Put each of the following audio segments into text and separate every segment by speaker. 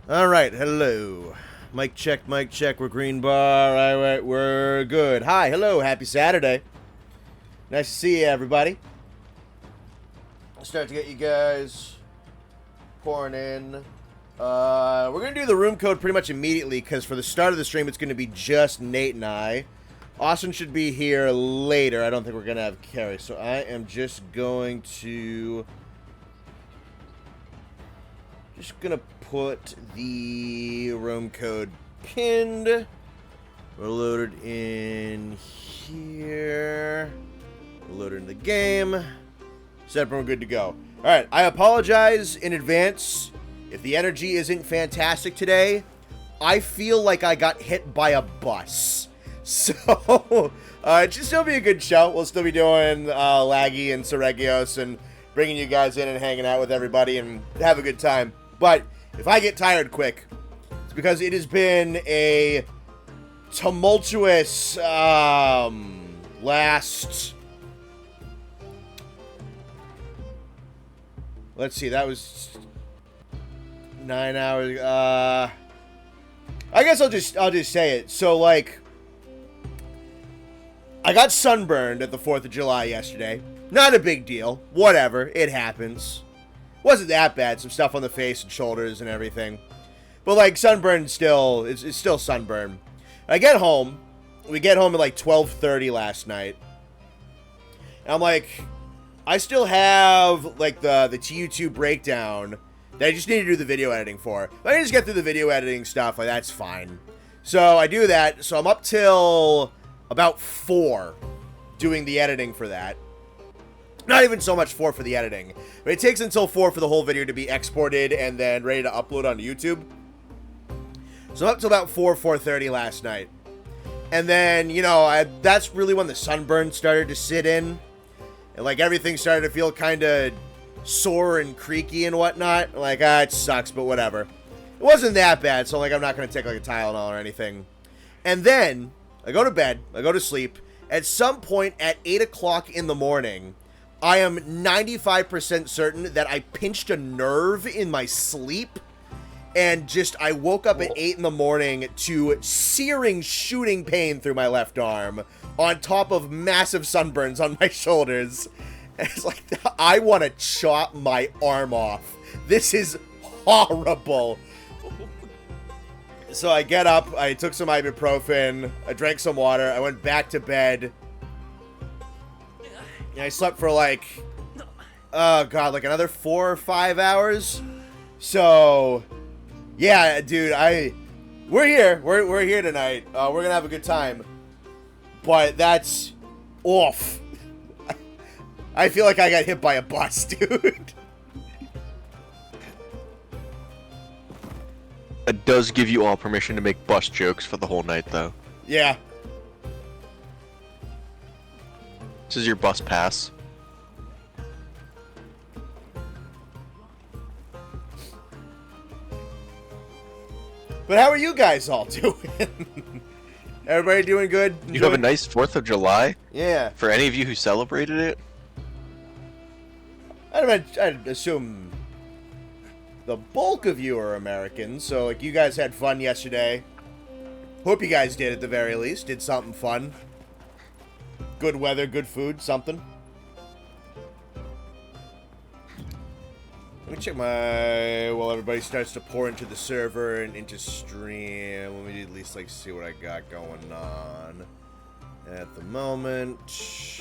Speaker 1: Alright, hello. Mic check, we're green bar. Alright, we're good. Hi, hello, happy Saturday. Nice to see you, everybody. I'll start to get you guys pouring in. We're going to do the room code pretty much immediately, because for the start of the stream, it's going to be just Nate and I. Austin should be here later. I don't think we're going to have Carrie, so I am just going to put the room code pinned. We're loaded in here. We're loaded in the game. Set up and we're good to go. Alright, I apologize in advance if the energy isn't fantastic today. I feel like I got hit by a bus. So, it should still be a good show. We'll still be doing Laggy and Seregios and bringing you guys in and hanging out with everybody and have a good time. But if I get tired quick, it's because it has been a tumultuous last... Let's see, that was 9 hours. I guess I'll just say it. So, like, I got sunburned at the 4th of July yesterday. Not a big deal. Whatever. It happens. Wasn't that bad. Some stuff on the face and shoulders and everything. But, like, sunburn still, it's still sunburn. I get home. We get home at, like, 12:30 last night. And I'm like, I still have, like, the TU2 breakdown that I just need to do the video editing for. If I can just get through the video editing stuff, like, that's fine. So, I do that. So, I'm up till about 4 doing the editing for that. Not even so much 4 for the editing. But it takes until 4 for the whole video to be exported and then ready to upload onto YouTube. So, I'm up till about 4:30 last night. And then, you know, that's really when the sunburn started to sit in. And, like, everything started to feel kind of sore and creaky and whatnot. Like, it sucks, but whatever. It wasn't that bad, so, like, I'm not going to take, like, a Tylenol or anything. And then, I go to bed. I go to sleep. At some point at 8 o'clock in the morning, I am 95% certain that I pinched a nerve in my sleep. And I woke up at 8 in the morning to searing, shooting pain through my left arm, on top of massive sunburns on my shoulders. And it's like, I want to chop my arm off. This is horrible. So I get up, I took some ibuprofen, I drank some water, I went back to bed. And I slept for like, oh god, like another 4 or 5 hours. So, yeah, dude, we're here. We're here tonight. We're gonna have a good time. But that's off. I feel like I got hit by a bus, dude.
Speaker 2: It does give you all permission to make bus jokes for the whole night, though.
Speaker 1: Yeah.
Speaker 2: This is your bus pass.
Speaker 1: But how are you guys all doing? Everybody doing good?
Speaker 2: You have a nice 4th of July?
Speaker 1: Yeah.
Speaker 2: For any of you who celebrated it?
Speaker 1: I'd assume the bulk of you are Americans, so like you guys had fun yesterday. Hope you guys did at the very least. Did something fun. Good weather, good food, something. Let me check while everybody starts to pour into the server and into stream. Let me at least like see what I got going on at the moment.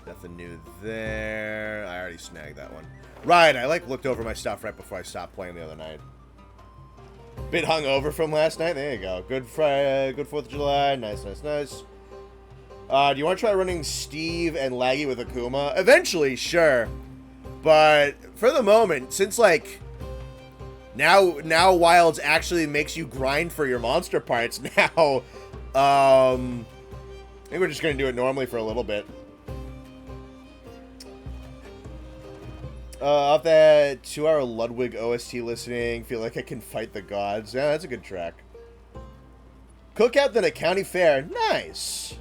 Speaker 1: Nothing new there. I already snagged that one. Right, I like looked over my stuff right before I stopped playing the other night. Bit hungover from last night. There you go. Good Friday, good 4th of July. Nice, nice, nice. Do you want to try running Steve and Laggy with Akuma? Eventually, sure. But for the moment, since like now Wilds actually makes you grind for your monster parts now, I think we're just gonna do it normally for a little bit. Off that 2-hour Ludwig OST listening, feel like I can fight the gods. Yeah, that's a good track. Cookout then a county fair. Nice.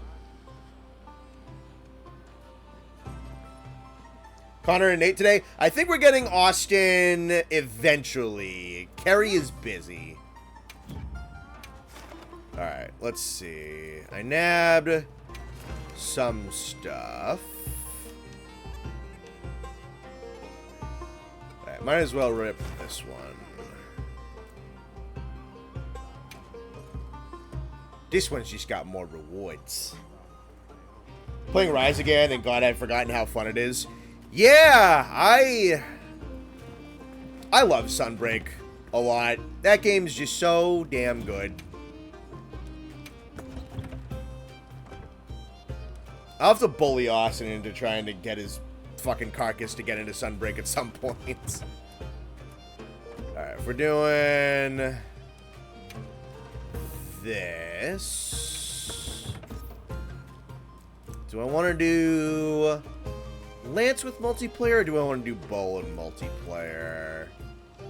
Speaker 1: Connor and Nate today. I think we're getting Austin eventually. Kerry is busy. Alright, let's see. I nabbed some stuff. Alright, might as well rip this one. This one's just got more rewards. Playing Rise again, and God, I'd forgotten how fun it is. Yeah, I love Sunbreak a lot. That game's just so damn good. I'll have to bully Austin into trying to get his fucking carcass to get into Sunbreak at some point. Alright, if we're doing this, do I want to do Lance with multiplayer, or do I want to do bow and multiplayer? I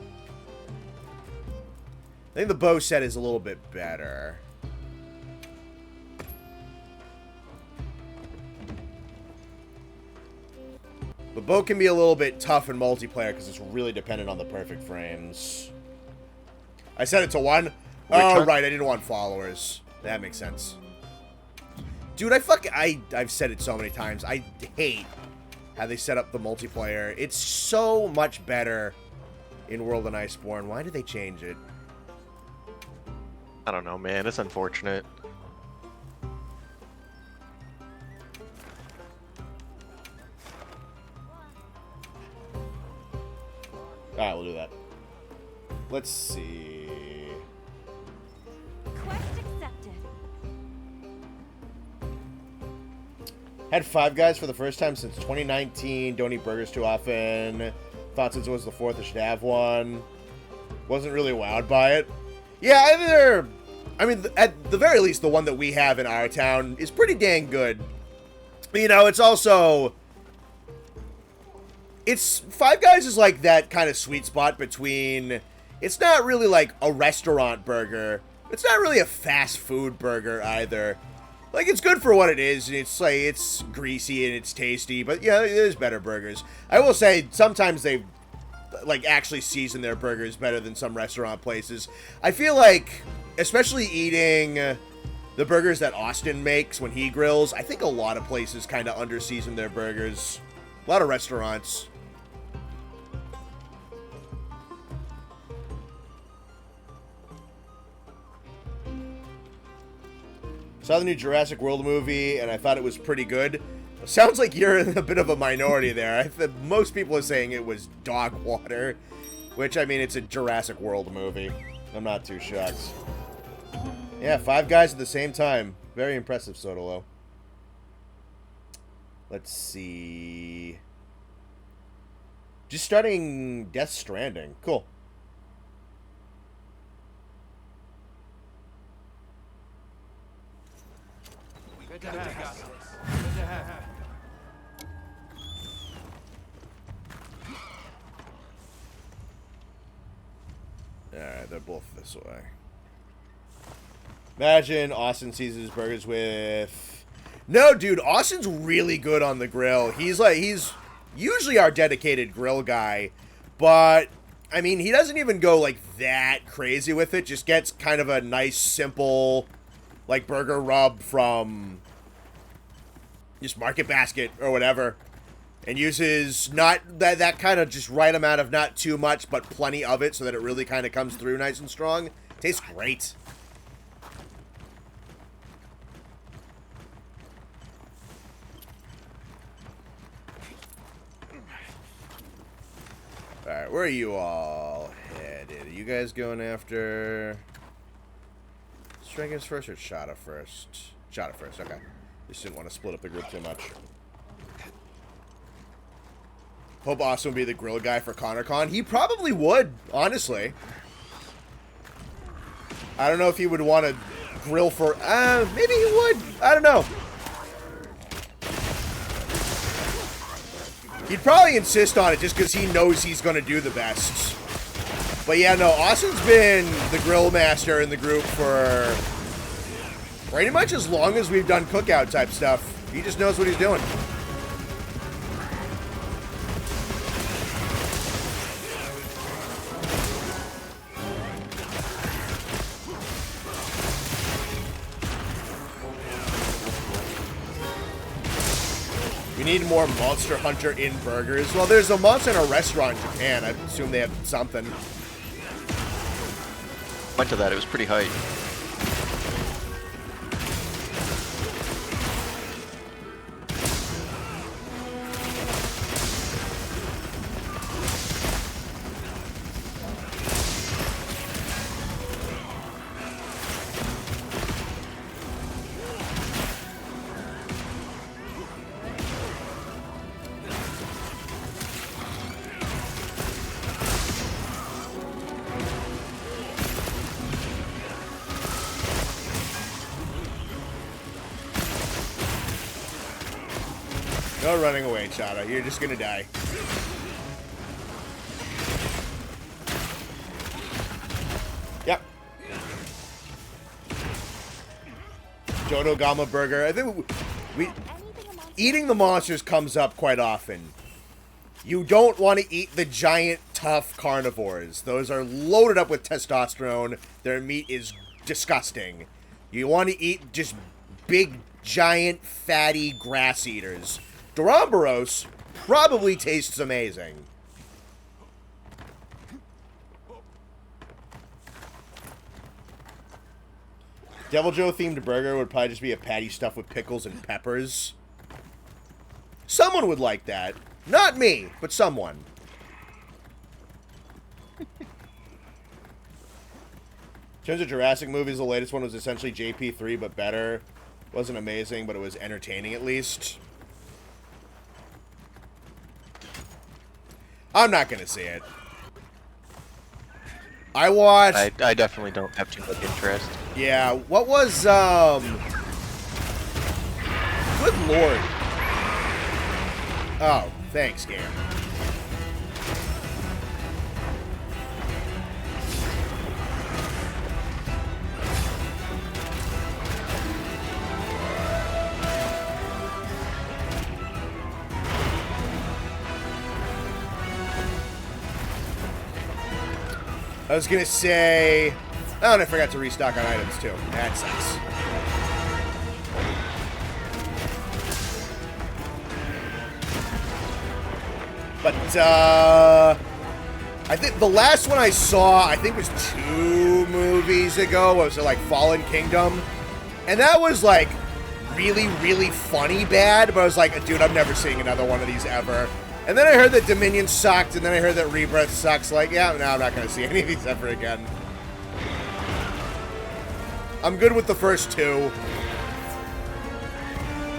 Speaker 1: think the bow set is a little bit better. The bow can be a little bit tough in multiplayer because it's really dependent on the perfect frames. I set it to 1. Oh, right, I didn't want followers. That makes sense. Dude, I've said it so many times. I hate how they set up the multiplayer. It's so much better in World of Iceborne. Why did they change it?
Speaker 2: I don't know, man. It's unfortunate.
Speaker 1: Alright, we'll do that. Let's see.
Speaker 3: Quest accepted.
Speaker 1: Had Five Guys for the first time since 2019. Don't eat burgers too often. Thought since it was the 4th I should have one. Wasn't really wowed by it. Yeah, I mean, at the very least, the one that we have in our town is pretty dang good. You know, it's also... Five Guys is like that kind of sweet spot between... It's not really like a restaurant burger. It's not really a fast food burger either. Like, it's good for what it is. And it's like, it's greasy and it's tasty. But yeah, there's better burgers. I will say, sometimes they like actually season their burgers better than some restaurant places. I feel like, especially eating the burgers that Austin makes when he grills, I think a lot of places kind of under-season their burgers. A lot of restaurants. Saw the new Jurassic World movie, and I thought it was pretty good. Sounds like you're in a bit of a minority there. Most people are saying it was dog water, which, I mean, it's a Jurassic World movie. I'm not too shocked. Yeah, 5 guys at the same time. Very impressive, Sotolo. Let's see. Just starting Death Stranding. Cool.
Speaker 4: Good to have.
Speaker 1: Alright, they're both this way. Imagine Austin seasons burgers with... No, dude, Austin's really good on the grill. He's usually our dedicated grill guy, but, I mean, he doesn't even go, like, that crazy with it. Just gets kind of a nice, simple, like, burger rub from just Market Basket or whatever. And uses not that kind of just right amount of not too much, but plenty of it so that it really kind of comes through nice and strong. Tastes great. Alright, where are you all headed? Are you guys going after Strangers first or Shada first? Shada first, okay. Just didn't want to split up the group too much. Hope Austin would be the grill guy for ConnorCon. He probably would, honestly. I don't know if he would want to grill for... maybe he would. I don't know. He'd probably insist on it just because he knows he's going to do the best. But yeah, no, Austin's been the grill master in the group for pretty much as long as we've done cookout type stuff. He just knows what he's doing. need more Monster Hunter in burgers. Well, there's a Monster Hunter restaurant in Japan. I assume they have something.
Speaker 2: Went to that. It was pretty hype.
Speaker 1: No running away, Chada. You're just gonna die. Yep. Jodogama burger. I think we eating the monsters comes up quite often. You don't want to eat the giant, tough carnivores. Those are loaded up with testosterone. Their meat is disgusting. You want to eat just big, giant, fatty grass eaters. Doramboros probably tastes amazing. Devil Joe themed burger would probably just be a patty stuffed with pickles and peppers. Someone would like that. Not me, but someone. In terms of Jurassic movies, the latest one was essentially JP3, but better. Wasn't amazing, but it was entertaining at least. I'm not gonna see it. I watched...
Speaker 2: I definitely don't have too much interest.
Speaker 1: Yeah, what was, Good lord. Oh, thanks, game. I was gonna say... Oh, and I forgot to restock on items, too. That sucks. But, I think the last one I saw, I think was 2 movies ago. Was it, like, Fallen Kingdom? And that was, like, really, really funny bad. But I was like, dude, I'm never seeing another one of these ever. And then I heard that Dominion sucked, and then I heard that Rebirth sucks. Like, yeah, no, I'm not going to see any of these ever again. I'm good with the first 2.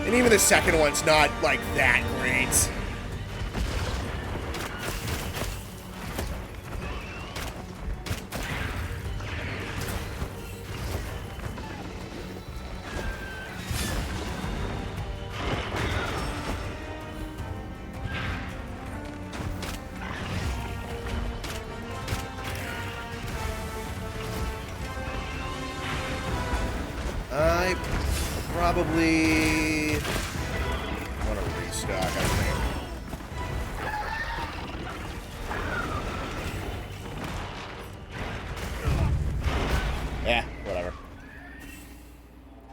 Speaker 1: And even the second one's not, like, that great. I probably want to restock, I think. Yeah, whatever.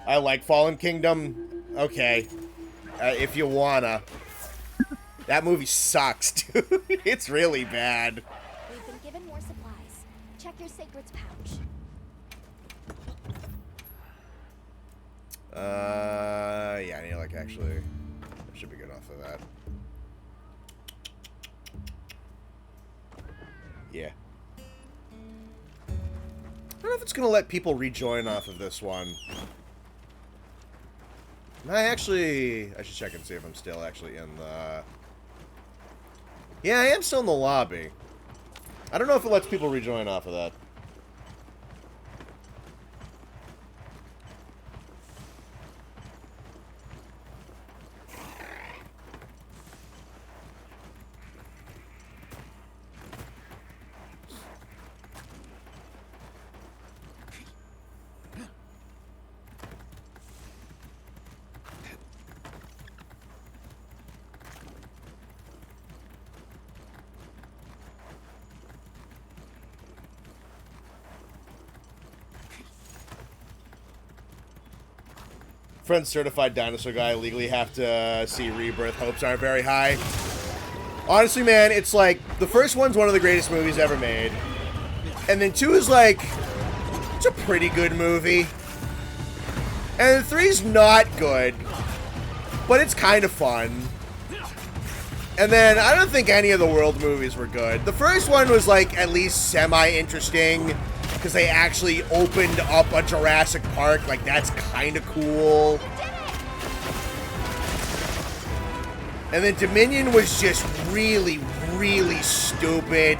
Speaker 1: I like Fallen Kingdom. Okay. If you wanna. That movie sucks, dude. It's really bad.
Speaker 3: We've been given more supplies. Check your sacred's pouch.
Speaker 1: Yeah, I need to, like, actually... I should be good off of that. Yeah. I don't know if it's gonna let people rejoin off of this one. I should check and see if I'm still actually in the... Yeah, I am still in the lobby. I don't know if it lets people rejoin off of that. Friends certified dinosaur guy legally have to see Rebirth. Hopes aren't very high. Honestly, man, it's like the first one's one of the greatest movies ever made. And then 2 is like, it's a pretty good movie. And 3's not good, but it's kind of fun. And then I don't think any of the World movies were good. The first one was like at least semi-interesting because they actually opened up a Jurassic Park. Like, that's kind of cool. And then Dominion was just really, really stupid.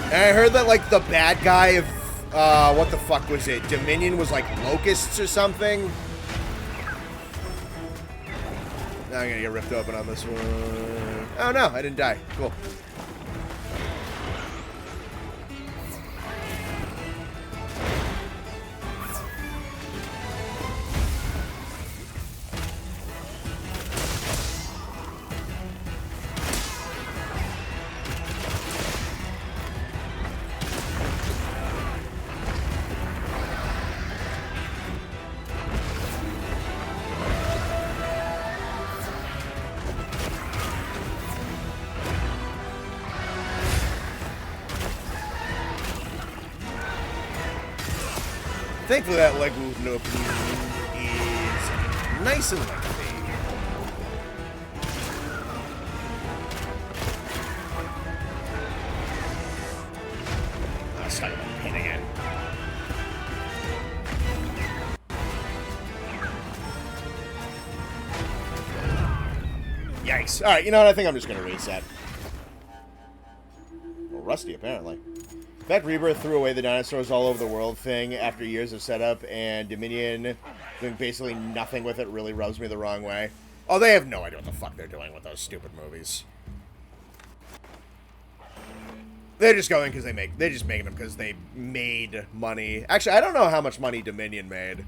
Speaker 1: And I heard that, like, the bad guy of, what the fuck was it? Dominion was, like, locusts or something? Now I'm gonna get ripped open on this one. Oh, no, I didn't die. Cool. Thankfully, that leg movement opening is nice and lengthy. Let's talk about pain again. Yikes. Alright, you know what? I think I'm just going to reset. Well, rusty, apparently. In fact, Rebirth threw away the dinosaurs all over the world thing after years of setup, and Dominion doing basically nothing with it really rubs me the wrong way. Oh, they have no idea what the fuck they're doing with those stupid movies. They're just going because they're just making them because they made money. Actually, I don't know how much money Dominion made.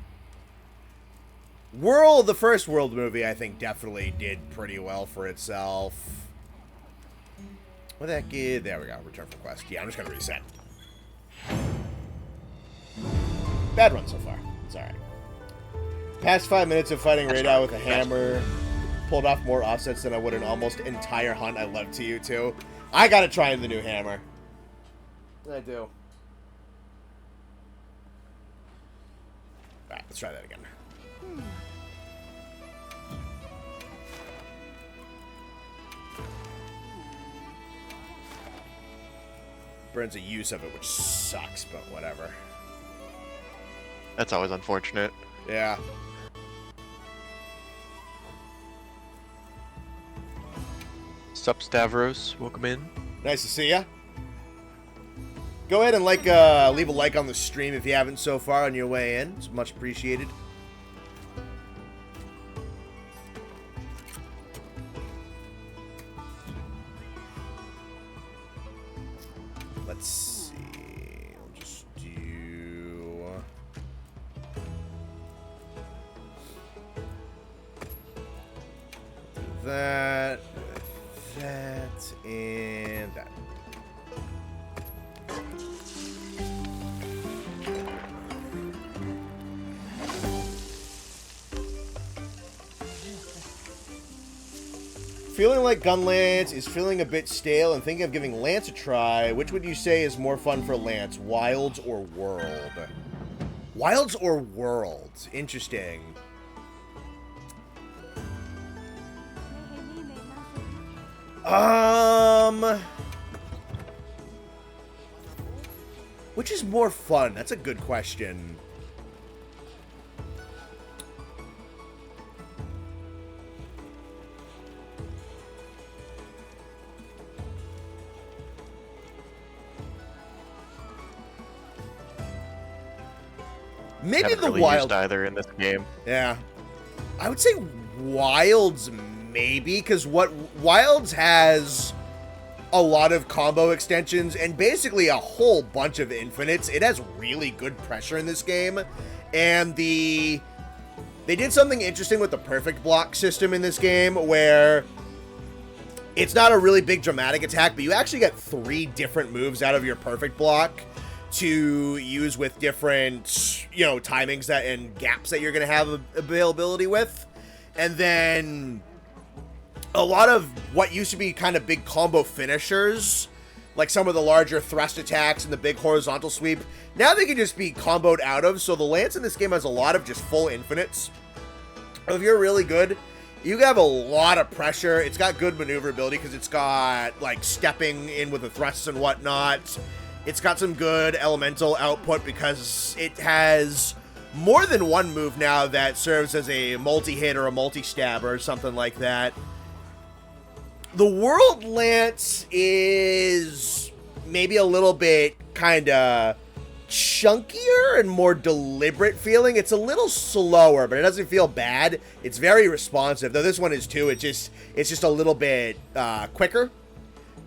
Speaker 1: The first World movie, I think, definitely did pretty well for itself. What the heck is... There we go, return for quest. Yeah, I'm just gonna reset. Bad run so far. It's alright. Past 5 minutes of fighting Radar with a hammer. Pulled off more offsets than I would an almost entire hunt. I love TU2. I gotta try the new hammer. I do. Alright, let's try that again. Burns a use of it, which sucks, but whatever.
Speaker 2: That's always unfortunate.
Speaker 1: Yeah.
Speaker 2: Sup, Stavros? Welcome in.
Speaker 1: Nice to see ya. Go ahead and leave a like on the stream if you haven't so far on your way in. It's much appreciated. Let's see. I'll just do that, that, and that. Feeling like Gunlance is feeling a bit stale and thinking of giving Lance a try. Which would you say is more fun for Lance, Wilds or World? Wilds or Worlds? Interesting. Which is more fun? That's a good question. Maybe the
Speaker 2: really
Speaker 1: Wild.
Speaker 2: Used either in this game.
Speaker 1: Yeah, I would say Wilds maybe, because what Wilds has a lot of combo extensions and basically a whole bunch of infinites. It has really good pressure in this game, and they did something interesting with the perfect block system in this game where it's not a really big dramatic attack, but you actually get 3 different moves out of your perfect block. to use with different, you know, timings that and gaps that you're going to have availability with. And then a lot of what used to be kind of big combo finishers, like some of the larger thrust attacks and the big horizontal sweep, now they can just be comboed out of. So the Lance in this game has a lot of just full infinites. If you're really good, you have a lot of pressure. It's got good maneuverability because it's got, like, stepping in with the thrusts and whatnot. It's got some good elemental output because it has more than one move now that serves as a multi-hit or a multi-stab or something like that. The World Lance is maybe a little bit kind of chunkier and more deliberate feeling. It's a little slower, but it doesn't feel bad. It's very responsive, though this one is too. It's just a little bit quicker.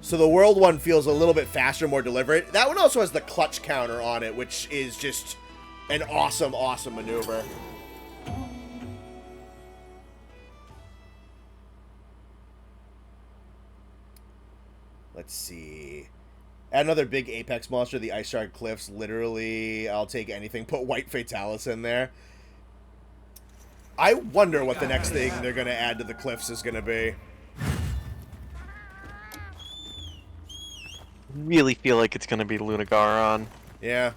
Speaker 1: So the World one feels a little bit faster, more deliberate. That one also has the clutch counter on it, which is just an awesome, awesome maneuver. Let's see. Add another big Apex monster, the Ice Shard Cliffs. Literally, I'll take anything. Put White Fatalis in there. I wonder what the next thing they're going to add to the Cliffs is going to be.
Speaker 2: Really feel like it's gonna be Lunagaron.
Speaker 1: Yeah.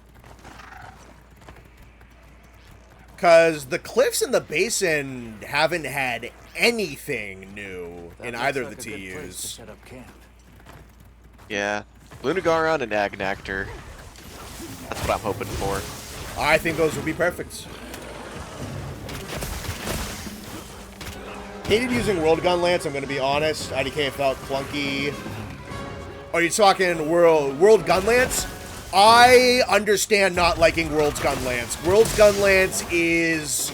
Speaker 1: Because the Cliffs and the Basin haven't had anything new in either of the TUs.
Speaker 2: Yeah. Lunagaron and Agnactor. That's what I'm hoping for.
Speaker 1: I think those would be perfect. Hated using World Gun Lance, I'm going to be honest. IDK felt clunky. Are you talking World Gun Lance? I understand not liking World's Gun Lance. World's Gun Lance is...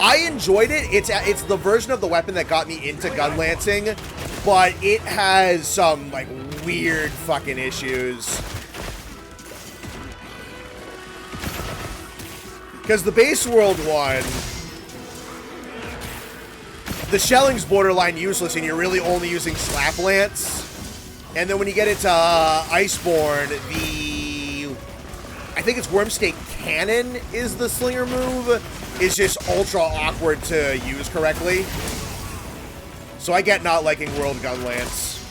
Speaker 1: I enjoyed it. It's the version of the weapon that got me into gun lancing, but it has some, like, weird fucking issues. Because the base World one, the shelling's borderline useless, and you're really only using Slap Lance. And then when you get into Iceborne, I think it's Wormstake Cannon is the slinger move, is just ultra awkward to use correctly. So I get not liking World Gun Lance.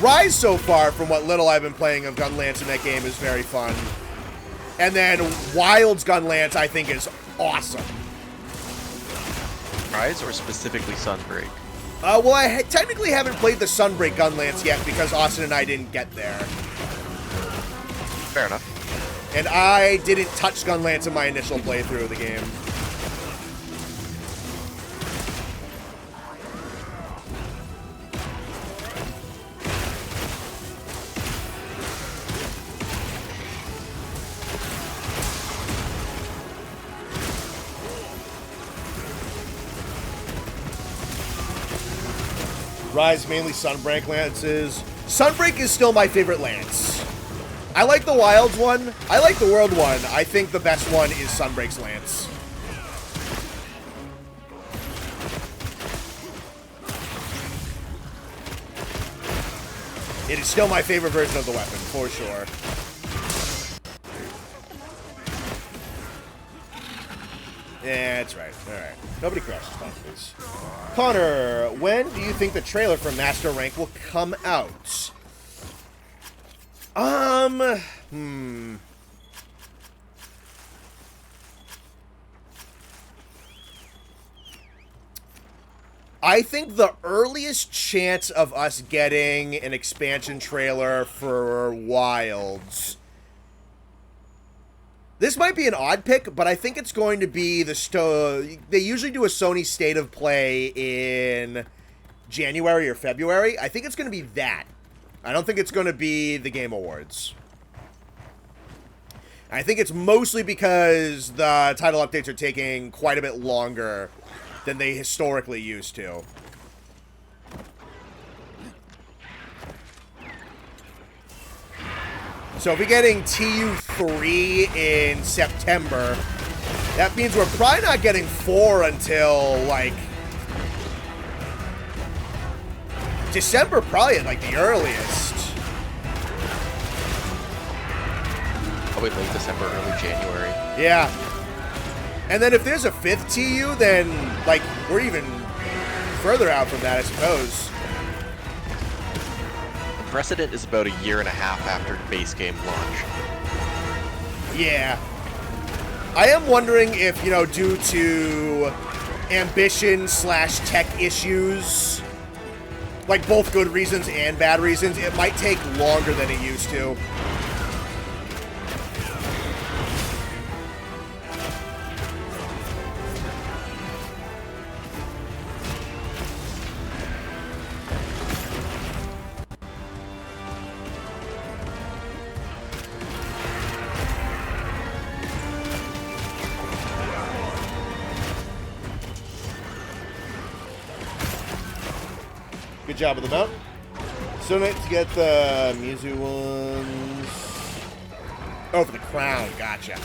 Speaker 1: Rise so far, from what little I've been playing of Gun Lance in that game, is very fun. And then Wild's Gun Lance, I think, is awesome.
Speaker 2: Rise or specifically Sunbreak?
Speaker 1: Well, I technically haven't played the Sunbreak Gun Lance yet because Austin and I didn't get there.
Speaker 2: Fair enough.
Speaker 1: And I didn't touch Gun Lance in my initial playthrough of the game. Rise mainly Sunbreak lances. Sunbreak is still my favorite lance. I like the Wilds one. I like the World one. I think the best one is Sunbreak's lance. It is still my favorite version of the weapon, for sure. Yeah, that's right. Alright. Nobody crashes, fine, please. Connor, when do you think the trailer for Master Rank will come out? I think the earliest chance of us getting an expansion trailer for Wilds... This might be an odd pick, but I think it's going to be the they usually do a Sony State of Play in January or February. I think it's going to be that. I don't think it's going to be the Game Awards. I think it's mostly because the title updates are taking quite a bit longer than they historically used to. So if we're getting TU2 in September, that means we're probably not getting 4 until, like, December probably at like the earliest.
Speaker 2: Probably late December, early January.
Speaker 1: Yeah. And then if there's a 5th TU, then like we're even further out from that, I suppose.
Speaker 2: The precedent is about a year and a half after base game launch.
Speaker 1: Yeah. I am wondering if, you know, due to ambition / tech issues, like both good reasons and bad reasons, it might take longer than it used to. Good job with the mount. So nice to get the Mizu ones. Oh, for the crown. Gotcha.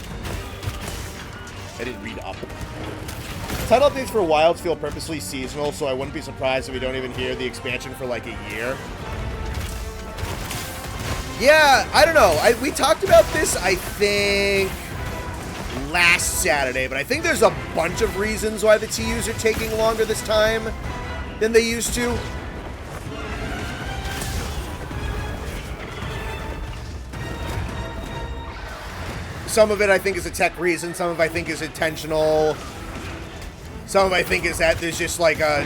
Speaker 1: I didn't read up. Title updates for Wilds feel purposely seasonal, so I wouldn't be surprised if we don't even hear the expansion for like a year. Yeah, I don't know. We talked about this, I think, last Saturday, but I think there's a bunch of reasons why the TUs are taking longer this time than they used to. Some of it I think is a tech reason, some of it I think is intentional. Some of it I think is that there's just like a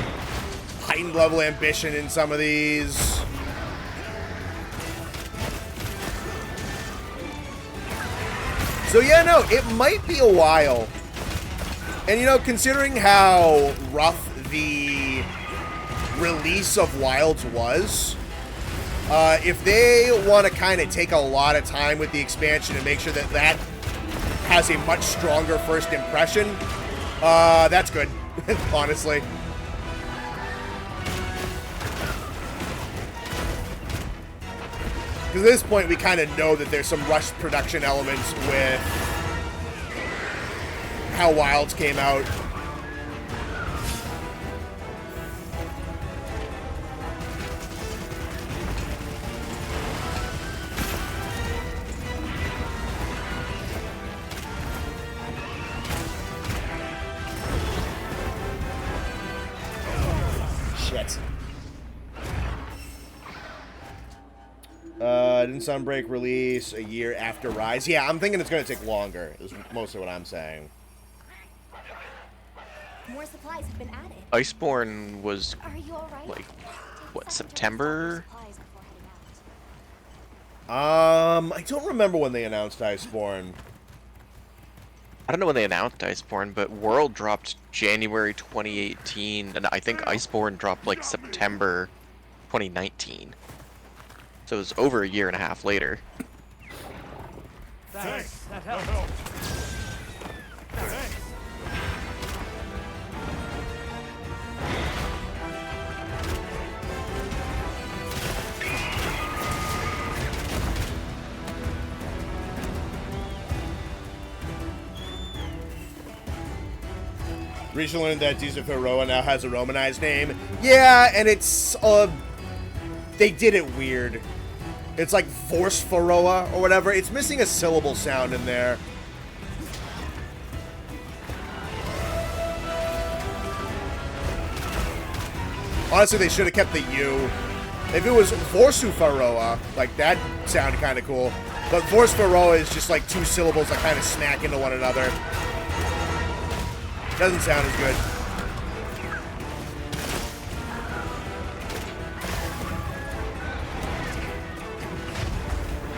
Speaker 1: heightened level of ambition in some of these. So yeah, no, it might be a while. And you know, considering how rough the release of Wilds was, if they want to kind of take a lot of time with the expansion and make sure that that has a much stronger first impression, that's good, honestly. Because at this point, we kind of know that there's some rushed production elements with how Wilds came out. Shit. Didn't Sunbreak release a year after Rise? Yeah, I'm thinking it's going to take longer, is mostly what I'm saying.
Speaker 3: More supplies have been added.
Speaker 2: Iceborne was,
Speaker 3: Are you all right?
Speaker 2: like, what,
Speaker 3: Take
Speaker 2: September?
Speaker 3: supplies before heading out.
Speaker 1: I don't remember when they announced Iceborne.
Speaker 2: I don't know when they announced Iceborne, but World dropped January 2018, and I think Iceborne dropped like September 2019. So it was over a year and a half later.
Speaker 4: Thanks. That helps. Thanks.
Speaker 1: Recently learned that Dizafiroa now has a Romanized name. Yeah, and it's, they did it weird. It's like Vorsfaroa or whatever. It's missing a syllable sound in there. Honestly, they should have kept the U. If it was Vorsufaroa, like that sounded kind of cool. But Vorsfaroa is just like two syllables that kind of smack into one another. Doesn't sound as good.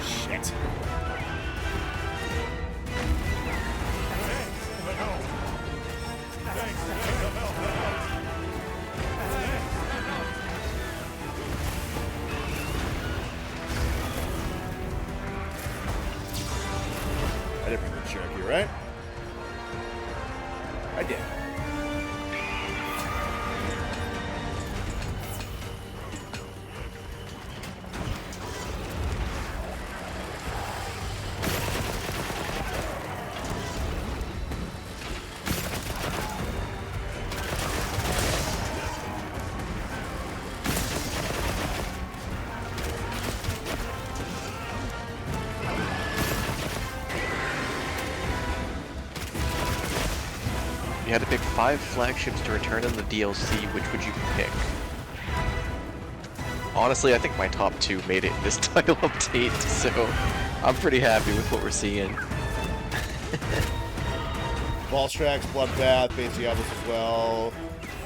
Speaker 1: Shit. I didn't bring the Cherokee, right? I did.
Speaker 2: you had to pick 5 flagships to return in the DLC, which would you pick? Honestly, I think my top 2 made it in this title update, so I'm pretty happy with what we're seeing.
Speaker 1: Volstrax, Bloodbath, Base Diablos as well.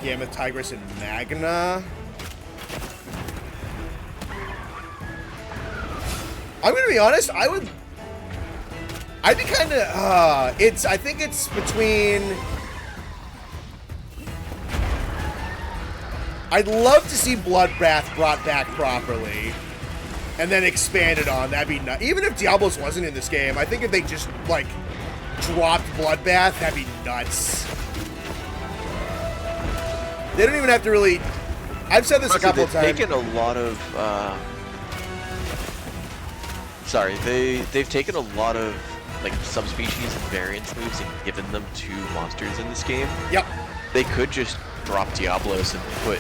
Speaker 1: Gamma, Tigress, and Magna. I'm gonna be honest, I'd be kind of, I think it's between, I'd love to see Bloodbath brought back properly, and then expanded on, that'd be nuts. Even if Diablos wasn't in this game, I think if they just, like, dropped Bloodbath, that'd be nuts. They don't even have to really, I've said this a couple of times.
Speaker 2: They've taken a lot of, they've taken a lot of like subspecies and variance moves and given them to monsters in this game.
Speaker 1: Yep.
Speaker 2: They could just drop Diablos and put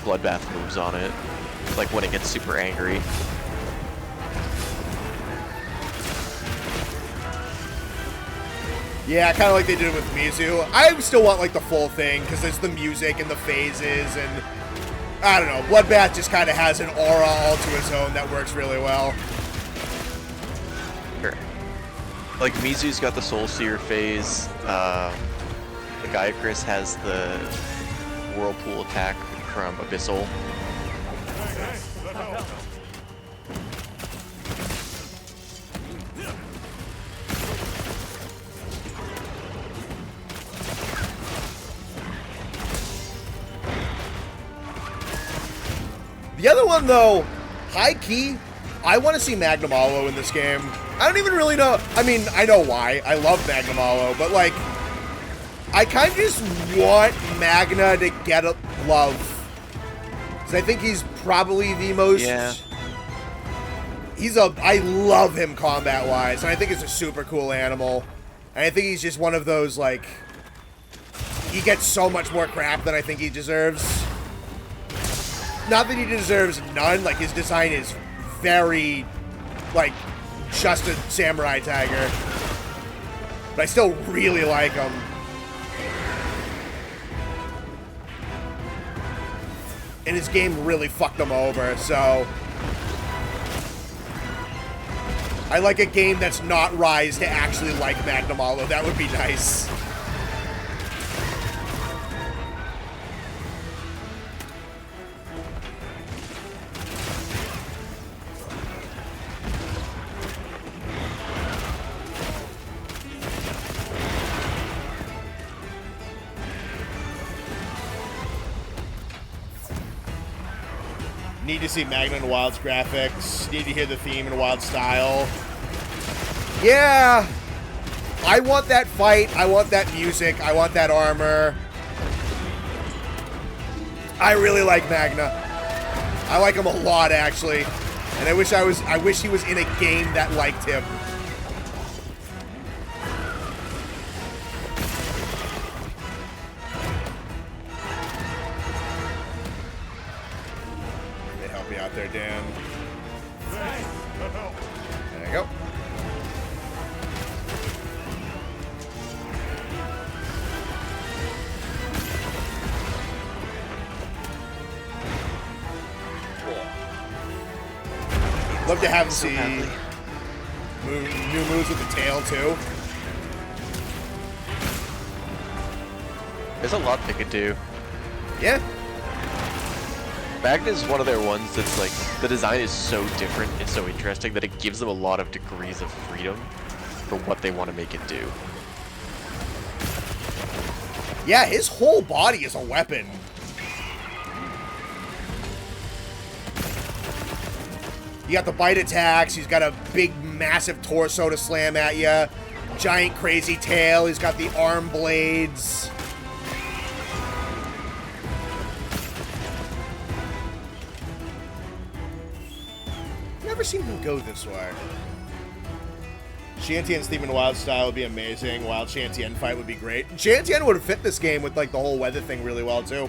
Speaker 2: Bloodbath moves on it, like when it gets super angry.
Speaker 1: Yeah, kind of like they did with Mizu. I still want like the full thing because there's the music and the phases and I don't know. Bloodbath just kind of has an aura all to its own that works really well.
Speaker 2: Sure. Like Mizu's got the Soul Seer phase. The Gaiacris has the Whirlpool attack from Abyssal.
Speaker 1: The other one, though, high key, I want to see Magnum Hollow in this game. I don't even really know. I mean, I know why. I love Magnum Hollow, but, like, I kind of just want Magna to get a love. Because I think he's probably the most...
Speaker 2: Yeah.
Speaker 1: I love him combat-wise, and I think it's a super cool animal. And I think he's just one of those, like... He gets so much more crap than I think he deserves. Not that he deserves none, like, his design is very, like, just a samurai tiger. But I still really like him. And his game really fucked him over, so... I like a game that's not Rise to actually like Magnum Hollow. That would be nice. Need to see Magna and Wild's graphics. Need to hear the theme in Wild style. Yeah! I want that fight. I want that music. I want that armor. I really like Magna. I like him a lot, actually. And I wish he was in a game that liked him. There, Dan. There you go. Love to have him see new moves with the tail too.
Speaker 2: There's a lot they could do.
Speaker 1: Yeah.
Speaker 2: Magna's one of their ones that's like, the design is so different and so interesting that it gives them a lot of degrees of freedom for what they want to make it do.
Speaker 1: Yeah, his whole body is a weapon. You got the bite attacks, he's got a big, massive torso to slam at you, giant crazy tail, he's got the arm blades. Never seen him go this way. Shantian's theme in Wild style would be amazing. Wild Shantian fight would be great. Shantian would have fit this game with like the whole weather thing really well too.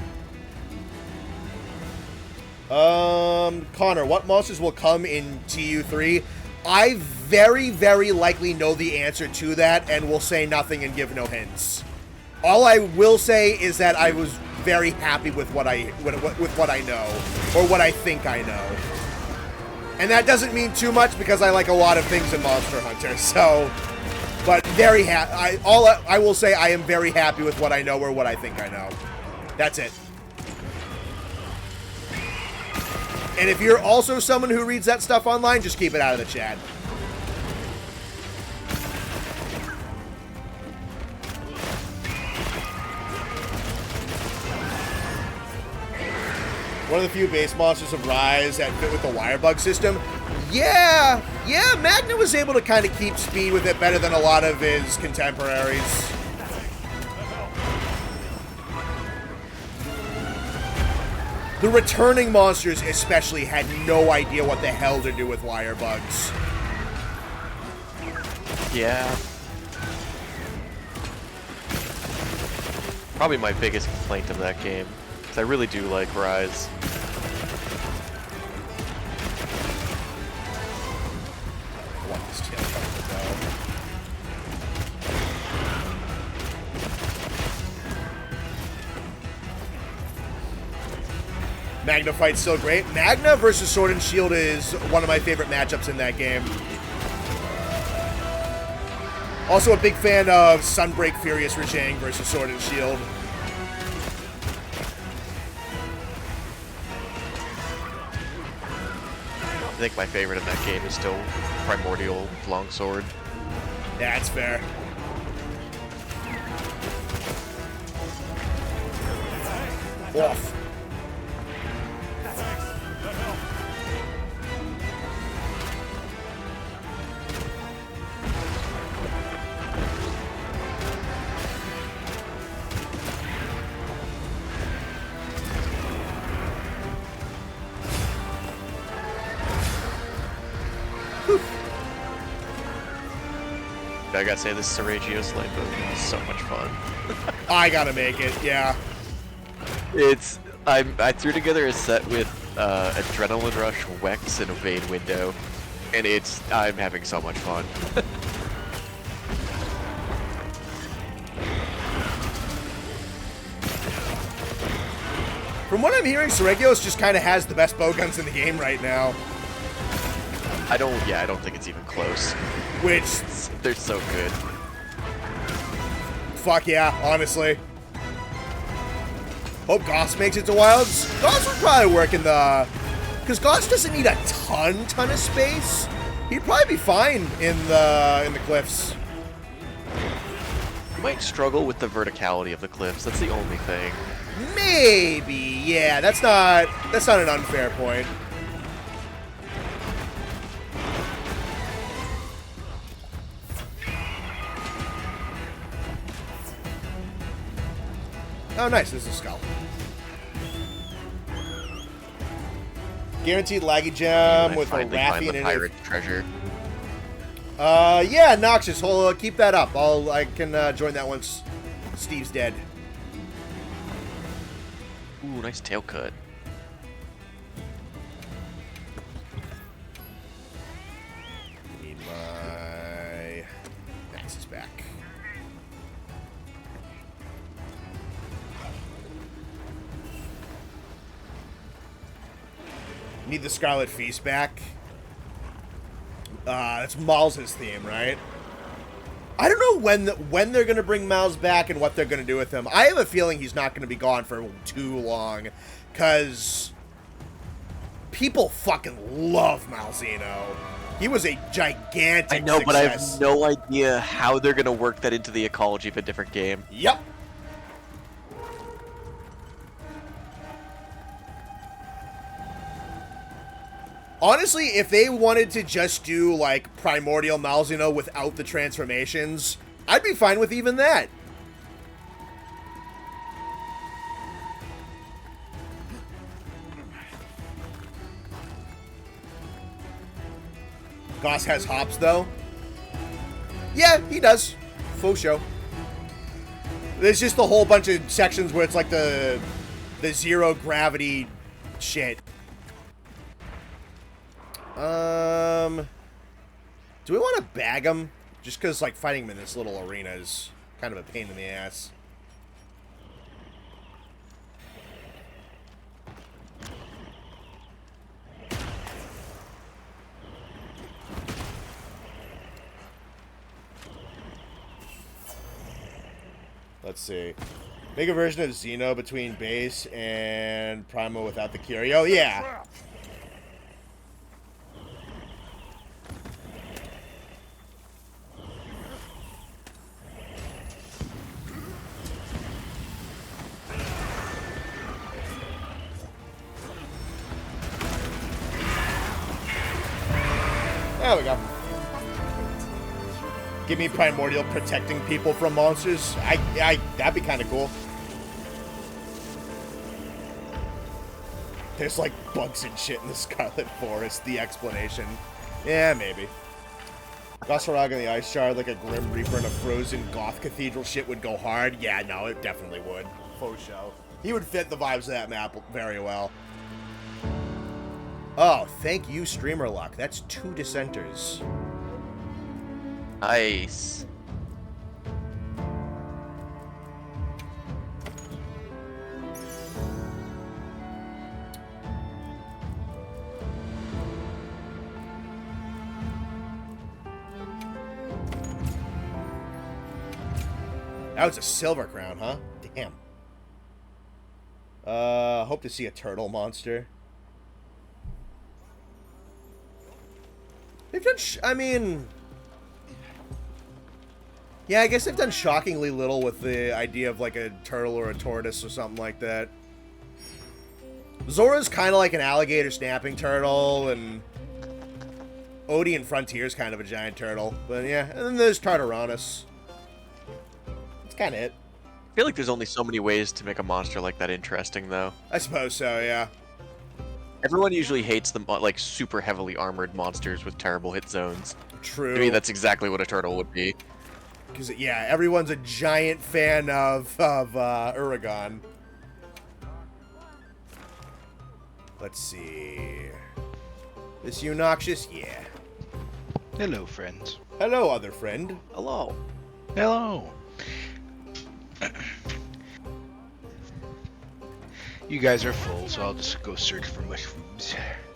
Speaker 1: Connor, what monsters will come in TU3? I very, very likely know the answer to that and will say nothing and give no hints. All I will say is that I was very happy with what I know, or what I think I know. And that doesn't mean too much because I like a lot of things in Monster Hunter. So, but very happy. I will say I am very happy with what I know or what I think I know. That's it. And if you're also someone who reads that stuff online, just keep it out of the chat. One of the few base monsters of Rise that fit with the wire bug system. Yeah, Magna was able to kind of keep speed with it better than a lot of his contemporaries. The returning monsters especially had no idea what the hell to do with wire bugs.
Speaker 2: Yeah. Probably my biggest complaint of that game. Because I really do like Rise.
Speaker 1: I want this tail cover to go. Magna fight's still great. Magna versus Sword and Shield is one of my favorite matchups in that game. Also a big fan of Sunbreak Furious Rajang versus Sword and Shield.
Speaker 2: I think my favorite in that game is still Primordial Longsword.
Speaker 1: Yeah, that's fair. Off.
Speaker 2: I gotta say, this Seragio Slave Boat is so much fun.
Speaker 1: I gotta make it, yeah.
Speaker 2: I threw together a set with Adrenaline Rush, Wex, and Evade Window, and I'm having so much fun.
Speaker 1: From what I'm hearing, Seregios just kind of has the best bow guns in the game right now.
Speaker 2: I don't think it's even close.
Speaker 1: Which,
Speaker 2: They're so good.
Speaker 1: fuck yeah, honestly. Hope Goss makes it to Wilds. Goss would probably work in the... Because Goss doesn't need a ton of space. He'd probably be fine in the cliffs.
Speaker 2: You might struggle with the verticality of the cliffs, that's the only thing.
Speaker 1: Maybe, yeah, that's not an unfair point. Oh, nice. This is a skull. Guaranteed laggy gem with a
Speaker 2: Finally
Speaker 1: Raffi
Speaker 2: find
Speaker 1: and
Speaker 2: the
Speaker 1: an...
Speaker 2: pirate treasure.
Speaker 1: Yeah, Noxious. Keep that up. I can join that once Steve's dead.
Speaker 2: Ooh, nice tail cut.
Speaker 1: Need my... Max is back. Need the Scarlet Feast back. That's Mal's theme, right? I don't know when they're going to bring Mal's back and what they're going to do with him. I have a feeling he's not going to be gone for too long, because people fucking love Malzeno. He was a gigantic
Speaker 2: I know,
Speaker 1: success.
Speaker 2: but I have no idea how they're going to work that into the ecology of a different game.
Speaker 1: Yep. Honestly, if they wanted to just do, like, Primordial Malzeno without the transformations, I'd be fine with even that. Goss has hops, though. Yeah, he does. Faux show. There's just a whole bunch of sections where it's like the zero gravity shit. Do we want to bag him? Just because, like, fighting him in this little arena is kind of a pain in the ass. Let's see. Make a version of Xeno between base and Primo without the Curio. Yeah. There we go. Give me Primordial protecting people from monsters. That'd be kind of cool. There's like bugs and shit in the Scarlet Forest. The explanation. Yeah, maybe. Gosarag in the Ice Shard, like a Grim Reaper in a frozen Goth Cathedral shit would go hard. Yeah, no, it definitely would. Faux show. He would fit the vibes of that map very well. Oh, thank you, Streamer Luck. That's 2 Dissenters.
Speaker 2: Nice.
Speaker 1: That was a silver crown, huh? Damn. Hope to see a turtle monster. They've done, I mean... Yeah, I guess they've done shockingly little with the idea of, like, a turtle or a tortoise or something like that. Zora's kind of like an alligator snapping turtle, and... Odie in Frontier's kind of a giant turtle. But, yeah, and then there's Tartaranus. That's kind of it.
Speaker 2: I feel like there's only so many ways to make a monster like that interesting, though.
Speaker 1: I suppose so, yeah.
Speaker 2: Everyone usually hates the like super heavily armored monsters with terrible hit zones.
Speaker 1: True.
Speaker 2: To me, that's exactly what a turtle would be.
Speaker 1: Because, yeah, everyone's a giant fan of Uragon. Let's see. This you noxious? Yeah.
Speaker 5: Hello, friends.
Speaker 1: Hello, other friend.
Speaker 2: Hello.
Speaker 5: Hello. You guys are full, so I'll just go search for mushrooms.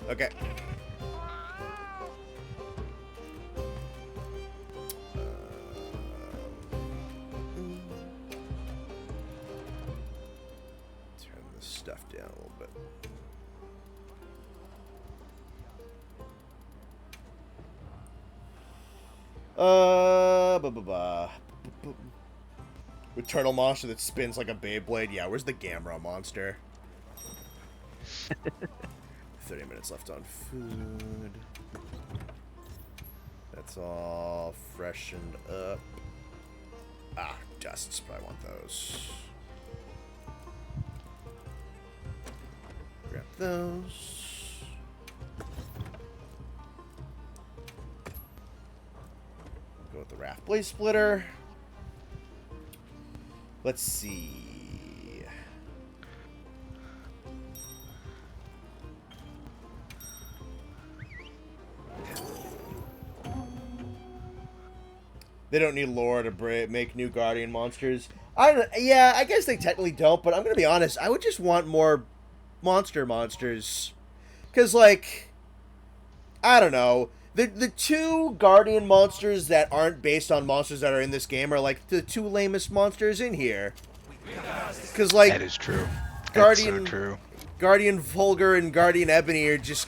Speaker 1: Okay. Turn this stuff down a little bit. With turtle monster that spins like a Beyblade. Yeah, where's the Gamera monster? 30 minutes left on food. That's all freshened up. Ah, dusts. Probably want those. Grab those. Go with the Raft Blaze Splitter. Let's see. They don't need lore to make new Guardian monsters. Yeah, I guess they technically don't, but I'm gonna be honest. I would just want more monsters. Because, like, I don't know. The 2 Guardian monsters that aren't based on monsters that are in this game are, like, the 2 lamest monsters in here. Because, like...
Speaker 5: That is true.
Speaker 1: Guardian,
Speaker 5: That's so true.
Speaker 1: Guardian Vulgar and Guardian Ebony are just...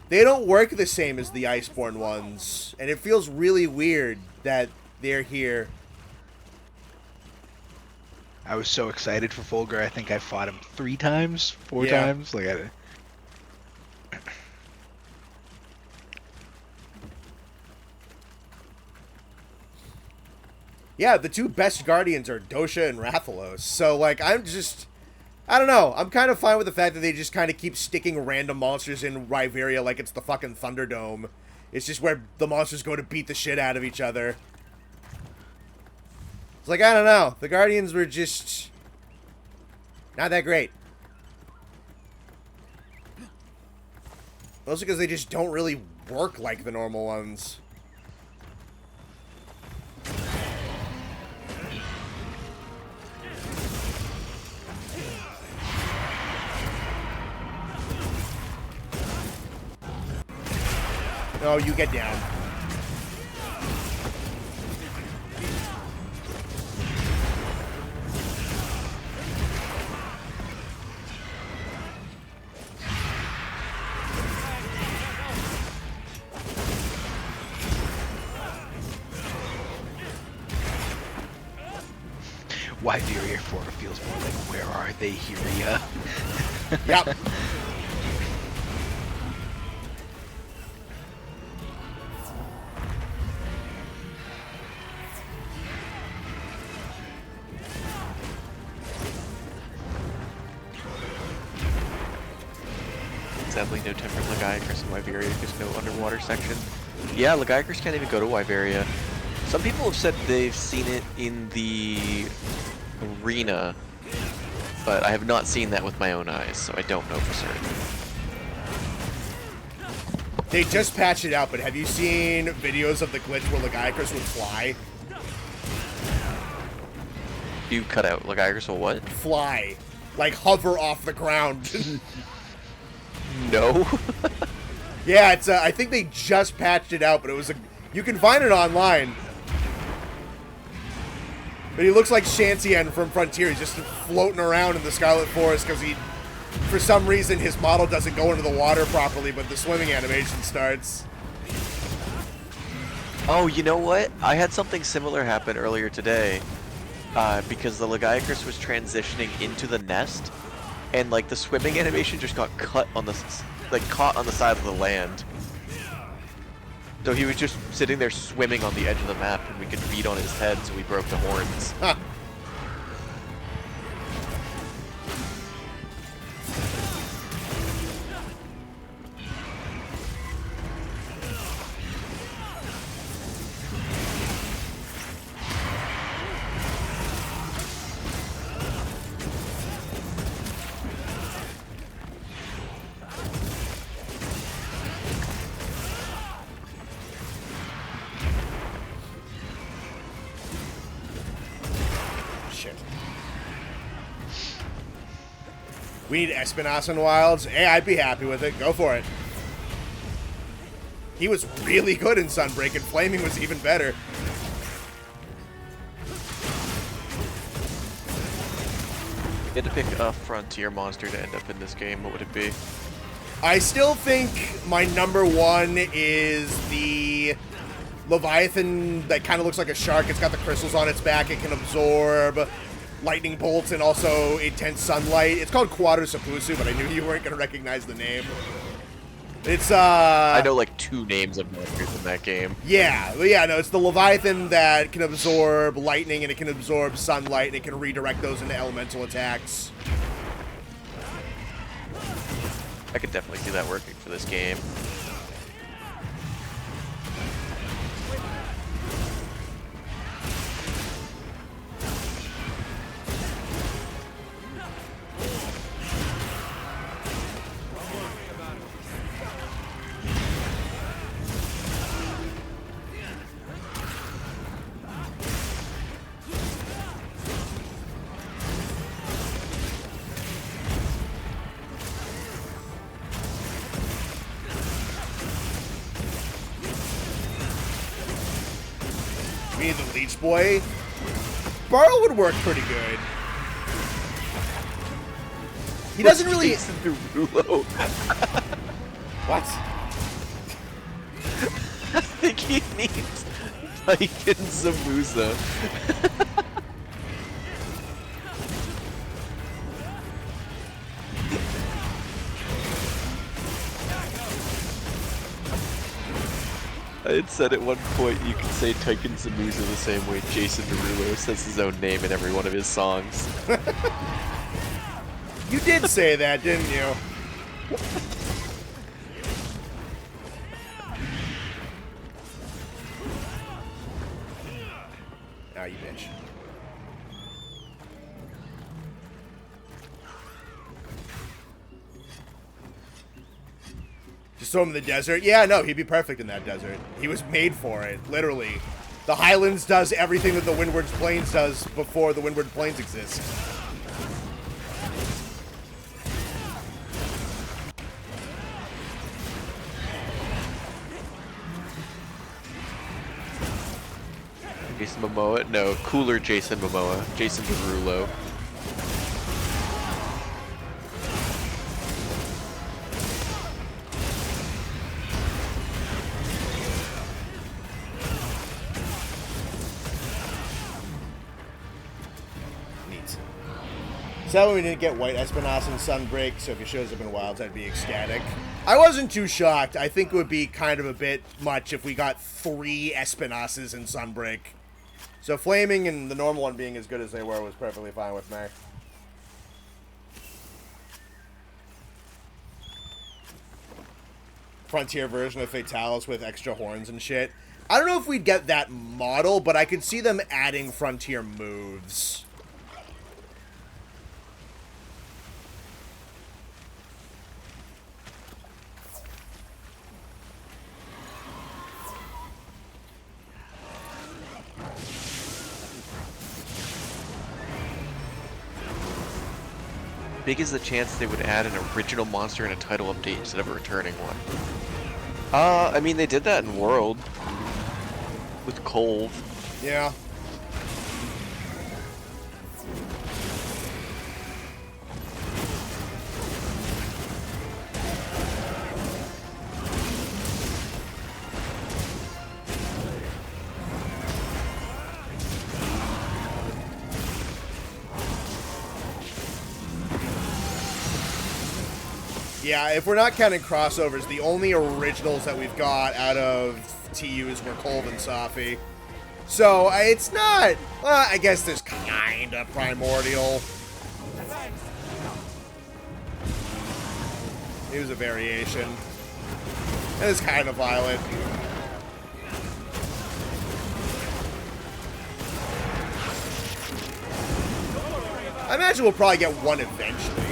Speaker 1: They don't work the same as the Iceborne ones. And it feels really weird that they're here.
Speaker 5: I was so excited for Fulgur. I think I fought him 3 times, 4 times. Like
Speaker 1: Yeah, the 2 best Guardians are Dosha and Rathalos. So, like, I don't know. I'm kind of fine with the fact that they just kind of keep sticking random monsters in Riveria like it's the fucking Thunderdome. It's just where the monsters go to beat the shit out of each other. It's like, I don't know. The Guardians were just... not that great. Mostly because they just don't really work like the normal ones. No, you get down.
Speaker 5: Wyveria 4 feels more like where are they here, ya?
Speaker 1: Yep.
Speaker 2: Sadly, no tempered Lagiacrus in Wyveria because no underwater section. Yeah, Lagiacrus can't even go to Wyveria. Some people have said they've seen it in the arena, but I have not seen that with my own eyes, so I don't know for certain.
Speaker 1: They just patched it out, but have you seen videos of the glitch where Lagiacrus would fly?
Speaker 2: You cut out Lagiacrus will what?
Speaker 1: Fly. Like hover off the ground.
Speaker 2: No.
Speaker 1: Yeah, it's I think they just patched it out, but it was you can find it online. But he looks like Shantian from Frontier. He's just floating around in the Scarlet Forest because for some reason, his model doesn't go into the water properly, but the swimming animation starts.
Speaker 2: Oh, you know what? I had something similar happen earlier today. Because the Lagiacrus was transitioning into the nest, and like the swimming animation just got cut on the caught on the side of the land. So he was just sitting there swimming on the edge of the map, and we could beat on his head, so we broke the horns.
Speaker 1: Huh. We need Espinas in Wilds. Hey, I'd be happy with it. Go for it. He was really good in Sunbreak, and Flaming was even better.
Speaker 2: You had to pick a Frontier monster to end up in this game. What would it be?
Speaker 1: I still think my number one is the Leviathan that kind of looks like a shark. It's got the crystals on its back. It can absorb lightning bolts and also intense sunlight. It's called Quadrusapusu, but I knew you weren't going to recognize the name. It's
Speaker 2: I know like 2 names of monsters in that game.
Speaker 1: Yeah, no, it's the Leviathan that can absorb lightning and it can absorb sunlight and it can redirect those into elemental attacks.
Speaker 2: I could definitely see that working for this game.
Speaker 1: We need the Leech Boy. Barl would work pretty good. He doesn't really.
Speaker 2: Jason Derulo.
Speaker 1: What?
Speaker 2: I think he needs Tyken Zamuza. I had said at one point you can say Tyken Zamuza the same way Jason Derulo says his own name in every one of his songs.
Speaker 1: You did say that, didn't you? Ah, you bitch. Just throw him in the desert? Yeah, no, he'd be perfect in that desert. He was made for it, literally. The Highlands does everything that the Windward Plains does before the Windward Plains exist.
Speaker 2: Jason Momoa? No, cooler Jason Momoa. Jason Derulo.
Speaker 1: shocked. Sad when we didn't get White Espinosa and Sunbreak, so if he shows up in Wilds, I'd be ecstatic. I wasn't too shocked. I think it would be kind of a bit much if we got 3 Espinosas in Sunbreak. So Flaming and the normal one being as good as they were was perfectly fine with me. Frontier version of Fatalis with extra horns and shit. I don't know if we'd get that model, but I could see them adding Frontier moves.
Speaker 2: Big is the chance they would add an original monster in a title update instead of a returning one. I mean, they did that in World with Colv.
Speaker 1: Yeah. Yeah, if we're not counting crossovers, the only originals that we've got out of TUs were Colv and Safi. So, it's not... Well, I guess there's kind of Primordial. It was a variation. And it's kind of Violet. I imagine we'll probably get one eventually.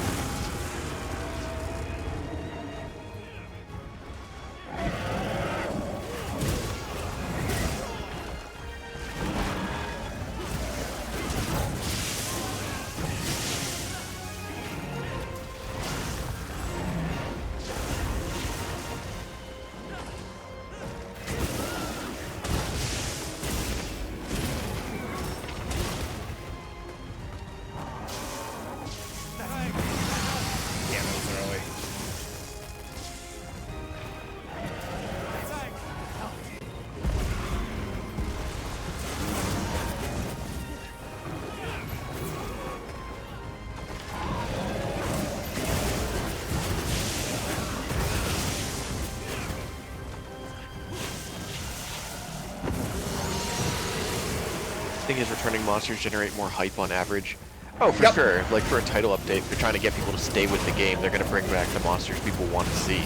Speaker 2: Thing is, returning monsters generate more hype on average. Oh, for sure. Like, for a title update, if they're trying to get people to stay with the game, they're going to bring back the monsters people want to see.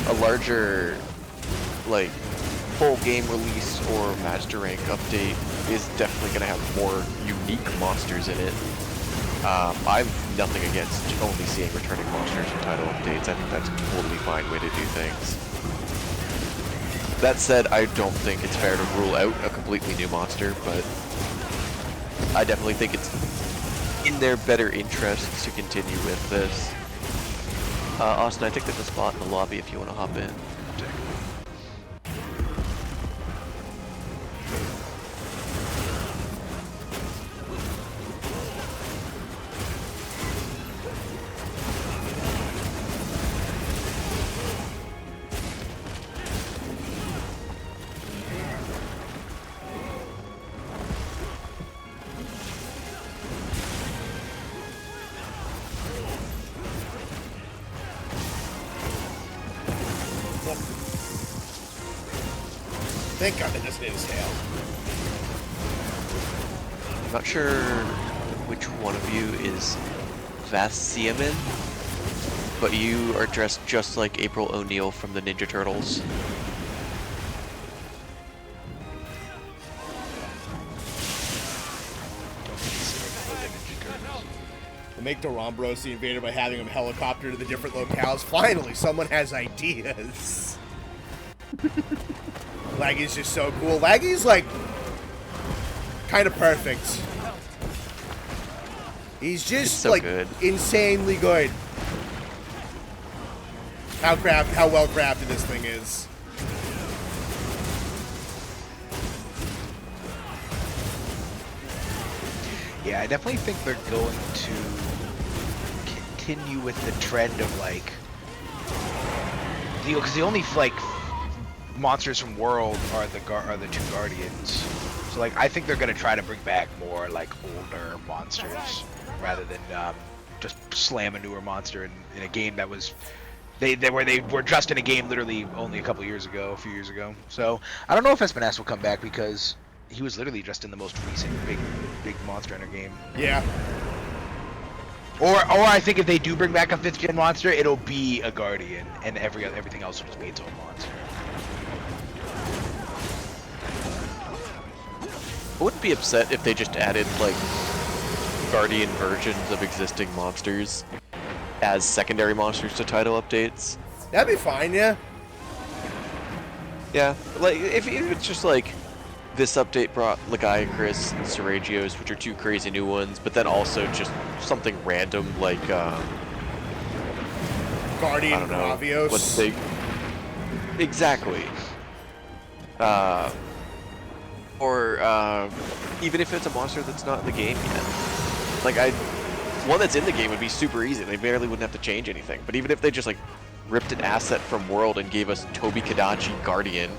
Speaker 2: A larger, like, full game release or Master Rank update is definitely going to have more unique monsters in it. I've nothing against only seeing returning monsters in title updates. I think that's a totally fine way to do things. That said, I don't think it's fair to rule out a completely new monster, but I definitely think it's in their better interests to continue with this. Austin, I think there's a spot in the lobby if you want to hop in.
Speaker 1: Thank God they just hit his tail.
Speaker 2: I'm not sure which one of you is Vassiamin, but you are dressed just like April O'Neil from the Ninja Turtles.
Speaker 1: Make Dombros the invader by having him helicopter to the different locales. Finally, someone has ideas. Laggy's just so cool. Laggy's like kind of perfect. He's just
Speaker 2: so
Speaker 1: like
Speaker 2: good.
Speaker 1: Insanely good. How well crafted this thing is.
Speaker 5: Yeah, I definitely think they're going to continue with the trend of like, because the only like monsters from World are the two Guardians. So like I think they're gonna try to bring back more like older monsters rather than just slam a newer monster in a game that was they were just in a game literally only a few years ago. So I don't know if Espinas will come back because he was literally just in the most recent big Monster Hunter game.
Speaker 1: Yeah.
Speaker 5: Or I think if they do bring back a 5th gen monster, it'll be a Guardian, and everything else will just be its own monster.
Speaker 2: I wouldn't be upset if they just added like Guardian versions of existing monsters as secondary monsters to title updates.
Speaker 1: That'd be fine, yeah.
Speaker 2: Yeah, like if it's just like this update brought Lagiacrus and Seragios, which are 2 crazy new ones, but then also just something random like
Speaker 1: Guardian
Speaker 2: I don't know
Speaker 1: Gravios.
Speaker 2: what's big. Exactly. Or even if it's a monster that's not in the game yet. Like one that's in the game would be super easy. They barely wouldn't have to change anything. But even if they just like ripped an asset from World and gave us Tobi Kadachi Guardian,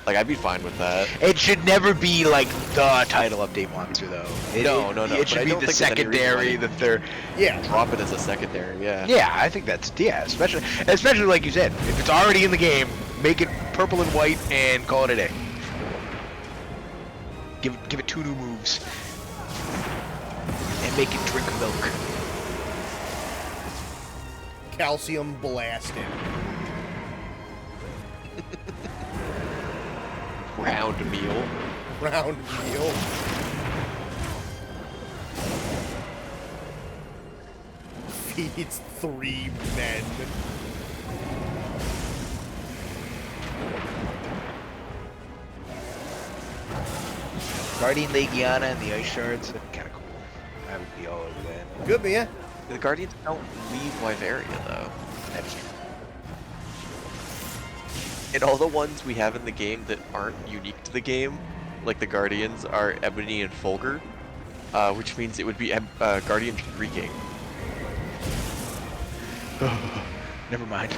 Speaker 2: like I'd be fine with that.
Speaker 5: It should never be like the title update monster though.
Speaker 2: No.
Speaker 5: It should be the secondary, the third.
Speaker 1: Yeah.
Speaker 2: Drop it as a secondary, yeah.
Speaker 5: Yeah, I think that's especially like you said, if it's already in the game, make it purple and white and call it a day. Give it 2 new moves and make it drink milk.
Speaker 1: Calcium blasted.
Speaker 2: Round meal.
Speaker 1: Round meal. Feeds 3 men.
Speaker 5: Guardian Legiana and the Ice Shards, kind of cool. I would be all over that.
Speaker 1: Good, man.
Speaker 2: The Guardians don't leave Wyveria though.
Speaker 5: That's true.
Speaker 2: And all the ones we have in the game that aren't unique to the game, like the Guardians, are Ebony and Fulgur, which means it would be Guardian Shrieking.
Speaker 5: Never mind.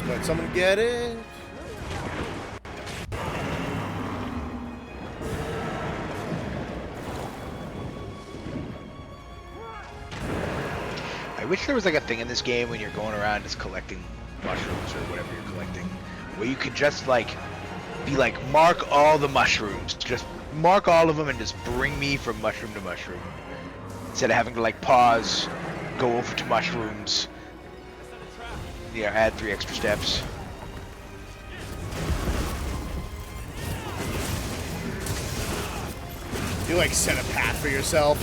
Speaker 1: Let someone get it.
Speaker 5: I wish there was like a thing in this game when you're going around just collecting mushrooms or whatever you're collecting, where you could just like be like, mark all the mushrooms, just mark all of them and just bring me from mushroom to mushroom, instead of having to like pause, go over to mushrooms, yeah, add 3 extra steps.
Speaker 1: You like set a path for yourself.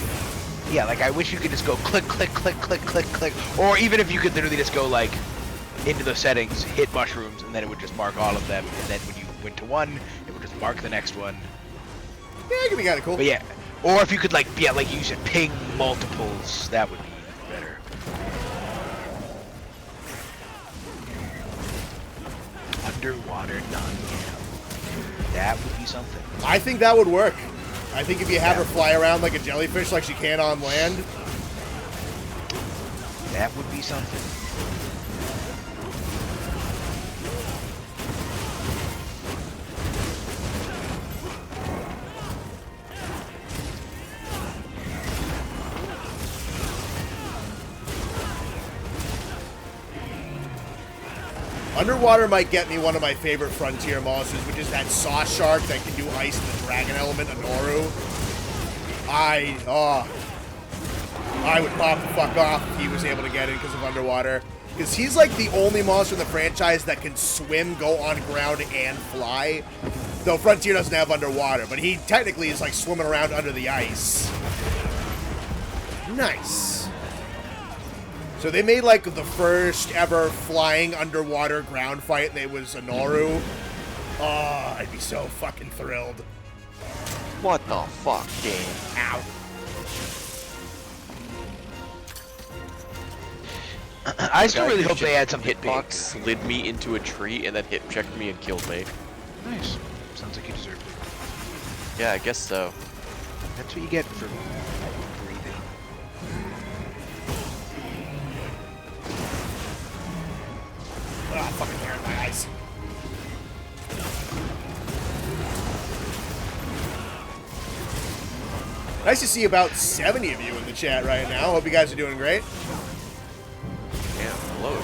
Speaker 5: Yeah, like I wish you could just go click, click, click, click, click, click, or even if you could literally just go like into the settings, hit mushrooms, and then it would just mark all of them, and then when you went to one, it would just mark the next one.
Speaker 1: Yeah, it could be kind of cool.
Speaker 5: But yeah, or if you could like, yeah, like you said, ping multiples, that would be better. Underwater non-cam. That would be something.
Speaker 1: I think that would work. I think if you have her fly around like a jellyfish like she can on land.
Speaker 5: That would be something.
Speaker 1: Underwater might get me one of my favorite frontier monsters, which is that saw shark that can do ice in the dragon element, Anoru. I would pop the fuck off if he was able to get in because of underwater. Because he's like the only monster in the franchise that can swim, go on ground, and fly. Though Frontier doesn't have underwater, but he technically is like swimming around under the ice. Nice. So they made like the first ever flying underwater ground fight, and it was Anoru. Oh, I'd be so fucking thrilled.
Speaker 2: What the fuck, game?
Speaker 1: Ow.
Speaker 5: I still
Speaker 2: Guy
Speaker 5: really
Speaker 2: who
Speaker 5: hope they
Speaker 2: just
Speaker 5: add something big.
Speaker 2: hitbox slid me into a tree and then hit checked me and killed me.
Speaker 5: Nice. Sounds like you deserved it.
Speaker 2: Yeah, I guess so.
Speaker 5: That's what you get for breathing.
Speaker 1: Ah, fucking hair in my eyes. Nice to see about 70 of you in the chat right now. Hope you guys are doing great.
Speaker 2: Damn, hello.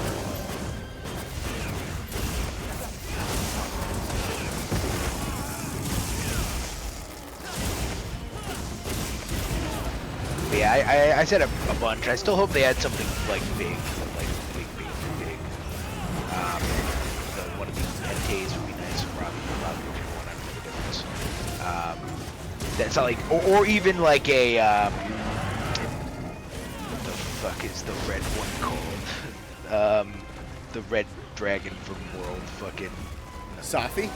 Speaker 5: Yeah, I said a bunch. I still hope they add something like big, like big. One of these NKs would be nice. Probably one. I don't know the difference. That's not like, or even like a what the fuck is the red one called? The red dragon from World fucking.
Speaker 1: Safi?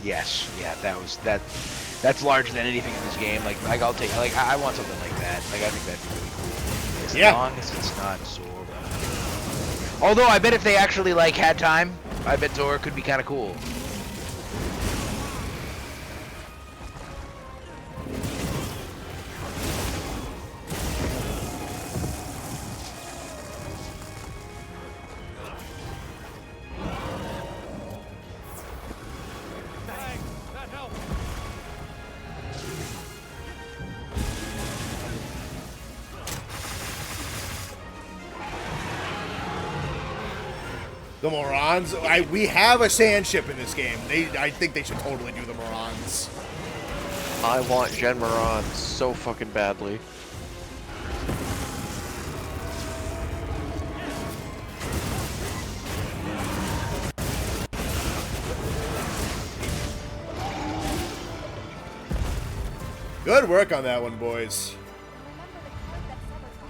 Speaker 5: Yes, yeah, that's larger than anything in this game. Like I'll take, like I want something like that. Like I think that'd be really cool. As long as it's not Zora. Although I bet if they actually like had time, I bet Zora could be kind of cool.
Speaker 4: Thanks. That helped.
Speaker 1: The Morons? We have a sand ship in this game. I think they should totally do the Morons.
Speaker 2: I want Gen Moran so fucking badly.
Speaker 1: Good work on that one, boys.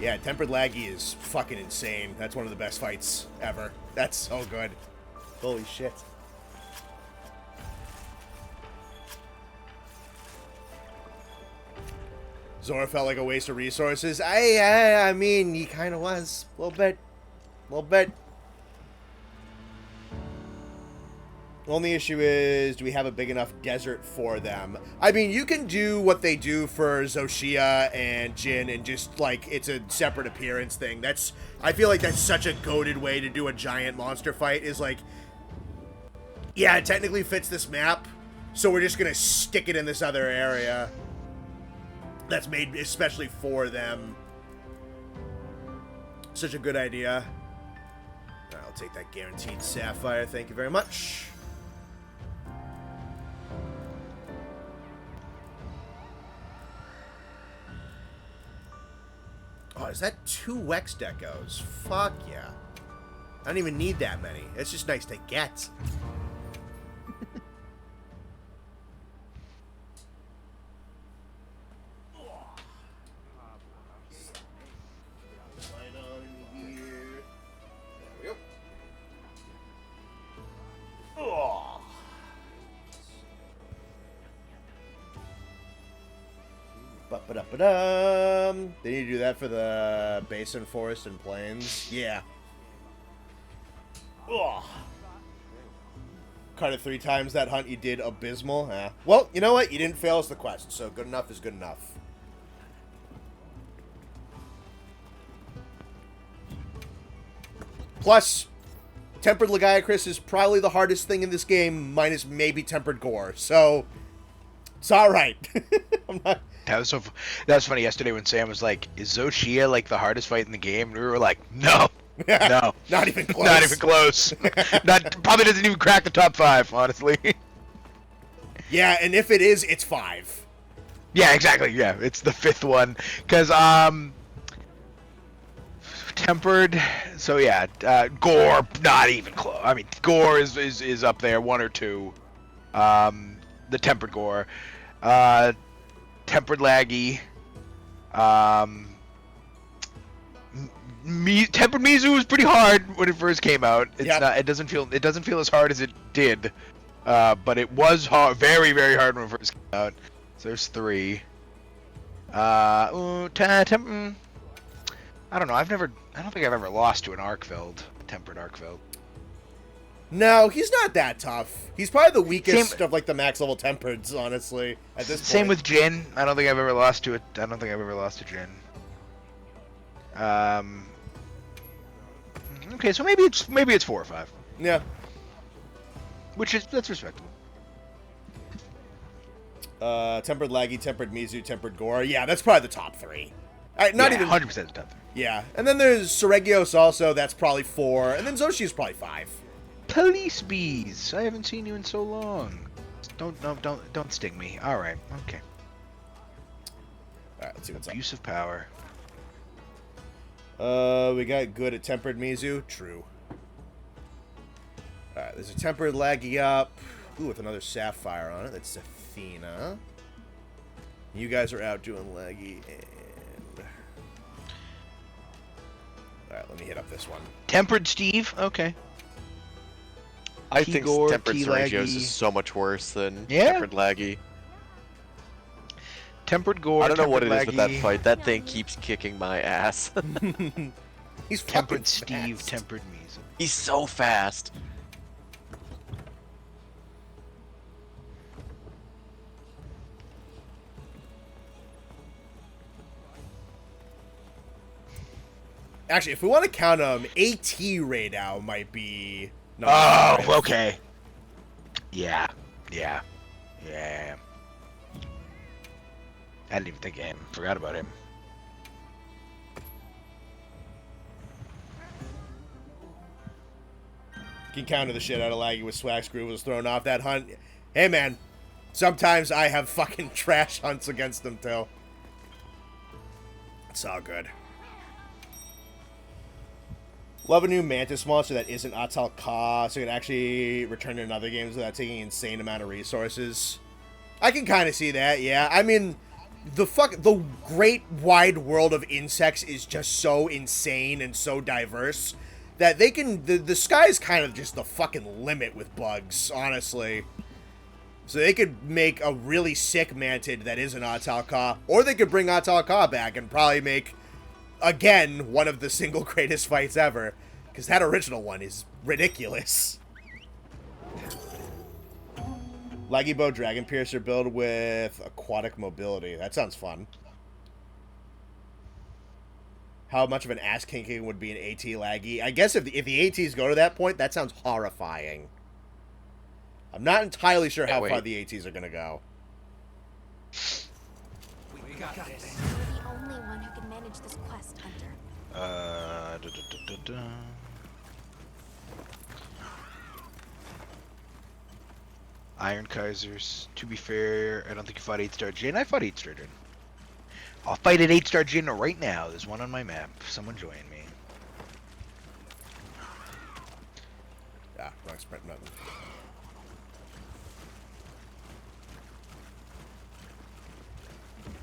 Speaker 3: Remember the card that Summer taught
Speaker 1: Yeah, Tempered Laggy is fucking insane. That's one of the best fights ever. That's so good. Holy shit. Zora felt like a waste of resources. I mean, he kind of was. A little bit. A little bit. Only issue is, do we have a big enough desert for them? I mean, you can do what they do for Zoshia and Jin and just, like, it's a separate appearance thing. I feel like that's such a goated way to do a giant monster fight, is like, yeah, it technically fits this map, so we're just gonna stick it in this other area that's made especially for them. Such a good idea. I'll take that guaranteed sapphire, thank you very much. Oh, is that 2 Wex Decos? Fuck yeah. I don't even need that many. It's just nice to get. Ba-ba-da-ba-dum. They need to do that for the basin, forest, and plains. Yeah. Ugh. Cut it 3 times that hunt you did abysmal. Well, you know what? You didn't fail us the quest, so good enough is good enough. Plus, Tempered Lagiacrus is probably the hardest thing in this game, minus maybe Tempered Gore, so it's alright. I'm not...
Speaker 5: That was funny yesterday when Sam was like, "Is Zoshia like the hardest fight in the game?" And we were like, "No, no,
Speaker 1: not even close.
Speaker 5: Not even close. Probably doesn't even crack the top 5, honestly."
Speaker 1: Yeah, and if it is, it's 5.
Speaker 5: Yeah, exactly. Yeah, it's the 5th one because Tempered. So yeah, Gore not even close. I mean, Gore is up there, 1 or 2. The Tempered Gore. Tempered Laggy, Tempered Mizu was pretty hard when it first came out. It doesn't feel as hard as it did, but it was hard, very very hard when it first came out. So there's 3. I don't know. I don't think I've ever lost to an Arkveld, tempered Arkveld.
Speaker 1: No, he's not that tough. He's probably the weakest
Speaker 5: Same-
Speaker 1: of like the max level tempereds, honestly. At this
Speaker 5: Same
Speaker 1: point.
Speaker 5: with Jin. I don't think I've ever lost to it. I don't think I've ever lost to Jin. Okay, so maybe it's 4 or 5,
Speaker 1: Yeah.
Speaker 5: that's respectable.
Speaker 1: Tempered Laggy, Tempered Mizu, Tempered Gore. Yeah, that's probably the top 3. Not even
Speaker 5: 100% the top 3.
Speaker 1: Yeah, and then there's Seregios also. That's probably 4, and then Zoshi's probably 5.
Speaker 5: Police bees. I haven't seen you in so long. Don't sting me. All right. Okay.
Speaker 1: All right, let's see what's up.
Speaker 5: Abuse of power.
Speaker 1: We got good at Tempered Mizu. True. All right, there's a Tempered Laggy up. Ooh, with another Sapphire on it. That's Athena. You guys are out doing Laggy and... All right, let me hit up this one.
Speaker 5: Tempered Steve. Okay.
Speaker 2: I think
Speaker 5: T-Gore,
Speaker 2: Tempered
Speaker 5: T-Laggy.
Speaker 2: Seregios is so much worse than
Speaker 5: Yeah.
Speaker 2: Tempered Laggy.
Speaker 5: Tempered Gore.
Speaker 2: I don't know what it
Speaker 5: Tempered
Speaker 2: is with that
Speaker 5: Laggy,
Speaker 2: fight. That thing keeps kicking my ass.
Speaker 1: He's fucking
Speaker 5: Tempered Steve.
Speaker 1: fast.
Speaker 5: Tempered Mizu.
Speaker 2: He's so fast.
Speaker 1: Actually, if we want to count him, AT Radau might be.
Speaker 5: Oh,
Speaker 1: 5.
Speaker 5: okay. Yeah. I didn't even think of him. Forgot about him.
Speaker 1: Can counter the shit out of Laggy with Swag Screw was thrown off that hunt. Hey man, sometimes I have fucking trash hunts against them too. It's all good. Love a new Mantis monster that isn't Atal Ka, so it can actually return to other games without taking an insane amount of resources. I can kind of see that, yeah. I mean, the great wide world of insects is just so insane and so diverse that they can, the sky's kind of just the fucking limit with bugs, honestly. So they could make a really sick mantid that isn't Atal Ka, or they could bring Atal Ka back and probably make, again, one of the single greatest fights ever, because that original one is ridiculous. Laggy Bow Dragon Piercer build with aquatic mobility. That sounds fun. How much of an ass kinking would be an AT Laggy? I guess if the ATs go to that point, that sounds horrifying. I'm not entirely sure how far the ATs are going to go.
Speaker 4: We got this.
Speaker 3: You're the only one who can manage this quest, Hunter.
Speaker 5: Iron Kaisers. To be fair, I don't think you fought 8-star Jin. I fought 8-star Jin. I'll fight at 8-star Jin right now. There's one on my map. Someone join me.
Speaker 1: Ah, wrong sprint button.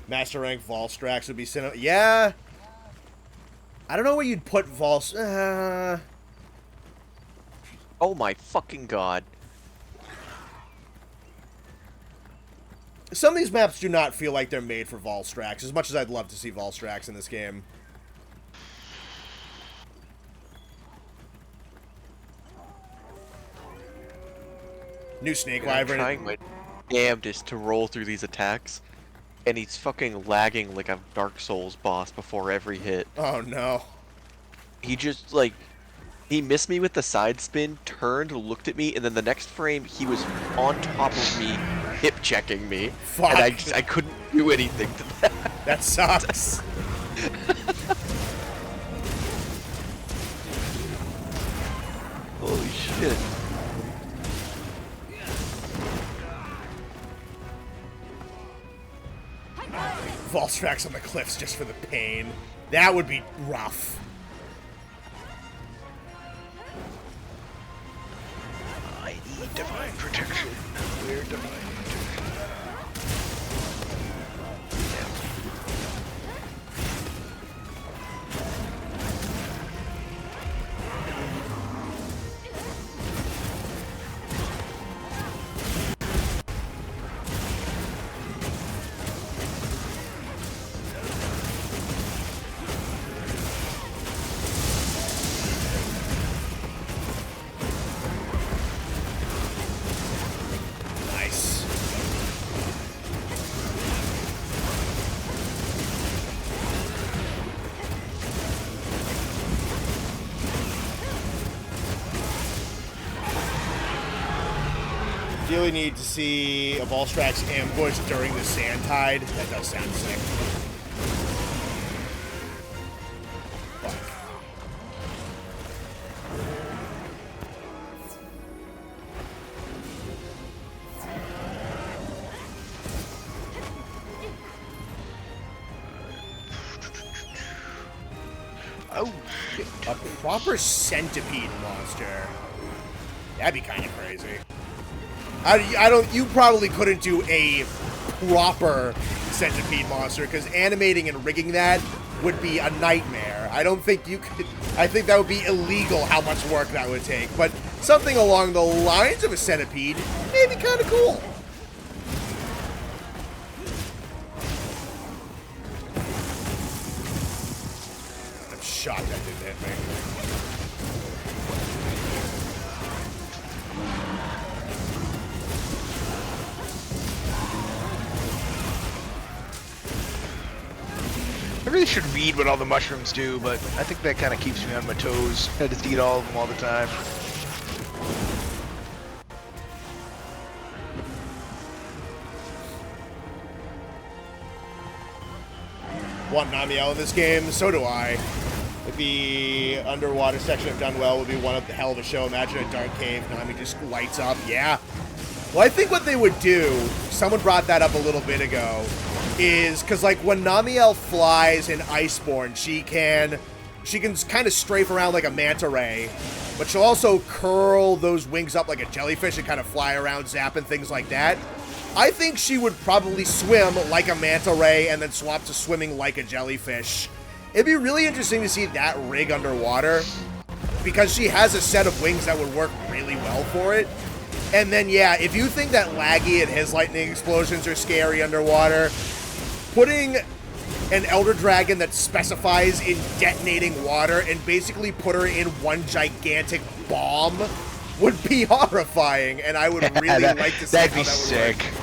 Speaker 1: Master rank Volstrax would be sent. Yeah. I don't know where you'd put
Speaker 2: Oh my fucking god.
Speaker 1: Some of these maps do not feel like they're made for Volstrax, as much as I'd love to see Volstrax in this game. New Snake
Speaker 2: I'm
Speaker 1: Wyvern.
Speaker 2: trying my damnedest to roll through these attacks, and he's fucking lagging like a Dark Souls boss before every hit.
Speaker 1: Oh no.
Speaker 2: He just, like, he missed me with the side spin, turned, looked at me, and then the next frame, he was on top of me, hip-checking me.
Speaker 1: Fuck.
Speaker 2: And I couldn't do anything to that.
Speaker 1: That sucks.
Speaker 2: Holy shit.
Speaker 1: Volstrax on the cliffs just for the pain. That would be rough.
Speaker 5: I need divine protection. Where divine protection?
Speaker 1: really need to see a Volstrax ambush during the Sand Tide. That does sound sick.
Speaker 5: Oh, shit.
Speaker 1: A proper centipede monster. That'd be kind of crazy. I don't. You probably couldn't do a proper centipede monster because animating and rigging that would be a nightmare. I don't think you could. I think that would be illegal. How much work that would take. But something along the lines of a centipede may be kind of cool. I'm shocked that didn't hit me.
Speaker 5: I really should read what all the mushrooms do, but I think that kind of keeps me on my toes. I just eat all of them all the time.
Speaker 1: Want Namiel in this game? So do I. If the underwater section of done well would be one of the hell of a show. Imagine a dark cave, Nami just lights up. Yeah. Well, I think what they would do, someone brought that up a little bit ago, is because like when Namiel flies in Iceborne, she can kind of strafe around like a manta ray, but she'll also curl those wings up like a jellyfish and kind of fly around, zapping things like that. I think she would probably swim like a manta ray and then swap to swimming like a jellyfish. It'd be really interesting to see that rig underwater because she has a set of wings that would work really well for it. And then, yeah, if you think that Laggy and his lightning explosions are scary underwater, putting an Elder Dragon that specifies in detonating water and basically put her in one gigantic bomb would be horrifying, and I would really like to see
Speaker 5: that'd
Speaker 1: how
Speaker 5: be
Speaker 1: that would
Speaker 5: sick.
Speaker 1: work.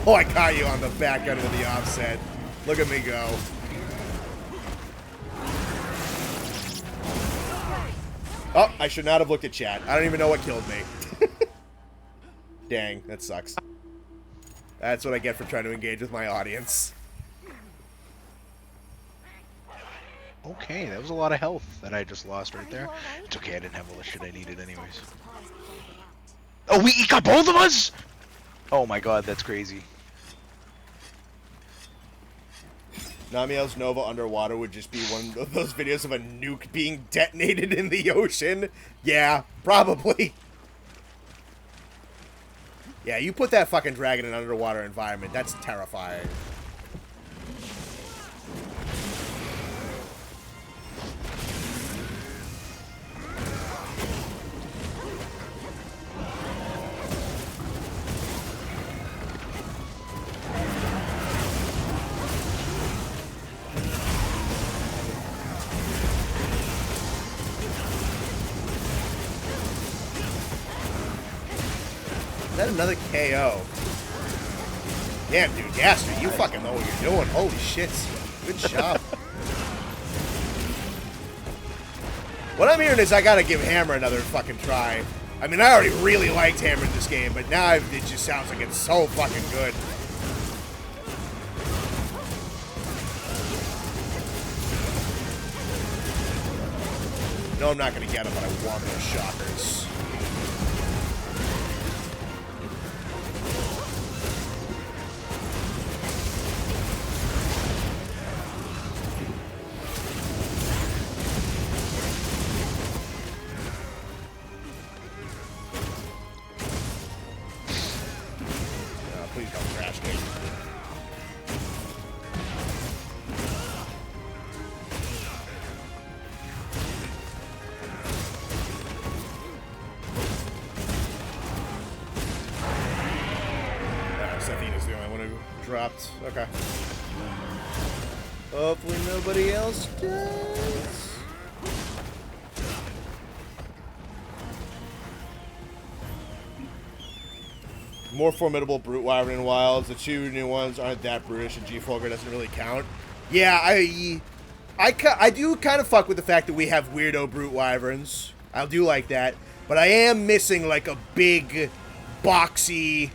Speaker 1: Oh, I caught you on the back end of the offset. Look at me go. Oh, I should not have looked at chat. I don't even know what killed me. Dang, that sucks. That's what I get for trying to engage with my audience.
Speaker 5: Okay, that was a lot of health that I just lost right there. It's okay, I didn't have all the shit I needed anyways. Oh, we got both of us?! Oh my god, that's crazy.
Speaker 1: Namiel's Nova underwater would just be one of those videos of a nuke being detonated in the ocean. Yeah, probably. Yeah, you put that fucking dragon in an underwater environment. That's terrifying. Is that another KO? Damn, dude, Gaster, you fucking know what you're doing. Holy shit. Good job. What I'm hearing is I gotta give Hammer another fucking try. I mean, I already really liked Hammer in this game, but now it just sounds like it's so fucking good. No, I'm not gonna get him, but I want those shockers. Please don't crash me. Sethina's the only one who dropped. Okay. Hopefully nobody else does. More formidable brute wyvern in wilds. The 2 new ones aren't that brutish, and G-Folger doesn't really count. Yeah, I do kind of fuck with the fact that we have weirdo brute wyverns. I do like that. But I am missing, like, a big, boxy,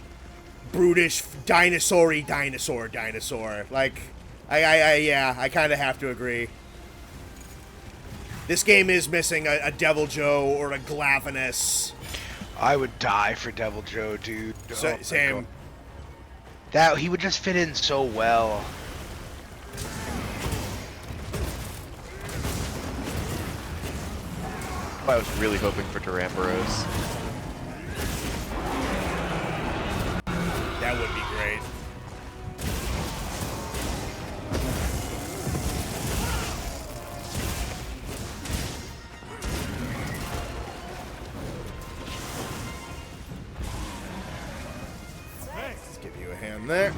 Speaker 1: brutish, dinosaur-y dinosaur. Like, yeah, I kind of have to agree. This game is missing a Devil Joe or a Glavenus.
Speaker 5: I would die for Devil Joe, dude.
Speaker 1: So,
Speaker 5: my
Speaker 1: same.
Speaker 5: God. That he would just fit in so well.
Speaker 2: I was really hoping for Duramboros.
Speaker 1: That would be great. Let's give you a hand there.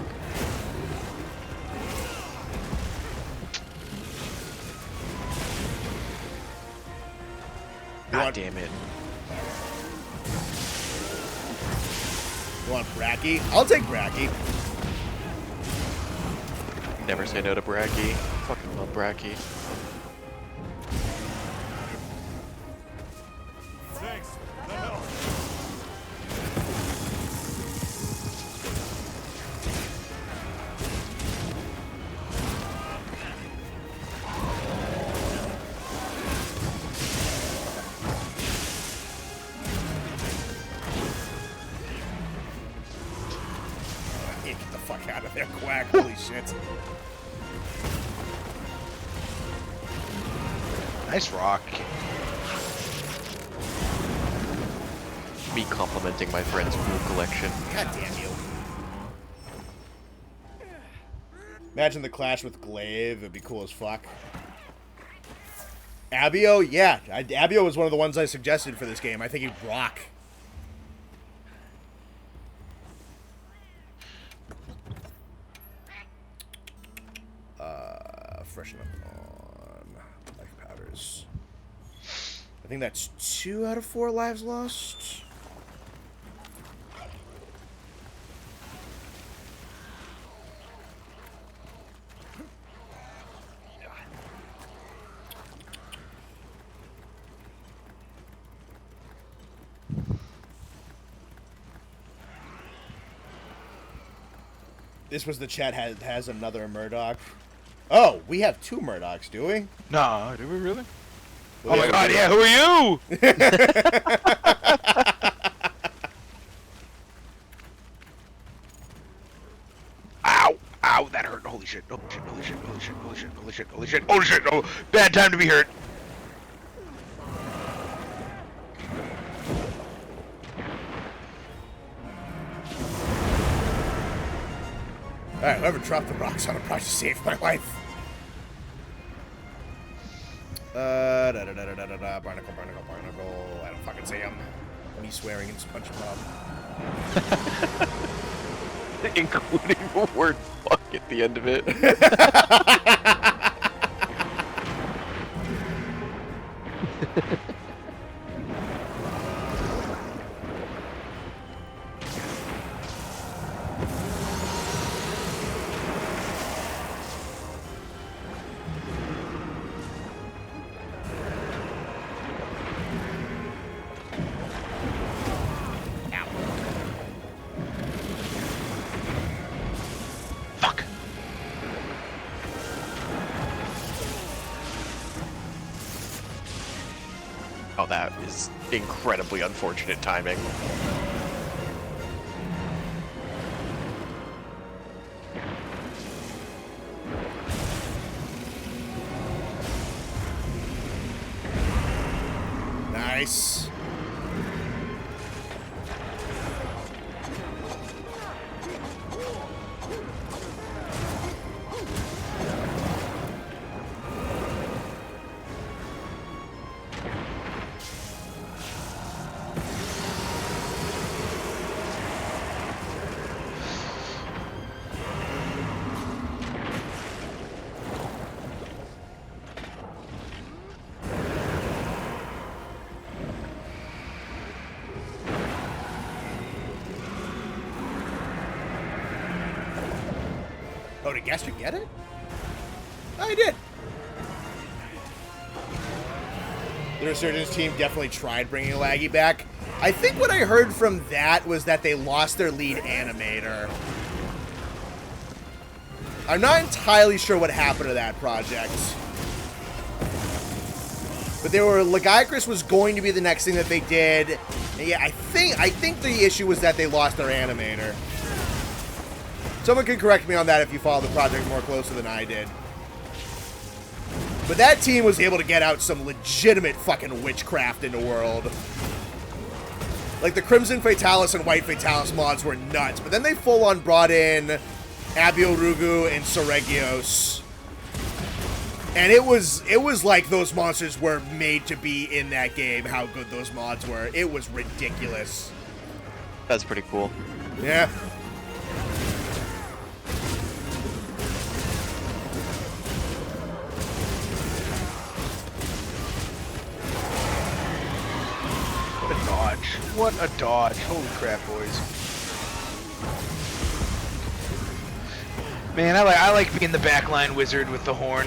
Speaker 2: God damn it.
Speaker 1: You want Bracky? I'll take Bracky.
Speaker 2: Never say no to Bracky. Fucking love Bracky.
Speaker 4: Thanks. That helps.
Speaker 1: Get the fuck out of there, Quack. Holy shit.
Speaker 5: Nice rock.
Speaker 2: Me complimenting my friend's cool collection.
Speaker 1: God damn you. Imagine the clash with Glaive. It'd be cool as fuck. Abio? Yeah. Abio was one of the ones I suggested for this game. I think he'd rock. Freshen up on life powders. I think that's 2 out of 4 lives lost. This was the chat has another Murdoch. Oh, we have 2 Murdochs, do we?
Speaker 5: No, do we really?
Speaker 1: Well,
Speaker 5: Oh my God! Yeah, who are you? Ow! Ow! That hurt! Holy shit! Holy shit! Holy shit! Holy shit! Holy shit! Holy shit! Holy shit! Holy shit! Oh, bad time to be hurt.
Speaker 1: Alright, whoever dropped the rocks on him probably saved my life. Barnacle. I don't fucking say him. Me swearing in SpongeBob.
Speaker 2: Including the word fuck at the end of it.
Speaker 5: Fuck.
Speaker 2: Oh, that is incredibly unfortunate timing.
Speaker 1: Nice. Oh, did Gaster get it? Oh, he did. The Resurgence team definitely tried bringing Laggy back. I think what I heard from that was that they lost their lead animator. I'm not entirely sure what happened to that project. But they were, Lagiacrus was going to be the next thing that they did. And yeah, I think the issue was that they lost their animator. Someone can correct me on that if you follow the project more closely than I did. But that team was able to get out some legitimate fucking witchcraft in the world. Like, the Crimson Fatalis and White Fatalis mods were nuts, but then they full-on brought in Abiorugu and Soregios. And it was like those monsters were made to be in that game, how good those mods were. It was ridiculous.
Speaker 2: That's pretty cool.
Speaker 1: Yeah.
Speaker 5: What a dodge. What a dodge. Holy crap, boys. Man, I like being the backline wizard with the horn.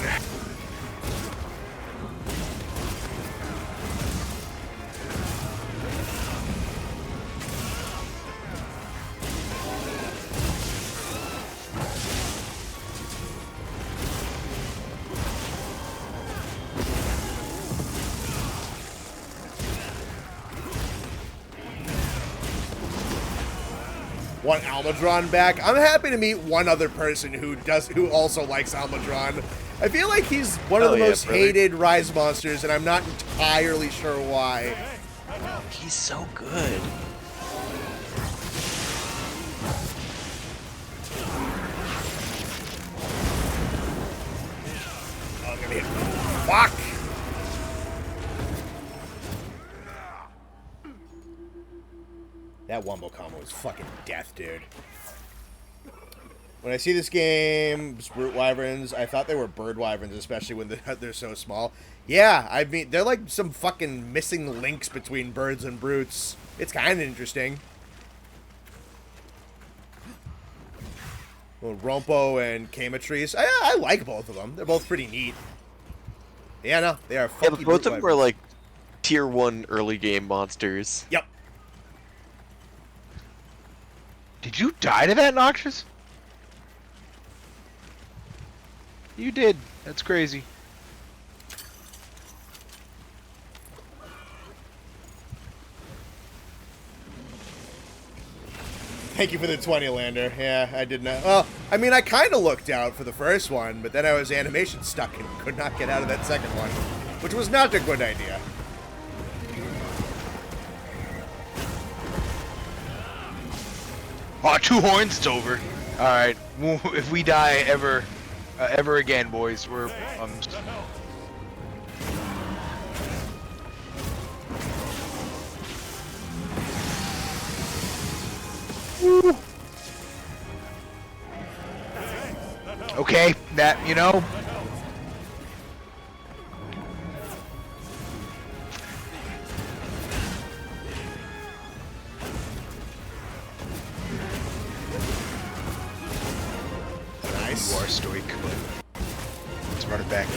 Speaker 1: Want Almadron back? I'm happy to meet one other person who also likes Almadron. I feel like he's one of the most hated Rise monsters, and I'm not entirely sure why.
Speaker 2: He's so good.
Speaker 1: Oh, I'm gonna hit. Fuck! That Wombo combo was fucking death, dude. When I see this game, Brute Wyverns, I thought they were Bird Wyverns, especially when they're so small. Yeah, I mean, they're like some fucking missing links between birds and brutes. It's kind of interesting. Well, Rompo and Camatries. I like both of them. They're both pretty neat. Yeah, no, they are fucking.
Speaker 2: Yeah, but both of them were like tier 1 early game monsters.
Speaker 1: Yep.
Speaker 5: Did you die to that, Noxious? You did. That's crazy.
Speaker 1: Thank you for the 20, Lander. Yeah, I did not. Well, I mean, I kind of looked out for the first one, but then I was animation stuck and could not get out of that second one, which was not a good idea.
Speaker 5: Oh, 2 horns, it's over. Alright, if we die ever again, boys, we're... Okay, that, you know...
Speaker 1: Nice.
Speaker 5: You are stoic, but let's run it back.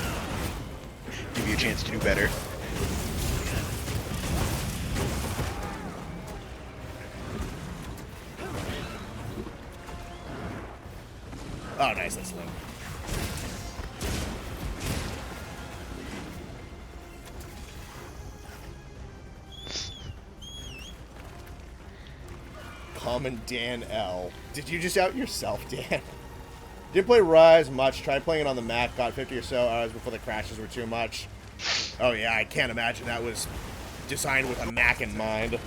Speaker 5: Give you a chance to do better.
Speaker 1: Oh, nice. That's low. Common Dan L. Did you just out yourself, Dan? Didn't play Rise much. Tried playing it on the Mac. Got 50 or so hours before the crashes were too much. Oh, yeah. I can't imagine that was designed with a Mac in mind.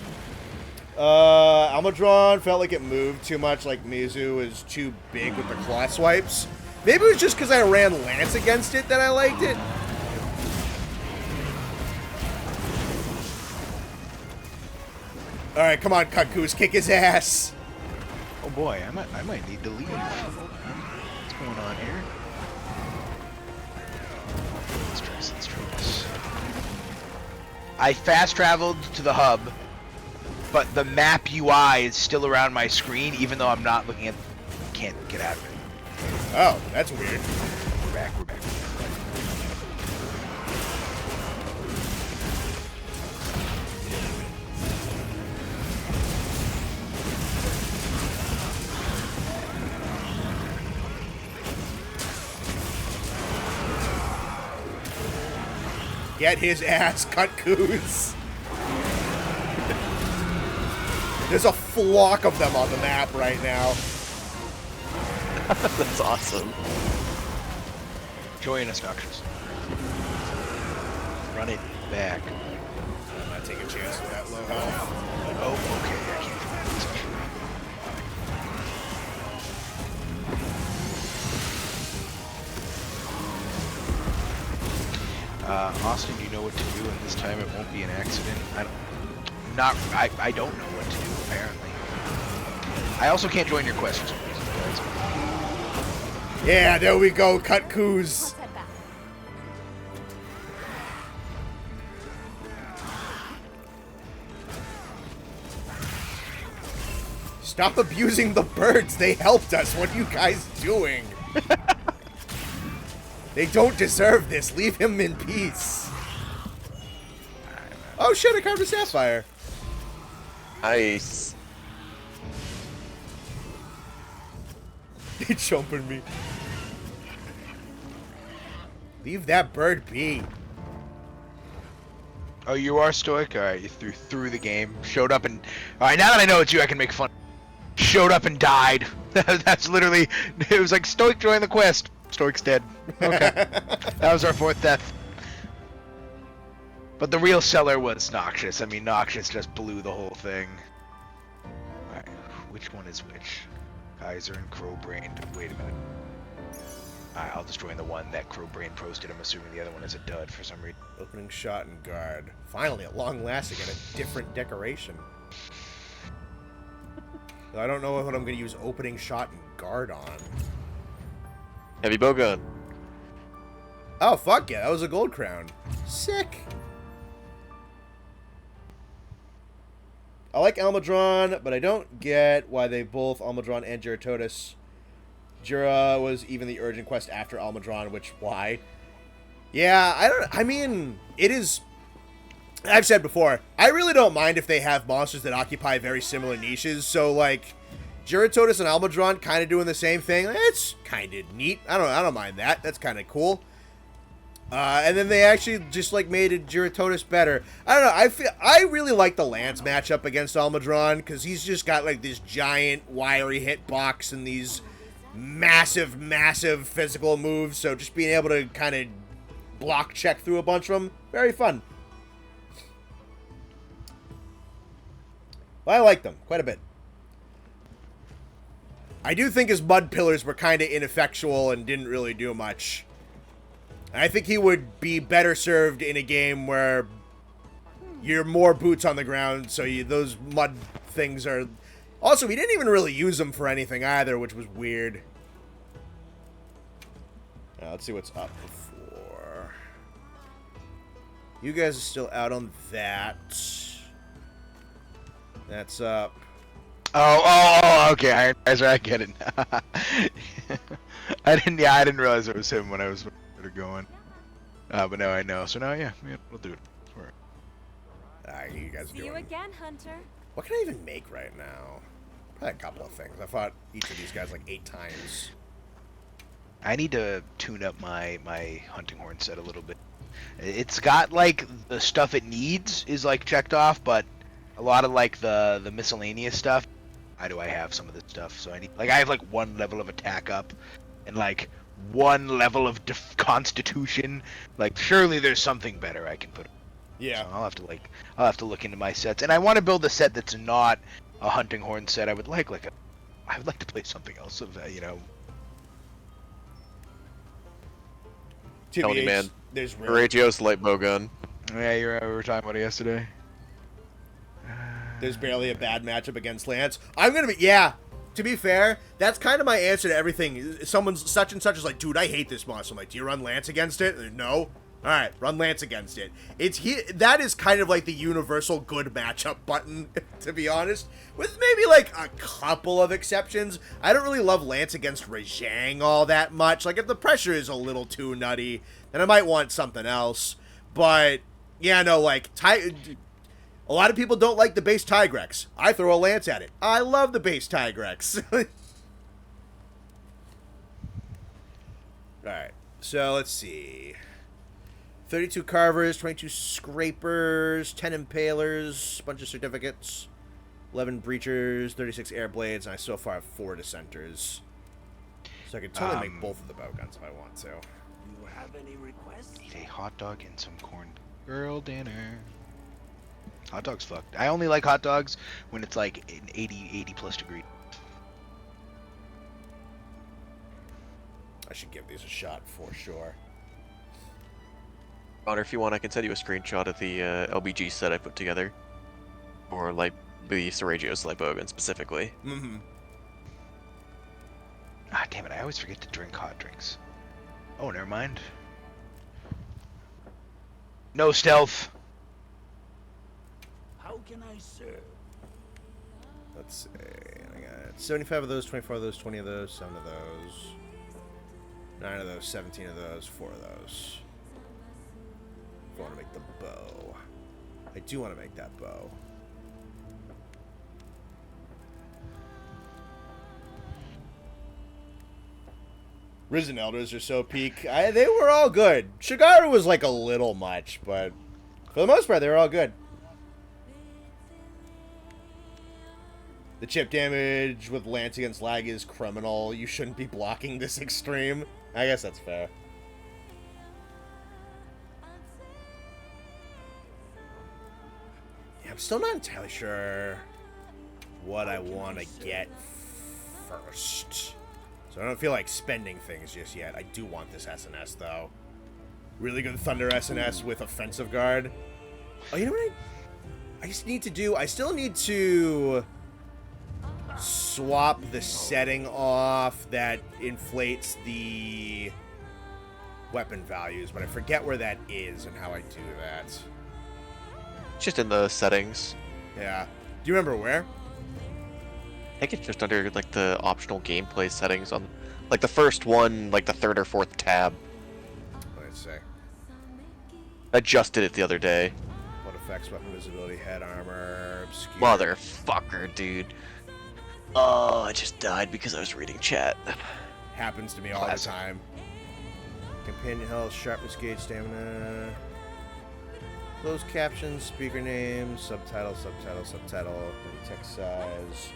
Speaker 1: Almadron felt like it moved too much, like Mizu was too big with the claw swipes. Maybe it was just because I ran Lance against it that I liked it. Alright, come on, Cuckoos, kick his ass.
Speaker 5: Oh boy, I might need to leave. What's going on here? Let's try this. I fast traveled to the hub, but the map UI is still around my screen, even though I'm not looking at... Can't get out of it.
Speaker 1: Oh, that's weird.
Speaker 5: We're back.
Speaker 1: Get his ass, cut Coos. There's a flock of them on the map right now.
Speaker 2: That's awesome.
Speaker 5: Join us, Noxious. Run it back.
Speaker 1: I'm not taking a chance with that low health.
Speaker 5: Oh, okay. I can't Austin, you know what to do, and this time it won't be an accident. I don't know what to do, apparently. I also can't join your quest for some reason, guys.
Speaker 1: Yeah, there we go, cut Coos.
Speaker 3: Let's head back.
Speaker 1: Stop abusing the birds. They helped us. What are you guys doing? They don't deserve this. Leave him in peace. Oh shit, I carved a sapphire.
Speaker 2: Nice.
Speaker 1: They jumping me. Leave that bird be.
Speaker 5: Oh, you are stoic? Alright, you through the game. Showed up and... Alright, now that I know it's you, I can make fun. Showed up and died. That's literally... It was like, Stoic joined the quest. Stoic's dead. Okay. That was our 4th death. But the real seller was Noxious. I mean, Noxious just blew the whole thing. Alright, which one is which? Kaiser and Crowbrained. Wait a minute. Alright, I'll just join the one that Crowbrain posted. I'm assuming the other one is a dud for some reason.
Speaker 1: Opening shot and guard. Finally, at long last, I get a different decoration. I don't know what I'm going to use opening shot and guard on.
Speaker 2: Heavy bowgun.
Speaker 1: Oh, fuck yeah, that was a gold crown. Sick. I like Almudron, but I don't get why they both, Almudron and Juratotus. Jura was even the urgent quest after Almudron, which, why? Yeah, I mean, it is... I've said before, I really don't mind if they have monsters that occupy very similar niches, so, like... Juratotus and Almudron kind of doing the same thing. It's kind of neat. I don't mind that. That's kind of cool. And then they actually just like made Juratotus better. I don't know. I really like the Lance matchup against Almudron because he's just got like this giant wiry hitbox and these massive physical moves. So just being able to kind of block check through a bunch of them, very fun. Well, I like them quite a bit. I do think his mud pillars were kind of ineffectual and didn't really do much. I think he would be better served in a game where you're more boots on the ground, so those mud things are... Also, we didn't even really use them for anything either, which was weird. Now, let's see what's up before. You guys are still out on that. That's up.
Speaker 5: Oh, okay. I get it now. I didn't realize it was him when I was going. But now I know. So now, yeah, we'll do it.
Speaker 1: You guys are
Speaker 3: See you
Speaker 1: doing...
Speaker 3: again, Hunter.
Speaker 1: What can I even make right now? Probably a couple of things. I fought each of these guys like 8 times.
Speaker 5: I need to tune up my hunting horn set a little bit. It's got like the stuff it needs is like checked off, but a lot of like the miscellaneous stuff. Why do I have some of this stuff? So I need, like, I have like 1 level of attack up and like 1 level of constitution. Like, surely there's something better I can put.
Speaker 1: Yeah.
Speaker 5: So I'll have to look into my sets, and I want to build a set that's not a hunting horn set. I would like to play something else of that, you know.
Speaker 2: Tony, man.
Speaker 1: There's
Speaker 2: Horatio's light bowgun.
Speaker 5: Yeah, we were talking about it yesterday.
Speaker 1: There's barely a bad matchup against Lance. I'm gonna be, yeah. To be fair, that's kind of my answer to everything. Someone's such and such is like, dude, I hate this monster. I'm like, do you run Lance against it? No. All right, run Lance against it. That is kind of like the universal good matchup button, to be honest. With maybe like a couple of exceptions. I don't really love Lance against Rajang all that much. Like if the pressure is a little too nutty, then I might want something else. But yeah, no, like a lot of people don't like the base Tigrex. I throw a Lance at it. I love the base Tigrex. Alright, so let's see. 32 Carvers, 22 Scrapers, 10 Impalers, bunch of certificates, 11 Breachers, 36 Airblades, and I so far have 4 Dissenters. So I could totally make both of the bowguns if I want to.
Speaker 4: You have any requests?
Speaker 5: Eat a hot dog and some corn girl dinner. Hot dogs fucked. I only like hot dogs when it's like an 80 plus degree.
Speaker 1: I should give these a shot for sure.
Speaker 2: Connor, if you want, I can send you a screenshot of the LBG set I put together. Or, like, the Seragios Lipogan specifically.
Speaker 1: Mm-hmm.
Speaker 5: Ah, damn it, I always forget to drink hot drinks. Oh, never mind. No stealth!
Speaker 4: How can I serve?
Speaker 1: Let's see. I got 75 of those, 24 of those, 20 of those, 7 of those, 9 of those, 17 of those, 4 of those. I want to make the bow. I do want to make that bow. Risen Elders are so peak. They were all good. Shigaru was like a little much, but for the most part, they were all good. The chip damage with Lance against lag is criminal. You shouldn't be blocking this extreme. I guess that's fair. Yeah, I'm still not entirely sure what I want to get first. So I don't feel like spending things just yet. I do want this SNS, though. Really good Thunder SNS with Offensive Guard. Oh, you know what I just need to do? I still need to swap the setting off that inflates the weapon values, but I forget where that is and how I do that.
Speaker 2: It's just in the settings.
Speaker 1: Yeah. Do you remember where?
Speaker 2: I think it's just under, like, the optional gameplay settings on, like, the first one, like, the 3rd or 4th tab.
Speaker 1: Let's see.
Speaker 2: I just did it the other day.
Speaker 1: What effects? Weapon visibility, head armor, obscure.
Speaker 2: Motherfucker, dude. Oh, I just died because I was reading chat.
Speaker 1: Happens to me all the time. Companion health, sharpness gauge, stamina. Closed captions, speaker name, subtitle, and text size.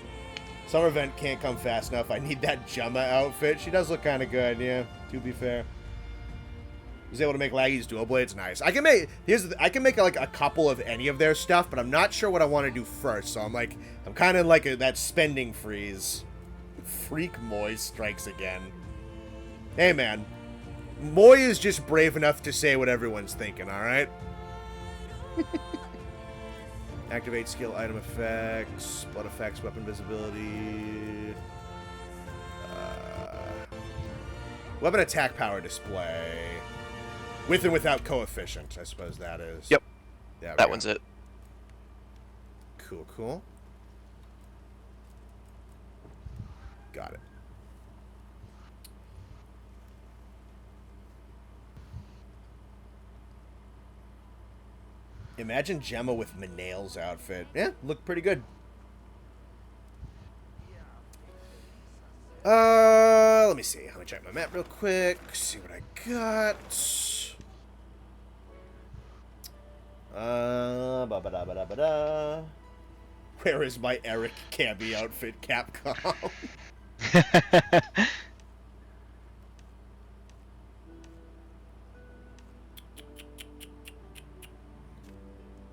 Speaker 1: Summer event can't come fast enough. I need that Gemma outfit. She does look kind of good, yeah, to be fair. Was able to make Laggy's dual blades nice. I can make like a couple of any of their stuff, but I'm not sure what I want to do first. So I'm kind of like that spending freeze. Freak Moy strikes again. Hey man, Moy is just brave enough to say what everyone's thinking. All right. Activate skill item effects, blood effects, weapon visibility. Weapon attack power display. With and without coefficient, I suppose that is.
Speaker 2: Yep.
Speaker 1: That
Speaker 2: That one's it.
Speaker 1: Cool, cool. Got it. Imagine Gemma with Manale's outfit. Yeah, looked pretty good. Let me see. Let me check my map real quick. See what I got. Ba-ba-da-ba-da-ba-da. Where is my Eric Campy outfit, Capcom?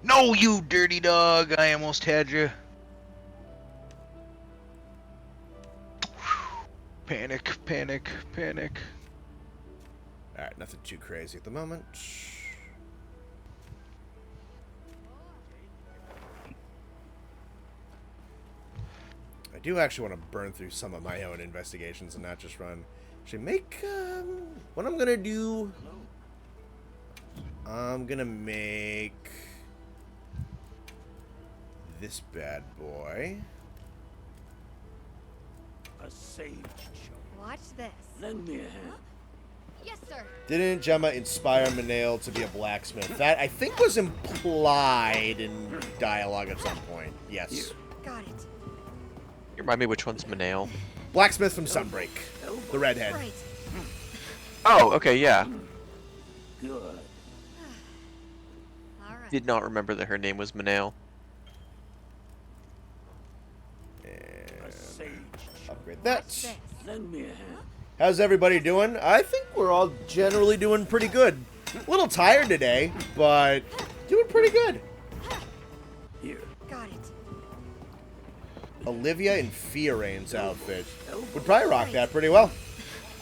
Speaker 5: No, you dirty dog! I almost had you. Panic, panic, panic.
Speaker 1: Alright, nothing too crazy at the moment. I do actually want to burn through some of my own investigations and not just run. Actually, what I'm gonna do. I'm gonna make this bad boy.
Speaker 4: A sage show.
Speaker 3: Watch this.
Speaker 4: Lend me a hand.
Speaker 3: Yes, sir.
Speaker 1: Didn't Gemma inspire Manale to be a blacksmith? That, I think, was implied in dialogue at some point. Yes.
Speaker 3: Got it.
Speaker 2: You remind me which one's Manale?
Speaker 1: Blacksmith from Sunbreak. The redhead.
Speaker 3: Right.
Speaker 2: Oh, okay, yeah.
Speaker 4: Good.
Speaker 3: All right.
Speaker 2: Did not remember that her name was Manale.
Speaker 4: A sage show.
Speaker 1: Upgrade
Speaker 3: Watch
Speaker 1: that.
Speaker 3: this.
Speaker 4: Lend me a hand.
Speaker 1: How's everybody doing? I think we're all generally doing pretty good. A little tired today, but doing pretty good.
Speaker 4: Here.
Speaker 3: Got it.
Speaker 1: Olivia in Fiorane's outfit. Would probably rock that pretty well.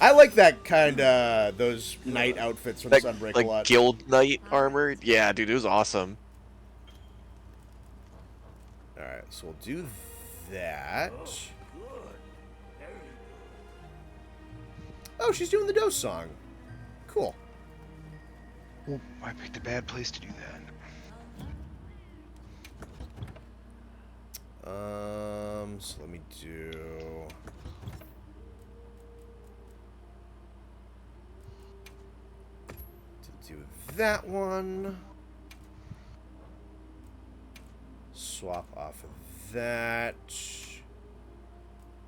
Speaker 1: I like that kind of, those knight outfits from
Speaker 2: Like,
Speaker 1: Sunbreak a
Speaker 2: like
Speaker 1: lot.
Speaker 2: Guild Knight armor? Yeah, dude, it was awesome.
Speaker 1: Alright, so we'll do that.
Speaker 4: Good. Very good.
Speaker 1: Oh, she's doing the Dose song. Cool.
Speaker 5: Oh, I picked a bad place to do that.
Speaker 1: So let me do... To do that one. Swap off of that.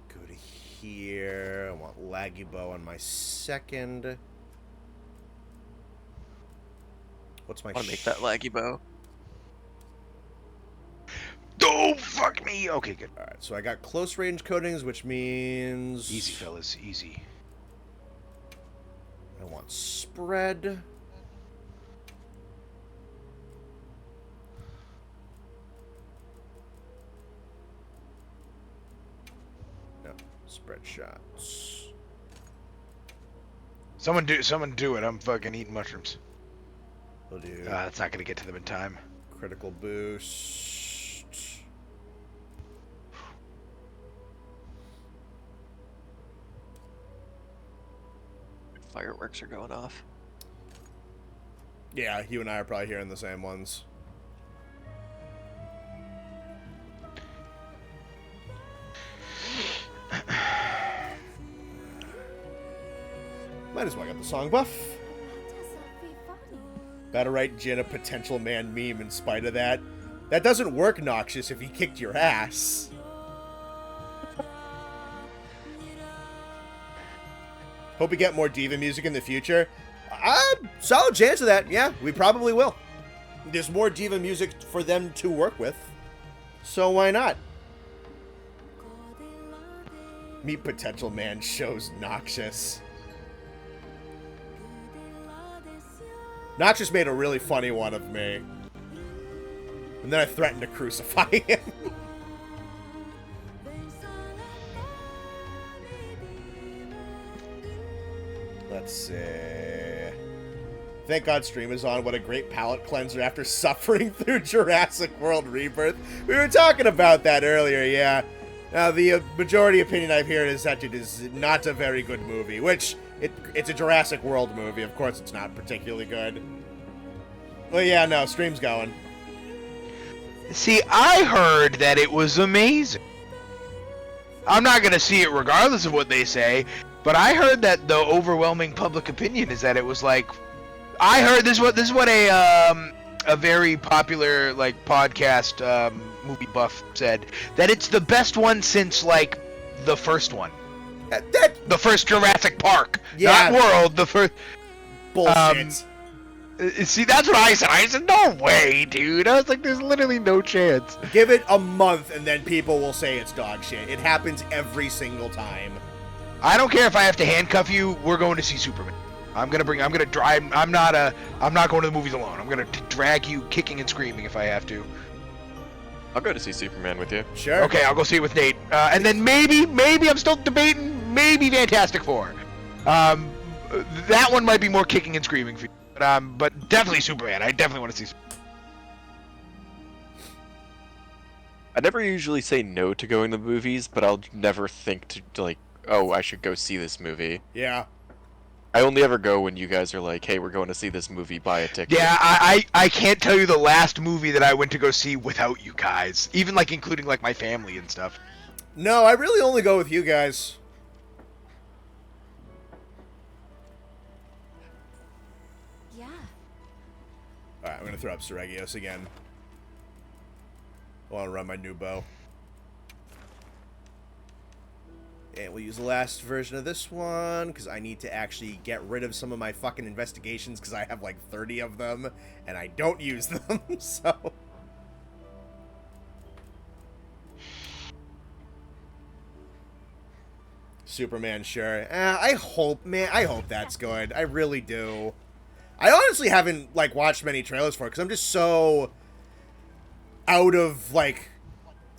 Speaker 1: Go to here. I want Laggy Bow on my second. What's my
Speaker 2: I want to make that laggy bow.
Speaker 5: Oh, fuck me! Okay, good.
Speaker 1: Alright, so I got close range coatings, which means...
Speaker 5: Easy, fellas, easy.
Speaker 1: I want spread. No, spread shots.
Speaker 5: Someone do it. I'm fucking eating mushrooms.
Speaker 1: We'll do
Speaker 5: That's not gonna get to them in time.
Speaker 1: critical boost.
Speaker 2: Fireworks are going off.
Speaker 1: Yeah, you and I are probably hearing the same ones. Might as well get the song buff. Better write Jin a potential man meme in spite of that. That doesn't work, Noxious, if he kicked your ass. Hope we get more diva music in the future. Solid chance of that. Yeah, we probably will. There's more diva music for them to work with. So why not? Meet potential man shows Noxious. Noxious made a really funny one of me. And then I threatened to crucify him. Let's see. Thank God stream is on. What a great palate cleanser after suffering through Jurassic World Rebirth. We were talking about that earlier, yeah. Now, the majority opinion I've heard is that it is not a very good movie, which, it's a Jurassic World movie. Of course it's not particularly good. Well, yeah, no, stream's going.
Speaker 5: See, I heard that it was amazing. I'm not gonna see it regardless of what they say, but I heard that the overwhelming public opinion is that it was like, I heard this is what a very popular like podcast movie buff said, that it's the best one since like the first one. The first Jurassic Park,
Speaker 1: Yeah.
Speaker 5: not World. The first.
Speaker 1: Bullshit.
Speaker 5: See, that's what I said. I said, no way, dude. I was like, there's literally no chance.
Speaker 1: Give it a month and then people will say it's dog shit. It happens every single time.
Speaker 5: I don't care if I have to handcuff you. We're going to see Superman. I'm gonna drive. I'm not going to the movies alone. I'm gonna drag you kicking and screaming if I have to.
Speaker 2: I'll go to see Superman with you.
Speaker 1: Sure.
Speaker 5: Okay, I'll go see it with Nate. And then maybe I'm still debating maybe Fantastic Four. That one might be more kicking and screaming for you. But definitely Superman. I definitely want to see Superman.
Speaker 2: I never usually say no to going to movies, but I'll never think to like, oh, I should go see this movie.
Speaker 1: Yeah.
Speaker 2: I only ever go when you guys are like, "Hey, we're going to see this movie. Buy a ticket."
Speaker 5: Yeah, I can't tell you the last movie that I went to go see without you guys. Even like including like my family and stuff.
Speaker 1: No, I really only go with you guys.
Speaker 3: Yeah.
Speaker 1: Alright, I'm gonna throw up Seregios again. I want to run my new bow. And we'll use the last version of this one, because I need to actually get rid of some of my fucking investigations, because I have like 30 of them, and I don't use them, so... Superman, sure. I hope that's good. I really do. I honestly haven't, like, watched many trailers for it, because I'm just so out of, like,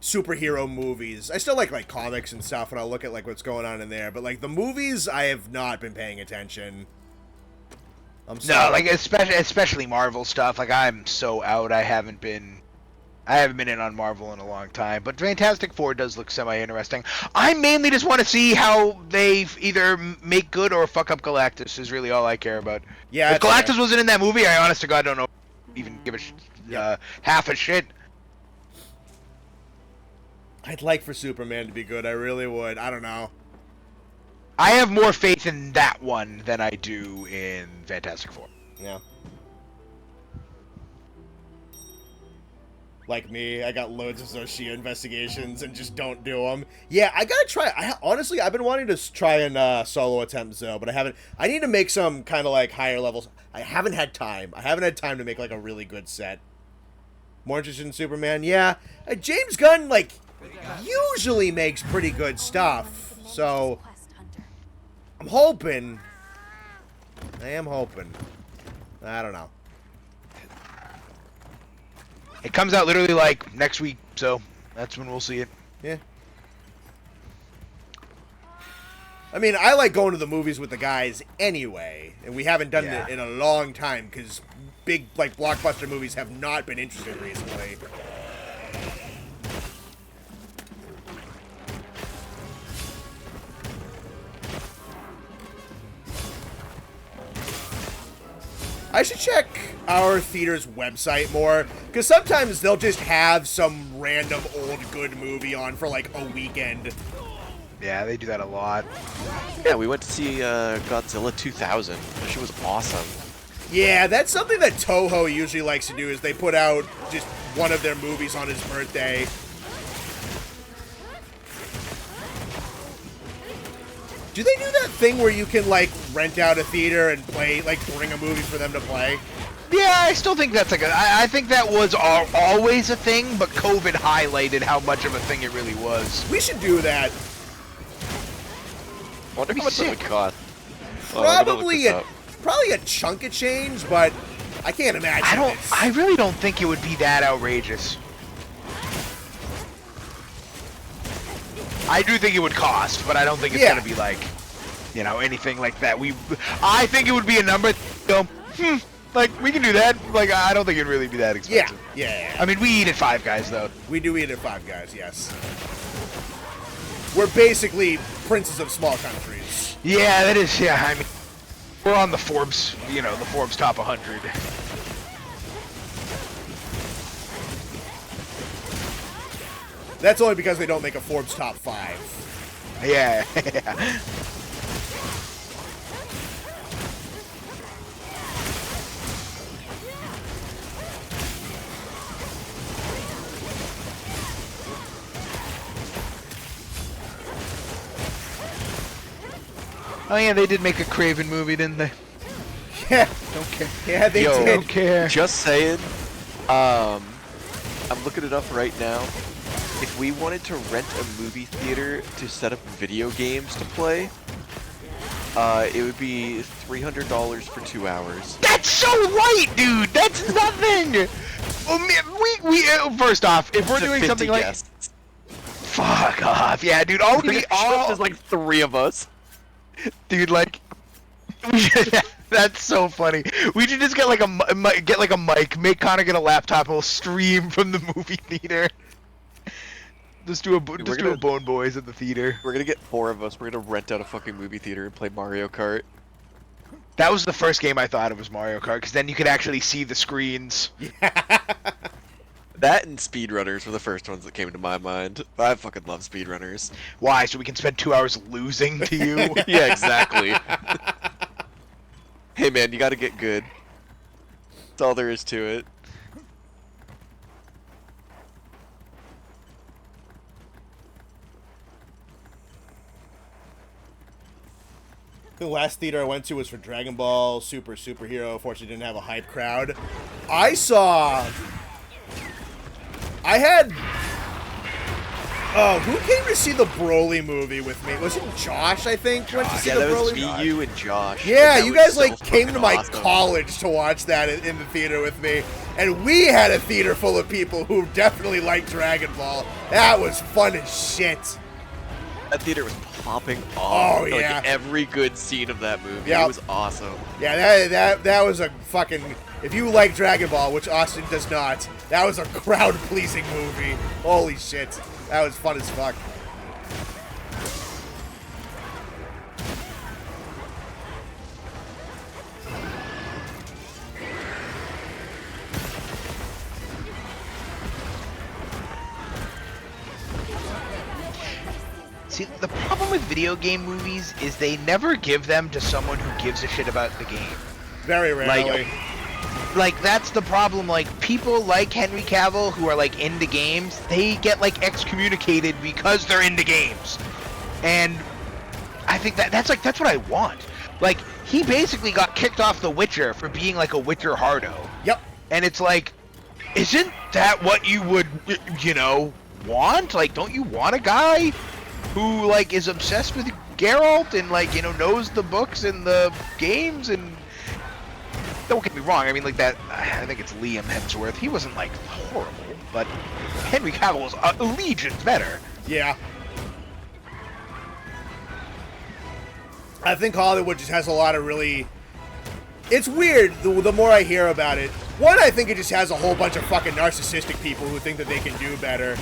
Speaker 1: superhero movies. I still like comics and stuff, and I'll look at, like, what's going on in there, but, like, the movies, I have not been paying attention. I'm sorry.
Speaker 5: No, like, especially Marvel stuff, like, I'm so out, I haven't been in on Marvel in a long time, but Fantastic Four does look semi-interesting. I mainly just want to see how they either make good or fuck up Galactus is really all I care about.
Speaker 1: Yeah,
Speaker 5: if Galactus wasn't in that movie, I honest to God don't know even give a half a shit.
Speaker 1: I'd like for Superman to be good, I really would. I don't know.
Speaker 5: I have more faith in that one than I do in Fantastic Four.
Speaker 1: Yeah. Like me, I got loads of Zoshia investigations and just don't do them. Yeah, I gotta try. Honestly, I've been wanting to try and solo attempt Zo, but I haven't. I need to make some kind of like higher levels. I haven't had time. I haven't had time to make like a really good set. More interested in Superman? Yeah. James Gunn, like, usually makes pretty good stuff. So, I'm hoping. I am hoping. I don't know.
Speaker 5: It comes out literally like next week, so that's when we'll see it.
Speaker 1: Yeah. I mean, I like going to the movies with the guys anyway, and we haven't done it in a long time because big, like, blockbuster movies have not been interesting recently. I should check our theater's website more, because sometimes they'll just have some random old good movie on for like a weekend.
Speaker 5: Yeah, they do that a lot.
Speaker 2: Yeah, we went to see Godzilla 2000. That shit was awesome.
Speaker 1: Yeah, that's something that Toho usually likes to do, is they put out just one of their movies on his birthday. Do they do that thing where you can, like, rent out a theater and play, like, bring a movie for them to play?
Speaker 5: Yeah, I still think that's like I think that was always a thing, but COVID highlighted how much of a thing it really was.
Speaker 1: We should do that.
Speaker 2: I wonder how much that would cost.
Speaker 1: Probably a chunk of change, but I can't imagine.
Speaker 5: I really don't think it would be that outrageous. I do think it would cost, but I don't think it's gonna be like, you know, anything like that. I think it would be a number. Like, we can do that. Like, I don't think it'd really be that expensive.
Speaker 1: Yeah.
Speaker 5: I mean, we eat at Five Guys though.
Speaker 1: We do eat at Five Guys, yes. We're basically princes of small countries.
Speaker 5: Yeah, that is. Yeah, I mean, we're on the Forbes, you know, the Forbes top 100.
Speaker 1: That's only because they don't make a Forbes top 5.
Speaker 5: Yeah. Oh yeah, they did make a Craven movie, didn't they?
Speaker 1: Yeah.
Speaker 5: Don't care.
Speaker 1: Yeah, they did.
Speaker 5: Don't care.
Speaker 2: Just saying. I'm looking it up right now. If we wanted to rent a movie theater to set up video games to play, it would be $300 for 2 hours.
Speaker 5: That's so right, dude. That's nothing. We first off, if we're doing something like,
Speaker 2: guests.
Speaker 5: fuck off, yeah, dude.
Speaker 2: There's like 3 of us.
Speaker 5: Dude, like, that's so funny. We should just get like a mic, make Connor get a laptop, and we'll stream from the movie theater. Just do a Bone Boys at the theater.
Speaker 2: We're gonna get 4 of us. We're gonna rent out a fucking movie theater and play Mario Kart.
Speaker 5: That was the first game I thought of was Mario Kart, because then you could actually see the screens.
Speaker 2: That and speedrunners were the first ones that came to my mind. I fucking love speedrunners.
Speaker 5: Why? So we can spend 2 hours losing to you?
Speaker 2: Yeah, exactly. Hey man, you gotta get good. That's all there is to it.
Speaker 1: The last theater I went to was for Dragon Ball Superhero. Fortunately, didn't have a hype crowd. I had... who came to see the Broly movie with me? Was it Josh, I think, went to see
Speaker 2: Yeah,
Speaker 1: the
Speaker 2: that was
Speaker 1: Broly
Speaker 2: me, you, and Josh.
Speaker 1: Yeah,
Speaker 2: That
Speaker 1: you
Speaker 2: was
Speaker 1: guys,
Speaker 2: so
Speaker 1: like, came to
Speaker 2: fucking
Speaker 1: my
Speaker 2: awesome.
Speaker 1: college to watch that in the theater with me. And we had a theater full of people who definitely liked Dragon Ball. That was fun as shit.
Speaker 2: That theater was popping off.
Speaker 1: Oh, yeah.
Speaker 2: Like, every good scene of that movie.
Speaker 1: Yep.
Speaker 2: It was awesome.
Speaker 1: Yeah, that was a fucking... If you like Dragon Ball, which Austin does not, that was a crowd-pleasing movie. Holy shit. That was fun as fuck.
Speaker 5: See, the problem with video game movies is they never give them to someone who gives a shit about the game.
Speaker 1: Very rarely.
Speaker 5: Like, that's the problem. Like, people like Henry Cavill who are, like, into games, they get, like, excommunicated because they're into games. And I think that's what I want. Like, he basically got kicked off The Witcher for being, like, a Witcher hardo.
Speaker 1: Yep.
Speaker 5: And it's like, isn't that what you would, you know, want? Like, don't you want a guy who, like, is obsessed with Geralt and, like, you know, knows the books and the games? And don't get me wrong, I mean, like, that, I think it's Liam Hemsworth. He wasn't, like, horrible, but Henry Cavill was a legion better.
Speaker 1: Yeah. I think Hollywood just has a lot of really... It's weird, the more I hear about it. One, I think it just has a whole bunch of fucking narcissistic people who think that they can do better.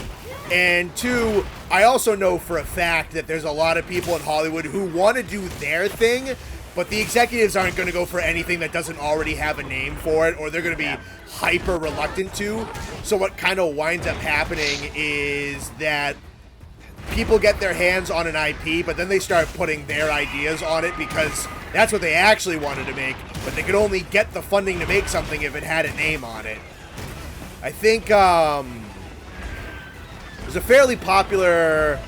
Speaker 1: And two, I also know for a fact that there's a lot of people in Hollywood who want to do their thing, but the executives aren't going to go for anything that doesn't already have a name for it, or they're going to be hyper reluctant to. So what kind of winds up happening is that people get their hands on an IP, but then they start putting their ideas on it because that's what they actually wanted to make, but they could only get the funding to make something if it had a name on it. I think, there's a fairly popular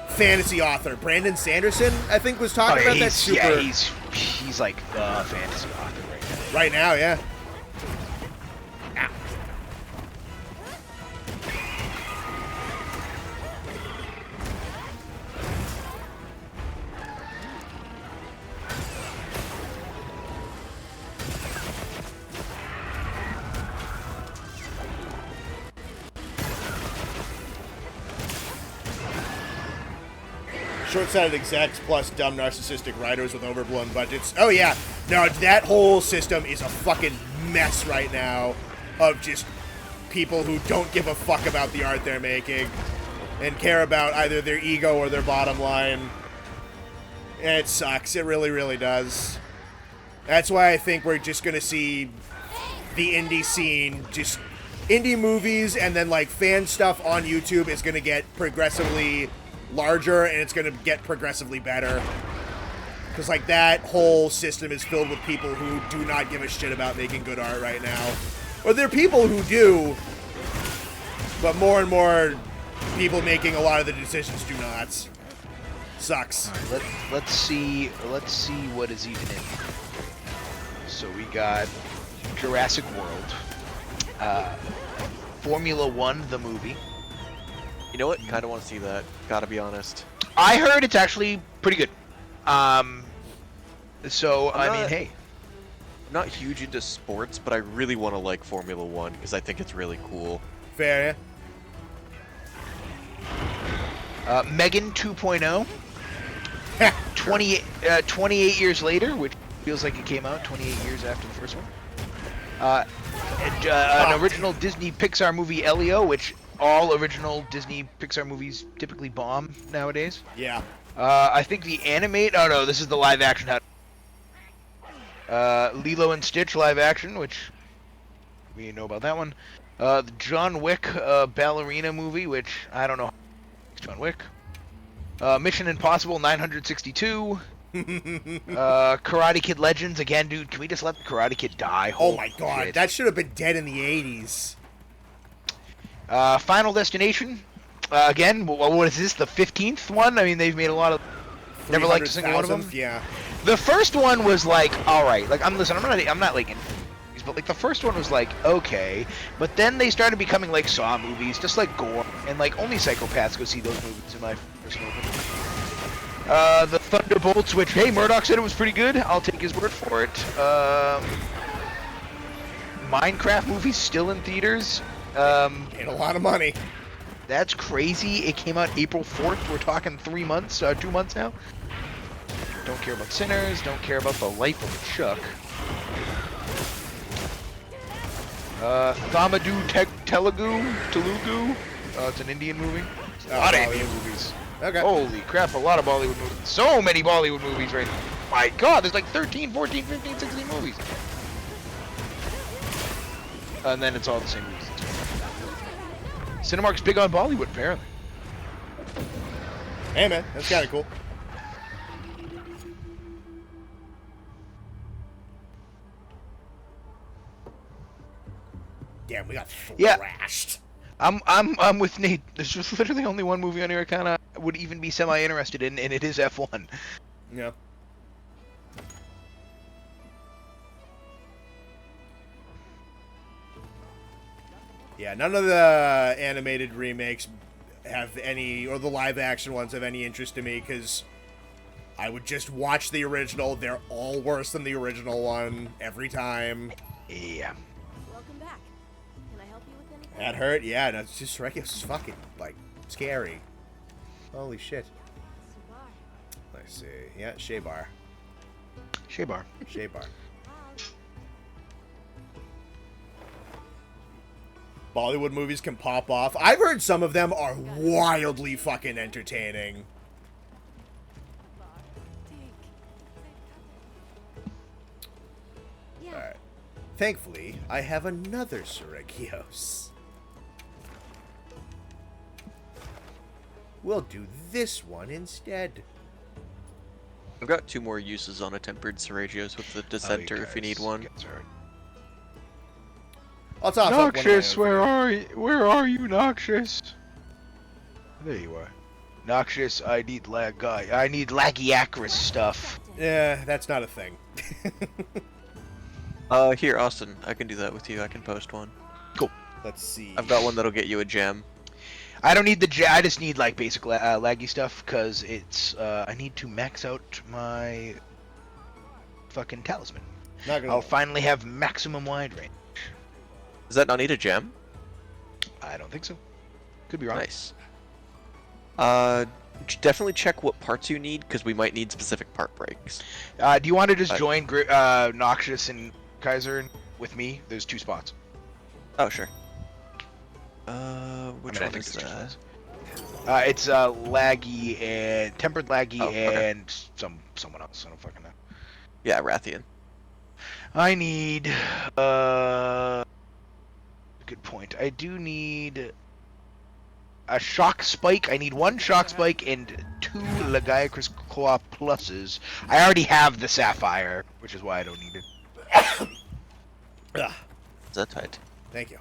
Speaker 1: fantasy author, Brandon Sanderson, I think, was talking about that super...
Speaker 5: Yeah, he's like the fantasy author right now.
Speaker 1: Right now, yeah. Ow. Short-sighted execs plus dumb narcissistic writers with overblown budgets. Oh yeah, no, that whole system is a fucking mess right now of just people who don't give a fuck about the art they're making and care about either their ego or their bottom line. And it sucks. It really, really does. That's why I think we're just gonna see the indie scene, just indie movies and then like fan stuff on YouTube is gonna get progressively larger, and it's going to get progressively better. Because, like, that whole system is filled with people who do not give a shit about making good art right now. Or there are people who do, but more and more people making a lot of the decisions do not. Sucks.
Speaker 5: All right, let's see what is even in. So we got Jurassic World, Formula One, the movie.
Speaker 2: You know what? Kind of want to see that. Gotta be honest.
Speaker 5: I heard it's actually pretty good. So I mean, hey,
Speaker 2: I'm not huge into sports, but I really want to like Formula One because I think it's really cool.
Speaker 1: Fair,
Speaker 5: yeah. Megan 2.0. 28 years later, which feels like it came out 28 years after the first one. An original Disney Pixar movie, Elio, which all original Disney Pixar movies typically bomb nowadays.
Speaker 1: Yeah.
Speaker 5: I think the animate... Oh no, this is the live action. Lilo and Stitch live action, which we know about that one. The John Wick ballerina movie, which I don't know. John Wick. Mission Impossible 962. Karate Kid Legends again, dude. Can we just let the Karate Kid die?
Speaker 1: Oh my god,
Speaker 5: shit.
Speaker 1: that should have been dead in the 80s.
Speaker 5: Final Destination. Again, what is this? The 15th one? I mean, they've made a lot of. Never liked a single one of them.
Speaker 1: Yeah.
Speaker 5: The first one was like, all right. Like, I'm not like, but like the first one was like, okay. But then they started becoming like Saw movies, just like gore, and like only psychopaths go see those movies in my personal opinion. The Thunderbolts, which hey, Murdoch said it was pretty good. I'll take his word for it. Minecraft movies still in theaters.
Speaker 1: Made a lot of money.
Speaker 5: That's crazy. It came out April 4th. We're talking 3 months, 2 months now. Don't care about Sinners. Don't care about The Life of Chuck. Telugu. It's an Indian movie. A lot of Indian movies.
Speaker 1: Okay.
Speaker 5: Holy crap, a lot of Bollywood movies. So many Bollywood movies right now. My god, there's like 13, 14, 15, 16 movies. And then it's all the same movies. Cinemark's big on Bollywood, apparently.
Speaker 1: Hey man, that's kind of cool. Damn, we got thrashed.
Speaker 5: I'm with Nate. There's just literally only one movie on here I kind of would even be semi-interested in, and it is F1.
Speaker 1: Yeah. Yeah, none of the animated remakes have any, or the live-action ones have any interest to me, because I would just watch the original. They're all worse than the original one every time.
Speaker 5: Yeah.
Speaker 3: Welcome back. Can I help you with anything?
Speaker 1: That hurt? Yeah, no, it's just It's fucking, like, scary. Holy shit.
Speaker 3: Cigar.
Speaker 1: Let's see. Yeah, Shea Bar.
Speaker 5: Shea Bar.
Speaker 1: Shea Bar. Bollywood movies can pop off. I've heard some of them are wildly fucking entertaining.
Speaker 3: Yeah.
Speaker 1: Alright. Thankfully, I have another Suragios. We'll do this one instead.
Speaker 2: I've got 2 more uses on a tempered Seragios with the Dissenter if you need one.
Speaker 1: I'll toss
Speaker 5: Noxious,
Speaker 1: up one of my own.
Speaker 5: where are you, Noxious? There you are. Noxious, I need Lagiacrus stuff.
Speaker 1: Yeah, that's not a thing.
Speaker 2: Here, Austin, I can do that with you. I can post one.
Speaker 5: Cool.
Speaker 1: Let's see.
Speaker 2: I've got one that'll get you a gem.
Speaker 5: I don't need the I just need like basic laggy stuff because it's I need to max out my fucking talisman.
Speaker 1: Not gonna
Speaker 5: I'll finally have maximum wide range.
Speaker 2: Does that not need a gem?
Speaker 5: I don't think so. Could be wrong.
Speaker 2: Nice. Definitely check what parts you need because we might need specific part breaks.
Speaker 5: Do you want to just join Noxious and Kaiser with me? There's 2 spots.
Speaker 2: Oh sure. Which
Speaker 5: I
Speaker 2: one
Speaker 5: think
Speaker 2: is
Speaker 5: there's 2
Speaker 2: that?
Speaker 5: spots. It's laggy and tempered laggy
Speaker 2: okay.
Speaker 5: and someone else. I don't fucking know.
Speaker 2: Yeah, Rathian.
Speaker 5: I need good point. I do need a shock spike. I need 1 shock spike and 2 Lagiacrus Claw pluses. I already have the Sapphire, which is why I don't need it.
Speaker 1: Ugh.
Speaker 2: Is that tight?
Speaker 1: Thank you.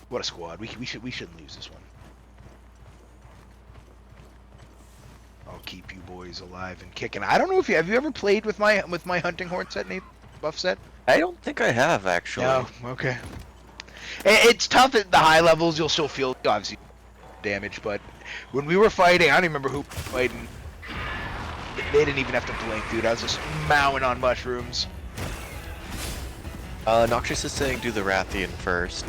Speaker 5: What a squad. We shouldn't lose this one. I'll keep you boys alive and kicking. I don't know if have you ever played with my hunting horn set, Nate? Buff set?
Speaker 2: I don't think I have actually.
Speaker 5: No. Okay. It's tough at the high levels. You'll still feel obviously damage, but when we were fighting, I don't even remember who was fighting. They didn't even have to blink, dude. I was just mowing on mushrooms.
Speaker 2: Noxious is saying do the Rathian first.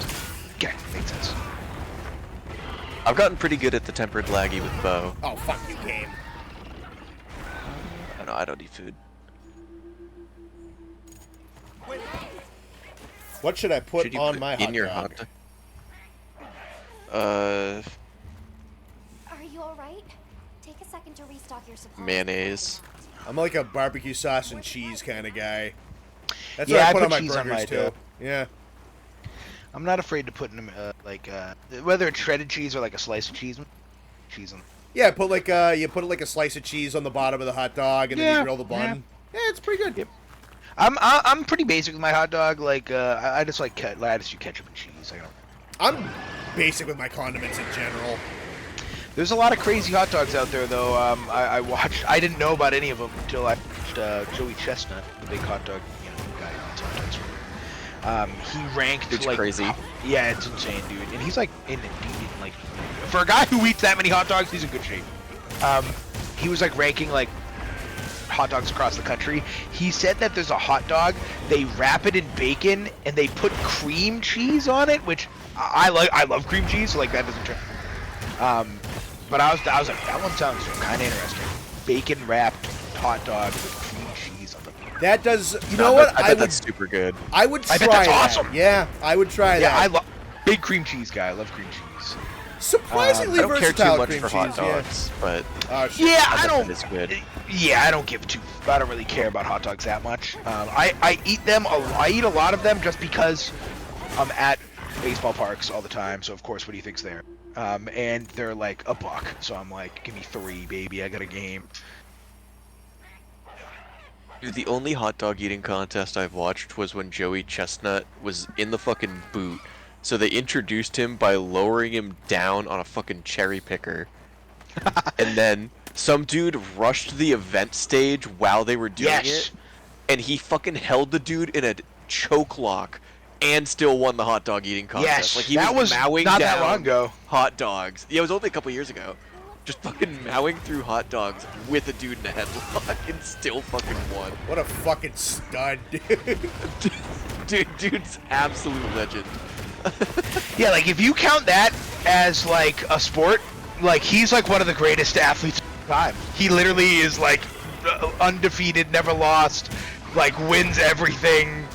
Speaker 5: Okay, makes sense.
Speaker 2: I've gotten pretty good at the tempered laggy with bow.
Speaker 1: Oh, fuck you, game.
Speaker 2: I know I don't need food.
Speaker 1: What should I put
Speaker 2: Should you
Speaker 1: on
Speaker 2: put
Speaker 1: my
Speaker 2: in
Speaker 1: hot
Speaker 2: your
Speaker 1: dog?
Speaker 2: hot dog?
Speaker 3: Are you alright? Take a second to restock your supplies.
Speaker 2: Mayonnaise.
Speaker 1: I'm like a barbecue sauce and cheese kind of guy. That's
Speaker 5: Yeah,
Speaker 1: what I
Speaker 5: I
Speaker 1: put
Speaker 5: put
Speaker 1: on my
Speaker 5: cheese on
Speaker 1: burgers
Speaker 5: my
Speaker 1: too.
Speaker 5: dough.
Speaker 1: Yeah.
Speaker 5: I'm not afraid to put in whether it's shredded cheese or like a slice of cheese. Cheese on.
Speaker 1: Yeah, put like you put like a slice of cheese on the bottom of the hot dog, and then you
Speaker 5: Yeah,
Speaker 1: grill the bun. Yeah, it's pretty good.
Speaker 5: Yep. I'm pretty basic with my hot dog. Like I just like I just do ketchup and cheese. I don't.
Speaker 1: I'm basic with my condiments in general.
Speaker 5: There's a lot of crazy hot dogs out there, though. I watched. I didn't know about any of them until I watched Joey Chestnut, the big hot dog guy who eats hot dogs. He ranked
Speaker 2: It's
Speaker 5: like
Speaker 2: crazy.
Speaker 5: Yeah, it's insane, dude. And he's like like for a guy who eats that many hot dogs, he's in good shape. He was like ranking like hot dogs across the country. He said that there's a hot dog, they wrap it in bacon and they put cream cheese on it, which I like. I love cream cheese, so like that doesn't turn. But I was like, that one sounds kind of interesting. Bacon wrapped hot dog with cream cheese on the.
Speaker 1: That does. You know what?
Speaker 2: I bet that's super good.
Speaker 1: I would try
Speaker 5: I bet that's
Speaker 1: that.
Speaker 5: awesome.
Speaker 1: Yeah, I would try
Speaker 5: Yeah, I
Speaker 1: that.
Speaker 5: love big cream cheese guy. I love cream cheese.
Speaker 1: Surprisingly
Speaker 2: I don't care
Speaker 1: versatile
Speaker 2: too much
Speaker 1: cream
Speaker 2: for
Speaker 1: cheese.
Speaker 2: hot dogs, but
Speaker 5: Yeah,
Speaker 2: I
Speaker 5: I
Speaker 2: bet
Speaker 5: don't.
Speaker 2: that is good.
Speaker 5: Yeah, I don't give two. I don't really care about hot dogs that much. I eat them. I eat a lot of them just because I'm at baseball parks all the time. So of course, what do you think's there? And they're like $1, so I'm like, give me 3, baby. I got a game.
Speaker 2: Dude, the only hot dog eating contest I've watched was when Joey Chestnut was in the fucking boot. So they introduced him by lowering him down on a fucking cherry picker. And then some dude rushed the event stage while they were doing
Speaker 5: Yes.
Speaker 2: it. And he fucking held the dude in a choke lock and still won the hot dog eating contest.
Speaker 5: Yes,
Speaker 2: Like he
Speaker 5: that was
Speaker 2: mowing
Speaker 5: not
Speaker 2: down
Speaker 5: that long ago.
Speaker 2: hot dogs. Yeah, it was only a couple years ago. Just fucking mowing through hot dogs with a dude in a headlock and still fucking won.
Speaker 1: What a fucking stud, dude.
Speaker 2: Dude's absolute legend.
Speaker 5: Yeah, like if you count that as like a sport, like he's like one of the greatest athletes of all time. He literally is like undefeated, never lost, like wins everything.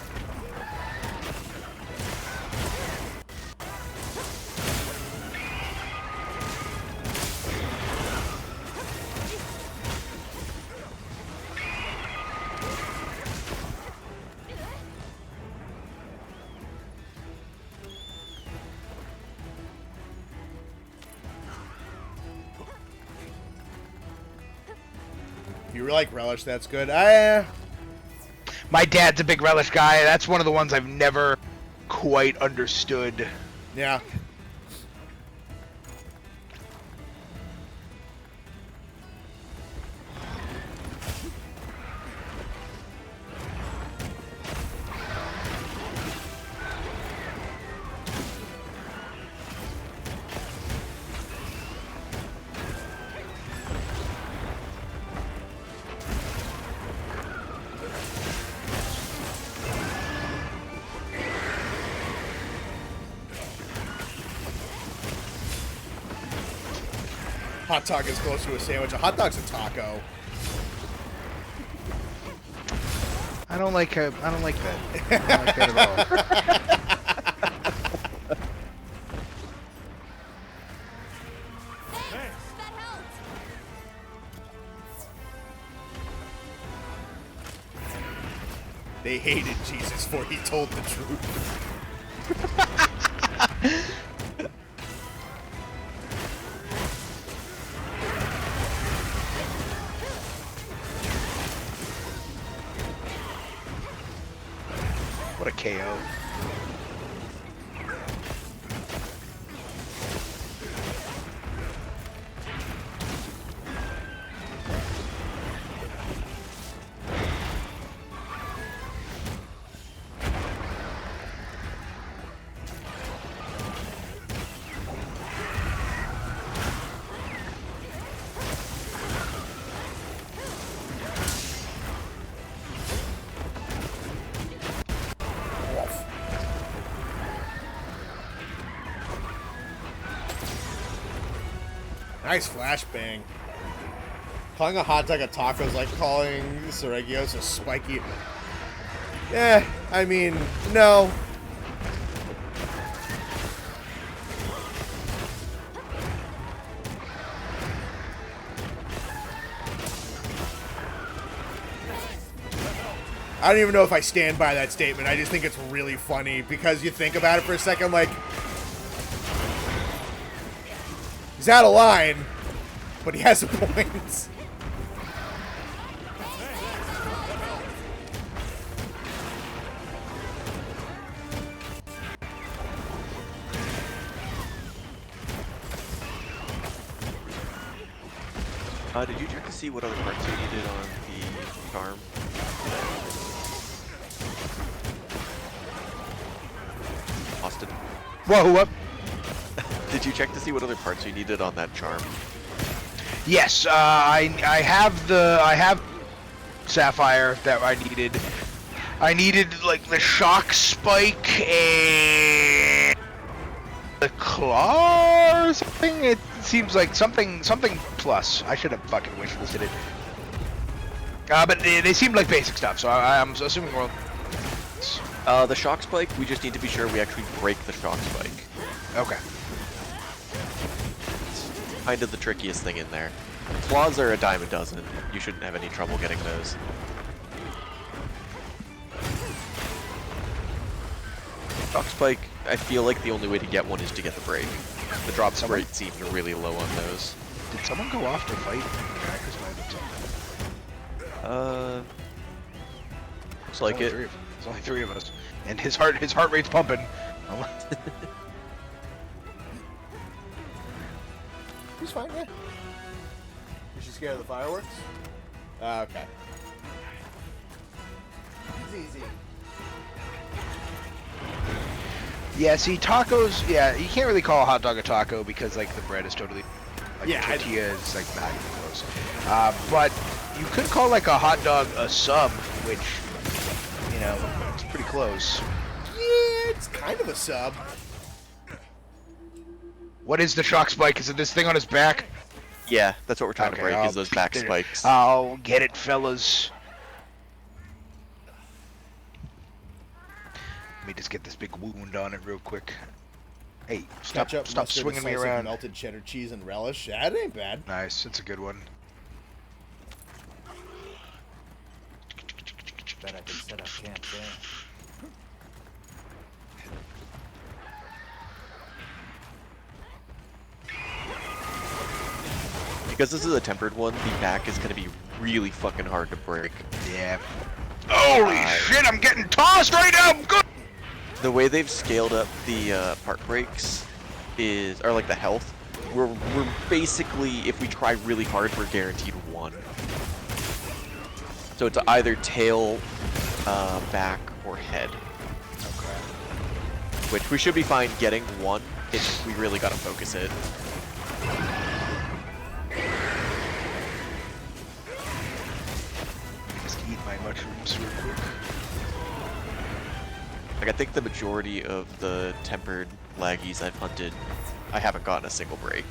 Speaker 1: You like relish? That's good.
Speaker 5: My dad's a big relish guy. That's one of the ones I've never quite understood.
Speaker 1: Yeah. Hot dog is close to a sandwich. A hot dog's a taco.
Speaker 5: I don't like that. I don't like that at all.
Speaker 3: Thanks, that helped.
Speaker 1: They hated Jesus for he told the truth.
Speaker 5: What a KO.
Speaker 1: Nice flashbang. Calling a hot dog a taco is like calling Sergios a spiky. Yeah, I mean, no. I don't even know if I stand by that statement. I just think it's really funny because you think about it for a second, like, he's out of line, but he has a point.
Speaker 2: Did you check to see what other parts you needed on the charm? Austin?
Speaker 5: Whoa, what?
Speaker 2: Did you check to see what other parts you needed on that charm?
Speaker 5: Yes, I have Sapphire that I needed. I needed like the shock spike and the claw or something. It seems like something plus. I should have fucking wishlisted it. But they seemed like basic stuff, so I'm assuming we're.
Speaker 2: The shock spike, we just need to be sure we actually break the shock spike.
Speaker 5: Okay.
Speaker 2: Kind of the trickiest thing in there. Claws are a dime a dozen. You shouldn't have any trouble getting those. Shock spike, I feel like the only way to get one is to get the break. The drop rate seemed really low on those.
Speaker 5: Did someone go off to fight?
Speaker 2: Looks like it.
Speaker 5: There's only three of us, and his heart rate's pumping.
Speaker 1: He's fine, yeah. Is she scared of the fireworks? Okay. It's easy.
Speaker 5: Yeah, see, tacos, yeah, you can't really call a hot dog a taco because, like, the bread is totally, like,
Speaker 1: Yeah,
Speaker 5: the tortilla is, like, not even close. But you could call, like, a hot dog a sub, which, you know, it's pretty close.
Speaker 1: Yeah, it's kind of a sub.
Speaker 5: What is the shock spike? Is it this thing on his back?
Speaker 2: Yeah, that's what we're trying to break, is those back
Speaker 5: there-
Speaker 2: spikes.
Speaker 5: I'll get it, fellas. Let me just get this big wound on it real quick. Hey, stop
Speaker 1: Ketchup, mustard,
Speaker 5: swinging me
Speaker 1: a slice of
Speaker 5: around.
Speaker 1: melted cheddar cheese and relish. That ain't bad.
Speaker 5: Nice, that's a good one.
Speaker 6: Bet I can set up camp there.
Speaker 2: Because this is a tempered one, the back is going to be really fucking hard to break.
Speaker 5: Yeah. Holy shit, I'm getting tossed right now! Good!
Speaker 2: The way they've scaled up the part breaks or like the health, we're basically, if we try really hard, we're guaranteed one. So it's either tail, back, or head.
Speaker 5: Okay.
Speaker 2: Which we should be fine getting one, it's just we really gotta focus it.
Speaker 5: Just eat my mushrooms real quick.
Speaker 2: Like, I think the majority of the tempered laggies I've hunted, I haven't gotten a single break.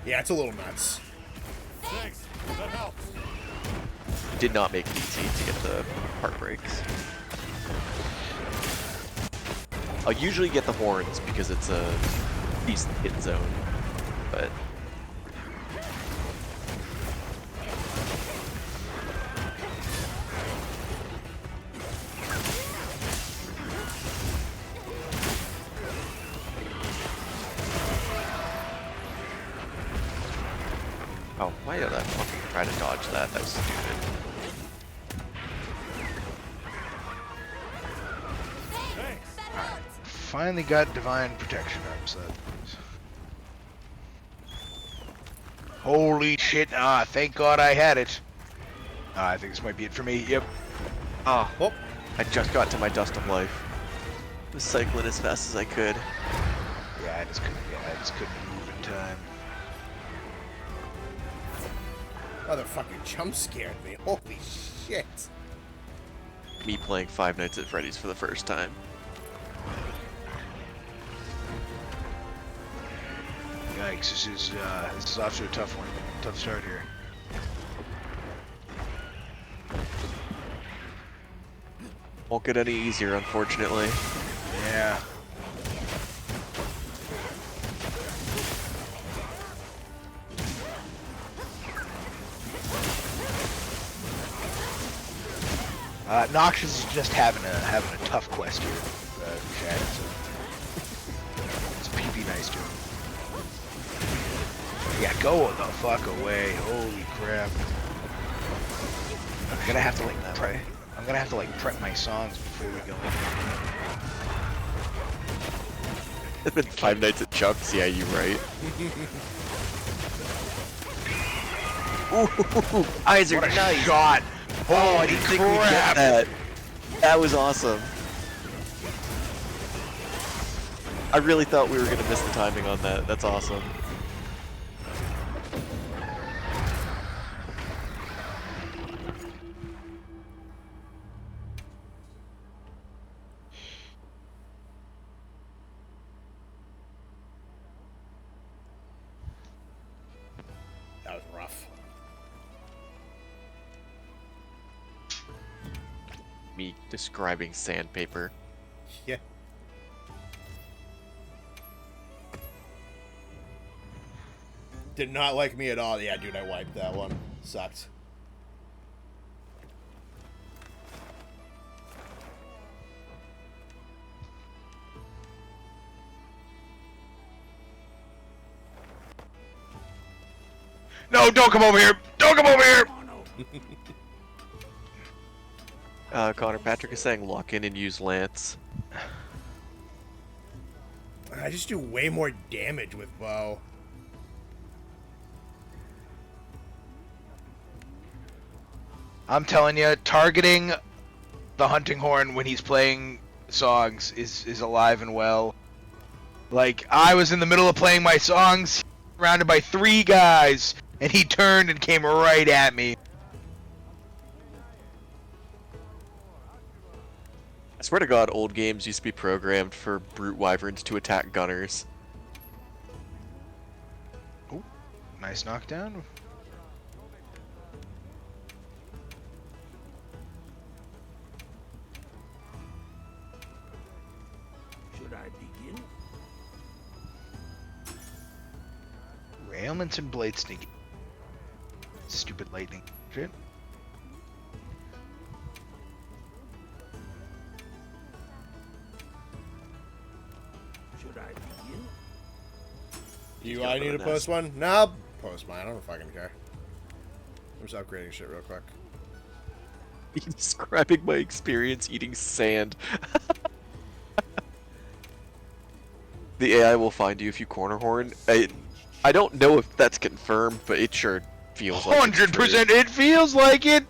Speaker 1: Yeah, it's a little nuts.
Speaker 4: Thanks. That helps.
Speaker 2: It did not make it easy to get the part breaks. I'll usually get the horns because it's a decent hit zone, but... Oh, why did I fucking try to dodge that? That was stupid.
Speaker 5: Finally got divine protection up, so. Holy shit, thank God I had it. I think this might be it for me, yep.
Speaker 2: Ah, well, I just got to my dust of life. I was cycling as fast as I could.
Speaker 5: Yeah, I just couldn't move in time.
Speaker 1: Motherfucker jump scared me. Holy shit.
Speaker 2: Me playing Five Nights at Freddy's for the first time.
Speaker 5: Yikes, this is off to a tough one. Tough start here.
Speaker 2: Won't get any easier, unfortunately.
Speaker 5: Yeah. Noxious is just having a tough quest here, Chad. So it's PP nice to him. Yeah, go the fuck away! Holy crap! I'm gonna have to like prep. I'm gonna have to like prep my songs before we go in.
Speaker 2: It's been 5 nights at Chuck's. Yeah, you right. Ooh, eyes are
Speaker 5: What a
Speaker 2: nice.
Speaker 5: shot!
Speaker 2: Oh, I
Speaker 5: Holy
Speaker 2: didn't think we'd get
Speaker 5: crap!
Speaker 2: that. That was awesome. I really thought we were gonna miss the timing on that. That's awesome.
Speaker 1: That was rough.
Speaker 2: Me describing sandpaper.
Speaker 1: Yeah. Did not like me at all. Yeah, dude, I wiped that one. Sucked.
Speaker 5: No, don't come over here! Don't come over here!
Speaker 2: Connor, Patrick is saying lock in and use Lance.
Speaker 1: I just do way more damage with bow.
Speaker 5: I'm telling you, targeting the hunting horn when he's playing songs is alive and well. Like, I was in the middle of playing my songs, surrounded by 3 guys, and he turned and came right at me.
Speaker 2: I swear to God, old games used to be programmed for brute wyverns to attack gunners.
Speaker 5: Ooh, nice knockdown.
Speaker 4: Should I begin?
Speaker 5: Ailments and blade sneak. Stupid lightning. Shit.
Speaker 4: Should I begin?
Speaker 1: I need to post one? No, I'll post mine. I don't fucking care. I'm just upgrading shit real quick.
Speaker 2: Describing my experience eating sand. The AI will find you if you corner horn. I don't know if that's confirmed, but it sure feels like
Speaker 5: 100% it feels like it!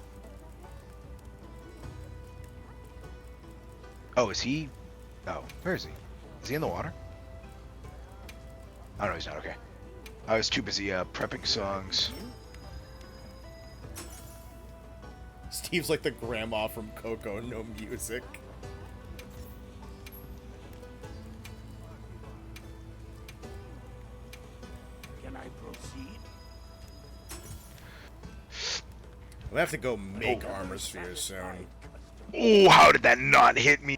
Speaker 5: Oh, is he? Oh, where is he? Is he in the water? Oh no, he's not, okay. I was too busy prepping songs.
Speaker 1: Steve's like the grandma from Coco, no music.
Speaker 4: Can I proceed?
Speaker 1: I'm gonna have to go make armor spheres soon.
Speaker 5: Oh, how did that not hit me?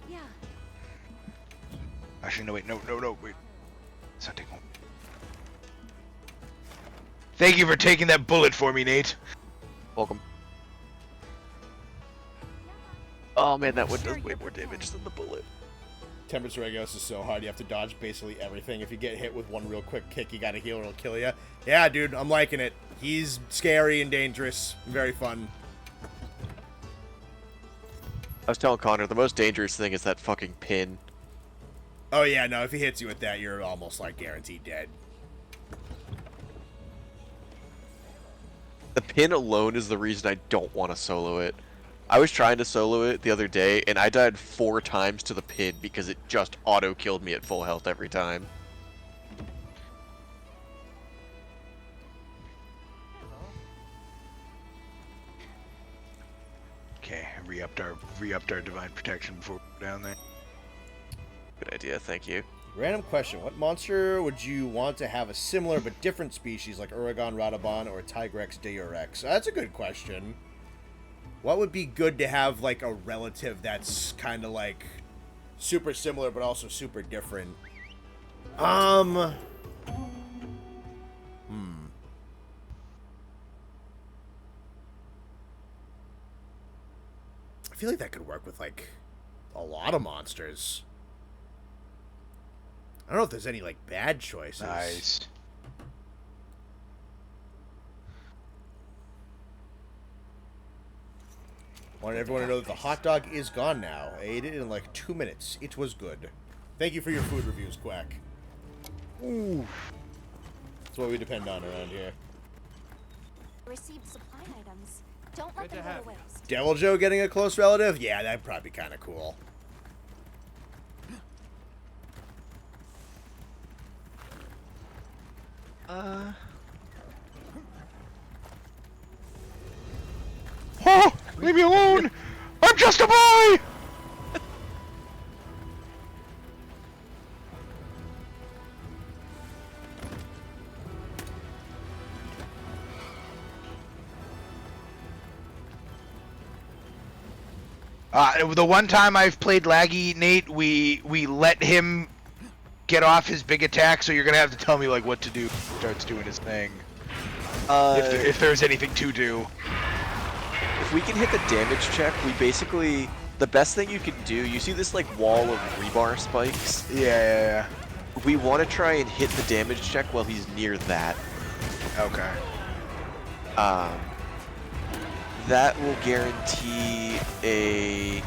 Speaker 3: Yeah.
Speaker 5: Actually, no, wait, no, wait. It's not taking home. Thank you for taking that bullet for me, Nate.
Speaker 2: Welcome. Oh man, that one does way more damage than the bullet.
Speaker 1: Tempest Regos is so hard, you have to dodge basically everything. If you get hit with one real quick kick, you gotta heal or it'll kill you. Yeah, dude, I'm liking it. He's scary and dangerous. Very fun.
Speaker 2: I was telling Connor, the most dangerous thing is that fucking pin.
Speaker 1: Oh yeah, no, if he hits you with that, you're almost like guaranteed dead.
Speaker 2: The pin alone is the reason I don't want to solo it. I was trying to solo it the other day, and I died 4 times to the pin because it just auto-killed me at full health every time.
Speaker 5: Okay, re-upped our divine protection before we go down there.
Speaker 2: Good idea, thank you.
Speaker 1: Random question. What monster would you want to have a similar but different species like Uragon Radobon or Tigrex Deurex? That's a good question. What would be good to have like a relative that's kind of like super similar but also super different? feel like that could work with, like, a lot of monsters. I don't know if there's any, like, bad choices.
Speaker 5: Nice.
Speaker 1: Want everyone to know that the hot dog is gone now. I ate it in like 2 minutes. It was good. Thank you for your food reviews, Quack.
Speaker 5: Ooh.
Speaker 1: That's what we depend on around here.
Speaker 3: Received supply items. Don't let them go to waste.
Speaker 1: Devil Joe getting a close relative? Yeah, that'd probably be kind of cool.
Speaker 5: Oh, leave me alone! I'm just a boy! The one time I've played Laggy, Nate, we let him get off his big attack, so you're gonna have to tell me like what to do. When he starts doing his thing. If there's anything to do.
Speaker 2: If we can hit the damage check, we basically, the best thing you can do, you see this like wall of rebar spikes?
Speaker 5: Yeah.
Speaker 2: We want to try and hit the damage check while he's near that.
Speaker 5: Okay.
Speaker 2: That will guarantee a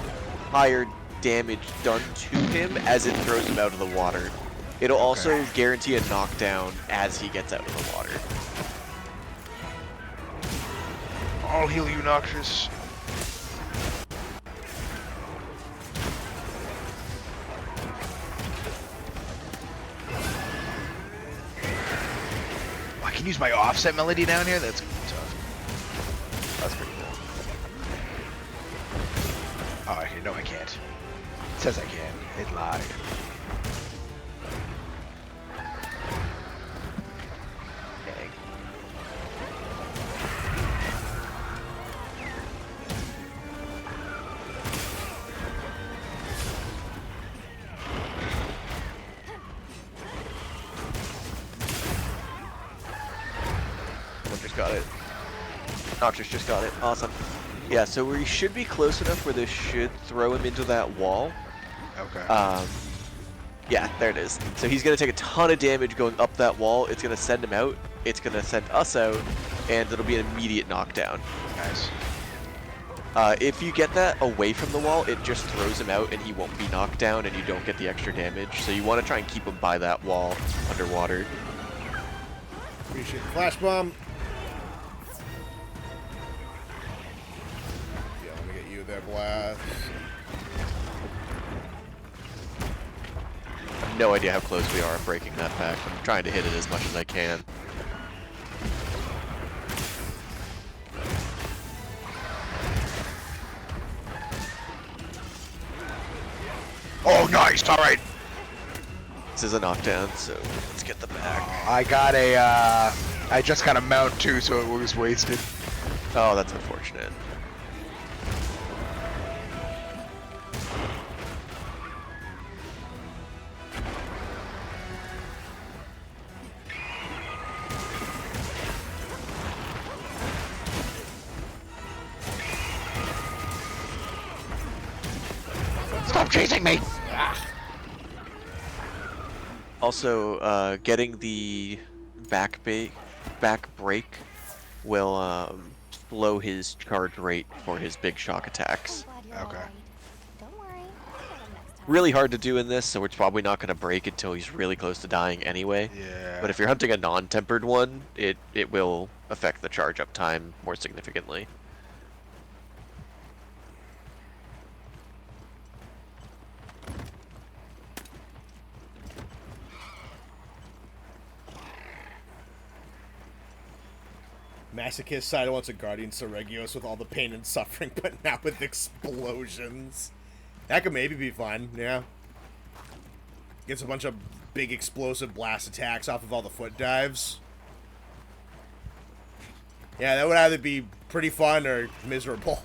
Speaker 2: higher damage done to him as it throws him out of the water. It'll also guarantee a knockdown as he gets out of the water.
Speaker 5: I'll heal you, Noxious. I can use my offset melody down here? That's tough.
Speaker 2: That's pretty cool.
Speaker 5: Oh, no I can't. It says I can. It lied.
Speaker 2: Dang. Someone just got it. Noxious just got it. Awesome. Yeah, so we should be close enough where this should throw him into that wall.
Speaker 5: Okay.
Speaker 2: Yeah, there it is. So he's going to take a ton of damage going up that wall. It's going to send him out. It's going to send us out. And it'll be an immediate knockdown.
Speaker 5: Nice.
Speaker 2: If you get that away from the wall, it just throws him out and he won't be knocked down and you don't get the extra damage. So you want to try and keep him by that wall underwater.
Speaker 1: Appreciate the flash bomb. Yeah, let me get you there, Blast.
Speaker 2: I have no idea how close we are at breaking that pack. I'm trying to hit it as much as I can.
Speaker 5: Oh, nice! Alright.
Speaker 2: This is a knockdown, so let's get the back.
Speaker 5: I got a, I just got a mount too, so it was wasted.
Speaker 2: Oh, that's unfortunate.
Speaker 5: Stop chasing me!
Speaker 2: Also, getting the back break will slow his charge rate for his big shock attacks.
Speaker 3: I'm glad you're
Speaker 5: Okay.
Speaker 3: all right. Don't worry. I'll get him next time.
Speaker 2: Really hard to do in this, so it's probably not going to break until he's really close to dying anyway.
Speaker 5: Yeah.
Speaker 2: But if you're hunting a non-tempered one, it will affect the charge up time more significantly.
Speaker 1: Masochist side wants a Guardian Seregios with all the pain and suffering, but not with explosions. That could maybe be fun, yeah. Gets a bunch of big explosive blast attacks off of all the foot dives. Yeah, that would either be pretty fun or miserable.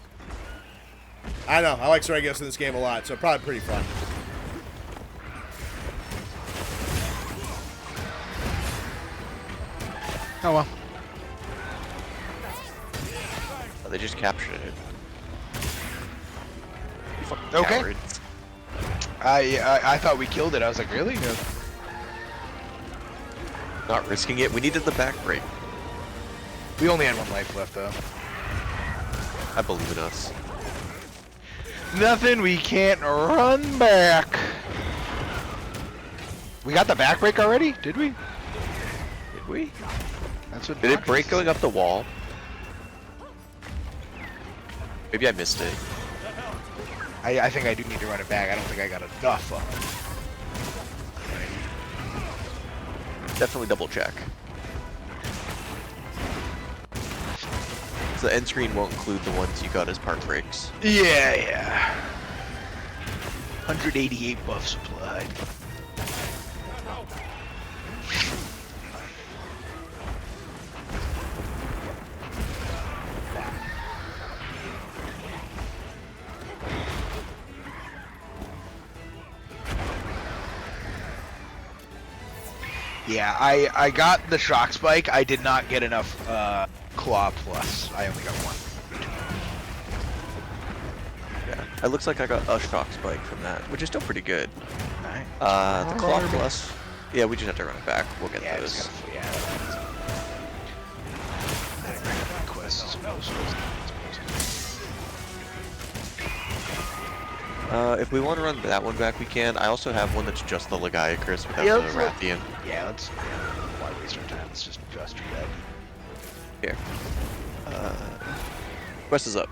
Speaker 1: I don't know, I like Seregios in this game a lot, so probably pretty fun.
Speaker 5: Oh well.
Speaker 2: Oh, they just captured it. Fucking
Speaker 5: Okay.
Speaker 2: cowards.
Speaker 5: I thought we killed it. I was like, really? No.
Speaker 2: Not risking it. We needed the back break.
Speaker 5: We only had 1 life left though.
Speaker 2: I believe in us.
Speaker 5: Nothing we can't run back. We got the back break already? Did we? Did we? That's what.
Speaker 2: Did it break going up the wall? Maybe I missed it.
Speaker 5: I think I do need to run it back. I don't think I got enough of it.
Speaker 2: Definitely double check. So the end screen won't include the ones you got as part breaks.
Speaker 5: Yeah. 188 buff supplied. Yeah, I got the shock spike. I did not get enough claw plus. I only got 1.
Speaker 2: Yeah, it looks like I got a shock spike from that, which is still pretty good.
Speaker 5: Alright.
Speaker 2: The claw plus. Yeah, we just have to run it back. We'll get
Speaker 5: Yeah,
Speaker 2: those.
Speaker 5: it's gotta, yeah. Quests.
Speaker 2: If we want to run that one back, we can. I also have one that's just the Legiacris without
Speaker 5: Yeah,
Speaker 2: the
Speaker 5: let's
Speaker 2: Rathian.
Speaker 5: Yeah, let's. Why waste our time? Let's just adjust your that.
Speaker 2: Here. Quest is up.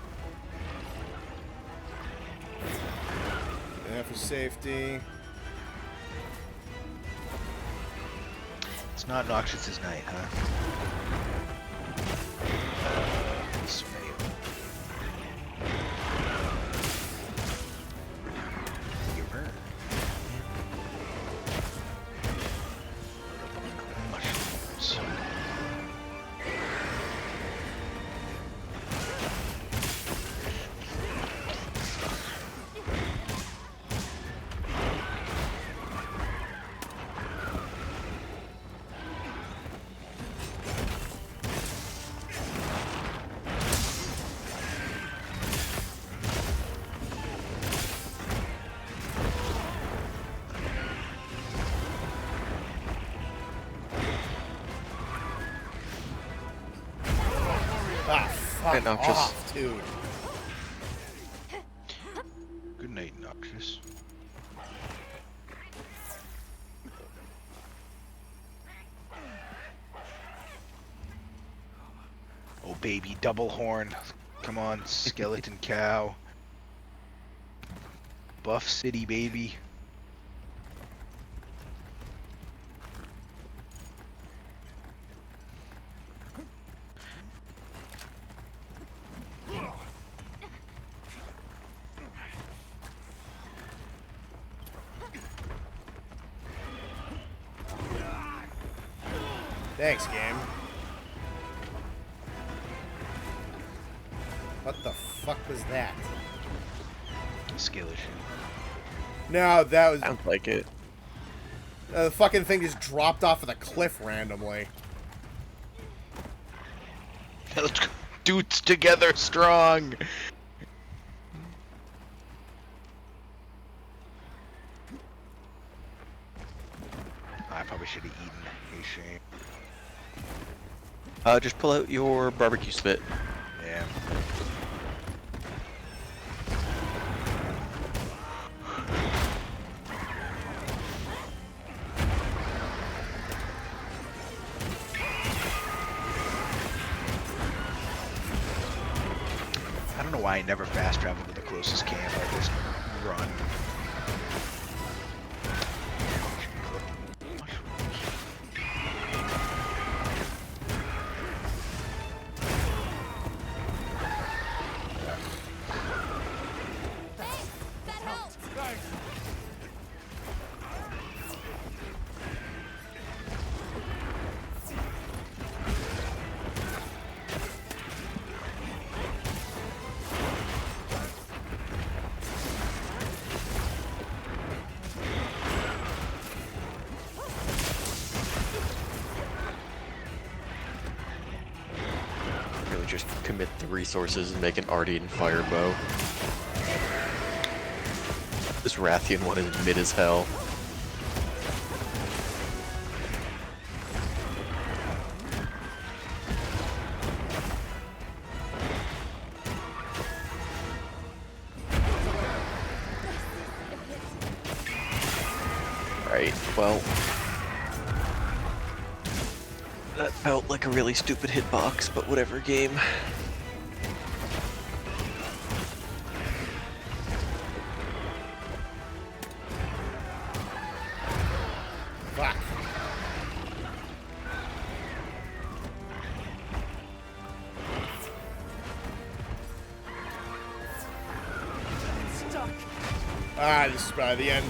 Speaker 1: Yeah, for safety.
Speaker 5: It's not Noxious's night, huh? So many of them. Give her. Mushrooms.
Speaker 1: Ah, fuck
Speaker 2: Hey, Noxious.
Speaker 1: off, dude.
Speaker 5: Good night, Noxious. Oh baby, double horn. Come on, skeleton cow. Buff City, baby.
Speaker 1: Thanks, game. What the fuck was that?
Speaker 5: Skill issue.
Speaker 1: No, that was...
Speaker 2: Sounds like it.
Speaker 1: The fucking thing just dropped off of the cliff randomly.
Speaker 5: Let's go. Dudes together strong. I probably should have eaten. Hey, shame.
Speaker 2: Just pull out your barbecue spit.
Speaker 5: Yeah. I don't know why I never fast travel to the closest camp. I just run.
Speaker 3: That helps.
Speaker 2: Really just commit the resources and make an Ardean fire bow. This Rathian one is mid as hell. Right, well... That felt like a really stupid hitbox, but whatever, game.
Speaker 1: Fuck. Ah, this is probably the end.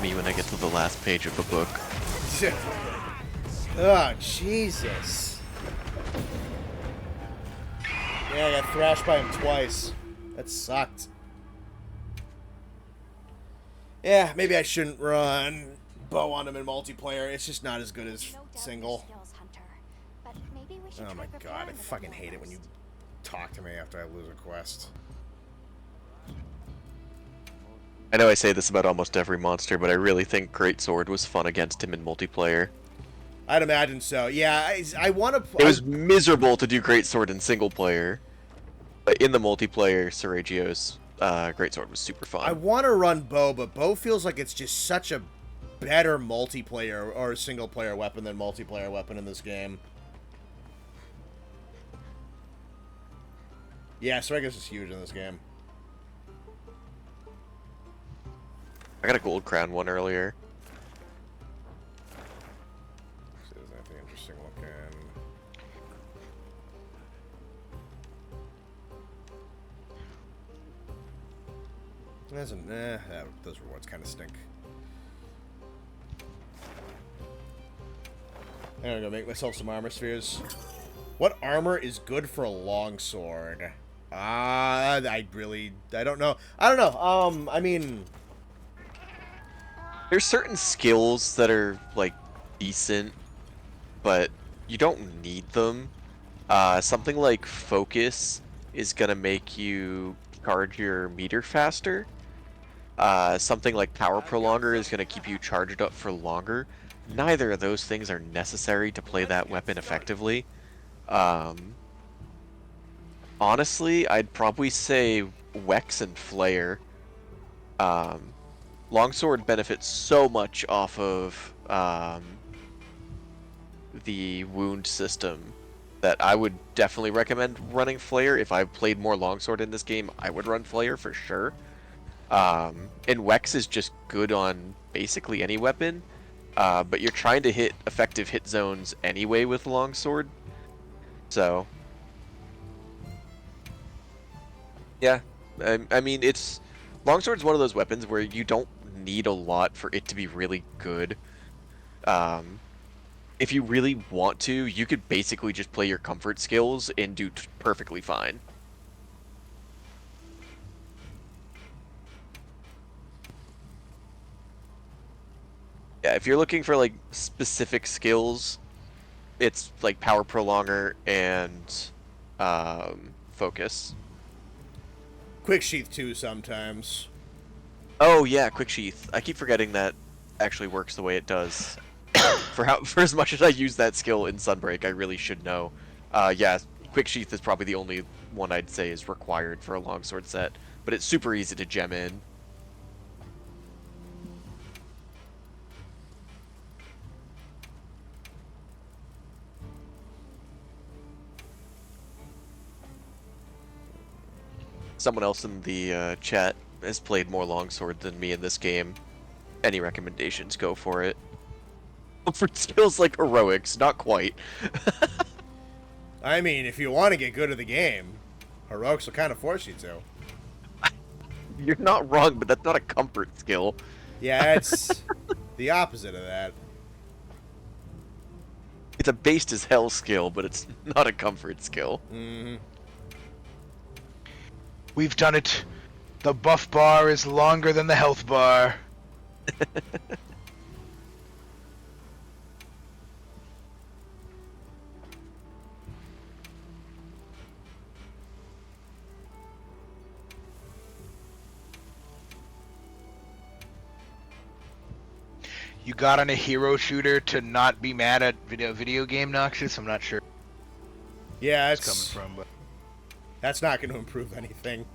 Speaker 2: Me when I get to the last page of the book.
Speaker 1: Oh, Jesus. Yeah, I got thrashed by him twice. That sucked. Yeah, maybe I shouldn't run bow on him in multiplayer. It's just not as good as
Speaker 3: No doubt your
Speaker 1: single.
Speaker 3: skills, Hunter. But maybe we should
Speaker 1: Oh
Speaker 3: try
Speaker 1: my god,
Speaker 3: preparing
Speaker 1: I
Speaker 3: the
Speaker 1: fucking
Speaker 3: video
Speaker 1: hate it when you
Speaker 3: first.
Speaker 1: talk to me after I lose a quest.
Speaker 2: I know I say this about almost every monster, but I really think Greatsword was fun against him in multiplayer.
Speaker 1: I'd imagine so. Yeah, I want to...
Speaker 2: It was miserable to do Greatsword in single player, but in the multiplayer, Seragio's Greatsword was super fun.
Speaker 1: I want to run bow, but bow feels like it's just such a better multiplayer or single player weapon than multiplayer weapon in this game. Yeah, Seragos is huge in this game.
Speaker 2: I got a gold crown one earlier.
Speaker 1: See if there's anything interesting looking. There's those rewards kind of stink. I'm gonna go make myself some armor spheres. What armor is good for a longsword? I don't know. I mean,
Speaker 2: There's certain skills that are, like, decent, but you don't need them. Something like Focus is gonna make you charge your meter faster. Something like Power Prolonger is gonna keep you charged up for longer. Neither of those things are necessary to play that weapon effectively. Honestly, I'd probably say Wex and Flare. Longsword benefits so much off of the wound system that I would definitely recommend running Flare. If I played more Longsword in this game, I would run Flare for sure. And Wex is just good on basically any weapon, but you're trying to hit effective hit zones anyway with Longsword. So, yeah, I mean, Longsword's one of those weapons where you don't need a lot for it to be really good. If you really want to, you could basically just play your comfort skills and do perfectly fine. Yeah, if you're looking for like specific skills, it's like Power Prolonger and Focus.
Speaker 1: Quick Sheath too sometimes.
Speaker 2: Oh yeah, Quick Sheath. I keep forgetting that actually works the way it does. For as much as I use that skill in Sunbreak, I really should know. Yeah, Quick Sheath is probably the only one I'd say is required for a longsword set, but it's super easy to gem in. Someone else in the chat has played more longsword than me in this game. Any recommendations, go for it. For skills like heroics, not quite.
Speaker 1: I mean, if you want to get good at the game, heroics will kind of force you to.
Speaker 2: You're not wrong, but that's not a comfort skill.
Speaker 1: Yeah, it's the opposite of that.
Speaker 2: It's a based as hell skill, but it's not a comfort skill.
Speaker 1: Mm-hmm.
Speaker 5: We've done it. The buff bar is longer than the health bar. you got on a hero shooter to not be mad at video game Noxious. I'm not sure where
Speaker 1: Yeah,
Speaker 5: it's coming from, but
Speaker 1: that's not going to improve anything.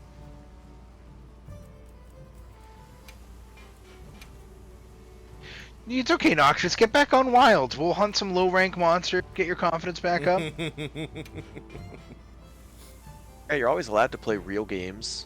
Speaker 5: it's okay, Noxious. Get back on Wilds. We'll hunt some low rank monster. Get your confidence back up.
Speaker 2: Hey, you're always allowed to play real games.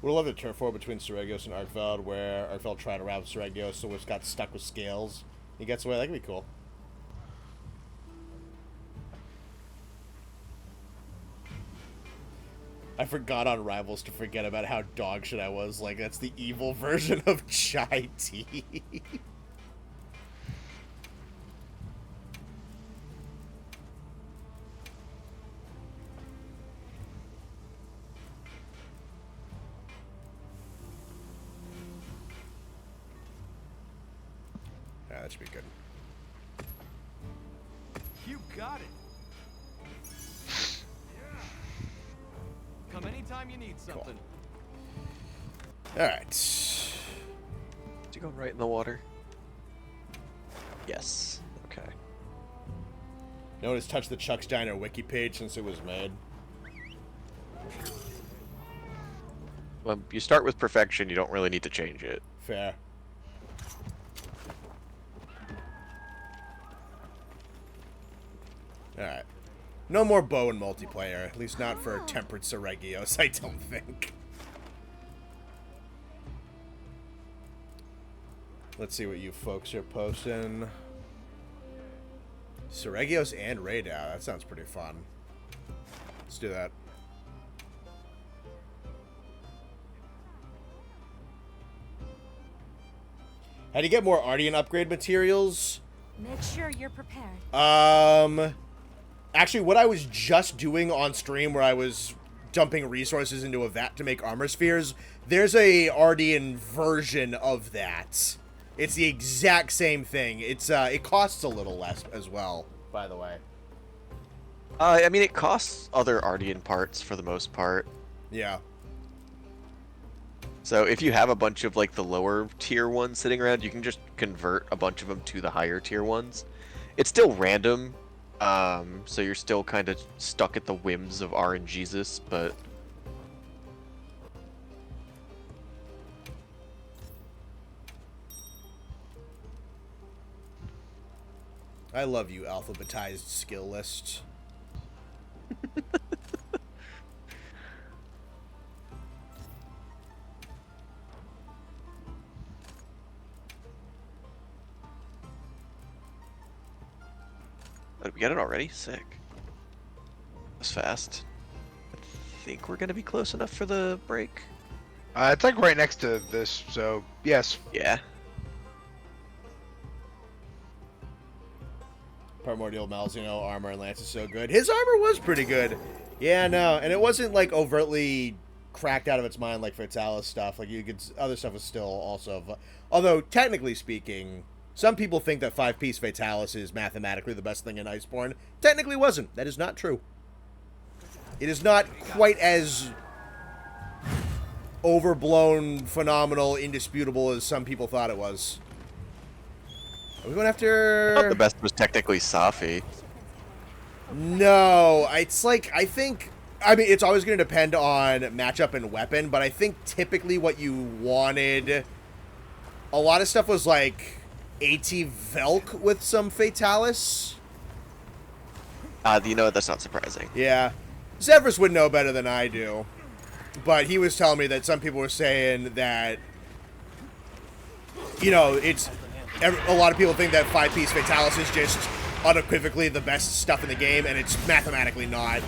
Speaker 1: Would love the turf war between Seregios and Arkfeld, where Arkfeld tried to rob Seregios, so it's got stuck with scales. He gets away. That could be cool. I forgot on Rivals to forget about how dog shit I was. Like, that's the evil version of chai tea. Yeah, that should be good.
Speaker 7: You got it. Come anytime you need something.
Speaker 1: Alright.
Speaker 2: Did you go right in the water? Yes. Okay.
Speaker 1: No one has touched the Chuck's Diner wiki page since it was made.
Speaker 2: Well, you start with perfection, you don't really need to change it.
Speaker 1: Fair. Alright. No more bow in multiplayer. At least not for Tempered Seregios, I don't think. Let's see what you folks are posting. Seregios and Raidou. That sounds pretty fun. Let's do that. How do you get more Ardean upgrade materials?
Speaker 3: Make sure you're prepared.
Speaker 1: Actually, what I was just doing on stream where I was dumping resources into a vat to make armor spheres, there's a Ardean version of that. It's the exact same thing. It's it costs a little less as well, by the way.
Speaker 2: I mean, it costs other Ardean parts for the most part.
Speaker 1: Yeah.
Speaker 2: So if you have a bunch of like the lower tier ones sitting around, you can just convert a bunch of them to the higher tier ones. It's still random, so you're still kind of stuck at the whims of RNGesus, but
Speaker 1: I love you, alphabetized skill list.
Speaker 2: oh, did we get it already? Sick. That's fast. I think we're gonna be close enough for the break.
Speaker 5: It's like right next to this, so yes.
Speaker 2: Yeah.
Speaker 1: Primordial Malzeno armor and lance is so good. His armor was pretty good. Yeah, no, and it wasn't like overtly cracked out of its mind like Fatalis stuff. Like you could, other stuff was still also. Although technically speaking, some people think that 5-piece Fatalis is mathematically the best thing in Iceborne. Technically wasn't. That is not true. It is not quite as overblown, phenomenal, indisputable as some people thought it was. Are we going after...
Speaker 2: I thought the best was technically Safi.
Speaker 1: No, it's like, I think... I mean, it's always going to depend on matchup and weapon, but I think typically what you wanted... A lot of stuff was like AT Velk with some Fatalis.
Speaker 2: You know what? That's not surprising.
Speaker 1: Yeah. Zevris would know better than I do. But he was telling me that some people were saying that... You know, it's... A lot of people think that 5-piece Fatalis is just unequivocally the best stuff in the game, and it's mathematically not.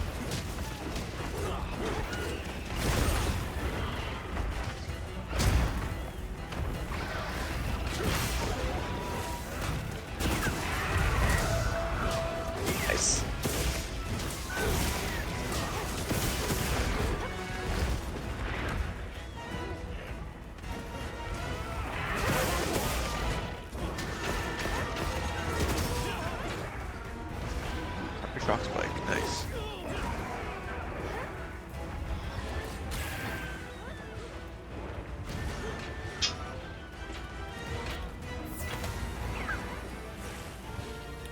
Speaker 2: Nice. Shock spike, nice.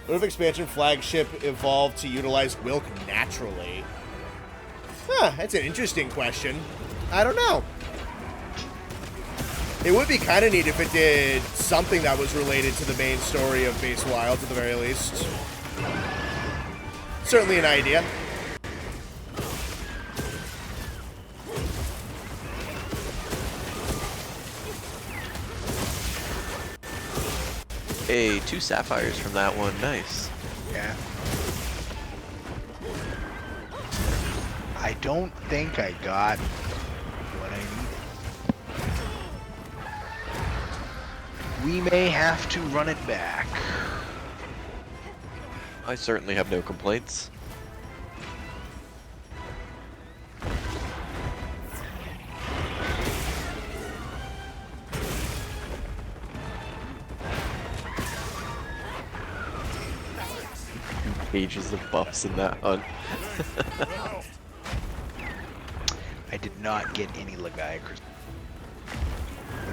Speaker 1: What if expansion flagship evolved to utilize Wilk naturally? Huh, that's an interesting question. I don't know. It would be kind of neat if it did something that was related to the main story of Base Wilds at the very least. Certainly an idea.
Speaker 2: Hey, 2 sapphires from that one, nice.
Speaker 5: Yeah. I don't think I got what I needed. We may have to run it back.
Speaker 2: I certainly have no complaints. Pages of buffs in that hunt.
Speaker 5: I did not get any Legiacrus.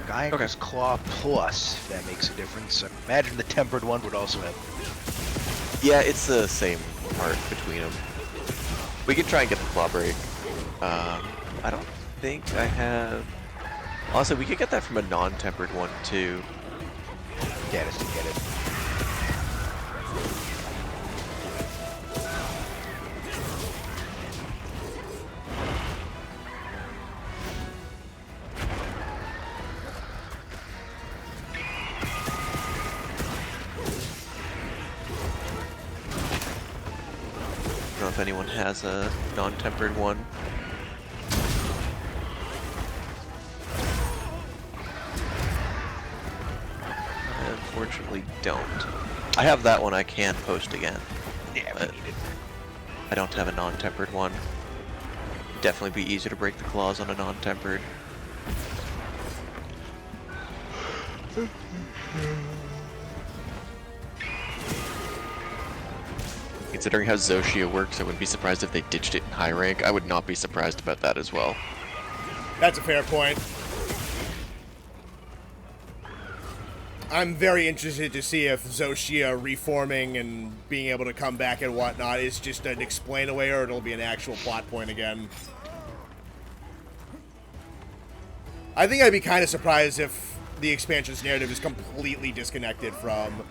Speaker 5: Legiacrus Claw Plus, if that makes a difference. I imagine the Tempered one would also have.
Speaker 2: Yeah, it's the same part between them. We can try and get the claw break. I don't think I have... Also, we could get that from a non-tempered one, too.
Speaker 5: Yeah, just to get it.
Speaker 2: I don't know if anyone has a non-tempered one. I unfortunately don't. I have that one I can post again.
Speaker 5: Yeah, we
Speaker 2: But
Speaker 5: need it.
Speaker 2: I don't have a non-tempered one. Definitely be easier to break the claws on a non-tempered. Considering how Zoshia works, I wouldn't be surprised if they ditched it in high rank. I would not be surprised about that as well.
Speaker 1: That's a fair point. I'm very interested to see if Zoshia reforming and being able to come back and whatnot is just an explain away or it'll be an actual plot point again. I think I'd be kind of surprised if the expansion's narrative is completely disconnected from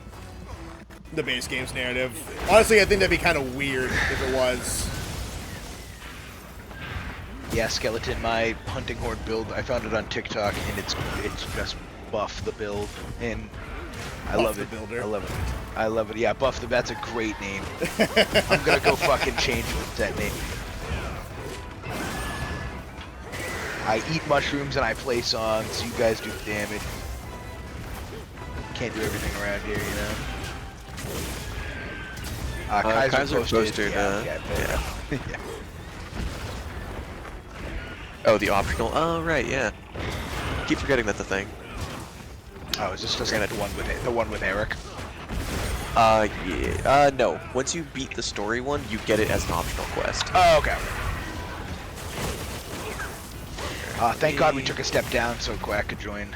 Speaker 1: the base game's narrative. Honestly, I think that'd be kind of weird if it was.
Speaker 5: Yeah, Skeleton, my hunting horde build, I found it on TikTok, and it's just Buff the build, and I
Speaker 1: Buff
Speaker 5: love
Speaker 1: the
Speaker 5: it.
Speaker 1: Builder.
Speaker 5: I love it. I love it. Yeah, Buff the, that's a great name. I'm gonna go fucking change that name. I eat mushrooms and I play songs. You guys do the damage. Can't do everything around here, you know.
Speaker 2: Kaiser posted,
Speaker 5: yeah.
Speaker 2: yeah. Oh, the optional? Oh, right, yeah. Keep forgetting that's a thing.
Speaker 5: Oh, is this just like the one with Eric?
Speaker 2: Yeah. No. Once you beat the story one, you get it as an optional quest.
Speaker 5: Oh, okay. Thank God we took a step down so Quack could join.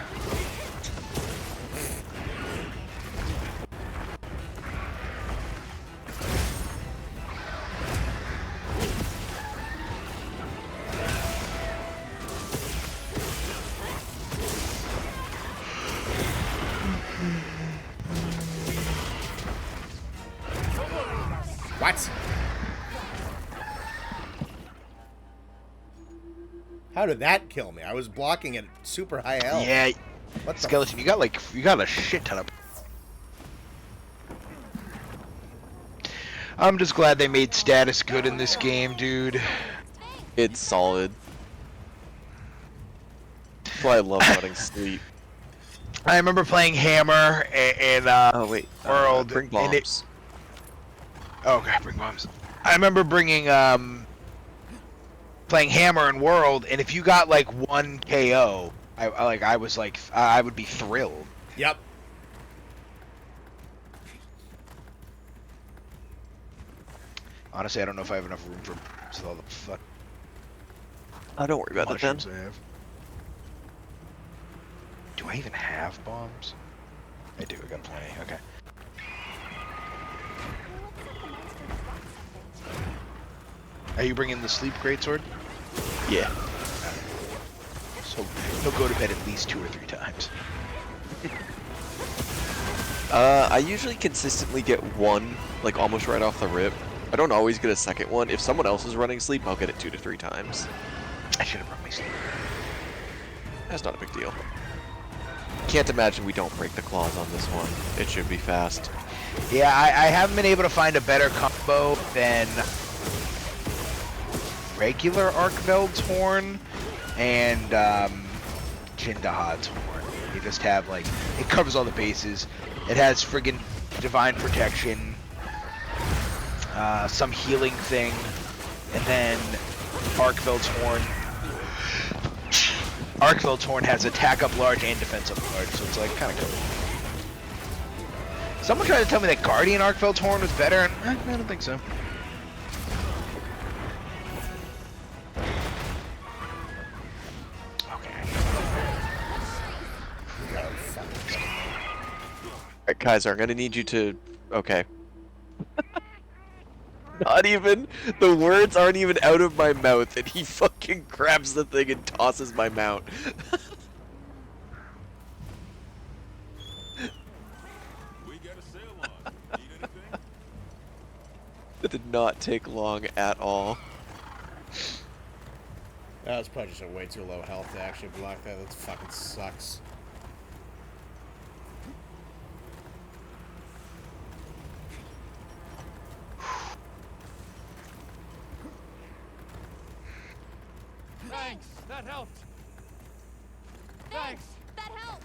Speaker 1: What? How did that kill me? I was blocking at super high health.
Speaker 5: Yeah,
Speaker 1: What the
Speaker 5: Skeleton, you got a shit ton of. I'm just glad they made status good in this game, dude.
Speaker 2: It's solid. That's why I love running sleep.
Speaker 5: I remember playing Hammer and
Speaker 2: Oh, wait.
Speaker 5: World.
Speaker 2: Bring
Speaker 5: and it-
Speaker 2: bombs.
Speaker 5: Okay, bring bombs. I remember bringing playing Hammer and World, and if you got like 1 KO, I would be thrilled.
Speaker 1: Yep.
Speaker 5: Honestly, I don't know if I have enough room for with all the fuck
Speaker 2: Oh, don't worry about that then.
Speaker 5: mushrooms I have. Do I even have bombs? I do. I got plenty. Okay. Are you bringing the sleep greatsword?
Speaker 2: Yeah.
Speaker 5: So he'll go to bed at least 2 or 3 times.
Speaker 2: I usually consistently get one, like almost right off the rip. I don't always get a second one. If someone else is running sleep, I'll get it 2 to 3 times.
Speaker 5: I should have brought my sleep.
Speaker 2: That's not a big deal. Can't imagine we don't break the claws on this one. It should be fast.
Speaker 5: Yeah, I haven't been able to find a better combo than regular Arkveld's horn and Jindahad's horn. You just have like, it covers all the bases. It has friggin' divine protection, some healing thing, and then Arkveld's horn. Arkveld's horn has attack up large and defense up large, so it's like kind of cool. Someone tried to tell me that Guardian Arkveld's horn was better, and I don't think so.
Speaker 2: Alright, Kaiser, I'm gonna need you to... Okay. Not even... The words aren't even out of my mouth, and he fucking grabs the thing and tosses my mount.
Speaker 7: We got a sale on. Need anything?
Speaker 2: That did not take long at all.
Speaker 1: That was probably just a way too low health to actually block that. That fucking sucks.
Speaker 7: Thanks. That helped. Thanks.
Speaker 3: That helped.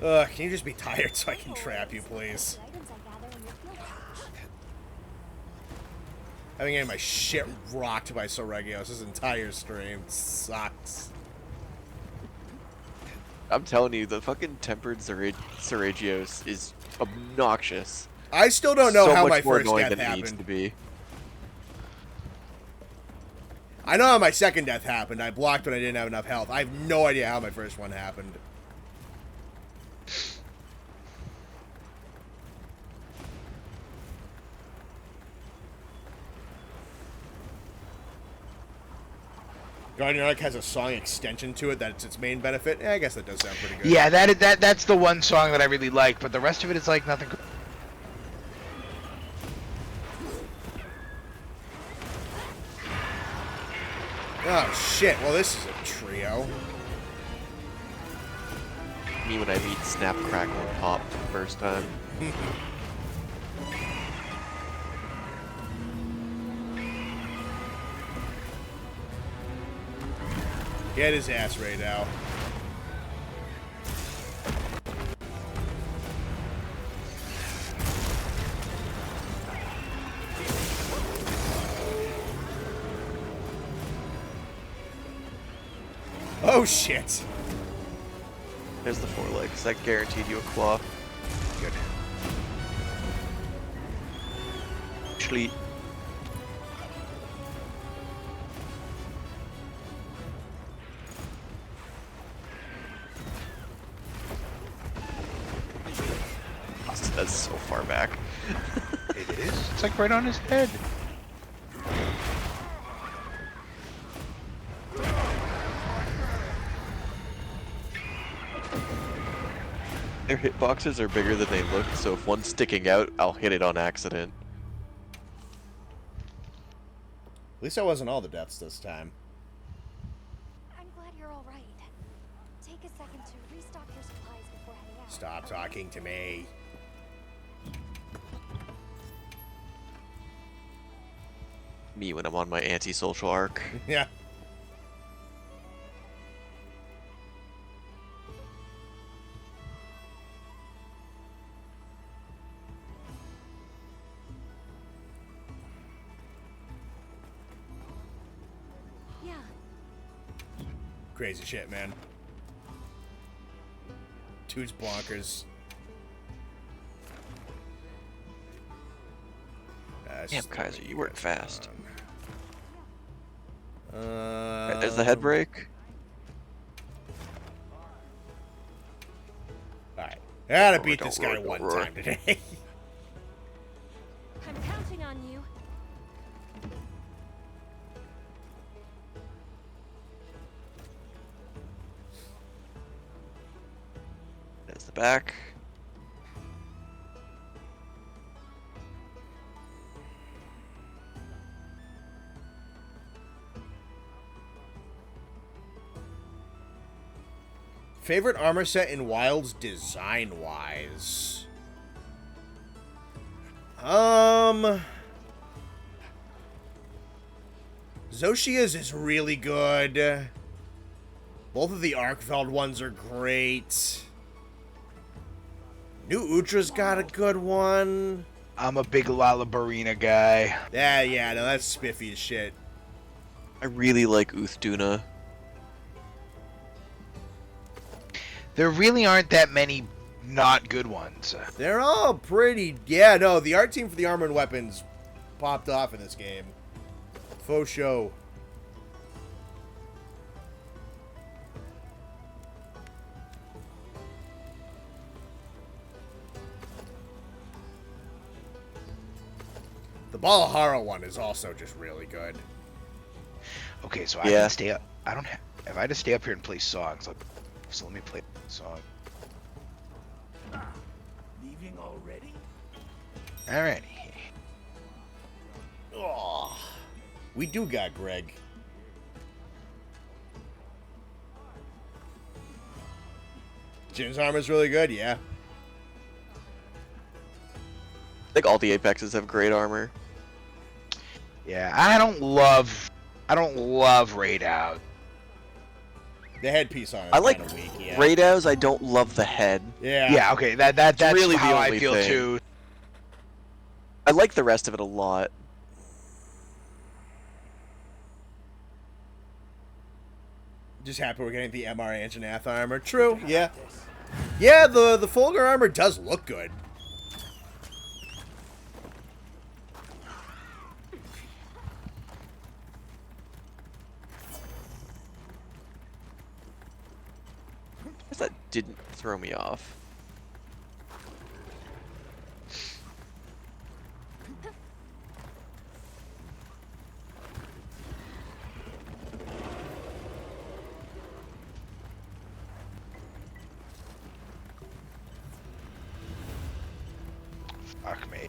Speaker 1: Ugh, can you just be tired so I can trap you, please?
Speaker 3: The items I gather in your field pouch.
Speaker 1: I've been getting my shit rocked by Sorregios this entire stream. Sucks.
Speaker 2: I'm telling you, the fucking tempered Seragios is obnoxious.
Speaker 1: I still don't know
Speaker 2: So
Speaker 1: how
Speaker 2: much
Speaker 1: my
Speaker 2: more
Speaker 1: first
Speaker 2: annoying
Speaker 1: death
Speaker 2: than it needs
Speaker 1: happened.
Speaker 2: to be.
Speaker 1: I know how my second death happened. I blocked when I didn't have enough health. I have no idea how my first one happened. Guardian Arc has a song extension to it that's its main benefit. I guess that does sound pretty good.
Speaker 5: Yeah, that's the one song that I really like, but the rest of it is like nothing.
Speaker 1: Oh shit, well this is a trio.
Speaker 2: Me when I meet Snap, Crackle, and Pop for the first time.
Speaker 1: Get his ass right now. Oh shit.
Speaker 2: There's the 4 legs. That guaranteed you a claw.
Speaker 5: Good.
Speaker 2: Sleep. That's so far back.
Speaker 5: It is. It's like right on his head.
Speaker 2: Their hitboxes are bigger than they look, so if one's sticking out, I'll hit it on accident.
Speaker 1: At least I wasn't all the deaths this time.
Speaker 3: I'm glad you're all right. Take a second to restock your supplies before heading out.
Speaker 1: Stop talking to me.
Speaker 2: Me when I'm on my anti-social arc.
Speaker 1: Yeah. crazy shit, man. Dude's bonkers.
Speaker 2: Damn, Kaiser, you work fast.
Speaker 1: Right,
Speaker 2: There's the head break.
Speaker 1: Alright. I gotta
Speaker 2: Don't
Speaker 1: beat
Speaker 2: roar,
Speaker 1: this guy
Speaker 2: don't
Speaker 1: one
Speaker 2: roar.
Speaker 1: time today.
Speaker 3: I'm counting on you.
Speaker 2: There's the back.
Speaker 1: Favorite armor set in Wilds design-wise? Zoshia's is really good. Both of the Arkfeld ones are great. New Ultra's got a good one.
Speaker 5: I'm a big Lalabarina guy.
Speaker 1: Yeah, no, that's spiffy as shit.
Speaker 2: I really like Uthduna.
Speaker 5: There really aren't that many not good ones.
Speaker 1: They're all pretty... Yeah, no, the art team for the armor and weapons popped off in this game. Faux show. The Balahara one is also just really good.
Speaker 5: Okay, so I
Speaker 2: Yeah.
Speaker 5: can stay up. I don't have. If I had to stay up here and play songs, so let me play a song.
Speaker 4: Leaving already?
Speaker 5: Alrighty.
Speaker 1: Oh, we do got Greg. Jin's armor's really good, yeah.
Speaker 2: I think all the Apexes have great armor.
Speaker 5: Yeah, I don't love Raid Out.
Speaker 1: The headpiece on it.
Speaker 2: I like
Speaker 1: kinda weak, yeah.
Speaker 2: Raidows, I don't love the head.
Speaker 1: Yeah.
Speaker 5: Yeah, okay, that's
Speaker 2: really the
Speaker 5: how I
Speaker 2: only
Speaker 5: feel
Speaker 2: thing.
Speaker 5: too.
Speaker 2: I like the rest of it a lot.
Speaker 1: Just happy we're getting the MR Anjanath armor. True, yeah. Yeah, the Fulgur armor does look good.
Speaker 2: I guess that didn't throw me off.
Speaker 5: Fuck me.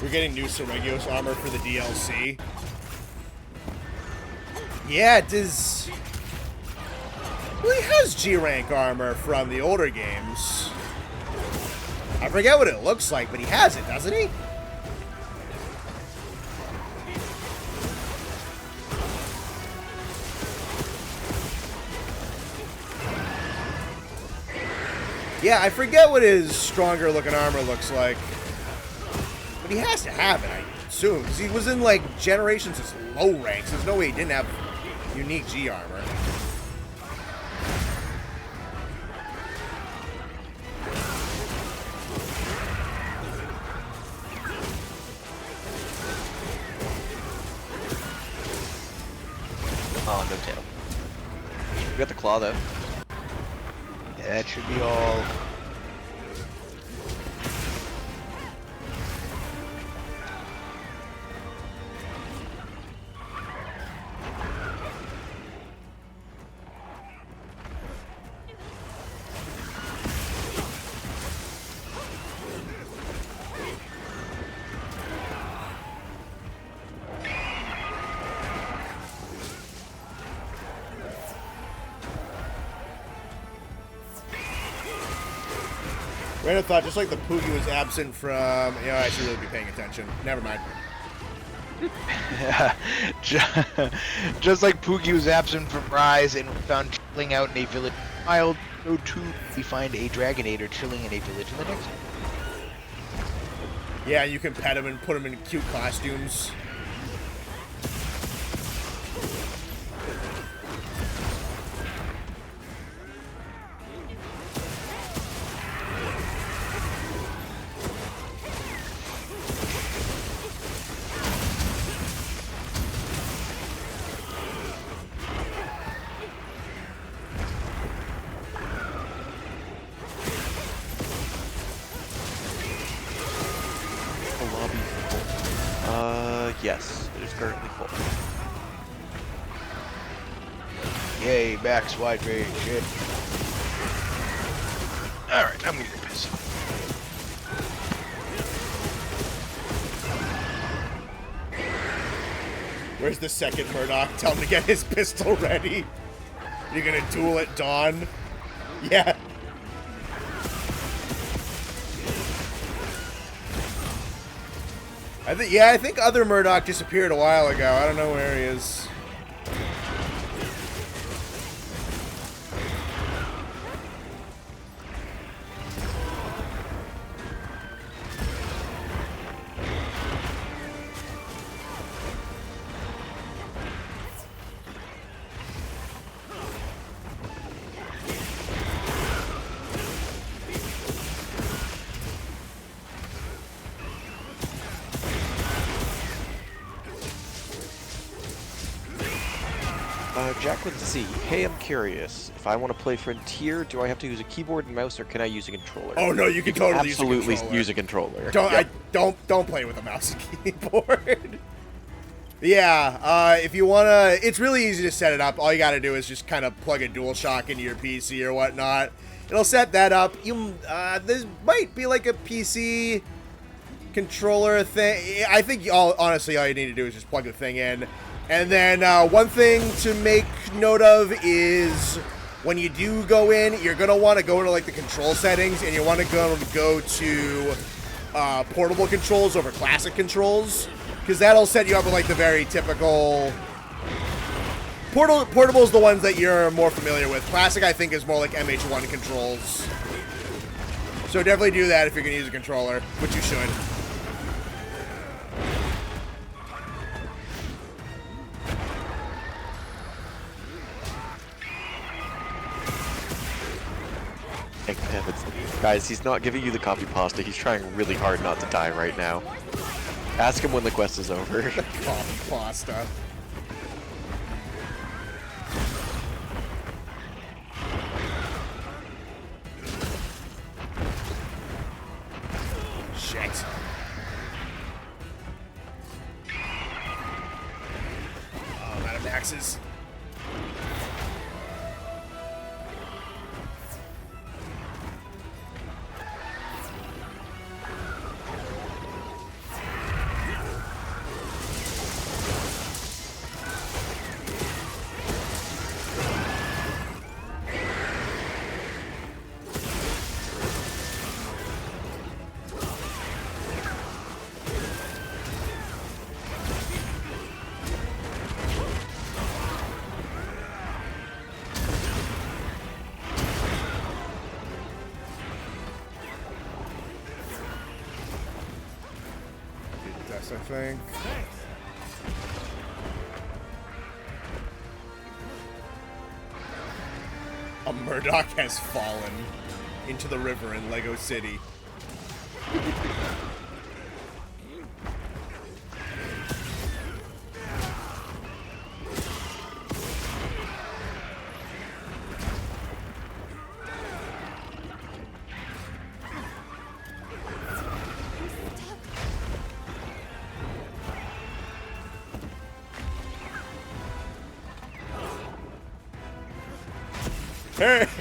Speaker 1: We're getting new Seregios armor for the DLC. Yeah, it does. Well, he has G-rank armor from the older games. I forget what it looks like, but he has it, doesn't he? Yeah, I forget what his stronger looking armor looks like. But he has to have it, I assume, because he was in, like, Generations as low ranks. There's no way he didn't have unique G armor.
Speaker 2: Oh, no tail. We got the claw though.
Speaker 5: Yeah, that should be all.
Speaker 1: Random thought, just like the Poogie was absent from... I should really be paying attention. Never mind.
Speaker 5: Just like Poogie was absent from Rise and found chilling out in a village wild, so too we find a Dragonator chilling in a village in the next.
Speaker 1: Yeah, you can pet him and put him in cute costumes.
Speaker 2: Yes, it is currently full.
Speaker 5: Yay, Max wide range, shit. Alright, I'm gonna go piss.
Speaker 1: Where's the second Murdoch? Tell him to get his pistol ready. You're gonna duel at dawn? Yeah. I think other Murdoch disappeared a while ago. I don't know where he is.
Speaker 2: Jack with C. Hey, I'm curious. If I want to play Frontier, do I have to use a keyboard and mouse, or can I use a controller?
Speaker 1: Oh no, you can totally
Speaker 2: absolutely
Speaker 1: use a controller.
Speaker 2: Don't
Speaker 1: play with a mouse and keyboard. Yeah, if you wanna, it's really easy to set it up. All you gotta do is just kind of plug a DualShock into your PC or whatnot. It'll set that up. There might be like a PC controller thing. I think honestly, all you need to do is just plug the thing in. And then one thing to make note of is when you do go in, you're going to want to go into like the control settings, and you want to go to portable controls over classic controls, because that'll set you up with like the very typical... Portable is the ones that you're more familiar with. Classic, I think, is more like MH1 controls. So definitely do that if you're going to use a controller, which you should.
Speaker 2: Thank heavens. Guys, he's not giving you the copy pasta. He's trying really hard not to die right now. Ask him when the quest is over.
Speaker 1: Copy pasta. Shit. Oh, I'm out of maxes. I think. A Murdoch has fallen into the river in Lego City.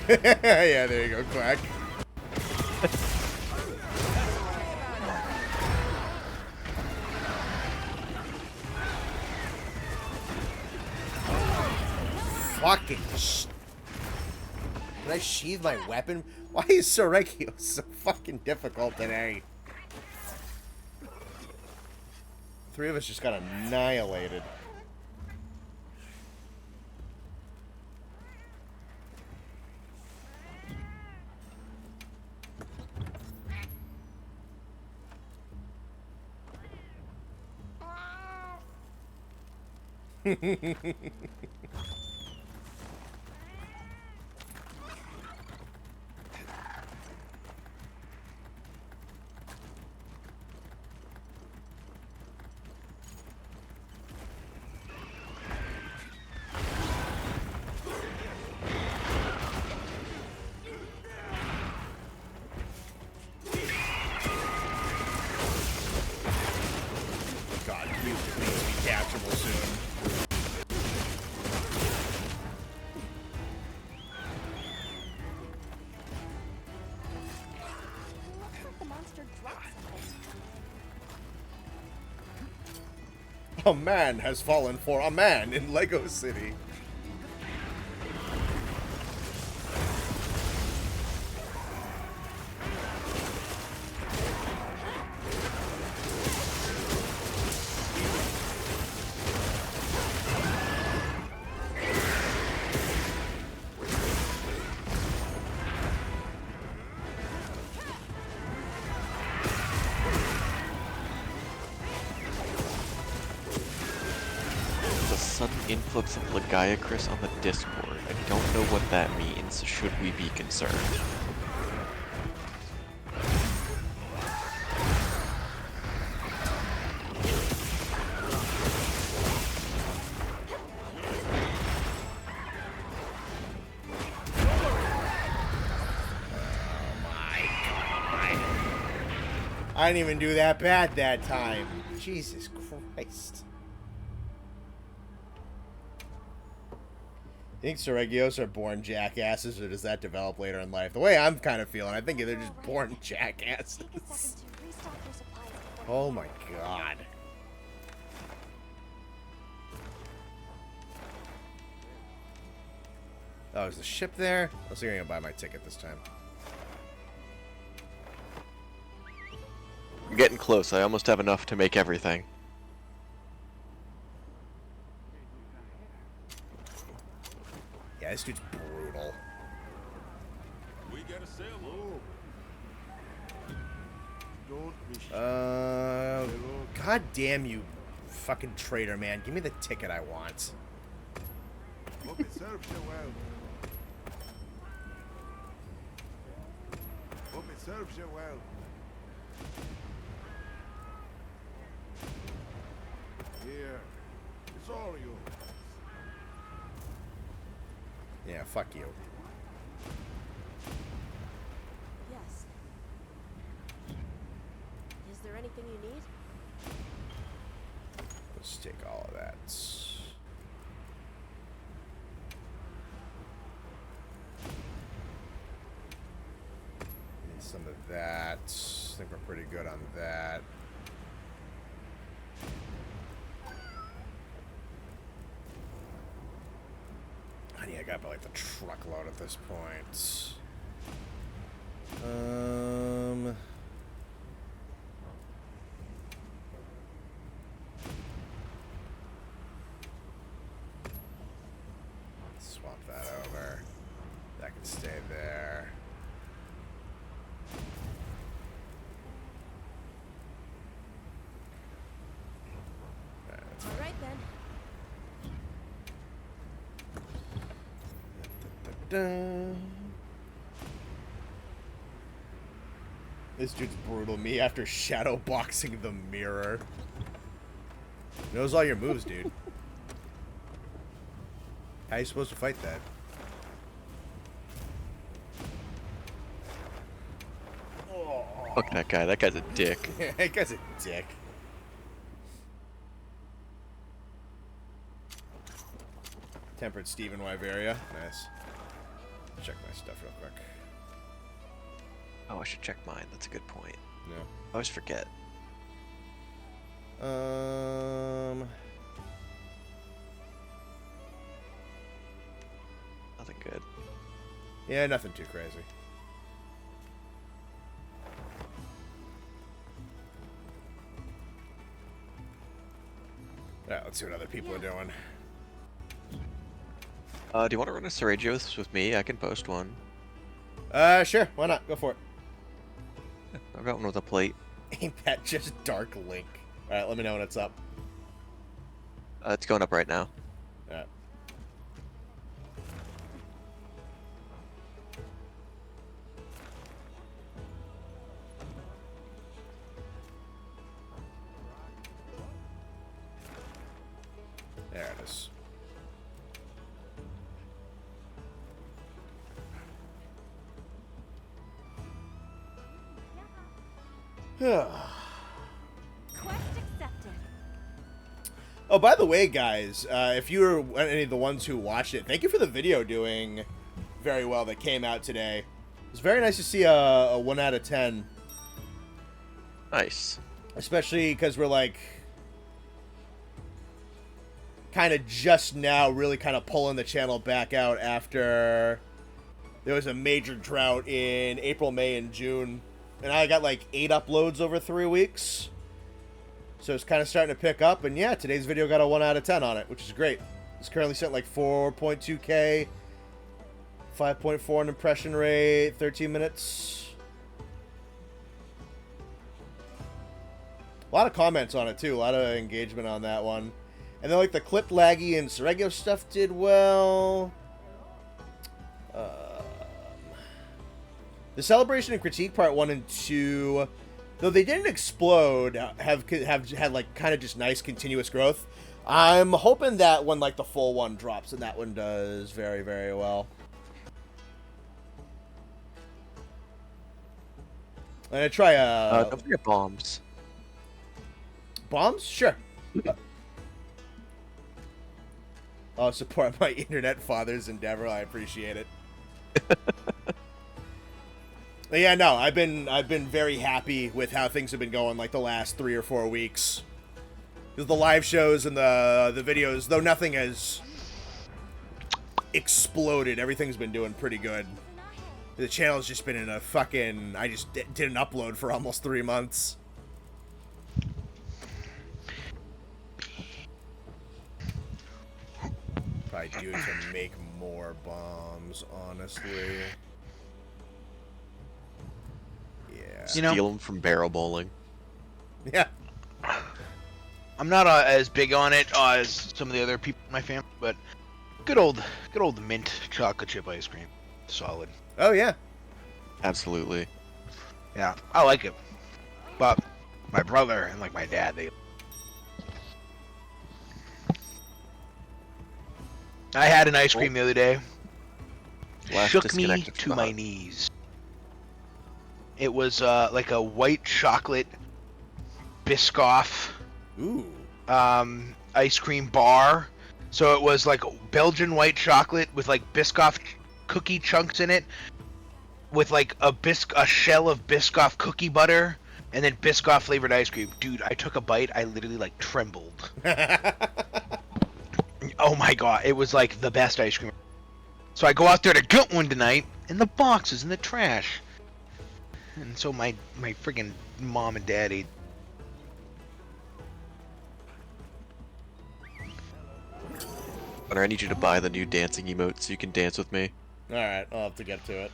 Speaker 1: Yeah, there you go, Quack. Fucking Can I sheathe my weapon? Why is Soregio so fucking difficult today? Three of us just got annihilated. God, please be catchable soon.
Speaker 3: Looks like the monster dropped something.
Speaker 1: A man has fallen for a man in Lego City.
Speaker 2: The sudden influx of Legiacris on the Discord. I don't know what that means. Should we be concerned?
Speaker 1: I didn't even do that bad that time. Jesus Christ. Think Soregios are born jackasses, or does that develop later in life? The way I'm kind of feeling, I think they're just born jackasses.
Speaker 3: Take a second to restock your supplies before
Speaker 1: Oh
Speaker 3: heading
Speaker 1: my
Speaker 3: out.
Speaker 1: god. Oh, is the ship there? Let's see if I can buy my ticket this time.
Speaker 2: I'm getting close. I almost have enough to make everything.
Speaker 1: Yeah, this dude's brutal.
Speaker 7: We got a sail on.
Speaker 4: Don't wish.
Speaker 1: God damn you, fucking traitor, man. Give me the ticket I want.
Speaker 4: Hope it serves you well. Hope it serves you well. Here, it's all yours.
Speaker 1: Yeah, fuck you.
Speaker 8: Yes. Is there anything you need?
Speaker 1: Let's take all of that. Need some of that. I think we're pretty good on that. Honey, I got about like the truckload at this point. Swap that over. That can stay there.
Speaker 8: All right then.
Speaker 1: Dun. This dude's brutal. Me after shadow boxing the mirror. Knows all your moves, dude. How you supposed to fight that?
Speaker 2: Fuck that guy. That guy's a dick.
Speaker 1: That guy's a dick. Tempered Steven Wyveria. Nice. Check my stuff real quick.
Speaker 2: Oh, I should check mine. That's a good point.
Speaker 1: No.
Speaker 2: I always forget. Nothing good.
Speaker 1: Yeah, nothing too crazy. Alright, let's see what other people are doing.
Speaker 2: Do you want to run a Sergios with me? I can post one.
Speaker 1: Sure. Why not? Go for it.
Speaker 2: I've got one with a plate.
Speaker 1: Ain't that just Dark Link? Alright, let me know when it's up.
Speaker 2: It's going up right now.
Speaker 1: Alright. There it is.
Speaker 3: Quest accepted.
Speaker 1: Oh, by the way, guys, if you were any of the ones who watched it, thank you for the video doing very well that came out today. It was very nice to see a 1 out of 10.
Speaker 2: Nice.
Speaker 1: Especially because we're like kind of just now really kind of pulling the channel back out after there was a major drought in April, May, and June. And I got like 8 uploads over 3 weeks. So it's kind of starting to pick up. And yeah, today's video got a 1 out of 10 on it, which is great. It's currently set like 4.2K, 5.4 in impression rate, 13 minutes. A lot of comments on it too. A lot of engagement on that one. And then like the clip laggy and Sergio stuff did well. The celebration and critique part 1 and 2, though they didn't explode, have had like kind of just nice continuous growth. I'm hoping that when like the full one drops, and that one does very, very well. I'm gonna try
Speaker 2: Don't forget bombs.
Speaker 1: bombs. Sure. I'll support my internet father's endeavor. I appreciate it. Yeah, no, I've been very happy with how things have been going like the last 3 or 4 weeks. The live shows and the videos, though nothing has exploded, everything's been doing pretty good. The channel's just been in a fucking... I just didn't upload for almost 3 months. Probably due to make more bombs, honestly. Yeah.
Speaker 5: You know-
Speaker 2: Steal them from barrel bowling.
Speaker 1: Yeah.
Speaker 5: I'm not as big on it as some of the other people in my family, but good old mint chocolate chip ice cream, solid.
Speaker 1: Oh, yeah.
Speaker 2: Absolutely.
Speaker 5: Yeah, I like it. But my brother and like my dad, I had an ice cream the other day.
Speaker 2: Last
Speaker 5: Shook me
Speaker 2: disconnected
Speaker 5: to
Speaker 2: from
Speaker 5: my
Speaker 2: the-
Speaker 5: knees. It was like a white chocolate Biscoff
Speaker 1: Ooh.
Speaker 5: ice cream bar. So it was like Belgian white chocolate with like Biscoff cookie chunks in it, with like a shell of Biscoff cookie butter, and then Biscoff flavored ice cream. Dude, I took a bite, I literally like trembled. Oh my god, it was like the best ice cream. So I go out there to get one tonight, and the box is in the trash. And so my freaking mom and dad ate.
Speaker 2: But I need you to buy the new dancing emote so you can dance with me.
Speaker 1: Alright, I'll have to get to it.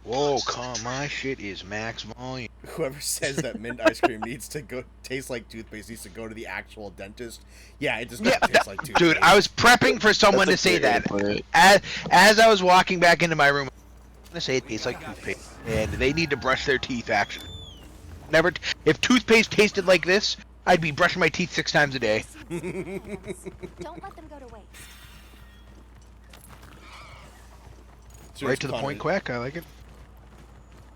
Speaker 5: Whoa, my shit is max volume.
Speaker 1: Whoever says that mint ice cream needs to go taste like toothpaste needs to go to the actual dentist. Yeah, it does not taste like toothpaste.
Speaker 5: Dude, I was prepping for someone to
Speaker 2: That's a
Speaker 5: say
Speaker 2: great
Speaker 5: that.
Speaker 2: way to put it.
Speaker 5: As I was walking back into my room, I'm gonna say it tastes like toothpaste, and they need to brush their teeth. Actually, if toothpaste tasted like this, I'd be brushing my teeth 6 times a day.
Speaker 3: Don't let them go to waste.
Speaker 5: Right to the point, quick. I like it.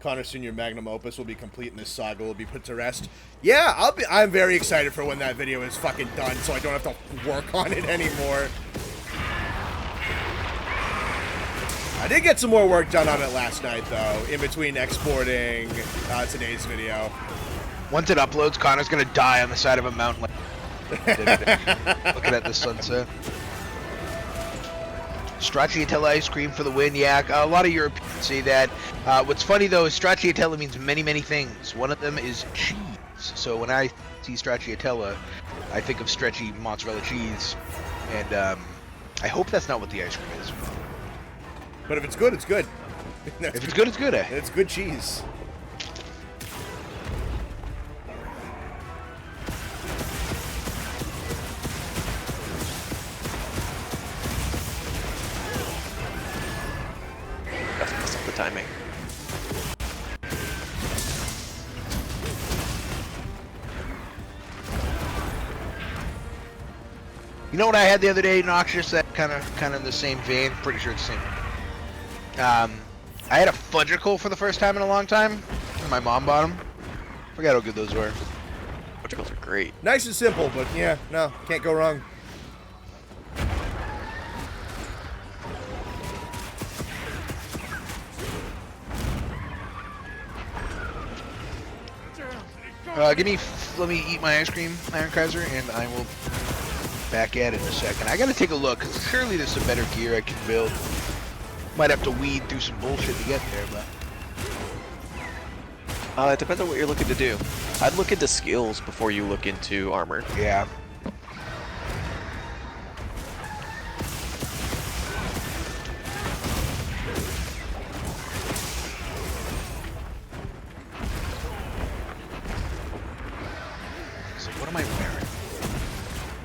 Speaker 1: Connor Sr. magnum opus will be complete and this saga will be put to rest. Yeah, I'm very excited for when that video is fucking done so I don't have to work on it anymore. I did get some more work done on it last night though, in between exporting today's video.
Speaker 5: Once it uploads, Connor's gonna die on the side of a mountain, like, looking at the sunset. Stracciatella ice cream for the win. Yeah, a lot of Europeans say that. What's funny though is Stracciatella means many, many things. One of them is cheese. So when I see Stracciatella, I think of stretchy mozzarella cheese, and I hope that's not what the ice cream is.
Speaker 1: But if it's good, it's good.
Speaker 5: If it's good, it's good.
Speaker 1: It's good cheese.
Speaker 2: That's mess up the timing.
Speaker 5: You know what I had the other day, Noxious? That kind of in the same vein. Pretty sure it's the same. I had a fudgicle for the first time in a long time. My mom bought them. Forgot how good those were.
Speaker 2: Fudgicles are great.
Speaker 1: Nice and simple, but yeah, no, can't go wrong.
Speaker 5: Let me eat my ice cream, Iron Kaiser, and I will back at it in a second. I gotta take a look, because surely there's some better gear I can build. Might have to weed through some bullshit to get there, but...
Speaker 2: It depends on what you're looking to do. I'd look into skills before you look into armor.
Speaker 5: Yeah. So what am I wearing?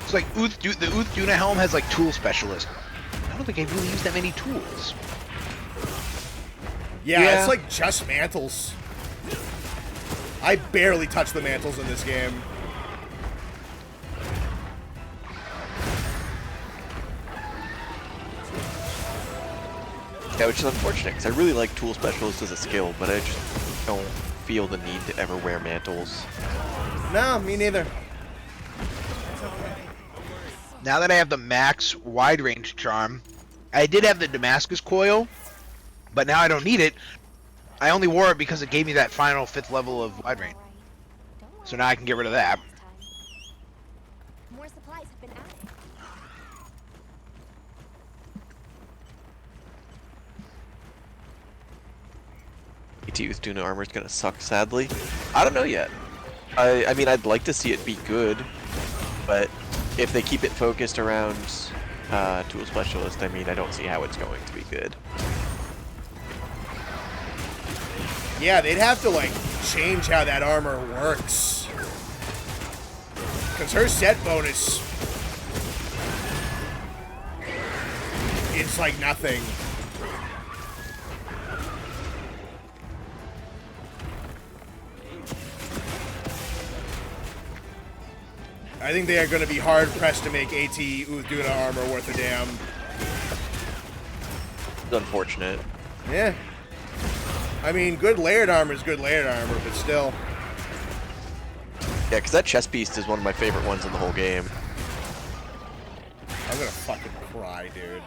Speaker 5: It's like the Uth-Duna helm has like tool specialist. I don't think I've really used that many tools.
Speaker 1: Yeah, it's like just mantles. I barely touch the mantles in this game.
Speaker 2: Yeah, which is unfortunate, because I really like Tool Specialist as a skill, but I just don't feel the need to ever wear mantles.
Speaker 1: No, me neither.
Speaker 5: Now that I have the max wide range charm, I did have the Damascus coil, but now I don't need it. I only wore it because it gave me that final 5th level of wide range. So now I can get rid of that.
Speaker 3: More supplies have been added.
Speaker 2: TU2 armor is gonna suck, sadly. I don't know yet. I mean, I'd like to see it be good, but if they keep it focused around Tool Specialist, I mean, I don't see how it's going to be good.
Speaker 1: Yeah, they'd have to, like, change how that armor works. Because her set bonus... it's like nothing. I think they are going to be hard-pressed to make AT Uth-Duna armor worth a damn.
Speaker 2: It's unfortunate.
Speaker 1: Yeah. I mean, good layered armor is good layered armor, but still.
Speaker 2: Yeah, because that chest beast is one of my favorite ones in the whole game.
Speaker 1: I'm gonna fucking cry, dude.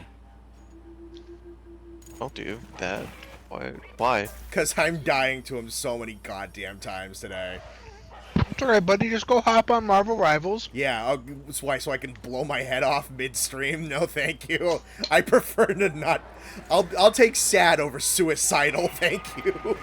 Speaker 2: Don't do that. Why? Why?
Speaker 1: Because I'm dying to him so many goddamn times today.
Speaker 5: It's alright, buddy. Just go hop on Marvel Rivals.
Speaker 1: Yeah, that's why, so I can blow my head off midstream. No, thank you. I prefer to not. I'll take sad over suicidal. Thank you.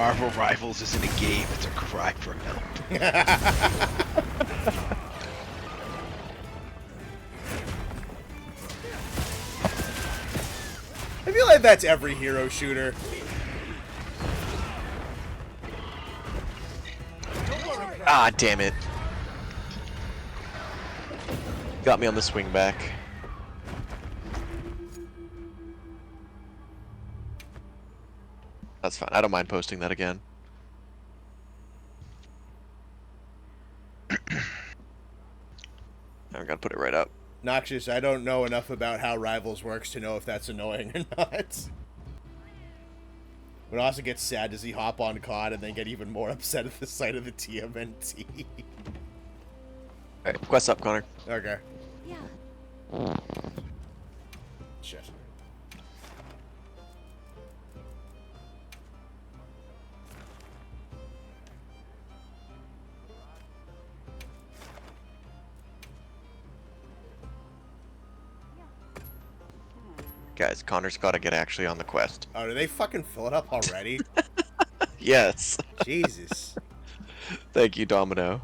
Speaker 5: Marvel Rivals isn't a game, it's a cry for help.
Speaker 1: I feel like that's every hero shooter.
Speaker 2: Ah, damn it. Got me on the swing back. That's fine. I don't mind posting that again. I gotta put it right up.
Speaker 1: Noxious, I don't know enough about how Rivals works to know if that's annoying or not. Would also get sad to see hop on COD and then get even more upset at the sight of the TMNT.
Speaker 2: Alright, quest up, Connor.
Speaker 1: Okay.
Speaker 3: Yeah.
Speaker 1: Shit.
Speaker 2: Guys, Connor's gotta get actually on the quest.
Speaker 1: Oh, did they fucking fill it up already?
Speaker 2: Yes.
Speaker 1: Jesus.
Speaker 2: Thank you, Domino.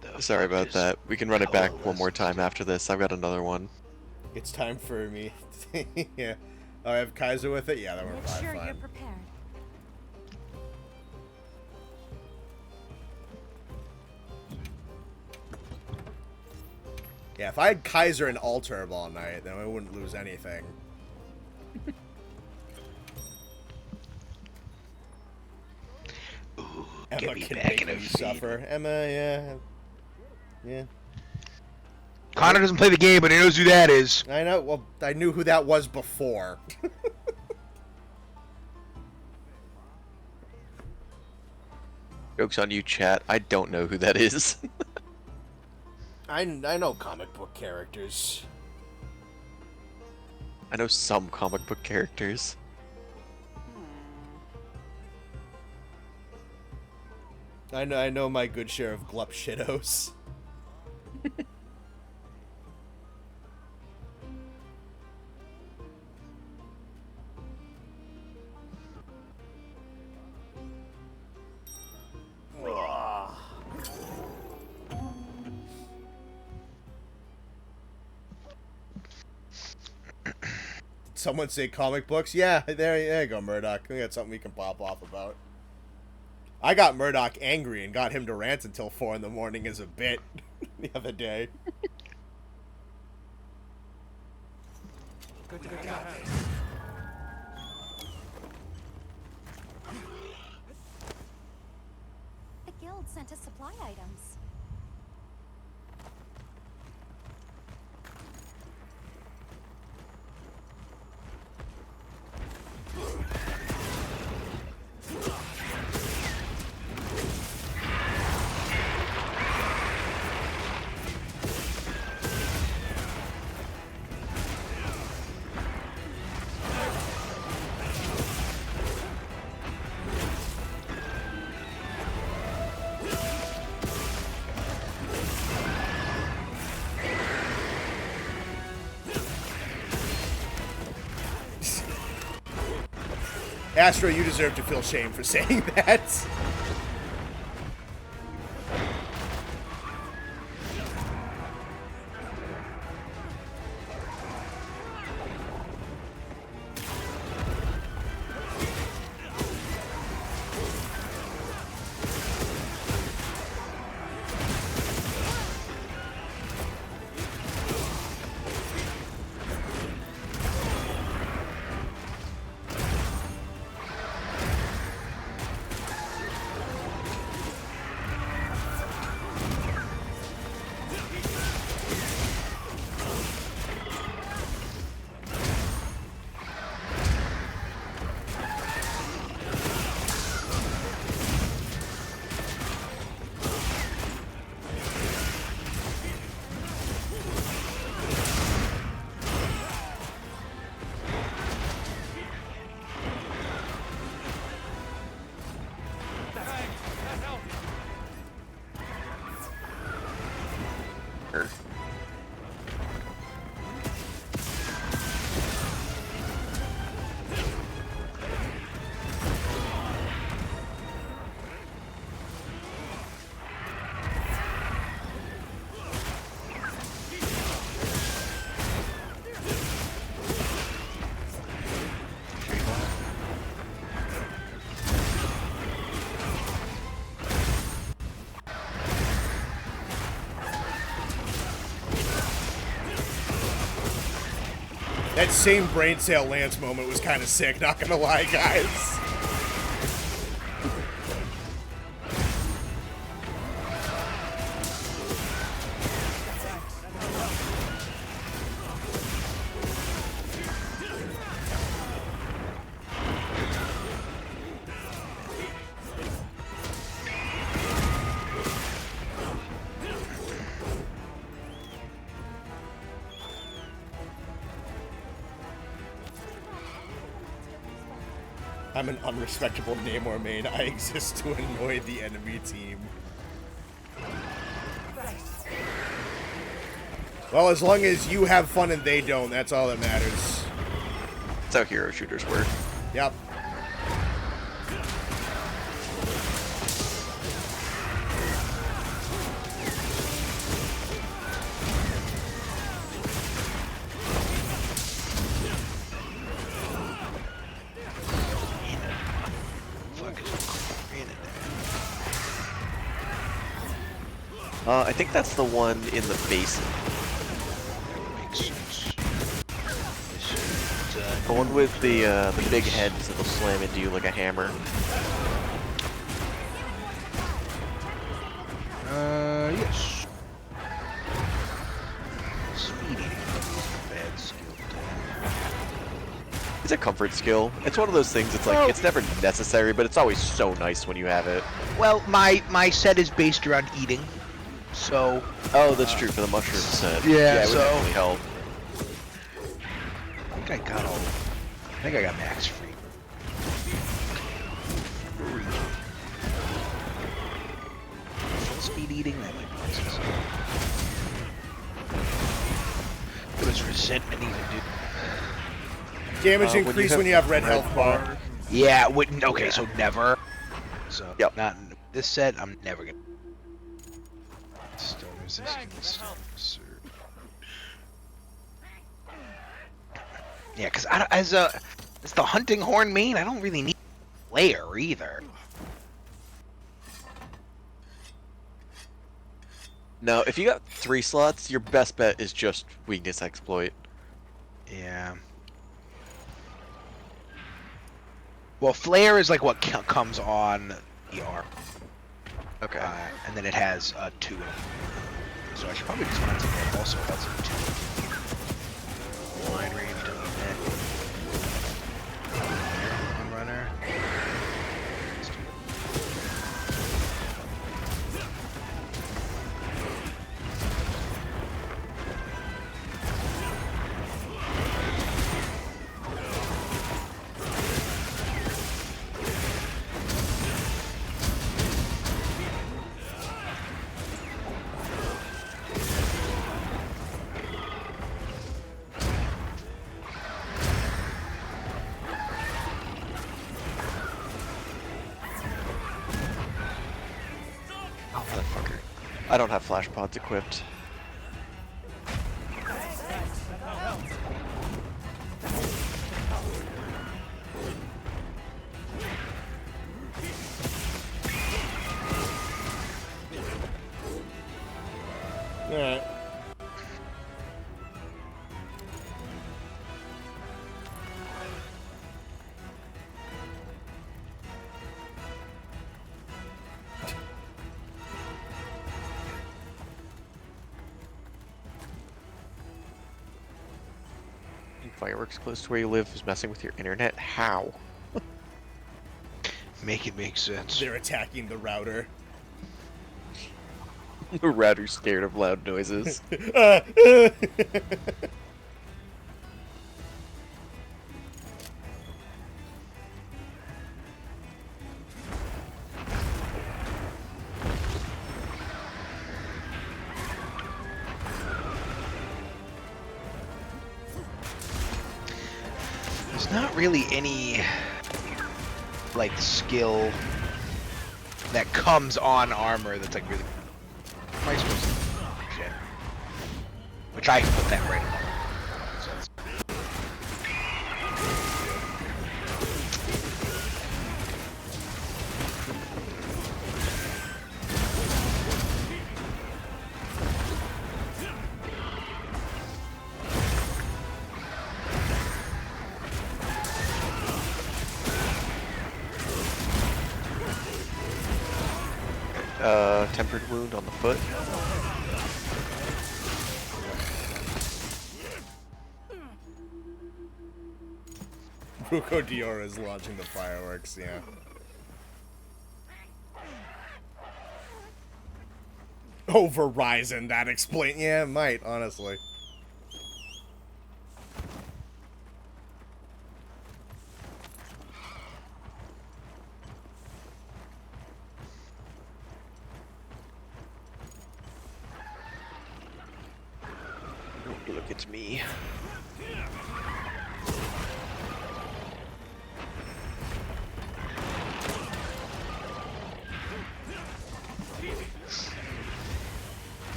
Speaker 5: The
Speaker 2: Sorry
Speaker 5: fuck
Speaker 2: about
Speaker 5: is
Speaker 2: that. We can run it back one
Speaker 5: coalesced?
Speaker 2: more time after this. I've got another one.
Speaker 1: It's time for me. Yeah. Oh, I have Kaiser with it? Yeah, then we're
Speaker 3: Make
Speaker 1: fine.
Speaker 3: sure you're
Speaker 1: Fine.
Speaker 3: prepared.
Speaker 1: Yeah, if I had Kaiser and Alterb all night, then I wouldn't lose anything.
Speaker 5: Ooh,
Speaker 1: Emma
Speaker 5: get me
Speaker 1: can
Speaker 5: back
Speaker 1: make
Speaker 5: in her
Speaker 1: me
Speaker 5: feet.
Speaker 1: suffer. Emma, yeah. Yeah.
Speaker 5: Connor doesn't play the game, but he knows who that is.
Speaker 1: I know. Well, I knew who that was before.
Speaker 2: Joke's on you, chat. I don't know who that is.
Speaker 1: I know comic book characters.
Speaker 2: I know some comic book characters.
Speaker 1: I know my good share of glup shittos. Someone say comic books? Yeah, there you go, Murdoch. I think that's something we can pop off about. I got Murdoch angry and got him to rant until 4 in the morning as a bit the other day.
Speaker 6: Good to go.
Speaker 3: The guild sent us supply items.
Speaker 1: Astro, you deserve to feel shame for saying that. That same brain cell Lance moment was kind of sick, not gonna lie, guys. I'm an unrespectable Namor main. I exist to annoy the enemy team. Well, as long as you have fun and they don't, that's all that matters.
Speaker 2: That's how hero shooters work.
Speaker 1: Yep.
Speaker 2: I think that's the one in the basin.
Speaker 5: Makes sense.
Speaker 2: The one with the big heads that'll slam into you like a hammer.
Speaker 5: Yes. Speed eating. Bad skill.
Speaker 2: It's a comfort skill. It's one of those things, it's like, it's never necessary, but it's always so nice when you have it.
Speaker 5: Well, my set is based around eating, so...
Speaker 2: Oh, that's true for the mushroom set.
Speaker 5: Yeah,
Speaker 2: it would definitely help.
Speaker 5: I think I got max free. Full speed eating, that might be nice. What does resentment even do?
Speaker 1: Damage increase when you have red health bar.
Speaker 5: Yeah, wouldn't. Okay, so never. So
Speaker 2: Yep.
Speaker 5: not in this set. I'm never gonna. Stone resistance. Yeah, because as the hunting horn main, I don't really need layer either.
Speaker 2: No, if you got 3 slots, your best bet is just weakness exploit.
Speaker 5: Yeah. Well, flare is like what comes on ER.
Speaker 2: Okay.
Speaker 5: And then it has 2 in it. So I should probably just find something that also has a 2. Wide range to the net. One runner. Let's do it.
Speaker 2: Motherfucker. I don't have flash pods equipped.
Speaker 1: Alright.
Speaker 2: Fireworks close to where you live is messing with your internet? How?
Speaker 5: Make it make sense.
Speaker 1: They're attacking the router.
Speaker 2: The router's scared of loud noises.
Speaker 5: There's not really any like skill that comes on armor that's like really. Am I supposed to? Shit. Which I can put that right on. So it's-
Speaker 2: tempered wound on the foot.
Speaker 1: Ruko Diora is launching the fireworks, yeah. Oh, Verizon, that explain. Yeah, it might, honestly.
Speaker 2: Look at me.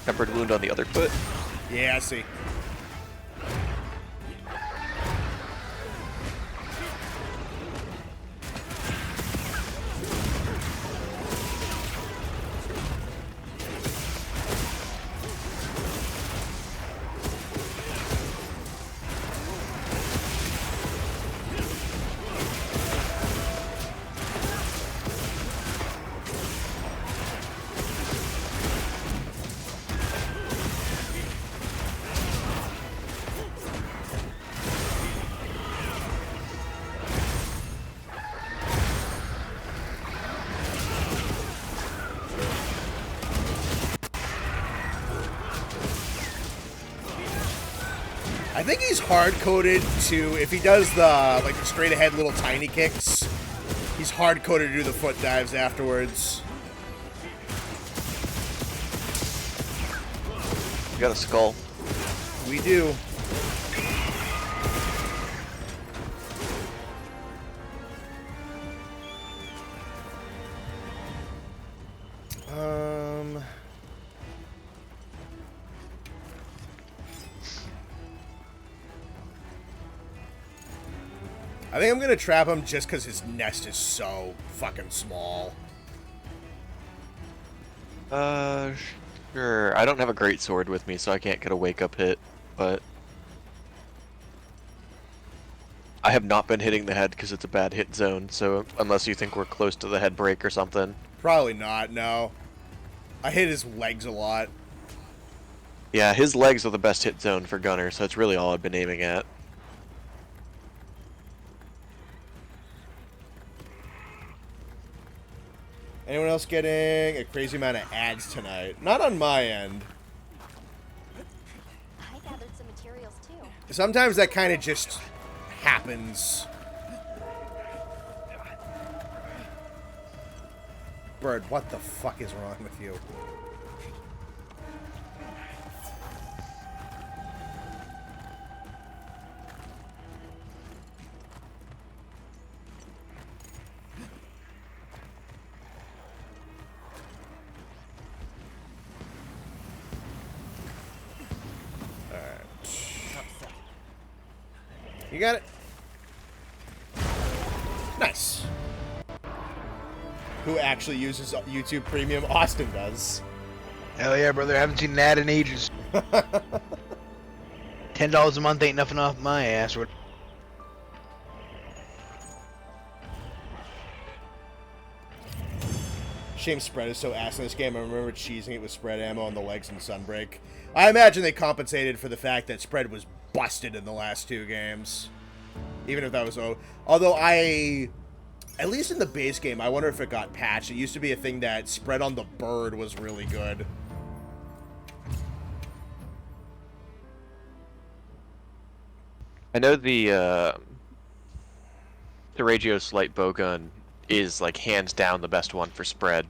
Speaker 2: Tempered wound on the other foot.
Speaker 1: Yeah, I see. I think he's hard-coded to, if he does the, like, the straight-ahead little tiny kicks, he's hard-coded to do the foot dives afterwards.
Speaker 2: You got a skull.
Speaker 1: We do. I think I'm gonna trap him just because his nest is so fucking small.
Speaker 2: Sure. I don't have a great sword with me, so I can't get a wake-up hit, but I have not been hitting the head because it's a bad hit zone, so unless you think we're close to the head break or something.
Speaker 1: Probably not, no. I hit his legs a lot.
Speaker 2: Yeah, his legs are the best hit zone for Gunner, so it's really all I've been aiming at.
Speaker 1: Anyone else getting a crazy amount of ads tonight? Not on my end.
Speaker 3: I gathered some materials too.
Speaker 1: Sometimes that kind of just happens. Bird, what the fuck is wrong with you? You got it? Nice. Who actually uses YouTube Premium? Austin does.
Speaker 5: Hell yeah, brother. I haven't seen an ad in ages. $10 a month ain't nothing off my ass.
Speaker 1: Shame spread is so ass in this game. I remember cheesing it with spread ammo on the legs and Sunbreak. I imagine they compensated for the fact that spread was busted in the last two games. Even if that was... Although at least in the base game, I wonder if it got patched. It used to be a thing that spread on the bird was really good.
Speaker 2: I know the Regio Slight Bowgun is like hands down the best one for spread.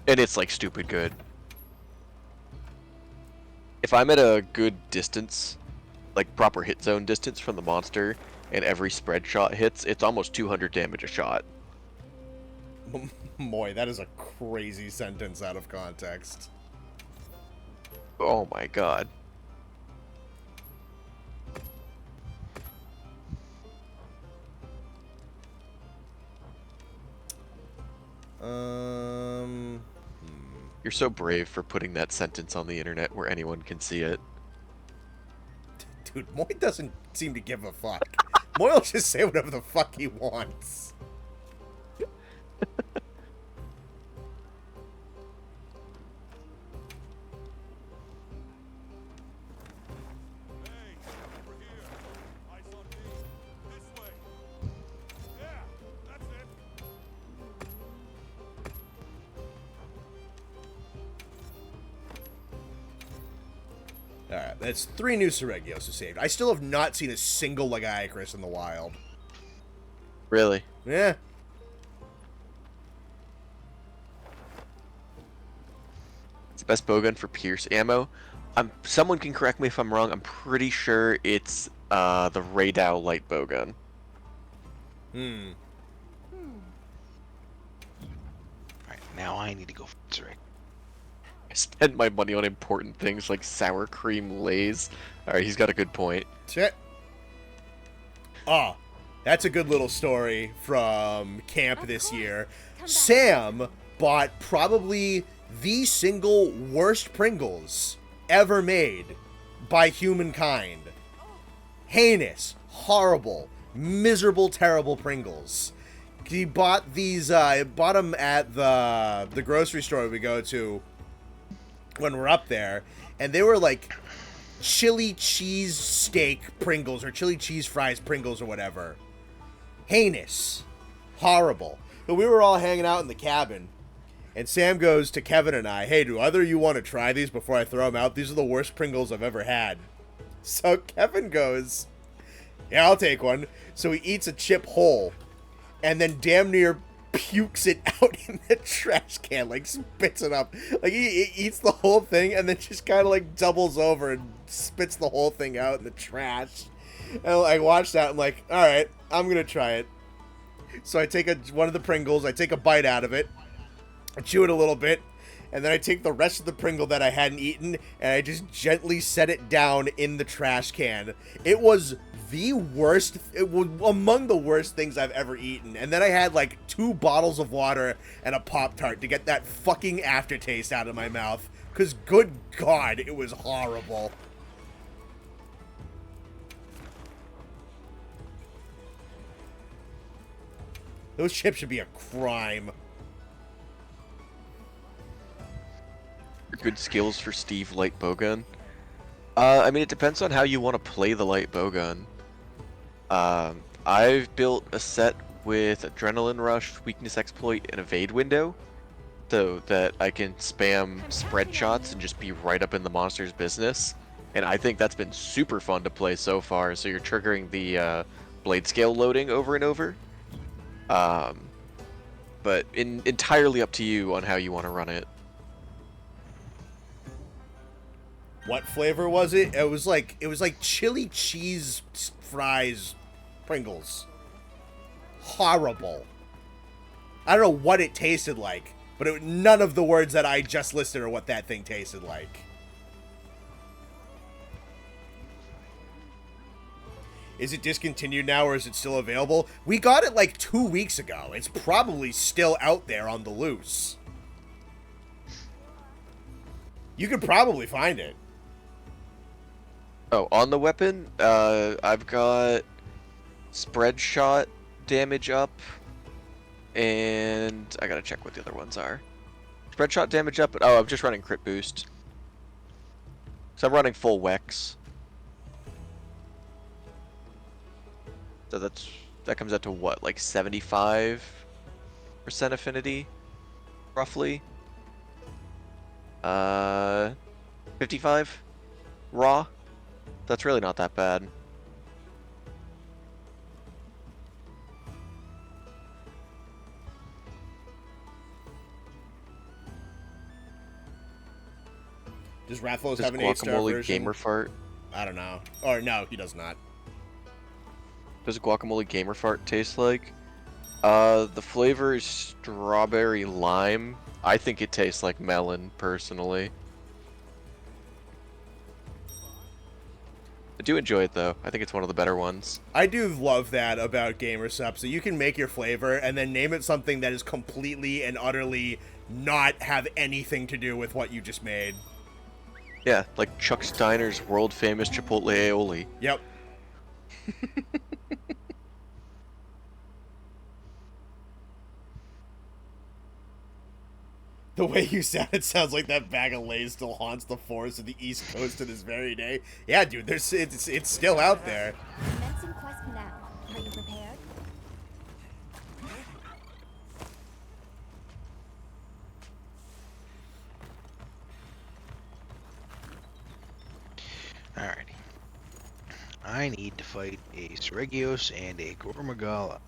Speaker 2: And it's like stupid good. If I'm at a good distance, like proper hit zone distance from the monster, and every spread shot hits, it's almost 200 damage a shot.
Speaker 1: Boy, that is a crazy sentence out of context.
Speaker 2: Oh my god. You're so brave for putting that sentence on the internet where anyone can see it.
Speaker 1: Dude, Moy doesn't seem to give a fuck. Moy will just say whatever the fuck he wants.
Speaker 7: Hey, over here. Eyes on me. This way. Yeah, that's it.
Speaker 1: Alright, that's 3 new Seregios saved. I still have not seen a single Lagiacrus in the wild.
Speaker 2: Really?
Speaker 1: Yeah.
Speaker 2: It's the best bowgun for Pierce ammo. Someone can correct me if I'm wrong. I'm pretty sure it's the Radau light bowgun.
Speaker 5: Alright, now I need to go for Zurich.
Speaker 2: I spent my money on important things like sour cream lays. Alright, he's got a good point.
Speaker 1: Shit. Ah, that's a good little story from camp this year. Sam bought probably the single worst Pringles ever made by humankind. Heinous, horrible, miserable, terrible Pringles. He bought these, bought them at the grocery store we go to when we're up there, and they were like chili cheese steak Pringles or chili cheese fries Pringles or whatever. Heinous. Horrible. But we were all hanging out in the cabin, and Sam goes to Kevin and I, hey, do either of you want to try these before I throw them out? These are the worst Pringles I've ever had. So Kevin goes, yeah, I'll take one. So he eats a chip whole, and then damn near pukes it out in the trash can, like spits it up. Like he eats the whole thing and then just kind of like doubles over and spits the whole thing out in the trash. And I watched that, I'm like, all right, I'm gonna try it. So I take one of the Pringles, I take a bite out of it, I chew it a little bit, and then I take the rest of the Pringle that I hadn't eaten and I just gently set it down in the trash can. It was the worst, it was among the worst things I've ever eaten. And then I had like 2 bottles of water and a Pop-Tart to get that fucking aftertaste out of my mouth. Because good God, it was horrible. Those chips should be a crime.
Speaker 2: Good skills for Steve light bowgun. I mean, it depends on how you want to play the light bowgun. I've built a set with Adrenaline Rush, Weakness Exploit, and Evade Window, so that I can spam spread shots and just be right up in the monster's business. And I think that's been super fun to play so far, so you're triggering the blade scale loading over and over. But entirely up to you on how you want to run it.
Speaker 1: What flavor was it? It was like chili cheese fries Pringles. Horrible. I don't know what it tasted like, but none of the words that I just listed are what that thing tasted like. Is it discontinued now or is it still available? We got it like 2 weeks ago. It's probably still out there on the loose. You could probably find it.
Speaker 2: Oh, on the weapon, I've got spread shot damage up, and I gotta check what the other ones are. Spread shot damage up, oh, I'm just running crit boost. So I'm running full Wex. So that comes out to what, like 75% affinity, roughly? 55 raw. That's really not that bad.
Speaker 1: Does Rathlos
Speaker 2: Does
Speaker 1: have an 8-star
Speaker 2: guacamole
Speaker 1: version?
Speaker 2: gamer fart?
Speaker 1: I don't know. Or no, he does not.
Speaker 2: Does guacamole gamer fart taste like? The flavor is strawberry lime. I think it tastes like melon, personally. I do enjoy it though. I think it's one of the better ones.
Speaker 1: I do love that about Gamer Sup. So you can make your flavor and then name it something that is completely and utterly not have anything to do with what you just made.
Speaker 2: Yeah, like Chuck Steiner's world famous Chipotle aioli.
Speaker 1: Yep. The way you sound, it sounds like that bag of Lay's still haunts the forests of the East Coast to this very day. Yeah, dude, it's still out there.
Speaker 3: Commencing quest now. Are you prepared?
Speaker 5: Alrighty. I need to fight a Seregios and a Gormagala.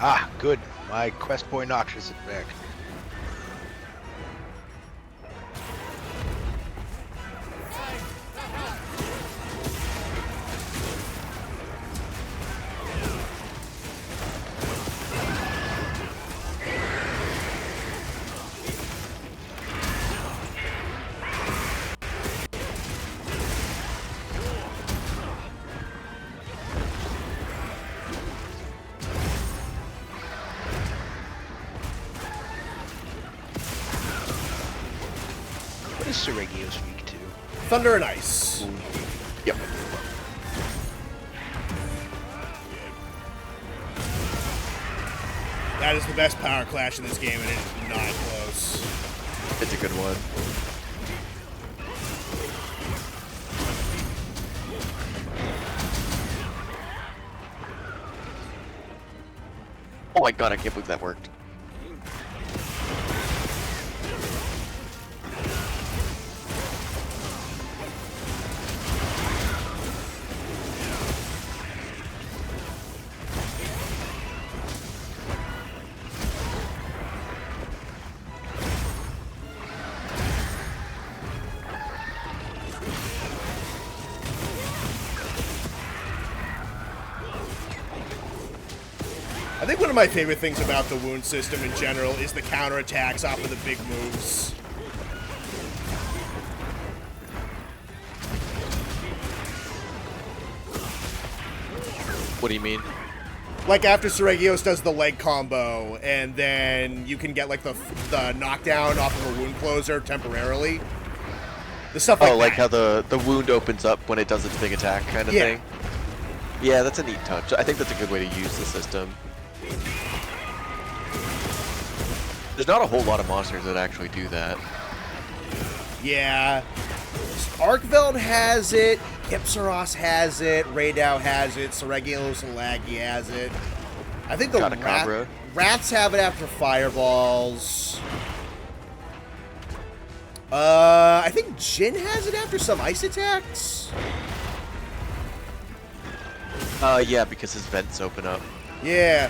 Speaker 5: Ah, good. My quest boy Noxious is back. What is Seregios weak to?
Speaker 1: Thunder and Ice.
Speaker 2: Yep.
Speaker 1: That is the best power clash in this game, and it is not close.
Speaker 2: It's a good one. Oh my god, I can't believe that worked.
Speaker 1: I think one of my favorite things about the wound system in general is the counterattacks off of the big moves.
Speaker 2: What do you mean?
Speaker 1: Like after Seregios does the leg combo, and then you can get like the knockdown off of a wound closer temporarily. The stuff like
Speaker 2: Oh, like
Speaker 1: that.
Speaker 2: how the wound opens up when it does its big attack kind of
Speaker 1: Yeah.
Speaker 2: thing? Yeah, that's a neat touch. I think that's a good way to use the system. There's not a whole lot of monsters that actually do that.
Speaker 1: Yeah. Arkveld has it, Kipsaros has it, Radow has it, Seregios and Laggy has it. I think the
Speaker 2: Catacabra.
Speaker 1: Rats have it after fireballs. I think Jin has it after some ice attacks.
Speaker 2: Yeah, because his vents open up.
Speaker 1: Yeah.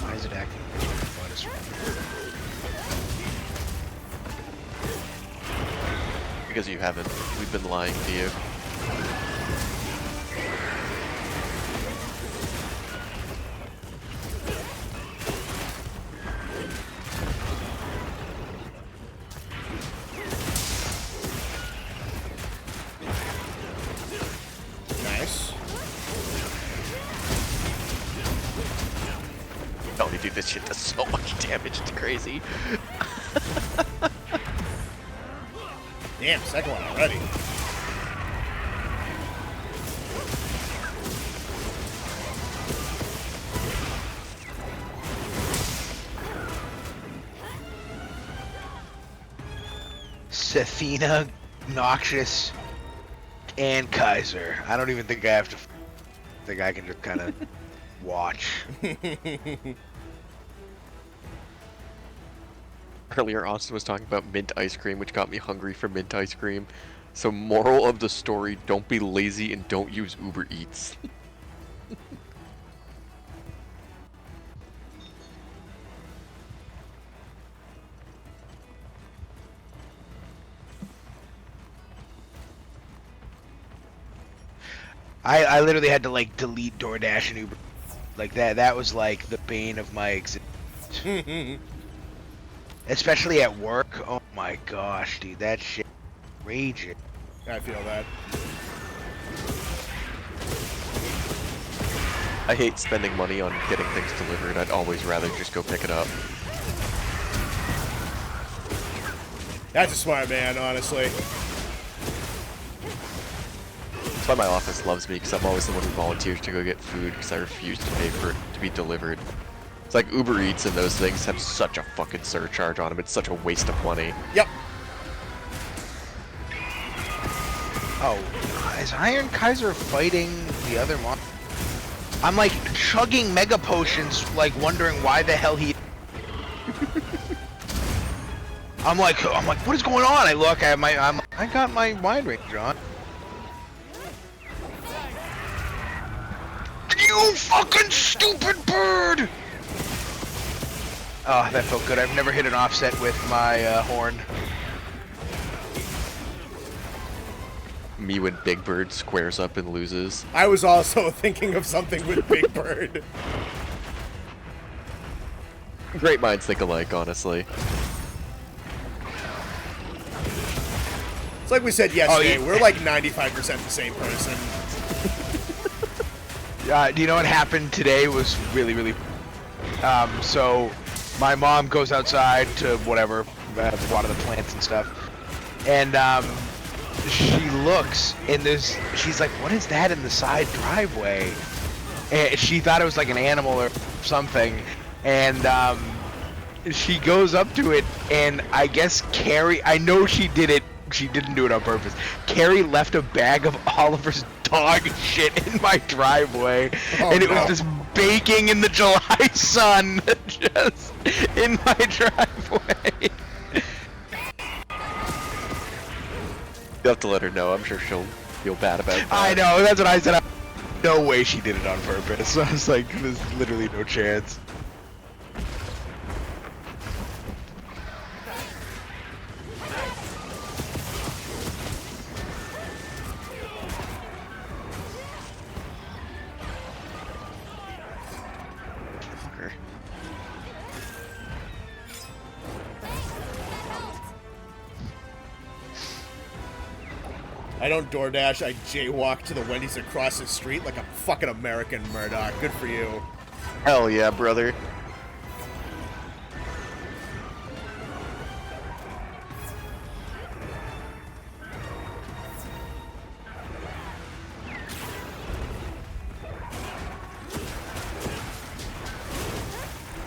Speaker 5: Why is it acting? What is wrong?
Speaker 2: Because you haven't. We've been lying to you.
Speaker 1: Nice.
Speaker 2: Oh, dude, this shit does so much damage. It's crazy.
Speaker 1: Damn, second one already.
Speaker 5: Sethina, Noxious, and Kaiser. I don't even think I have to. I think I can just kind of watch.
Speaker 2: Earlier, Austin was talking about mint ice cream, which got me hungry for mint ice cream. So, moral of the story, don't be lazy and don't use Uber Eats.
Speaker 5: I literally had to like delete DoorDash and Uber. Like that was like the bane of my existence. Especially at work. Oh my gosh, dude, that shit raging.
Speaker 1: I feel that.
Speaker 2: I hate spending money on getting things delivered. I'd always rather just go pick it up.
Speaker 1: That's a smart man, honestly.
Speaker 2: That's why my office loves me, because I'm always the one who volunteers to go get food, because I refuse to pay for it to be delivered. It's like Uber Eats and those things have such a fucking surcharge on them. It's such a waste of money.
Speaker 1: Yep.
Speaker 5: Oh, is Iron Kaiser fighting the other mon? I'm like chugging mega potions, like wondering why the hell he. I'm like, what is going on? I look, I got my wide range on. You fucking stupid bird! Oh, that felt good. I've never hit an offset with my horn.
Speaker 2: Me when Big Bird squares up and loses.
Speaker 1: I was also thinking of something with Big Bird.
Speaker 2: Great minds think alike, honestly.
Speaker 1: It's like we said yesterday,
Speaker 5: Oh, yeah.
Speaker 1: we're like 95% the same person.
Speaker 5: Do you know what happened today was really so my mom goes outside to whatever water the plants and stuff, and she looks in this, she's like, what is that in the side driveway? And she thought it was like an animal or something, and she goes up to it, and I guess Carrie, I know she didn't do it on purpose. Carrie left a bag of Oliver's dog shit in my driveway, and it was just baking in the July sun, just in my driveway.
Speaker 2: You have to let her know. I'm sure she'll feel bad about that.
Speaker 5: I know, that's what I said. No way she did it on purpose. I was like, there's literally no chance.
Speaker 1: I don't DoorDash, I jaywalk to the Wendy's across the street like a fucking American Murdoch. Good for you.
Speaker 2: Hell yeah, brother.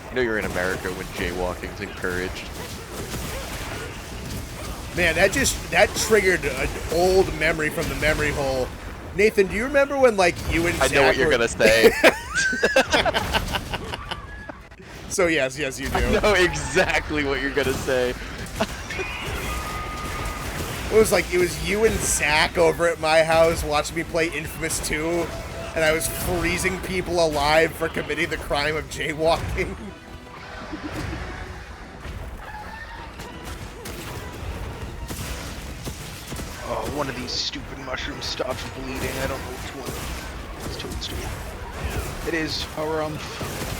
Speaker 2: You know you're in America when jaywalking's encouraged.
Speaker 1: Man, that triggered an old memory from the memory hole. Nathan, do you remember when, like, you and Zach
Speaker 2: I know what you're gonna say.
Speaker 1: So yes, you do.
Speaker 2: I know exactly what you're gonna say.
Speaker 1: It was you and Zach over at my house watching me play Infamous 2, and I was freezing people alive for committing the crime of jaywalking.
Speaker 5: Oh, one of these stupid mushrooms stopped bleeding. I don't know which one. It's toadstool. It is harumph.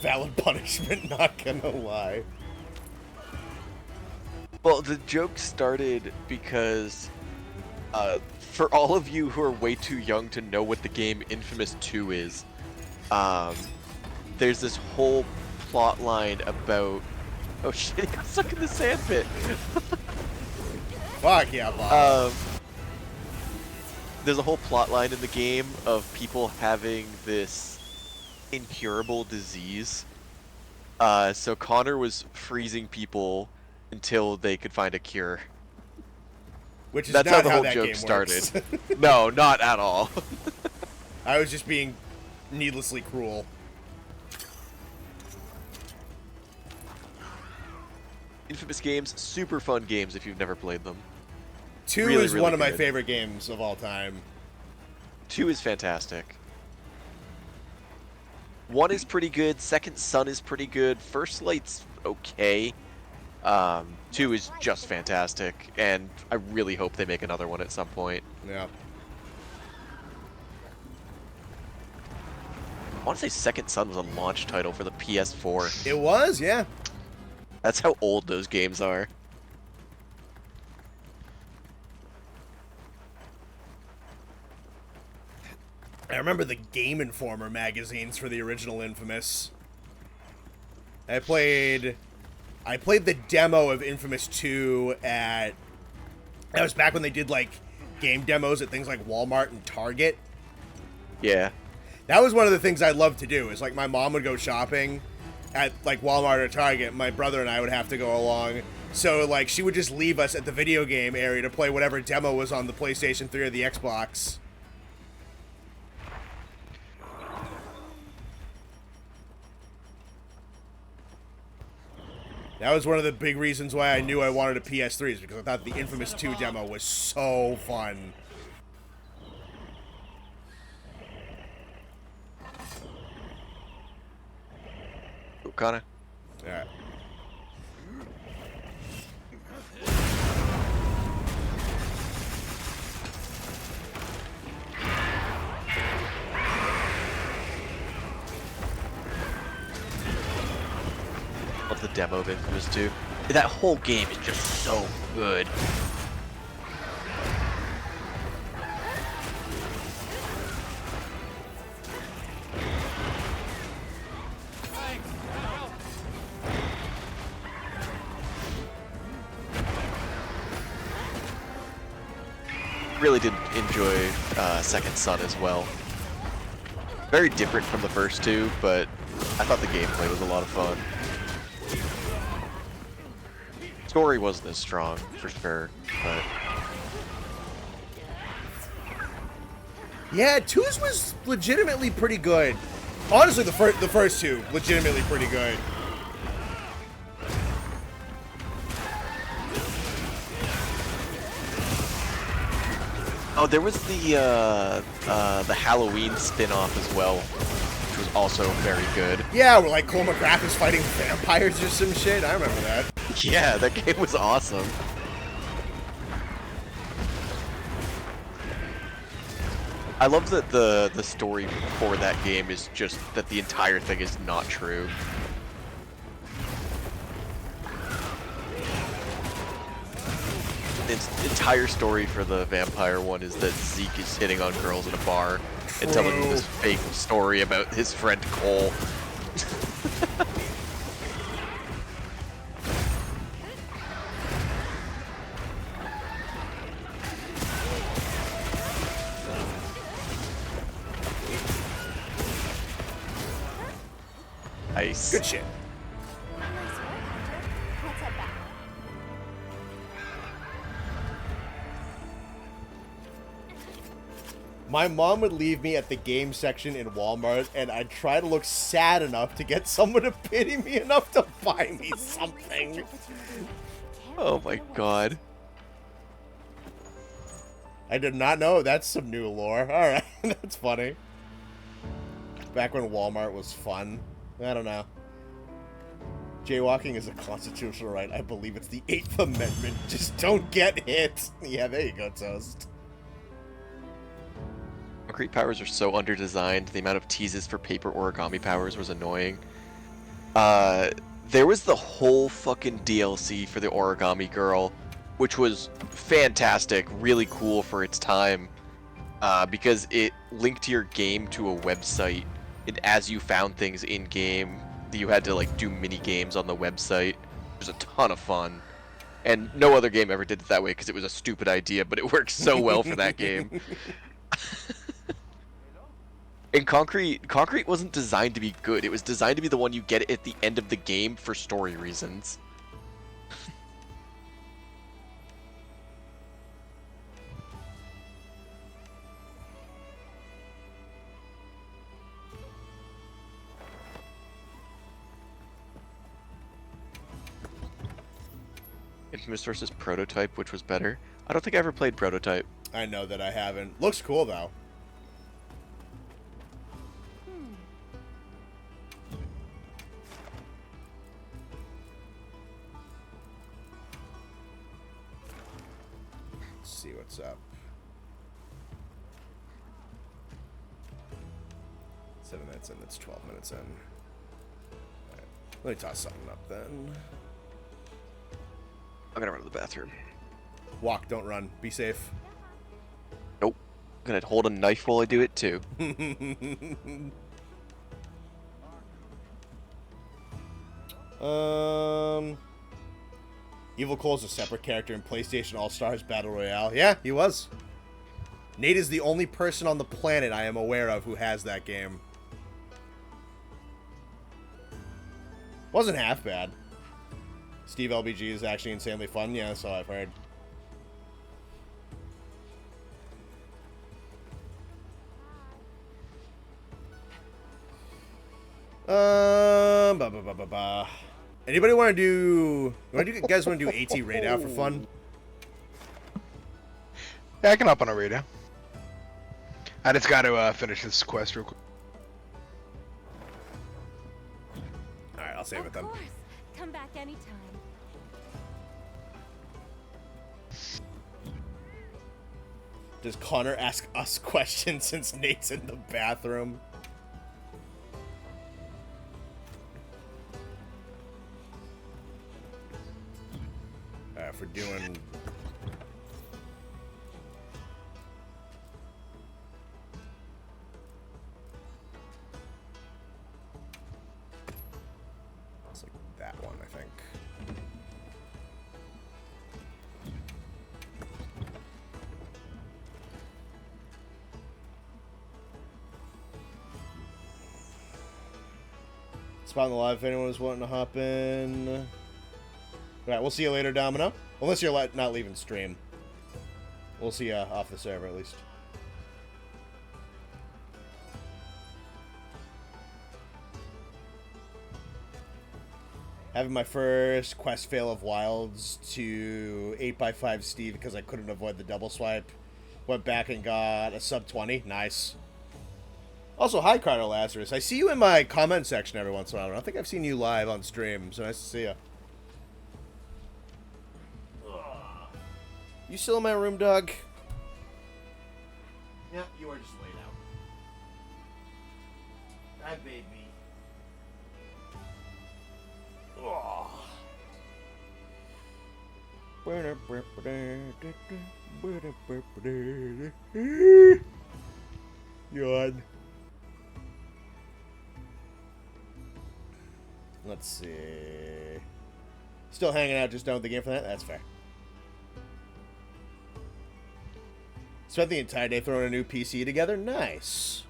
Speaker 1: Valid punishment, not gonna lie.
Speaker 2: Well, the joke started because For all of you who are way too young to know what the game Infamous 2 is, there's this whole plot line about... Oh shit, he got stuck in the sand pit!
Speaker 1: Fuck yeah, Bob.
Speaker 2: There's a whole plot line in the game of people having this incurable disease. So Connor was freezing people until they could find a cure.
Speaker 1: Which is
Speaker 2: That's
Speaker 1: not
Speaker 2: how the whole
Speaker 1: that
Speaker 2: joke
Speaker 1: game
Speaker 2: started.
Speaker 1: works.
Speaker 2: No, not at all.
Speaker 1: I was just being needlessly cruel.
Speaker 2: Infamous games, super fun games if you've never played them.
Speaker 1: 2
Speaker 2: Really,
Speaker 1: is
Speaker 2: really
Speaker 1: one of my
Speaker 2: good.
Speaker 1: favorite games of all time.
Speaker 2: 2 is fantastic. 1 is pretty good, Second Son is pretty good, First Light's okay. 2 is just fantastic, and I really hope they make another one at some point.
Speaker 1: Yeah.
Speaker 2: I want to say Second Son was a launch title for the PS4.
Speaker 1: It was, yeah.
Speaker 2: That's how old those games are.
Speaker 1: I remember the Game Informer magazines for the original Infamous. I played the demo of Infamous 2 at... That was back when they did, like, game demos at things like Walmart and Target.
Speaker 2: Yeah.
Speaker 1: That was one of the things I loved to do, is, like, my mom would go shopping at, like, Walmart or Target. My brother and I would have to go along. So, like, she would just leave us at the video game area to play whatever demo was on the PlayStation 3 or the Xbox. That was one of the big reasons why I knew I wanted a PS3, is because I thought the Infamous 2 demo was so fun.
Speaker 2: Oh, Connor.
Speaker 1: Alright.
Speaker 2: Love the demo of Infamous 2. That whole game is just so good. Really did enjoy Second Son as well. Very different from the first two, but I thought the gameplay was a lot of fun. Story wasn't as strong, for sure, but...
Speaker 1: Yeah, 2's was legitimately pretty good. Honestly, the first two, legitimately pretty good.
Speaker 2: Oh, there was the Halloween spin-off as well, which was also very good.
Speaker 1: Yeah, where, like, Cole McGrath is fighting vampires or some shit. I remember that.
Speaker 2: Yeah, that game was awesome. I love that the story for that game is just that the entire thing is not true. The entire story for the vampire one is that Zeke is hitting on girls in a bar and telling them this fake story about his friend Cole. Nice.
Speaker 1: Good shit.
Speaker 3: Nice work, Hunter. Let's head back.
Speaker 1: My mom would leave me at the game section in Walmart, and I'd try to look sad enough to get someone to pity me enough to buy me something.
Speaker 2: Oh my god.
Speaker 1: I did not know. That's some new lore. Alright, that's funny. Back when Walmart was fun. I don't know. Jaywalking is a constitutional right. I believe it's the 8th Amendment. Just don't get hit. Yeah, there you go, Toast.
Speaker 2: Concrete powers are so underdesigned. The amount of teases for paper origami powers was annoying. There was the whole fucking DLC for the origami girl which was fantastic, really cool for its time, because it linked your game to a website, and as you found things in game, you had to like do mini games on the website. It was a ton of fun, and no other game ever did it that way because it was a stupid idea, but it worked so well for that game. And Concrete wasn't designed to be good. It was designed to be the one you get at the end of the game for story reasons. Infamous versus Prototype, which was better? I don't think I ever played Prototype.
Speaker 1: I know that I haven't. Looks cool though. Let's see what's up. 7 minutes in, that's 12 minutes in. Alright, let me toss something up then.
Speaker 2: I'm gonna run to the bathroom.
Speaker 1: Walk, don't run. Be safe.
Speaker 2: Nope. I'm gonna hold a knife while I do it too. Evil Cole's a separate character in PlayStation All-Stars Battle Royale. Yeah, he was. Nate is the only person on the planet I am aware of who has that game. Wasn't half bad. Steve LBG is actually insanely fun. Yeah, so I've heard. Anybody want to do? You guys want to do AT raid out for fun?
Speaker 5: Yeah, I can hop on a radio. I just got to finish this quest real quick.
Speaker 1: All right, I'll save it then.
Speaker 8: Of course. Come back anytime.
Speaker 1: Does Connor ask us questions since Nate's in the bathroom? If we're doing... It's like that one, I think. Spot in the live if anyone was wanting to hop in. Alright, we'll see you later, Domino. Unless you're not leaving stream. We'll see you off the server, at least. Having my first quest fail of Wilds to 8x5 Steve because I couldn't avoid the double swipe. Went back and got a sub 20. Nice. Also, hi, Carter Lazarus. I see you in my comment section every once in a while. I don't think I've seen you live on stream, so nice to see you. You still in my room, dog? Yeah, you are just laid out. That baby. Yawn. Let's see. Still hanging out, just done with the game for that? That's fair. Spent the entire day throwing a new PC together? Nice.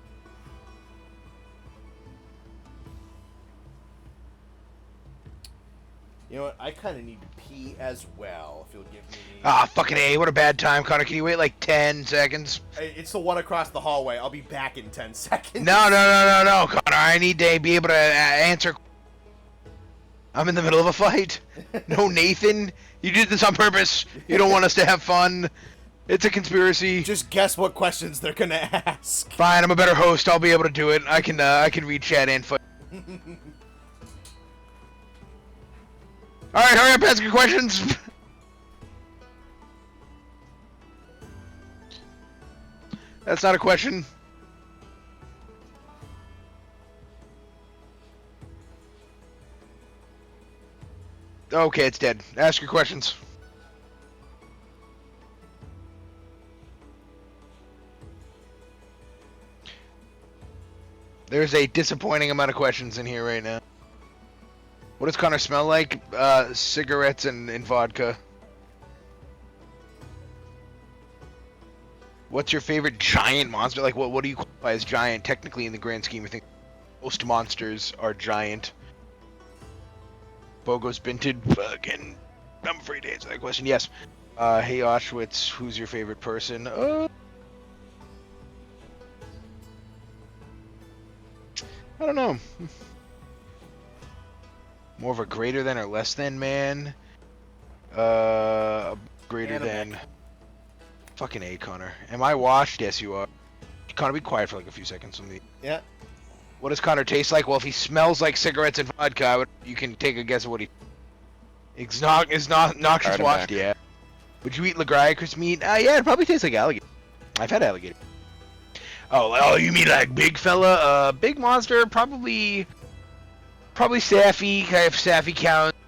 Speaker 1: You know what? I kind of need to pee as well, if you'll give me...
Speaker 5: Ah, fucking A, what a bad time, Connor. Can you wait like 10 seconds?
Speaker 1: It's the one across the hallway. I'll be back in 10 seconds.
Speaker 5: No, Connor. I need to be able to answer. I'm in the middle of a fight. No, Nathan. You did this on purpose. You don't want us to have fun. It's a conspiracy.
Speaker 1: Just guess what questions they're gonna ask.
Speaker 5: Fine, I'm a better host. I'll be able to do it. I can read chat and fight. Alright, hurry up, ask your questions. That's not a question. Okay, it's dead. Ask your questions. There's a disappointing amount of questions in here right now. What does Connor smell like? Cigarettes and vodka. What's your favorite giant monster? Like, what do you qualify as giant? Technically, in the grand scheme of things, most monsters are giant. Bogo's Binted. Fucking. I'm afraid to answer that question. Yes. Hey, Auschwitz, who's your favorite person? I don't know. More of a greater than or less than man. Greater than. Fucking A, Connor. Am I washed? Yes, you are. Connor, be quiet for like a few seconds with me.
Speaker 1: Yeah.
Speaker 5: What does Connor taste like? Well, if he smells like cigarettes and vodka, you can take a guess of what he. It's not noxious
Speaker 2: Alright, I'm
Speaker 5: washed.
Speaker 2: back.
Speaker 5: Yeah. Would you eat Lagriacus meat? Yeah, it probably tastes like alligator. I've had alligator. Oh, you mean like big fella? Big monster? Probably Saffy. If Saffy counts.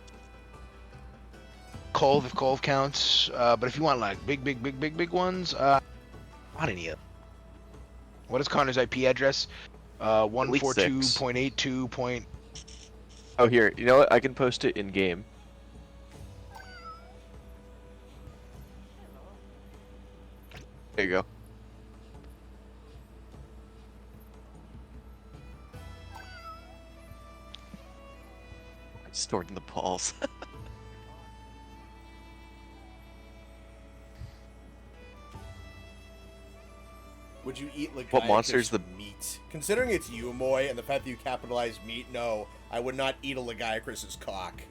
Speaker 5: Colv, if Colv counts. But if you want like big ones, not any of them. What is Connor's IP address? 142.82.
Speaker 2: Oh, here. You know what? I can post it in game. There you go. Stored in the balls.
Speaker 1: Would you eat like
Speaker 2: What monster's the
Speaker 1: meat? Considering it's Umoy and the fact that you capitalize meat, no, I would not eat a Lagiacrus's cock.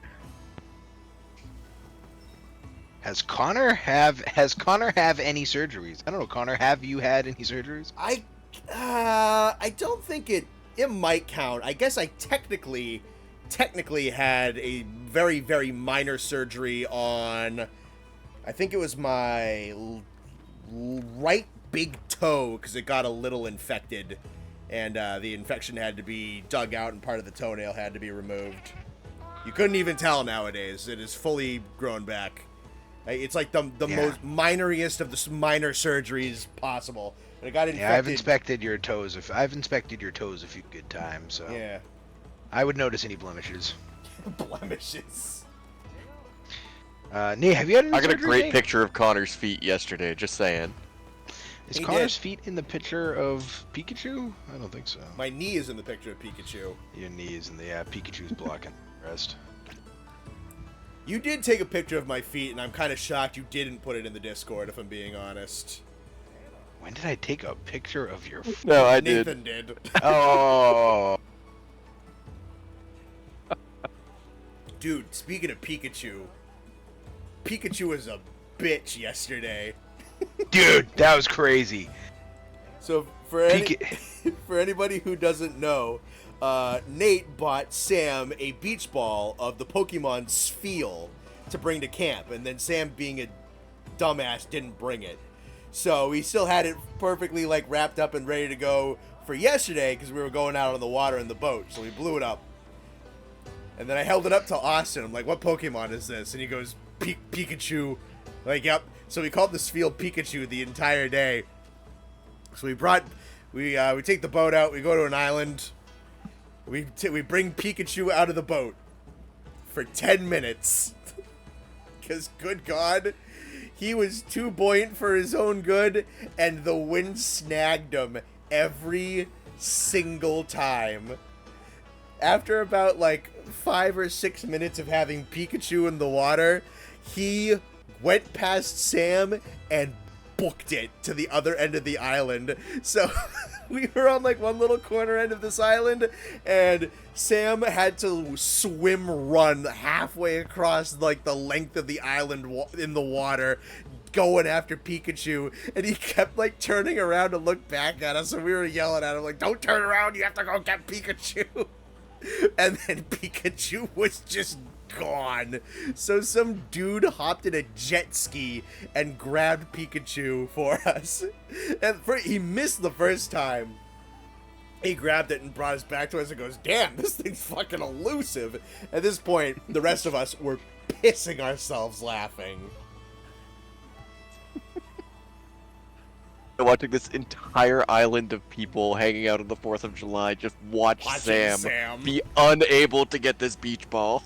Speaker 5: Has Connor have any surgeries? I don't know, Connor, have you had any surgeries?
Speaker 1: I don't think it might count. I guess I technically had a very minor surgery on, I think it was my right big toe, because it got a little infected, and the infection had to be dug out and part of the toenail had to be removed. You couldn't even tell nowadays. It is fully grown back. It's like the most minoriest of the minor surgeries possible. And it got infected.
Speaker 5: Yeah, I've inspected your toes a few good times, so
Speaker 1: Yeah.
Speaker 5: I would notice any blemishes.
Speaker 1: Blemishes.
Speaker 5: Nate, have you had any
Speaker 2: I got a
Speaker 5: surgery,
Speaker 2: great
Speaker 5: Nate?
Speaker 2: picture of Connor's feet yesterday, just saying.
Speaker 5: Is
Speaker 1: He
Speaker 5: Connor's
Speaker 1: did.
Speaker 5: feet in the picture of Pikachu? I don't think so.
Speaker 1: My knee is in the picture of Pikachu.
Speaker 5: Your knees and Pikachu's blocking the rest.
Speaker 1: You did take a picture of my feet, and I'm kind of shocked you didn't put it in the Discord, if I'm being honest.
Speaker 5: When did I take a picture of your feet?
Speaker 2: No, I did.
Speaker 1: Nathan did.
Speaker 5: Oh.
Speaker 1: Dude, speaking of Pikachu, Pikachu was a bitch yesterday.
Speaker 5: Dude, that was crazy.
Speaker 1: So for anybody who doesn't know, Nate bought Sam a beach ball of the Pokemon Spheal to bring to camp, and then Sam, being a dumbass, didn't bring it. So we still had it perfectly like wrapped up and ready to go for yesterday because we were going out on the water in the boat. So we blew it up, and then I held it up to Austin. I'm like, "What Pokemon is this?" And he goes, "Pikachu." Like, yep. So we called the Spheal Pikachu the entire day. So we take the boat out. We go to an island. We bring Pikachu out of the boat for 10 minutes. Because, good God, he was too buoyant for his own good, and the wind snagged him every single time. After about, like, 5 or 6 minutes of having Pikachu in the water, he went past Sam and booked it to the other end of the island. So we were on like one little corner end of this island, and Sam had to run halfway across like the length of the island in the water, going after Pikachu, and he kept like turning around to look back at us, and we were yelling at him like, "Don't turn around, you have to go get Pikachu." And then Pikachu was just gone. So some dude hopped in a jet ski and grabbed Pikachu for us. And he missed the first time. He grabbed it and brought us back to us and goes, "Damn, this thing's fucking elusive." At this point, the rest of us were pissing ourselves laughing.
Speaker 2: Watching this entire island of people hanging out on the 4th of July just watch
Speaker 1: Watching
Speaker 2: Sam be unable to get this beach ball.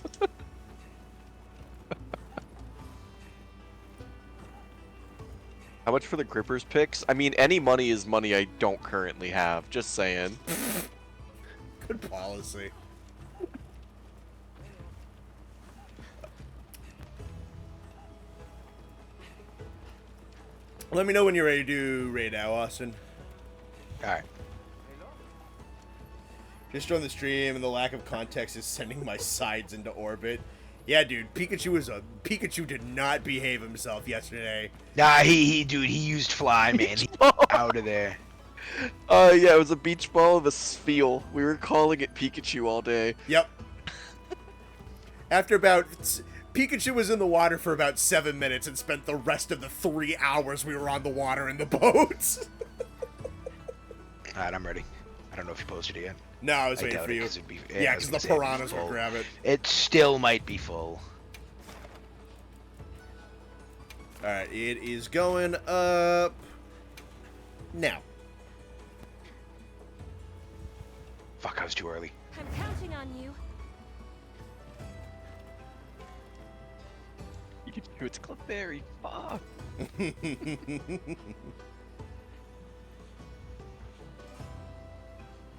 Speaker 2: How much for the grippers picks? I mean, any money is money I don't currently have. Just saying.
Speaker 1: Good policy. Let me know when you're ready to do raid now, Austin.
Speaker 5: Alright.
Speaker 1: Just joined the stream, and the lack of context is sending my sides into orbit. Yeah, dude, Pikachu did not behave himself yesterday.
Speaker 5: Nah, dude, he used fly, man. He out of there.
Speaker 2: Yeah, it was a beach ball of a spheal. We were calling it Pikachu all day.
Speaker 1: Yep. Pikachu was in the water for about 7 minutes and spent the rest of the 3 hours we were on the water in the boats.
Speaker 5: Alright, I'm ready. I don't know if you posted it yet.
Speaker 1: No, I was waiting
Speaker 5: doubt
Speaker 1: for
Speaker 5: it,
Speaker 1: you.
Speaker 5: 'cause it'd be-
Speaker 1: Yeah,
Speaker 5: I was
Speaker 1: because the
Speaker 5: gonna say it'd be
Speaker 1: piranhas would
Speaker 5: full.
Speaker 1: grab it.
Speaker 5: It still might be full.
Speaker 1: Alright, it is going up now.
Speaker 5: Fuck, I was too early.
Speaker 8: I'm counting on you.
Speaker 2: Pikachu, it's Clefairy. Fuck.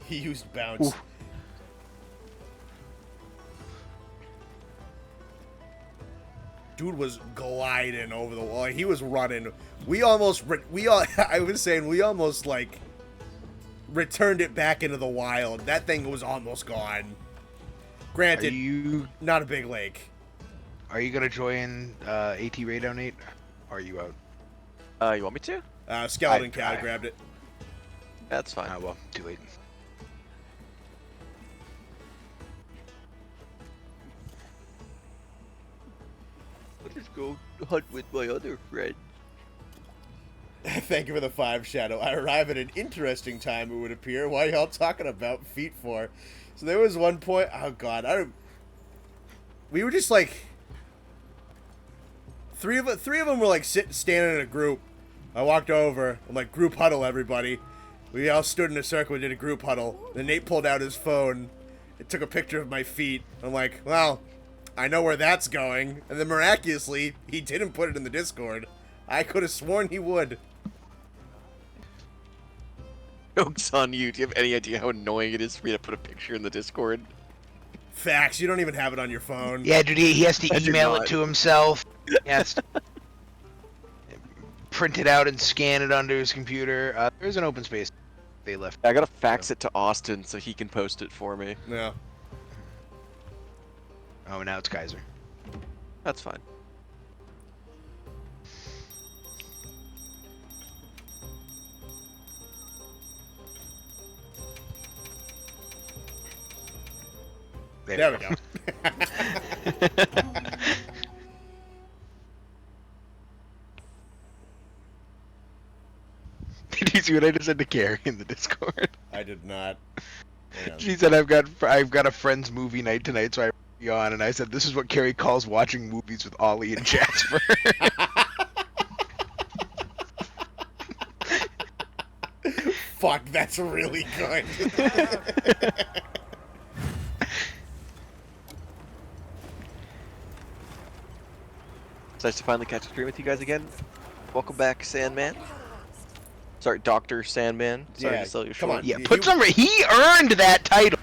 Speaker 1: He used bounce.
Speaker 5: Ooh.
Speaker 1: Dude was gliding over the wall. He was running. We almost like returned it back into the wild. That thing was almost gone. Granted, not a big lake.
Speaker 5: Are you gonna join AT Radar, Nate? Or are you out?
Speaker 2: You want me to?
Speaker 1: Skeleton Cat grabbed it.
Speaker 2: That's fine.
Speaker 5: Ah, well, too late.
Speaker 2: I'll just go hunt with my other friend.
Speaker 1: Thank you for the 5, Shadow. I arrive at an interesting time, it would appear. Why y'all talking about feet for? So there was one point. Oh God, we were just like three of them were like standing in a group. I walked over. I'm like, group huddle, everybody. We all stood in a circle and did a group huddle. Then Nate pulled out his phone. It took a picture of my feet. I'm like, well, I know where that's going. And then miraculously, he didn't put it in the Discord. I could have sworn he would.
Speaker 2: Joke's on you. Do you have any idea how annoying it is for me to put a picture in the Discord?
Speaker 1: Facts. You don't even have it on your phone.
Speaker 5: Yeah, dude, he has to
Speaker 2: I do
Speaker 5: email
Speaker 2: not.
Speaker 5: it to himself. He has to print it out and scan it onto his computer. There's an open space they left.
Speaker 2: I gotta fax it to Austin so he can post it for me.
Speaker 1: Yeah.
Speaker 5: Oh, now it's Kaiser.
Speaker 2: That's fine.
Speaker 1: There we go.
Speaker 5: Did you see what I just said to Carrie in the Discord?
Speaker 1: I did not. Hang on.
Speaker 5: She said I've got a friend's movie night tonight, so I bring you on, and I said this is what Carrie calls watching movies with Ollie and Jasper.
Speaker 1: Fuck, that's really good.
Speaker 2: It's nice to finally catch a stream with you guys again. Welcome back, Sandman. Sorry, Dr. Sandman. Sorry
Speaker 1: Yeah,
Speaker 2: to sell you
Speaker 1: come
Speaker 2: short.
Speaker 1: on.
Speaker 5: Yeah, put some. He earned that title.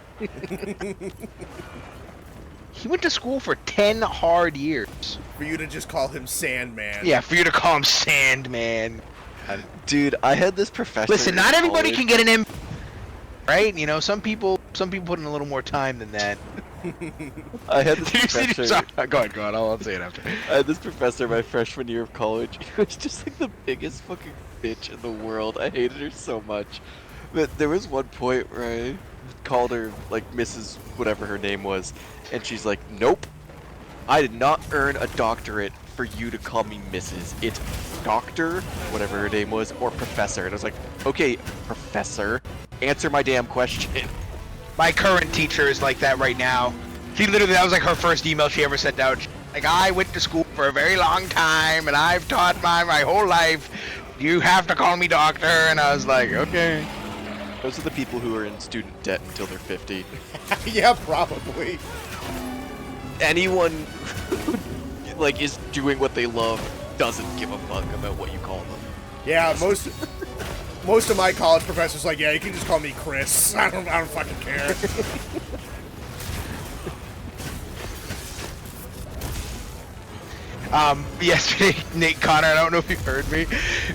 Speaker 5: He went to school for 10 hard years.
Speaker 1: For you to just call him Sandman.
Speaker 5: Yeah, for you to call him Sandman.
Speaker 2: Dude, I had this professor.
Speaker 5: Listen,
Speaker 2: in
Speaker 5: not everybody
Speaker 2: college-
Speaker 5: can get an M. Right? You know, some people put in a little more time than that.
Speaker 2: I had this
Speaker 5: Did you see?
Speaker 2: professor.
Speaker 5: Sorry, go ahead. I'll say it after.
Speaker 2: I had this professor my freshman year of college. He was just like the biggest fucking bitch in the world. I hated her so much. But there was one point where I called her like Mrs. whatever her name was, and she's like, "Nope, I did not earn a doctorate for you to call me Mrs. It's Doctor, whatever her name was, or Professor." And I was like, "Okay, Professor, answer my damn question."
Speaker 5: My current teacher is like that right now. She literally, that was like her first email she ever sent out. Like, I went to school for a very long time, and I've taught my whole life. you have to call me doctor, and I was like, okay.
Speaker 2: Those are the people who are in student debt until they're 50.
Speaker 1: Yeah, probably.
Speaker 2: Anyone who, like, is doing what they love doesn't give a fuck about what you call them.
Speaker 1: Yeah, most of my college professors like, yeah, you can just call me Chris. I don't fucking care.
Speaker 5: Yesterday, Nate Connor, I don't know if you heard me,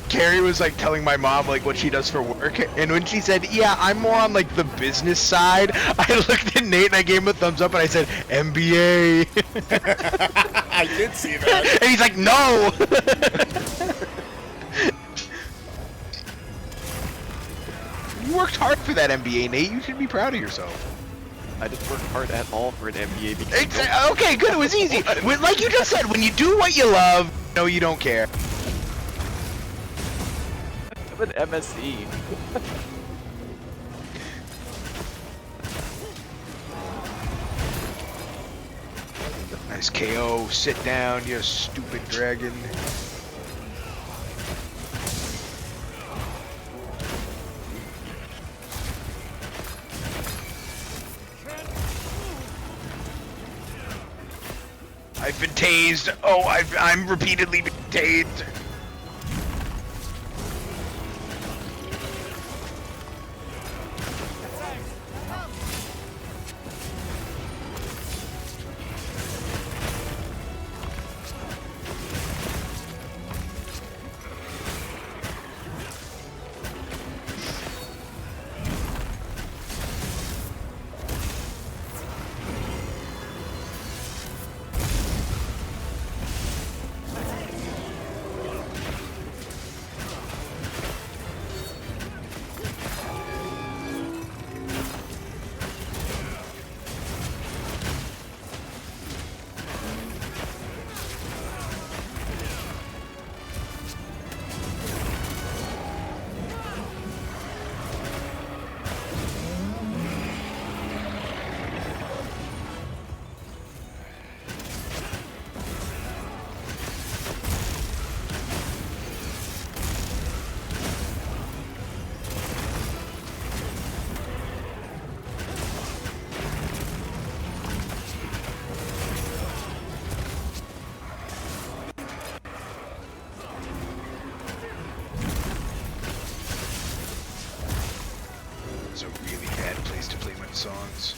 Speaker 5: Carrie was like telling my mom like what she does for work, and when she said, yeah, I'm more on like the business side, I looked at Nate and I gave him a thumbs up and I said, MBA.
Speaker 1: I did see that.
Speaker 5: And he's like, no! You worked hard for that MBA, Nate, you should be proud of yourself.
Speaker 2: I didn't work hard at all for an MBA because
Speaker 5: Okay, good, it was easy. Like you just said, when you do what you love, no, you don't care.
Speaker 2: I'm an MSE.
Speaker 5: Nice KO, sit down, you stupid dragon. I've been tased. Oh, I'm repeatedly being tased. It's a really bad place to play my songs.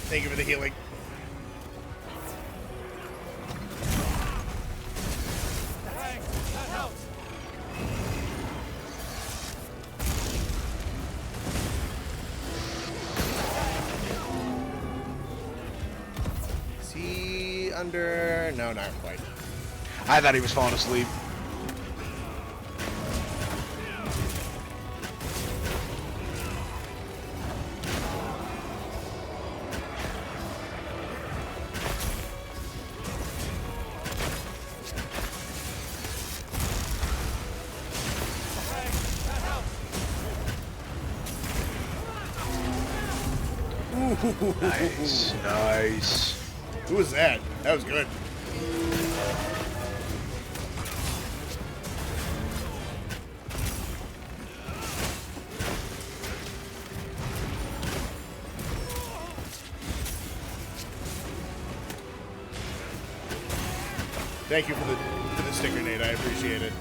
Speaker 1: Thank you for the healing. Is he under? No, not quite.
Speaker 5: I thought he was falling asleep. Nice, nice.
Speaker 1: Who was that? That was good. Thank you for the sticker, Nate. I appreciate it.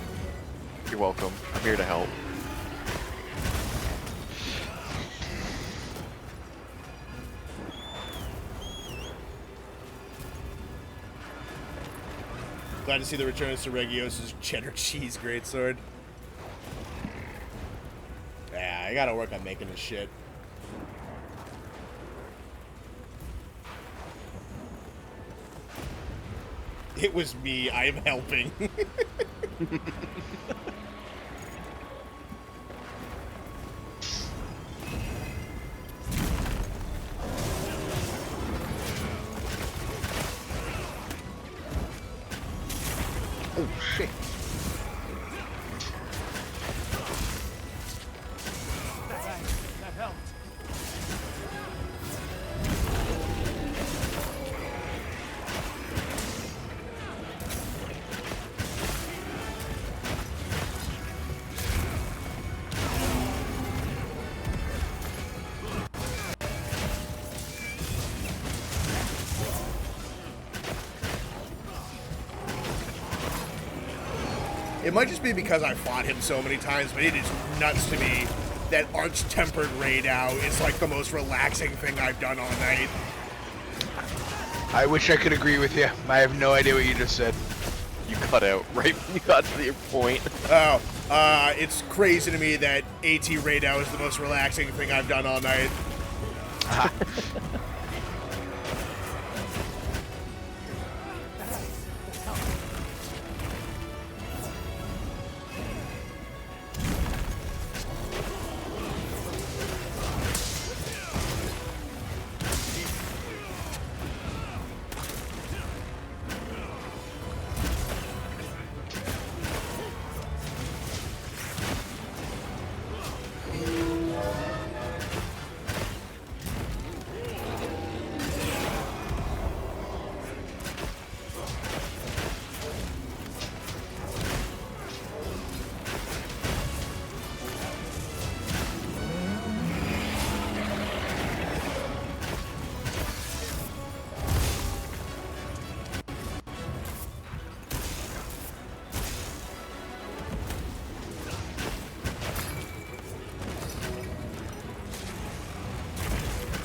Speaker 2: You're welcome. I'm here to help.
Speaker 1: Glad to see the return of Seregios' cheddar cheese greatsword. Yeah, I gotta work on making this shit. It was me. I am helping.
Speaker 5: Touche.
Speaker 6: That helped.
Speaker 1: It might just be because I fought him so many times, but it is nuts to me that Arch-Tempered Radow is like the most relaxing thing I've done all night.
Speaker 5: I wish I could agree with you. I have no idea what you just said.
Speaker 2: You cut out right when you got to your point.
Speaker 1: Oh, it's crazy to me that AT Radow is the most relaxing thing I've done all night.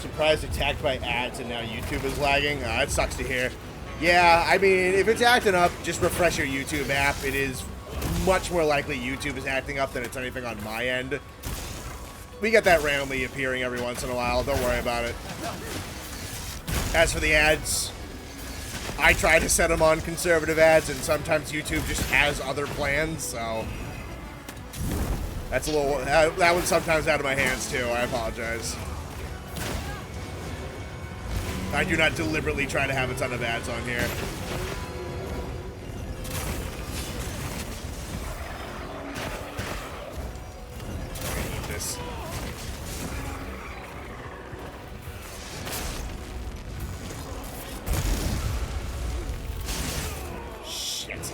Speaker 1: Surprised attacked by ads and now YouTube is lagging. It sucks to hear. Yeah, I mean, if it's acting up, just refresh your YouTube app. It is much more likely YouTube is acting up than it's anything on my end. We get that randomly appearing every once in a while. Don't worry about it. As for the ads, I try to set them on conservative ads, and sometimes YouTube just has other plans, so that's a little... that one's sometimes out of my hands, too. I apologize. I do not deliberately try to have a ton of ads on here. I need this. Shit.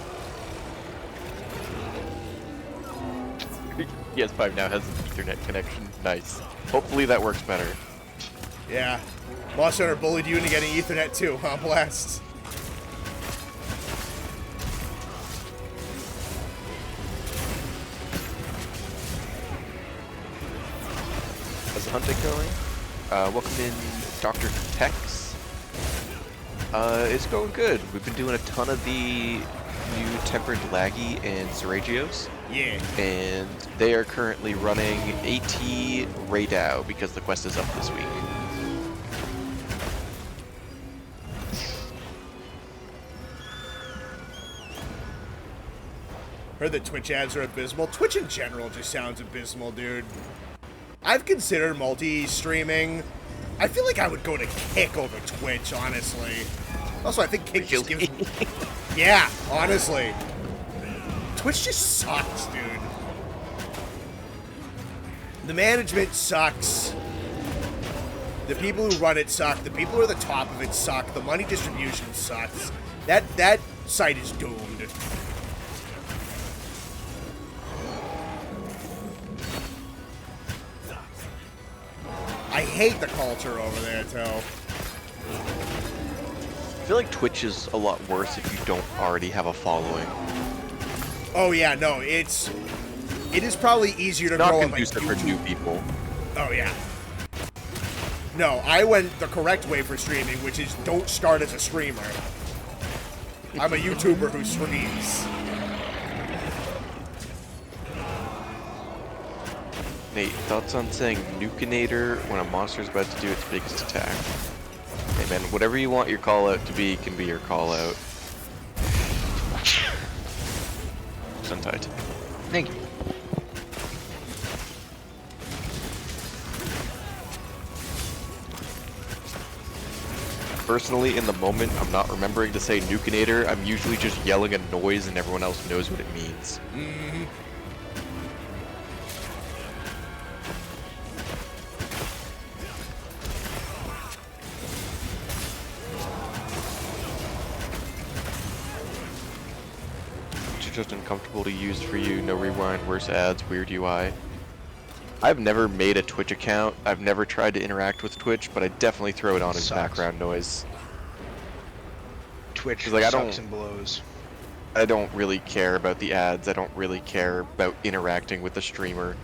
Speaker 2: PS5 now has an Ethernet connection. Nice. Hopefully that works better.
Speaker 1: Yeah. Monster Hunter bullied you into getting Ethernet too, huh, Blast?
Speaker 2: How's the hunting going? Welcome in, Dr. Tex. It's going good. We've been doing a ton of the new Tempered Laggy and Seragios.
Speaker 1: Yeah.
Speaker 2: And they are currently running AT Radow because the quest is up this week.
Speaker 1: Heard that Twitch ads are abysmal. Twitch in general just sounds abysmal, dude. I've considered multi-streaming. I feel like I would go to Kick over Twitch, honestly. Also, I think Kick just gives... Yeah, honestly. Twitch just sucks, dude. The management sucks. The people who run it suck. The people who are at the top of it suck. The money distribution sucks. That site is doomed. I hate the culture over there, too.
Speaker 2: I feel like Twitch is a lot worse if you don't already have a following.
Speaker 1: Oh yeah, no, it is probably easier to
Speaker 2: Not
Speaker 1: grow on like
Speaker 2: conducive for
Speaker 1: YouTube.
Speaker 2: new people.
Speaker 1: Oh yeah. No, I went the correct way for streaming, which is don't start as a streamer. I'm a YouTuber who streams.
Speaker 2: Nate, thoughts on saying Nukinator when a monster is about to do its biggest attack? Hey man, whatever you want your call out to be can be your call out. Tight.
Speaker 5: Thank you.
Speaker 2: personally, in the moment, I'm not remembering to say Nukenator. I'm usually just yelling a noise and everyone else knows what it means.
Speaker 1: Mm-hmm.
Speaker 2: Just uncomfortable to use for you. No rewind, worse ads, weird UI. I've never made a Twitch account. I've never tried to interact with Twitch, but I definitely throw it on as background noise.
Speaker 5: Twitch
Speaker 2: like,
Speaker 5: sucks and blows.
Speaker 2: I don't really care about the ads. I don't really care about interacting with the streamer.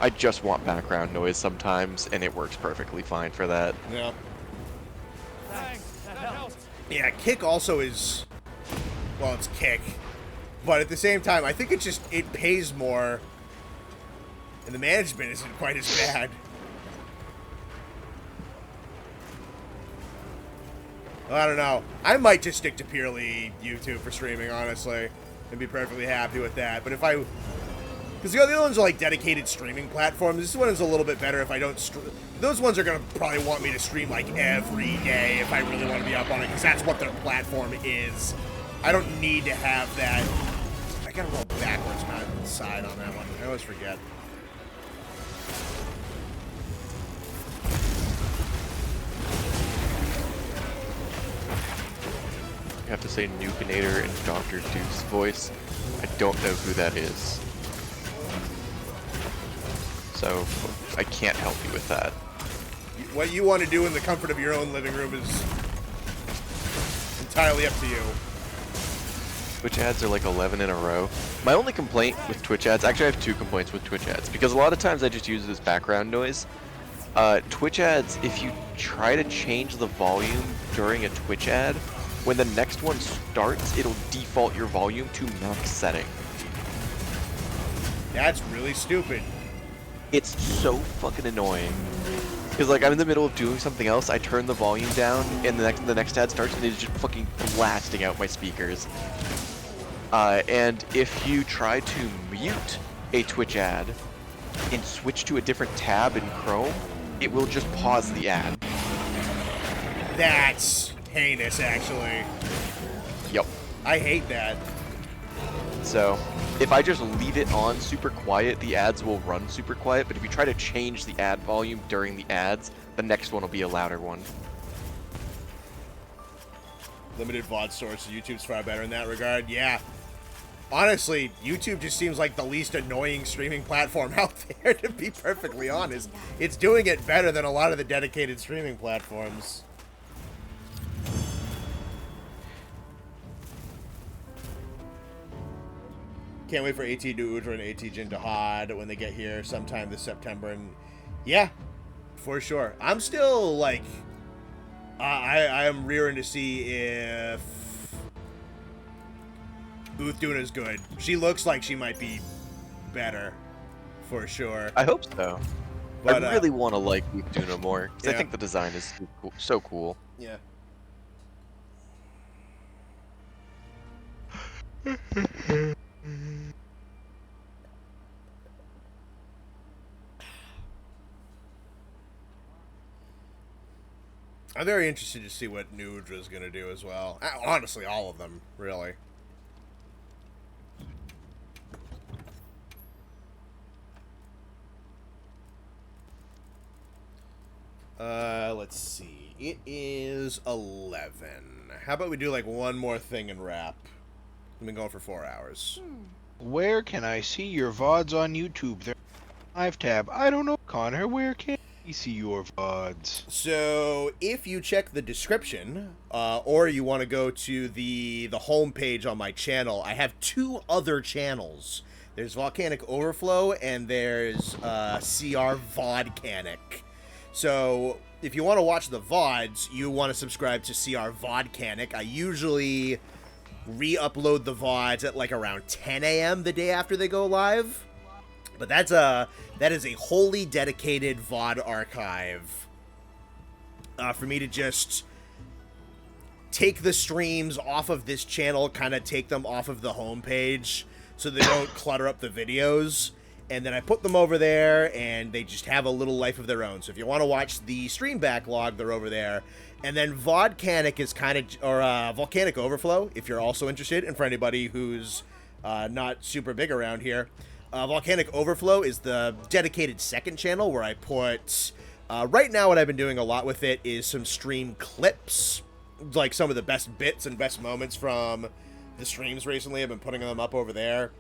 Speaker 2: I just want background noise sometimes, and it works perfectly fine for that.
Speaker 1: Yeah.
Speaker 6: Thanks. That helps.
Speaker 1: Yeah, Kick also is... Well, it's Kick. But at the same time, I think it pays more, and the management isn't quite as bad. I don't know. I might just stick to purely YouTube for streaming, honestly, and be perfectly happy with that. But if I... Because the other ones are like dedicated streaming platforms. This one is a little bit better if I don't... Those ones are going to probably want me to stream like every day if I really want to be up on it, because that's what their platform is. I don't need to have that... I gotta roll backwards, not inside on that one. I always forget.
Speaker 2: You have to say Nukenator in Dr. Duke's voice. I don't know who that is. So, I can't help you with that.
Speaker 1: What you want to do in the comfort of your own living room is entirely up to you.
Speaker 2: Twitch ads are like 11 in a row. My only complaint with Twitch ads, actually I have two complaints with Twitch ads, because a lot of times I just use it as background noise. Twitch ads, if you try to change the volume during a Twitch ad, when the next one starts, it'll default your volume to max setting.
Speaker 1: That's really stupid.
Speaker 2: It's so fucking annoying. Because like I'm in the middle of doing something else, I turn the volume down, and the next ad starts, and it's just fucking blasting out my speakers. And if you try to mute a Twitch ad and switch to a different tab in Chrome, it will just pause the ad.
Speaker 1: That's heinous, actually.
Speaker 2: Yep.
Speaker 1: I hate that.
Speaker 2: So, if I just leave it on super quiet, the ads will run super quiet, but if you try to change the ad volume during the ads, the next one will be a louder one.
Speaker 1: Limited VOD source, so YouTube's far better in that regard. Yeah. Honestly, YouTube just seems like the least annoying streaming platform out there, to be perfectly honest. It's doing it better than a lot of the dedicated streaming platforms. Can't wait for AT to Udra and AT Jin to Hod when they get here sometime this September. And yeah, for sure. I'm still like, I am rearing to see if Uthduna's good. She looks like she might be better, for sure.
Speaker 2: I hope so.
Speaker 1: But,
Speaker 2: I really want to like Uthdduna more, because
Speaker 1: yeah.
Speaker 2: I think the design is so cool.
Speaker 1: Yeah. I'm very interested to see what Nudra's going to do as well. Honestly, all of them, really. Let's see. It is 11. How about we do like one more thing and wrap? We've been going for 4 hours.
Speaker 5: Where can I see your VODs on YouTube? There's a live tab. I don't know, Connor. Where can I see your VODs?
Speaker 1: So, if you check the description, or you want to go to the home page on my channel, I have 2 other channels. There's Volcanic Overflow, and there's CR-VODcanic. So, if you want to watch the VODs, you want to subscribe to CR-VODcanic. I usually re-upload the VODs at like around 10 a.m. the day after they go live. But that is a wholly dedicated VOD archive for me to just take the streams off of this channel, kind of take them off of the homepage so they don't clutter up the videos. And then I put them over there, and they just have a little life of their own. So if you want to watch the stream backlog, they're over there. And then VODcanic is kind of, or Volcanic Overflow, if you're also interested, and for anybody who's not super big around here. Volcanic Overflow is the dedicated second channel where I put, right now what I've been doing a lot with it is some stream clips, like some of the best bits and best moments from the streams recently. I've been putting them up over there.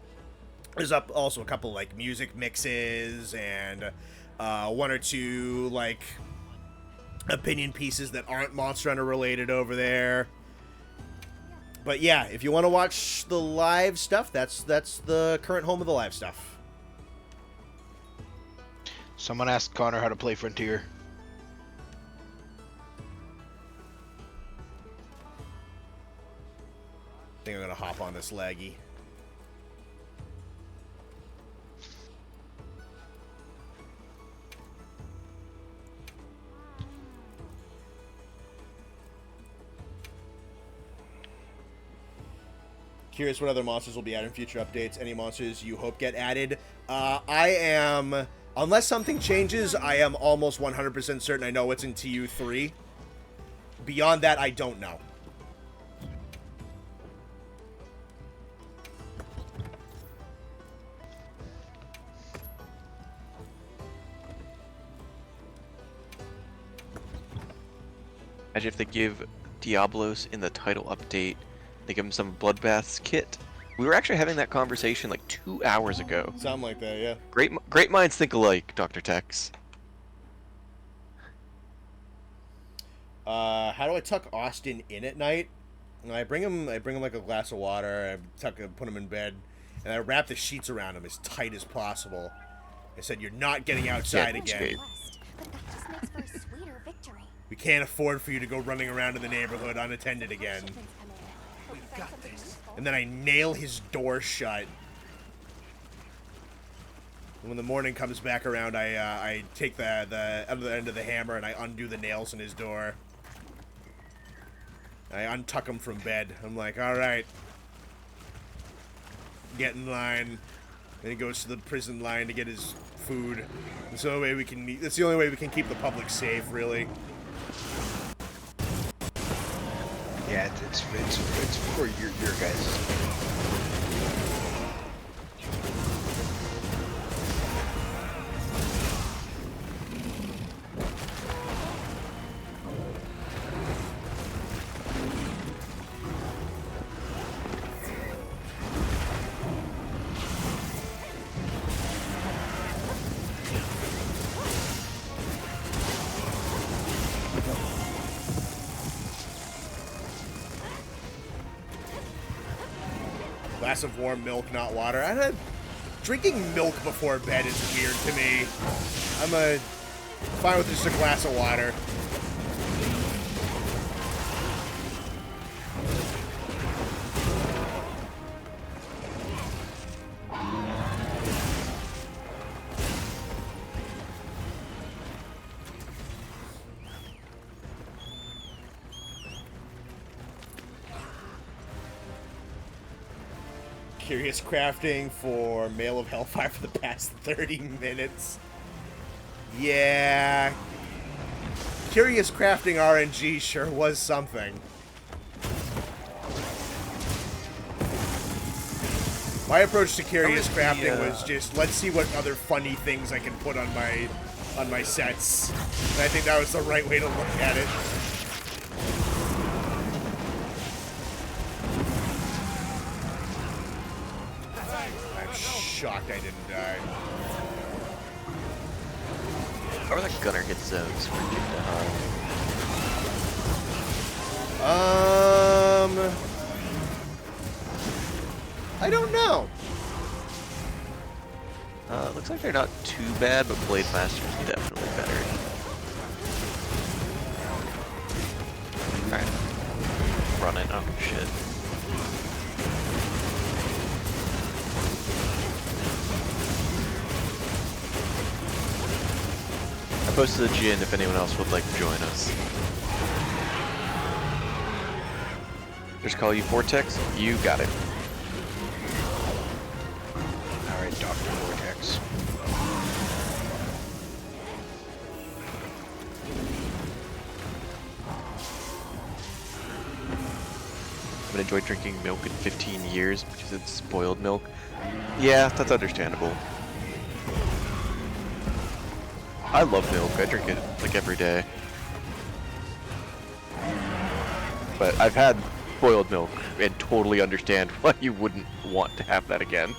Speaker 1: There's up also a couple like music mixes and one or two like opinion pieces that aren't Monster Hunter related over there. But yeah, if you want to watch the live stuff, that's the current home of the live stuff.
Speaker 5: Someone asked Connor how to play Frontier.
Speaker 1: I think I'm gonna hop on this laggy. Curious what other monsters will be added in future updates. Any monsters you hope get added? I am, unless something changes, I am almost 100% certain I know what's in TU2. Beyond that, I don't know.
Speaker 2: Imagine if they give Diablos in the title update, they give him some Bloodbaths kit. We were actually having that conversation like 2 hours ago.
Speaker 1: Something like that, yeah.
Speaker 2: Great minds think alike, Dr. Tex.
Speaker 1: How do I tuck Austin in at night? I bring him like a glass of water. I put him in bed, and I wrap the sheets around him as tight as possible. I said, "You're not getting outside again.
Speaker 3: But that just makes for a sweeter victory.
Speaker 1: We can't afford for you to go running around in the neighborhood unattended again."
Speaker 3: Shipments come in. Hope you find something useful.
Speaker 1: And then I nail his door shut. And when the morning comes back around, I take the other end of the hammer and I undo the nails in his door. I untuck him from bed. I'm like, all right, get in line. Then he goes to the prison line to get his food. That's the only way we can. That's the only way we can keep the public safe, really.
Speaker 5: Yeah, it's for your guys.
Speaker 1: Glass of warm milk, not water. Drinking milk before bed is weird to me. I'm fine with just a glass of water. Curious crafting for Mail of Hellfire for the past 30 minutes. Yeah. Curious crafting RNG sure was something. My approach to curious crafting was just, let's see what other funny things I can put on my sets. And I think that was the right way to look at it. Shocked I didn't die.
Speaker 2: How are the gunner hit zones for Jigda?
Speaker 1: I don't know.
Speaker 2: Looks like they're not too bad, but Blade Master is definitely better. Alright. Run it. Oh, shit. I posted a gin if anyone else would like to join us. Just call you Vortex. You got it.
Speaker 5: Alright, Dr. Vortex.
Speaker 2: haven't enjoyed drinking milk in 15 years because it's spoiled milk. Yeah, that's understandable. I love milk. I drink it like every day. But I've had boiled milk and totally understand why you wouldn't want to have that again.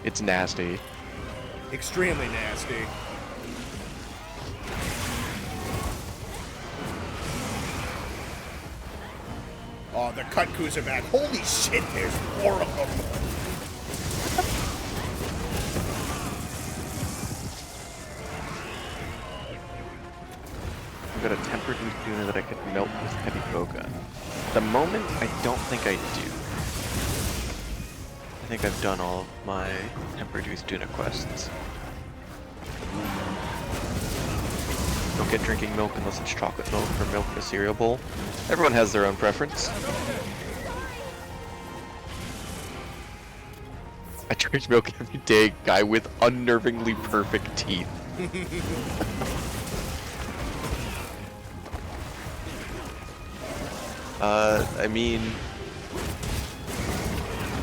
Speaker 2: It's nasty.
Speaker 1: Extremely nasty. Oh, the Kutkus are back. Holy shit, there's 4 of them.
Speaker 2: I've got a tempered wheat tuna that I could melt with heavy poka. At the moment, I don't think I do. I think I've done all of my tempered wheat tuna quests. Don't get drinking milk unless it's chocolate milk or milk in a cereal bowl. Everyone has their own preference. I drink milk every day, guy with unnervingly perfect teeth. I mean,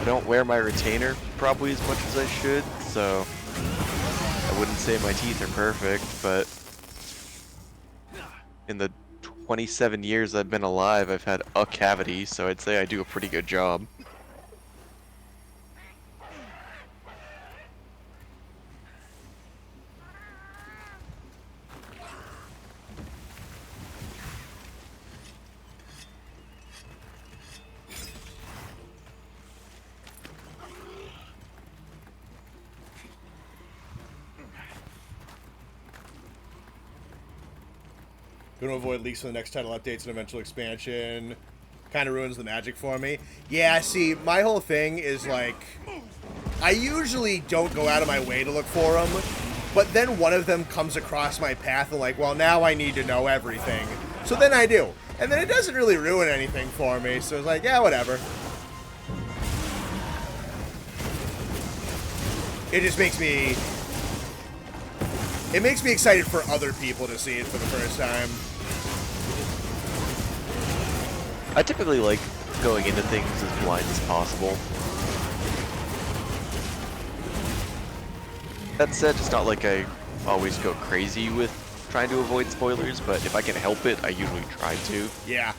Speaker 2: I don't wear my retainer probably as much as I should, so I wouldn't say my teeth are perfect, but in the 27 years I've been alive, I've had a cavity, so I'd say I do a pretty good job.
Speaker 1: Going to avoid leaks for the next title updates and eventual expansion. Kind of ruins the magic for me. Yeah, see, my whole thing is like, I usually don't go out of my way to look for them, but then one of them comes across my path and like, well, now I need to know everything. So then I do. And then it doesn't really ruin anything for me, so it's like, yeah, whatever. It just makes me... It makes me excited for other people to see it for the first time.
Speaker 2: I typically like going into things as blind as possible. That said, it's not like I always go crazy with trying to avoid spoilers, but if I can help it, I usually try to.
Speaker 1: Yeah.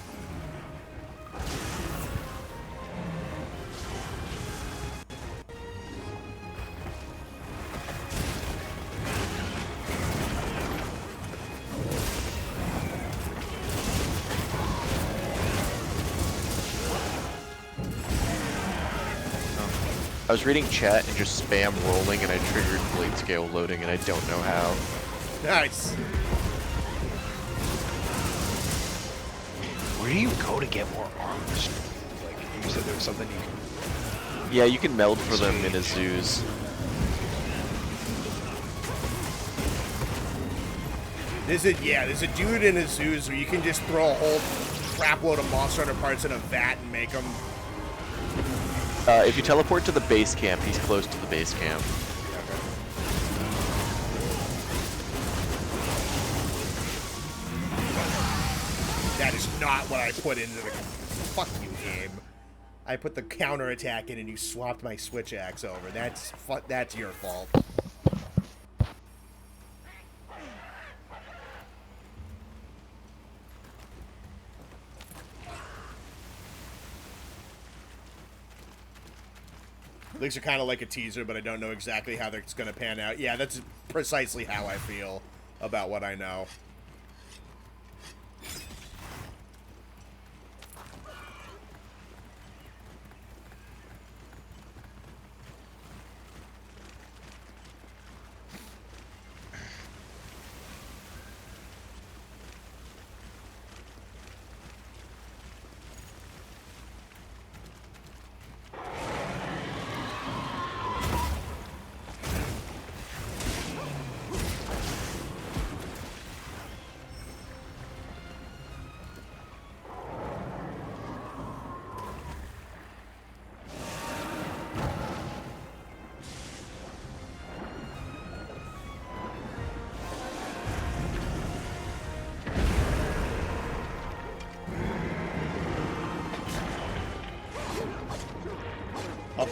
Speaker 2: I was reading chat and just spam rolling and I triggered blade scale loading and I don't know how.
Speaker 1: Nice.
Speaker 5: Where do you go to get more arms? Like, you said there was something you can...
Speaker 2: Yeah, you can meld for them in a zoos.
Speaker 1: There's a dude in a zoos where you can just throw a whole crap load of Monster Hunter parts in a vat and make them.
Speaker 2: If you teleport to the base camp, he's close to the base camp.
Speaker 1: That is not what I put into the... Fuck you, game. I put the counterattack in and you swapped my switch axe over. That's your fault. Leaks are kind of like a teaser, but I don't know exactly how it's going to pan out. Yeah, that's precisely how I feel about what I know.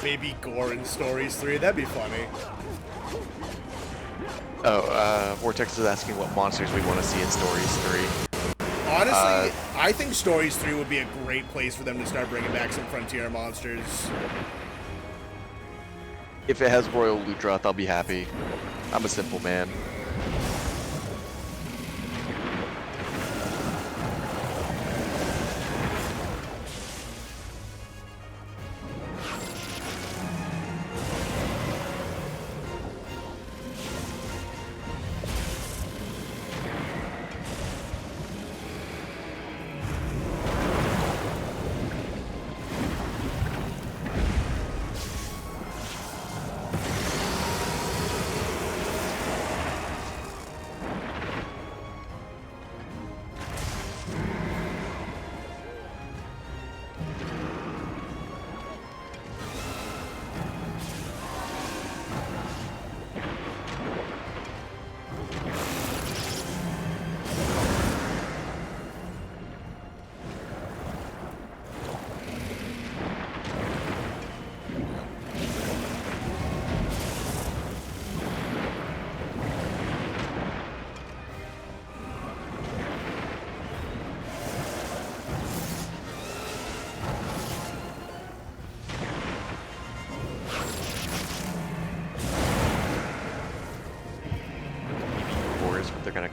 Speaker 1: Baby Gore in Stories 3. That'd be funny.
Speaker 2: Oh, Vortex is asking what monsters we want to see in Stories 3.
Speaker 1: Honestly, I think Stories 3 would be a great place for them to start bringing back some Frontier monsters.
Speaker 2: If it has Royal Ludroth, I'll be happy. I'm a simple man.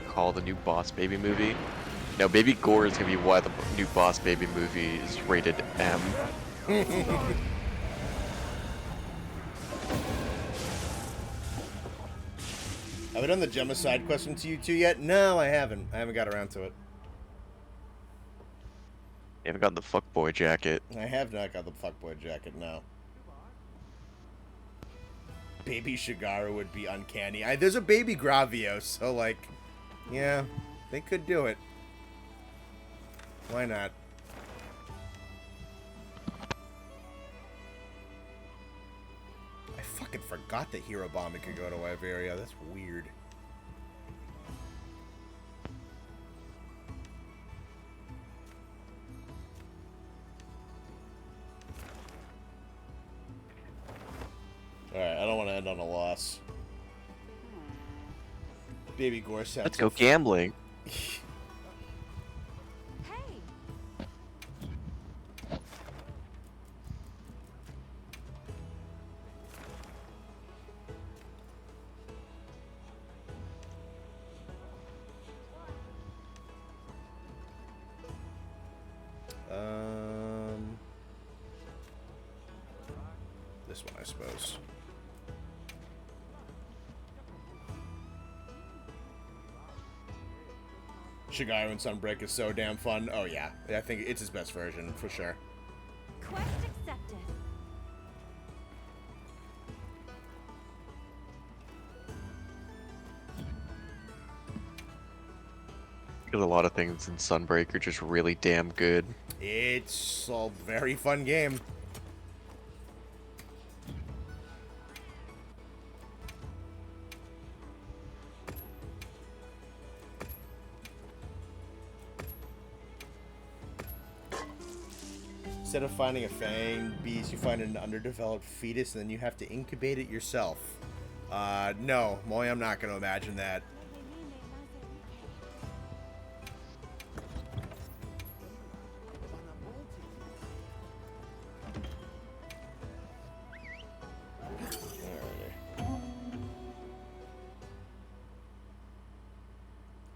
Speaker 2: Call the new Boss Baby movie. No, Baby Gore is gonna be why the new Boss Baby movie is rated M.
Speaker 1: Have I done the Gemma side quest from TU2 yet? No, I haven't. I haven't got around to it.
Speaker 2: You haven't gotten the fuckboy jacket.
Speaker 1: I have not got the fuckboy jacket, no. Baby Shigaru would be uncanny. There's a baby Gravio, so like, yeah, they could do it. Why not? I fucking forgot that Hero Bomber could go to Iberia. That's weird. Alright, I don't want to end on a loss. Baby Gore sounds...
Speaker 2: Let's go gambling.
Speaker 8: Hey.
Speaker 1: This one, I suppose. Shigaru and Sunbreak is so damn fun. Oh yeah, I think it's his best version for sure.
Speaker 8: Quest accepted.
Speaker 2: Because a lot of things in Sunbreak are just really damn good.
Speaker 1: It's a very fun game. Instead of finding a fanged beast, you find an underdeveloped fetus, and then you have to incubate it yourself. No, Moy, I'm not going to imagine that.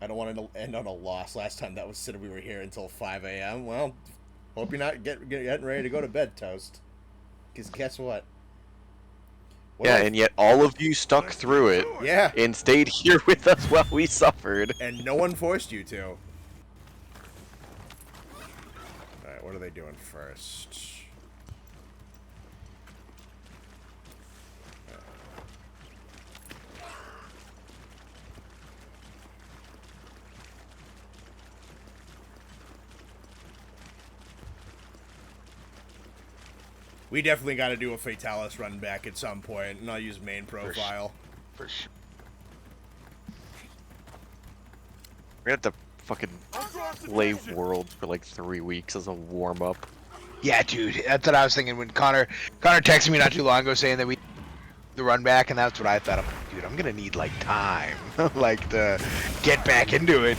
Speaker 1: I don't want to end on a loss. Last time that was said we were here until 5 a.m. Well, hope you're not getting ready to go to bed, Toast. Because guess what?
Speaker 2: Yeah, and yet all of you stuck through it.
Speaker 1: Yeah.
Speaker 2: And stayed here with us while we suffered.
Speaker 1: And no one forced you to. Alright, what are they doing first? We definitely got to do a Fatalis run back at some point, and I'll use main profile.
Speaker 5: For sure.
Speaker 2: We're gonna have to fucking play Worlds for like 3 weeks as a warm-up.
Speaker 5: Yeah, dude, that's what I was thinking when Connor texted me not too long ago saying that we the run back, and that's what I thought. I'm like, dude, I'm gonna need like time, like to get back into it.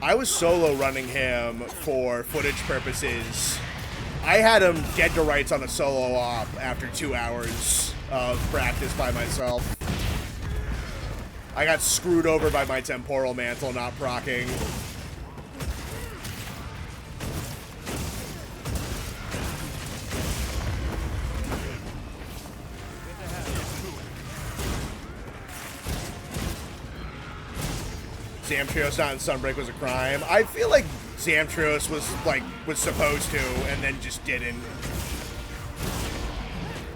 Speaker 1: I was solo running him for footage purposes. I had him dead to rights on a solo op after 2 hours of practice by myself. I got screwed over by my temporal mantle not proccing. Zamtrios not in Sunbreak was a crime. I feel like Zamtrios was supposed to and then just didn't.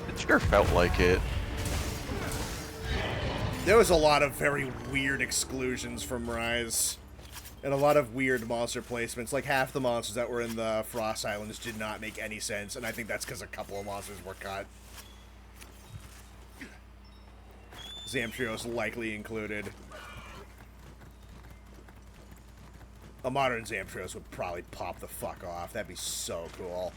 Speaker 2: It sure felt like it.
Speaker 1: There was a lot of very weird exclusions from Rise. And a lot of weird monster placements. Like half the monsters that were in the Frost Islands did not make any sense, and I think that's because a couple of monsters were cut. Zamtrios likely included. A modern Zamtrios would probably pop the fuck off. That'd be so cool.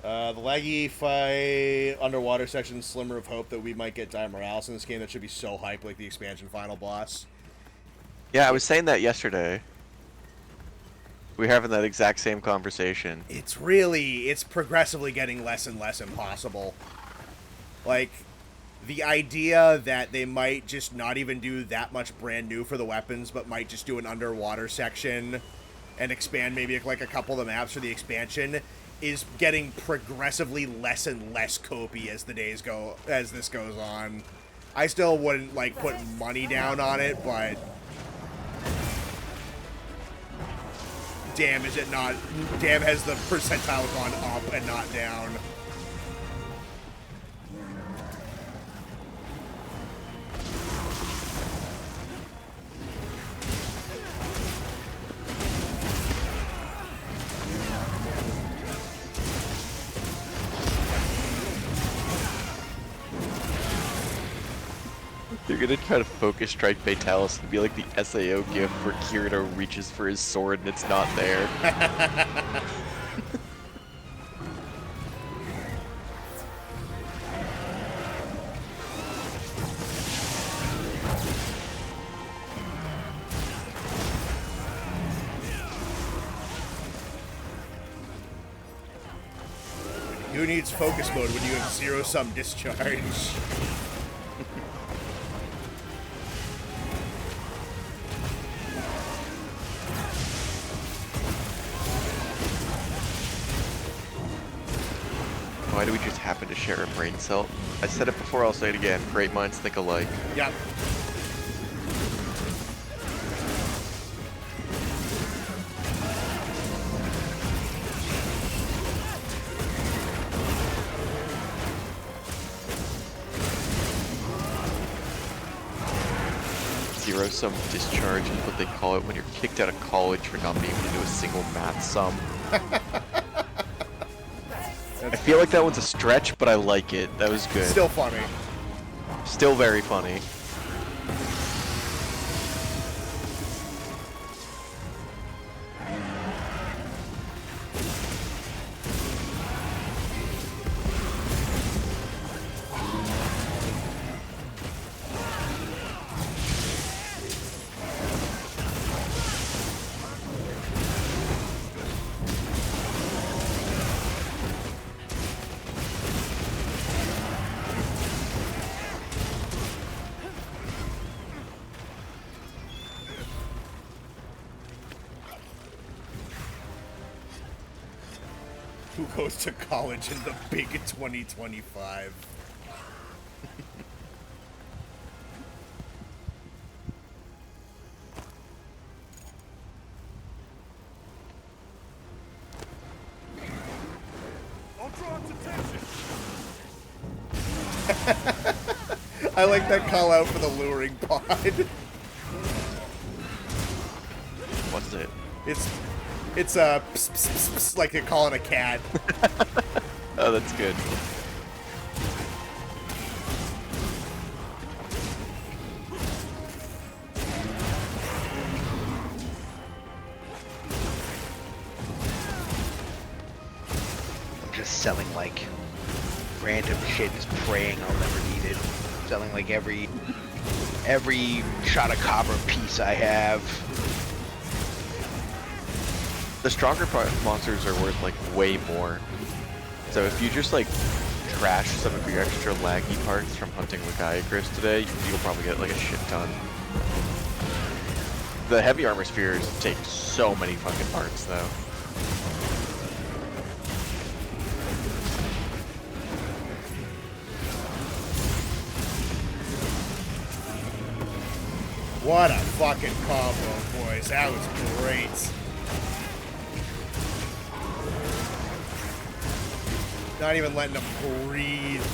Speaker 1: The laggy fight underwater section, slimmer of hope that we might get Dire Morales in this game. That should be so hype, like the expansion final boss.
Speaker 2: Yeah, I was saying that yesterday. We were having that exact same conversation.
Speaker 1: It's progressively getting less and less impossible. Like, the idea that they might just not even do that much brand new for the weapons, but might just do an underwater section and expand maybe like a couple of the maps for the expansion is getting progressively less and less copy as this goes on. I still wouldn't like put money down on it, but damn, has the percentile gone up and not down.
Speaker 2: They're gonna try to focus strike Fatalis and be like the SAO gif where Kirito reaches for his sword and it's not there.
Speaker 1: Who needs focus mode when you have zero-sum discharge?
Speaker 2: Why do we just happen to share a brain cell? I said it before, I'll say it again. Great minds think alike.
Speaker 1: Yep.
Speaker 2: Zero-sum discharge is what they call it when you're kicked out of college for not being able to do a single math sum. I feel like that one's a stretch, but I like it. That was good.
Speaker 1: Still funny.
Speaker 2: Still very funny.
Speaker 1: Who goes to college in the big 2025?
Speaker 4: I'll draw its attention.
Speaker 1: I like that call out for the luring pod.
Speaker 2: What is it?
Speaker 1: It's a pss, pss, pss, pss, like you're calling a cat.
Speaker 2: Oh, that's good.
Speaker 5: just selling like random shit, just praying I'll never need it. Selling like every shot of copper piece I have.
Speaker 2: The stronger monsters are worth like way more. So if you just like trash some of your extra laggy parts from hunting with Gaiacris today, you'll probably get like a shit ton. The heavy armor spheres take so many fucking parts though.
Speaker 1: What a fucking combo, boys. That was great. Not even letting them breathe.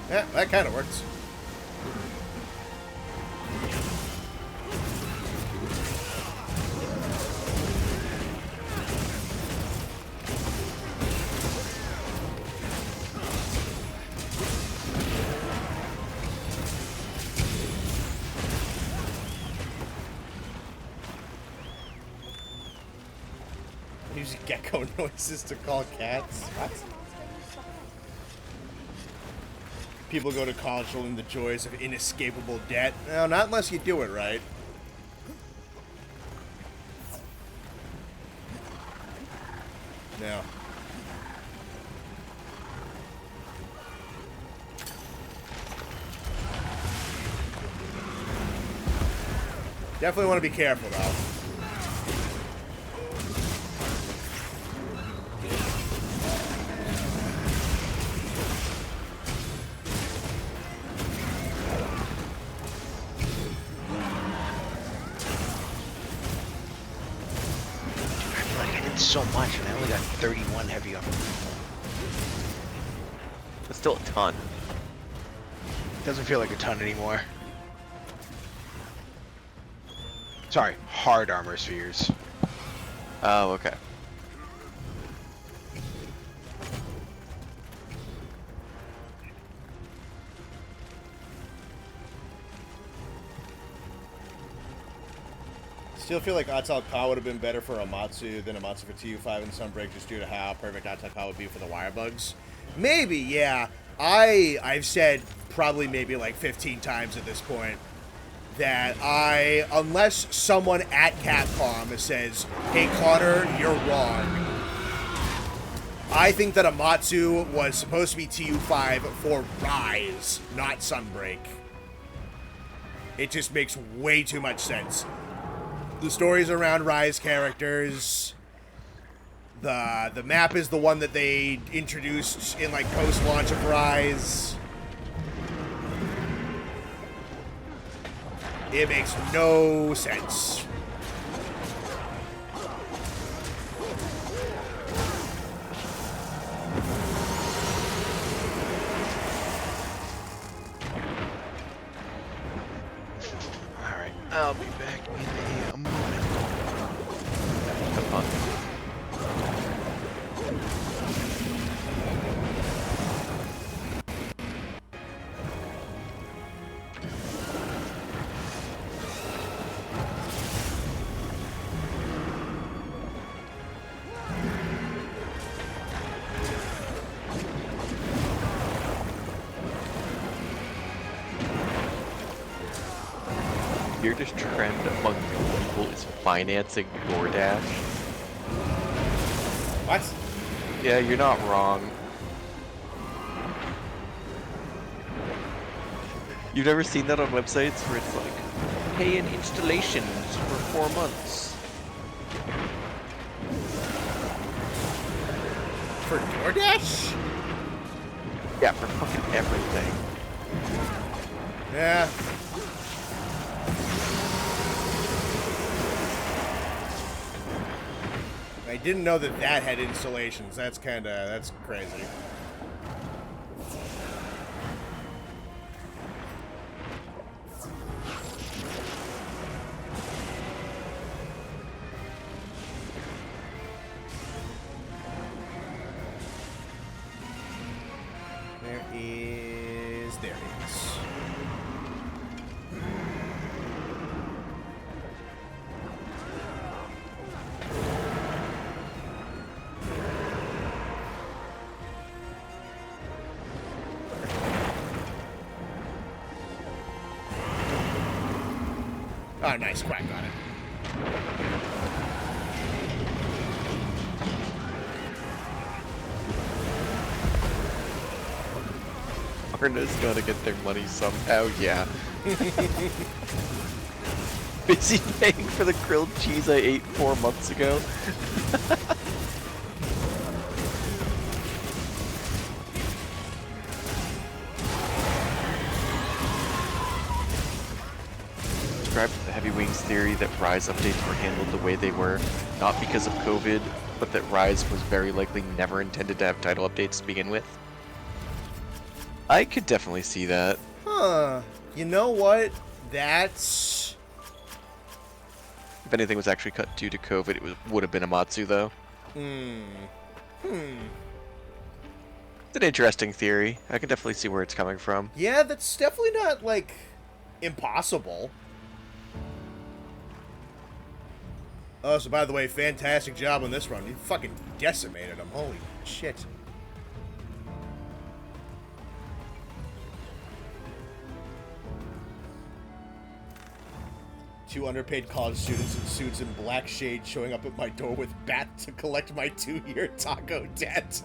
Speaker 1: Yeah, that kind of works. Use gecko noises to call cats. What? People go to college to learn the joys of inescapable debt. No, not unless you do it right. No. Definitely want to be careful, though.
Speaker 5: So much, and I only got 31 heavy armor.
Speaker 2: That's still a ton.
Speaker 5: Doesn't feel like a ton anymore. Sorry, hard armor spheres.
Speaker 2: Oh, okay.
Speaker 1: Still feel like Atalka would have been better for Amatsu than Amatsu for TU5 and Sunbreak just due to how perfect Atalka would be for the wire bugs. Maybe, yeah. I've said probably maybe like 15 times at this point that unless someone at Capcom says, hey Connor, you're wrong, I think that Amatsu was supposed to be TU5 for Rise, not Sunbreak. It just makes way too much sense. The stories around Rise characters. The map is the one that they introduced in like post-launch of Rise. It makes no sense.
Speaker 5: All right, I'll be back in a moment.
Speaker 2: Have fun. Weirdest trend among people is financing DoorDash.
Speaker 1: What?
Speaker 2: Yeah, you're not wrong. You've never seen that on websites where it's like, pay in installations for 4 months.
Speaker 1: For DoorDash?
Speaker 2: Yeah, for fucking everything.
Speaker 1: Yeah. I didn't know that that had installations. That's crazy. There it is. Oh, nice crack on it.
Speaker 2: Arna's gotta get their money somehow, yeah. Busy paying for the grilled cheese I ate 4 months ago. Subscribe to the Heavy Wings theory that Rise updates were handled the way they were, not because of COVID, but that Rise was very likely never intended to have title updates to begin with. I could definitely see that.
Speaker 1: Huh. You know what? That's...
Speaker 2: If anything was actually cut due to COVID, would have been Amatsu, though. It's an interesting theory. I can definitely see where it's coming from.
Speaker 1: Yeah, that's definitely not, like, impossible. Oh, so by the way, fantastic job on this run. You fucking decimated them. Holy shit. Two underpaid college students in suits and black shades showing up at my door with bats to collect my 2-year taco debt.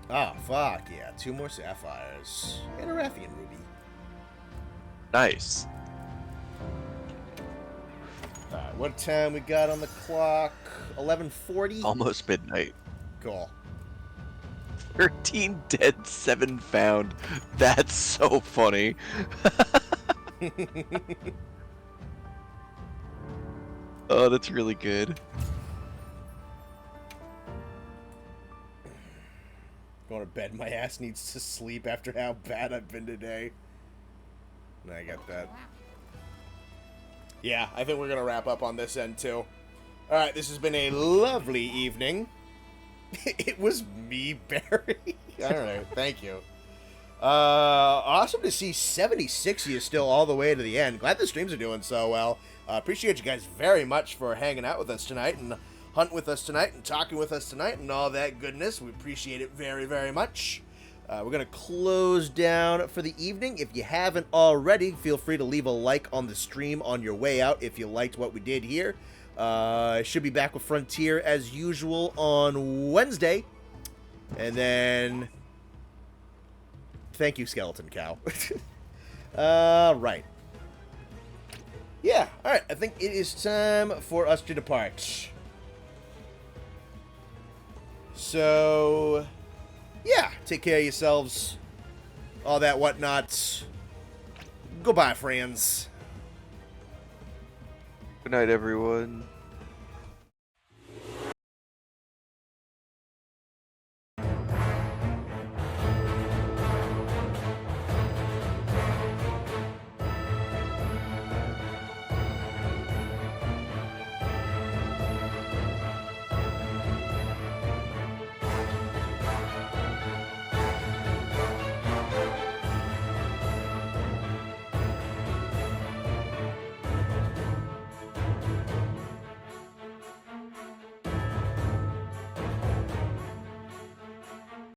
Speaker 1: Oh, fuck yeah. 2 more sapphires. And a Rathian ruby.
Speaker 2: Nice.
Speaker 1: Alright, what time we got on the clock? 11:40?
Speaker 2: Almost midnight.
Speaker 1: Cool.
Speaker 2: 13 dead, 7 found. That's so funny. Oh, that's really good.
Speaker 1: Going to bed. My ass needs to sleep after how bad I've been today. I got that. Yeah, I think we're going to wrap up on this end, too. Alright, this has been a lovely evening. It was me, Barry. Alright, thank you. Awesome to see 76 of you still all the way to the end. Glad the streams are doing so well. Appreciate you guys very much for hanging out with us tonight and hunting with us tonight and talking with us tonight and all that goodness. We appreciate it very, very much. We're going to close down for the evening. If you haven't already, feel free to leave a like on the stream on your way out if you liked what we did here. Should be back with Frontier as usual on Wednesday. And then... Thank you, Skeleton Cow. Right. Yeah, alright. I think it is time for us to depart. So... Yeah, take care of yourselves. All that whatnot. Goodbye, friends.
Speaker 2: Good night, everyone.